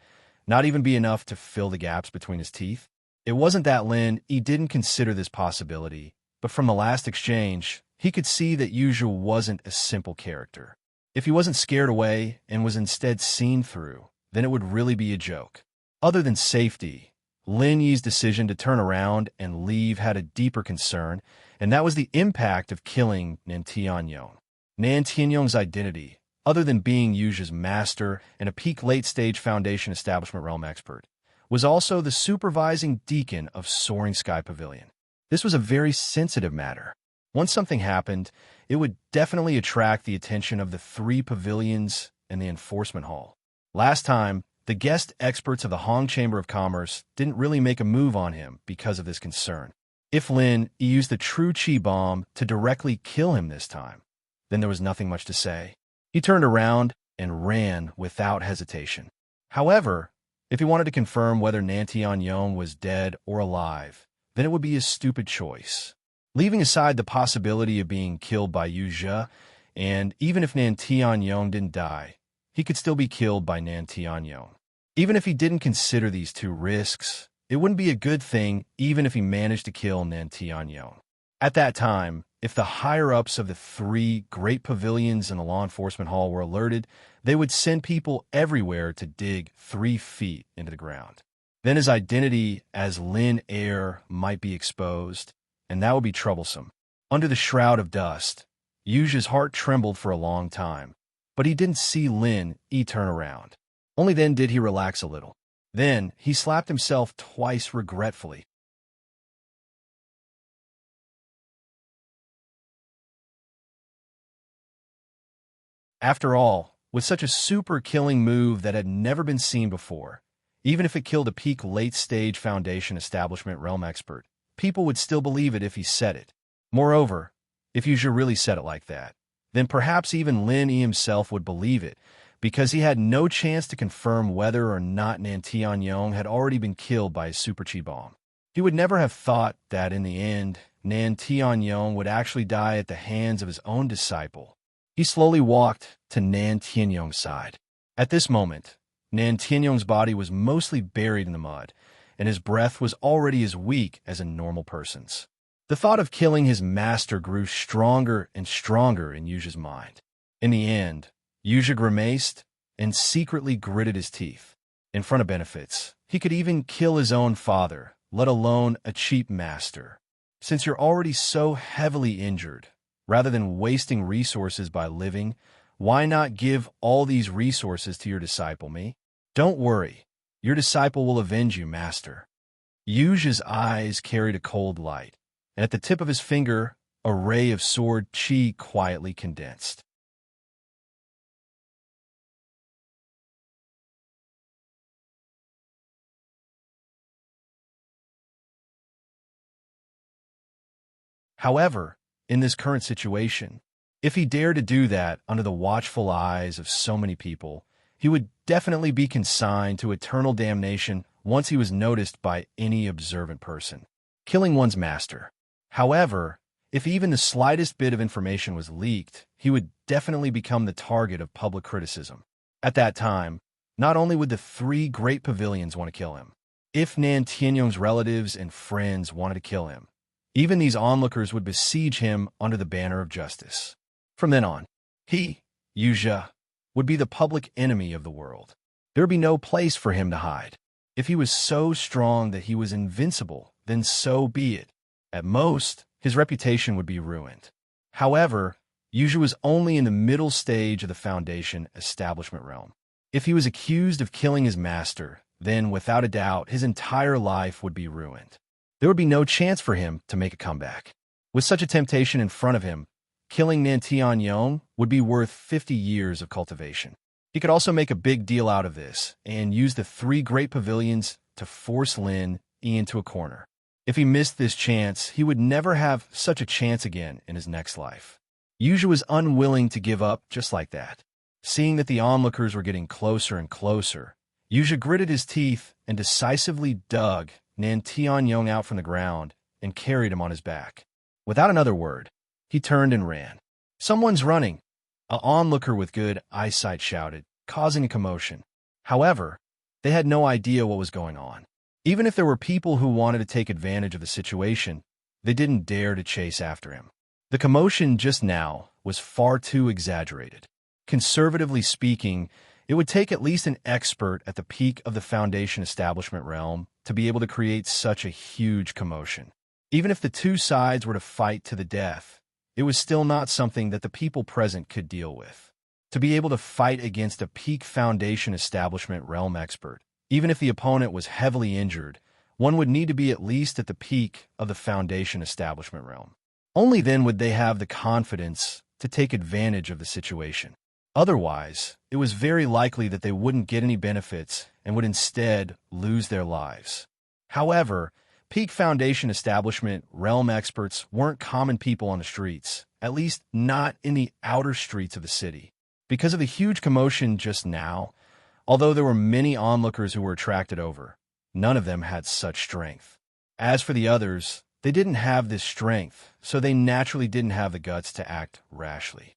not even be enough to fill the gaps between his teeth? It wasn't that Lin Yi didn't consider this possibility, but from the last exchange, he could see that Yuzha wasn't a simple character. If he wasn't scared away and was instead seen through, then it would really be a joke. Other than safety, Lin Yi's decision to turn around and leave had a deeper concern, and that was the impact of killing Nan Tianyong. Nan Tianyong's identity, other than being Yuzha's master and a peak late-stage foundation establishment realm expert, was also the supervising deacon of Soaring Sky Pavilion. This was a very sensitive matter. Once something happened, it would definitely attract the attention of the 3 pavilions and the enforcement hall. Last time, the guest experts of the Hong Chamber of Commerce didn't really make a move on him because of this concern. If Lin Yi used the true Qi bomb to directly kill him this time, then there was nothing much to say. He turned around and ran without hesitation. However, if he wanted to confirm whether Nan Tianyong was dead or alive, then it would be a stupid choice. Leaving aside the possibility of being killed by Yuzha, and even if Nan Tianyong didn't die, he could still be killed by Nan Tianyong. Even if he didn't consider these two risks, it wouldn't be a good thing even if he managed to kill Nan Tianyong. At that time, if the higher-ups of the three great pavilions in the law enforcement hall were alerted, they would send people everywhere to dig 3 feet into the ground. Then his identity as Lin Air might be exposed, and that would be troublesome. Under the shroud of dust, Yuja's heart trembled for a long time, but he didn't see Lin E turn around. Only then did he relax a little. Then he slapped himself twice regretfully. After all, with such a super-killing move that had never been seen before, even if it killed a peak late-stage Foundation establishment realm expert, people would still believe it if he said it. Moreover, if Yuja really said it like that, then perhaps even Lin E himself would believe it, because he had no chance to confirm whether or not Nan Tianyong had already been killed by his super chi bomb. He would never have thought that in the end, Nan Tianyong would actually die at the hands of his own disciple. He slowly walked to Nan Tianyong's side. At this moment, Nan Tianyong's body was mostly buried in the mud, and his breath was already as weak as a normal person's. The thought of killing his master grew stronger and stronger in Yuja's mind. In the end, Yuja grimaced and secretly gritted his teeth. In front of benefits, he could even kill his own father, let alone a cheap master. Since you're already so heavily injured, rather than wasting resources by living, why not give all these resources to your disciple, me? Don't worry, your disciple will avenge you, master. Yuja's eyes carried a cold light, and at the tip of his finger, a ray of sword chi quietly condensed. However, in this current situation, if he dared to do that under the watchful eyes of so many people, he would definitely be consigned to eternal damnation once he was noticed by any observant person. Killing one's master. However, if even the slightest bit of information was leaked, he would definitely become the target of public criticism. At that time, not only would the 3 great pavilions want to kill him, if Nan Tianyong's relatives and friends wanted to kill him, even these onlookers would besiege him under the banner of justice. From then on, he, Yuja, would be the public enemy of the world. There would be no place for him to hide. If he was so strong that he was invincible, then so be it. At most, his reputation would be ruined. However, Yuja was only in the middle stage of the Foundation establishment realm. If he was accused of killing his master, then without a doubt, his entire life would be ruined. There would be no chance for him to make a comeback. With such a temptation in front of him, killing Nan Tianyong would be worth 50 years of cultivation. He could also make a big deal out of this and use the 3 great pavilions to force Lin E into a corner. If he missed this chance, he would never have such a chance again in his next life. Yuja was unwilling to give up just like that. Seeing that the onlookers were getting closer and closer, Yuja gritted his teeth and decisively dug Nan Tianyong out from the ground and carried him on his back. Without another word, he turned and ran. "Someone's running!" An onlooker with good eyesight shouted, causing a commotion. However, they had no idea what was going on. Even if there were people who wanted to take advantage of the situation, they didn't dare to chase after him. The commotion just now was far too exaggerated. Conservatively speaking, it would take at least an expert at the peak of the Foundation establishment realm to be able to create such a huge commotion. Even if the 2 sides were to fight to the death, it was still not something that the people present could deal with. To be able to fight against a peak Foundation establishment realm expert, even if the opponent was heavily injured, one would need to be at least at the peak of the Foundation establishment realm. Only then would they have the confidence to take advantage of the situation. Otherwise, it was very likely that they wouldn't get any benefits and would instead lose their lives. However, peak Foundation establishment realm experts weren't common people on the streets, at least not in the outer streets of the city. Because of the huge commotion just now, although there were many onlookers who were attracted over, none of them had such strength. As for the others, they didn't have this strength, so they naturally didn't have the guts to act rashly.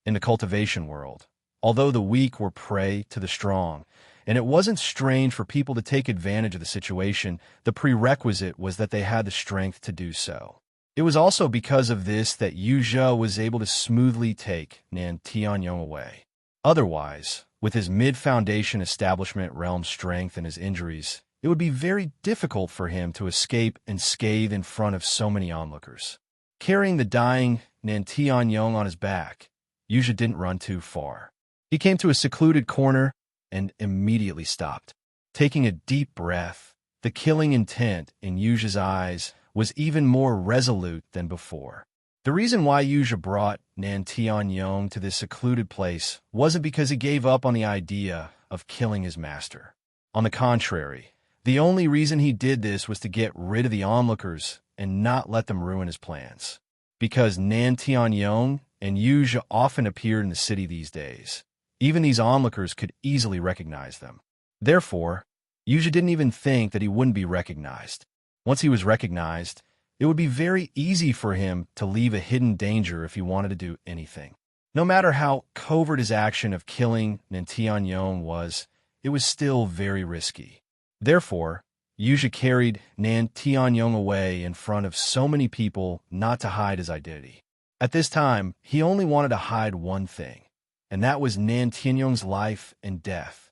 In the cultivation world, although the weak were prey to the strong. And it wasn't strange for people to take advantage of the situation. The prerequisite was that they had the strength to do so. It was also because of this that Yu Zhe was able to smoothly take Nan Tianyong away. Otherwise, with his mid-foundation establishment realm strength and his injuries, it would be very difficult for him to escape unscathed in front of so many onlookers. Carrying the dying Nan Tianyong on his back, Yu Zhe didn't run too far. He came to a secluded corner and immediately stopped. Taking a deep breath, the killing intent in Yu Zhe's eyes was even more resolute than before. The reason why Yu Zhe brought Nan Tianyong to this secluded place wasn't because he gave up on the idea of killing his master. On the contrary, the only reason he did this was to get rid of the onlookers and not let them ruin his plans. Because Nan Tianyong and Yu Zhe often appeared in the city these days, even these onlookers could easily recognize them. Therefore, Yu Zhe didn't even think that he wouldn't be recognized. Once he was recognized, it would be very easy for him to leave a hidden danger if he wanted to do anything. No matter how covert his action of killing Nan Tianyong was, it was still very risky. Therefore, Yu Zhe carried Nan Tianyong away in front of so many people not to hide his identity. At this time, he only wanted to hide one thing, and that was Nan Tianyong's life and death.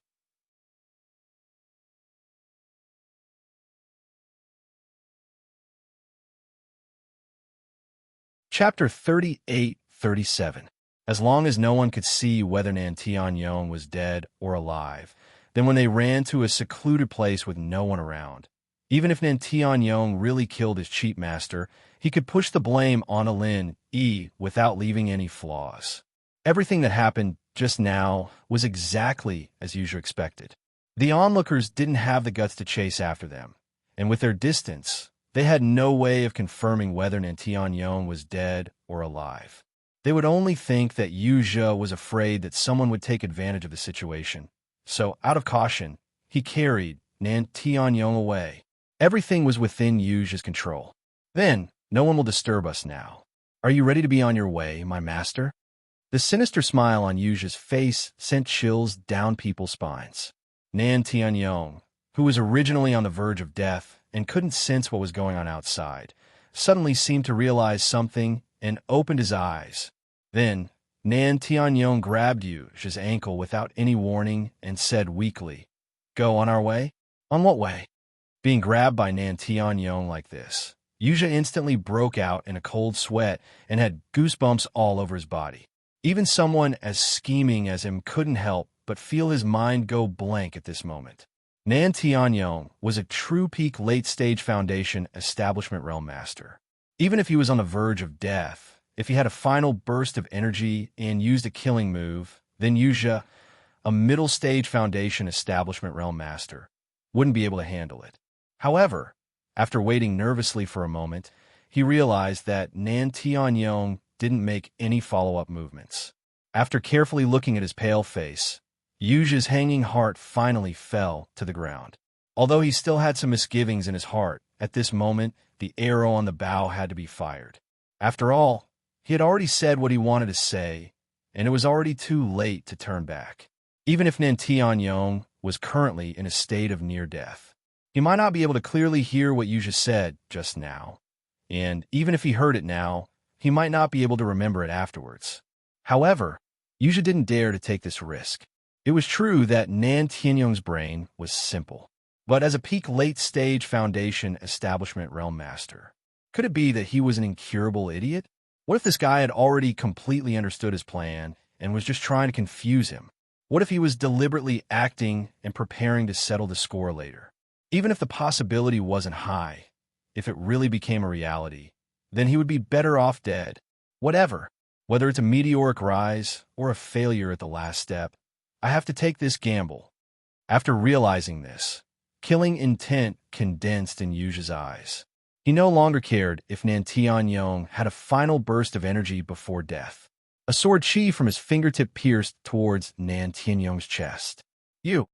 Chapter 38-37. As long as no one could see whether Nan Tianyong was dead or alive, then when they ran to a secluded place with no one around, even if Nan Tianyong really killed his cheat master, he could push the blame on Lin Yi without leaving any flaws. Everything that happened just now was exactly as Yu Zhe expected. The onlookers didn't have the guts to chase after them, and with their distance, they had no way of confirming whether Nan Tianyong was dead or alive. They would only think that Yu Zhe was afraid that someone would take advantage of the situation. So, out of caution, he carried Nan Tianyong away. Everything was within Yu Zhe's control. Then, no one will disturb us now. Are you ready to be on your way, my master? The sinister smile on Yu Zhe's face sent chills down people's spines. Nan Tianyong, who was originally on the verge of death and couldn't sense what was going on outside, suddenly seemed to realize something and opened his eyes. Then, Nan Tianyong grabbed Yu Zhe's ankle without any warning and said weakly, "Go on our way?" "On what way?" Being grabbed by Nan Tianyong like this, Yu Zhe instantly broke out in a cold sweat and had goosebumps all over his body. Even someone as scheming as him couldn't help but feel his mind go blank at this moment. Nan Tianyong was a true peak late-stage foundation establishment realm master. Even if he was on the verge of death, if he had a final burst of energy and used a killing move, then Yu Zhe, a middle-stage foundation establishment realm master, wouldn't be able to handle it. However, after waiting nervously for a moment, he realized that Nan Tianyong didn't make any follow-up movements. After carefully looking at his pale face, Yu Zhe's hanging heart finally fell to the ground. Although he still had some misgivings in his heart, at this moment, the arrow on the bow had to be fired. After all, he had already said what he wanted to say, and it was already too late to turn back. Even if Nan Tianyong was currently in a state of near death, he might not be able to clearly hear what Yu Zhe said just now, and even if he heard it now, he might not be able to remember it afterwards. However, Yu Zhe didn't dare to take this risk. It was true that Nan Tianyong's brain was simple, but as a peak late-stage foundation establishment realm master, could it be that he was an incurable idiot? What if this guy had already completely understood his plan and was just trying to confuse him? What if he was deliberately acting and preparing to settle the score later? Even if the possibility wasn't high, if it really became a reality, then he would be better off dead. Whatever, whether it's a meteoric rise or a failure at the last step, I have to take this gamble. After realizing this, killing intent condensed in Yu Zhe's eyes. He no longer cared if Nan Tianyong had a final burst of energy before death. A sword chi from his fingertip pierced towards Nan Tianyong's chest. "You!"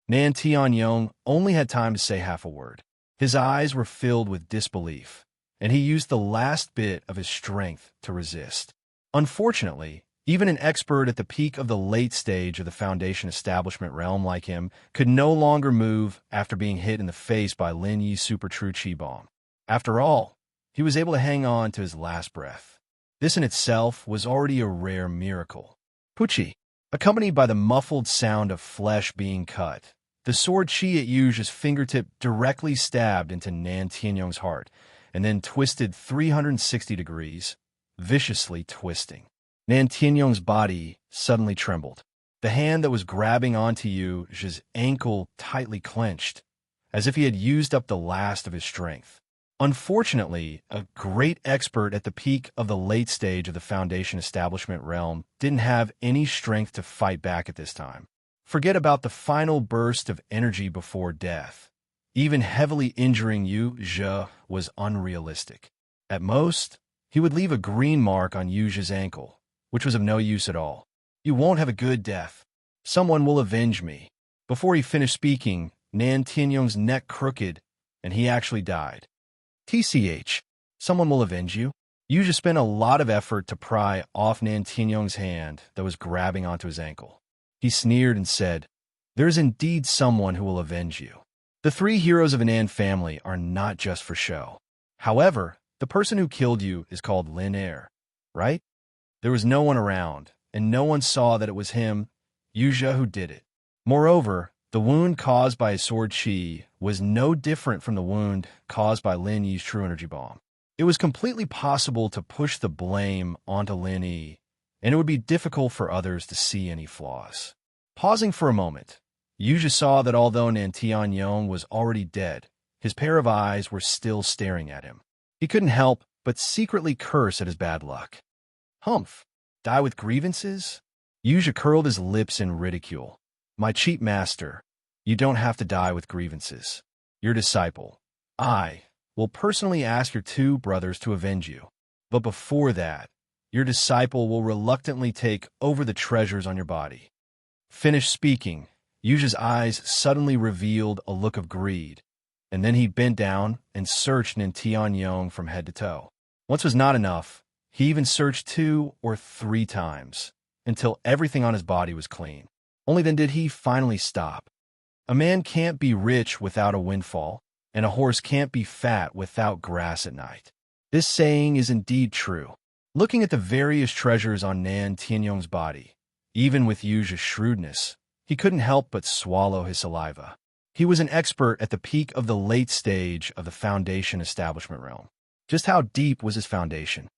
Nan Tianyong only had time to say half a word. His eyes were filled with disbelief, and he used the last bit of his strength to resist. Unfortunately, even an expert at the peak of the late stage of the Foundation establishment realm like him could no longer move after being hit in the face by Lin Yi's super true chi bomb. After all, he was able to hang on to his last breath. This in itself was already a rare miracle. Pucci, accompanied by the muffled sound of flesh being cut, the sword chi at Yu's fingertip directly stabbed into Nan Tianyong's heart and then twisted 360 degrees, viciously twisting. Nan Tianyong's body suddenly trembled. The hand that was grabbing onto Yu's ankle tightly clenched, as if he had used up the last of his strength. Unfortunately, a great expert at the peak of the late stage of the Foundation establishment realm didn't have any strength to fight back at this time. Forget about the final burst of energy before death. Even heavily injuring Yu Zhe was unrealistic. At most, he would leave a green mark on Yu Zhe's ankle, which was of no use at all. You won't have a good death. Someone will avenge me. Before he finished speaking, Nan Tianyong's neck crooked, and he actually died. TCH, someone will avenge you. Yu Zhe spent a lot of effort to pry off Nan Tianyong's hand that was grabbing onto his ankle. He sneered and said, "There is indeed someone who will avenge you. The three heroes of an An family are not just for show. However, the person who killed you is called Lin Er, right?" There was no one around, and no one saw that it was him, Yu Zhe, who did it. Moreover, the wound caused by his sword chi was no different from the wound caused by Lin Yi's true energy bomb. It was completely possible to push the blame onto Lin Yi, and it would be difficult for others to see any flaws. Pausing for a moment, Yu Zhe saw that although Nan Tianyong was already dead, his pair of eyes were still staring at him. He couldn't help but secretly curse at his bad luck. Humph! Die with grievances? Yu Zhe curled his lips in ridicule. My cheap master, you don't have to die with grievances. Your disciple, I, will personally ask your two brothers to avenge you. But before that, your disciple will reluctantly take over the treasures on your body. Finished speaking, Yu Zhe's eyes suddenly revealed a look of greed, and then he bent down and searched Nan Tianyong from head to toe. Once was not enough. He even searched 2 or 3 times, until everything on his body was clean. Only then did he finally stop. A man can't be rich without a windfall, and a horse can't be fat without grass at night. This saying is indeed true. Looking at the various treasures on Nan Tianyong's body, even with Yu Zhe's shrewdness, he couldn't help but swallow his saliva. He was an expert at the peak of the late stage of the Foundation establishment realm. Just how deep was his foundation?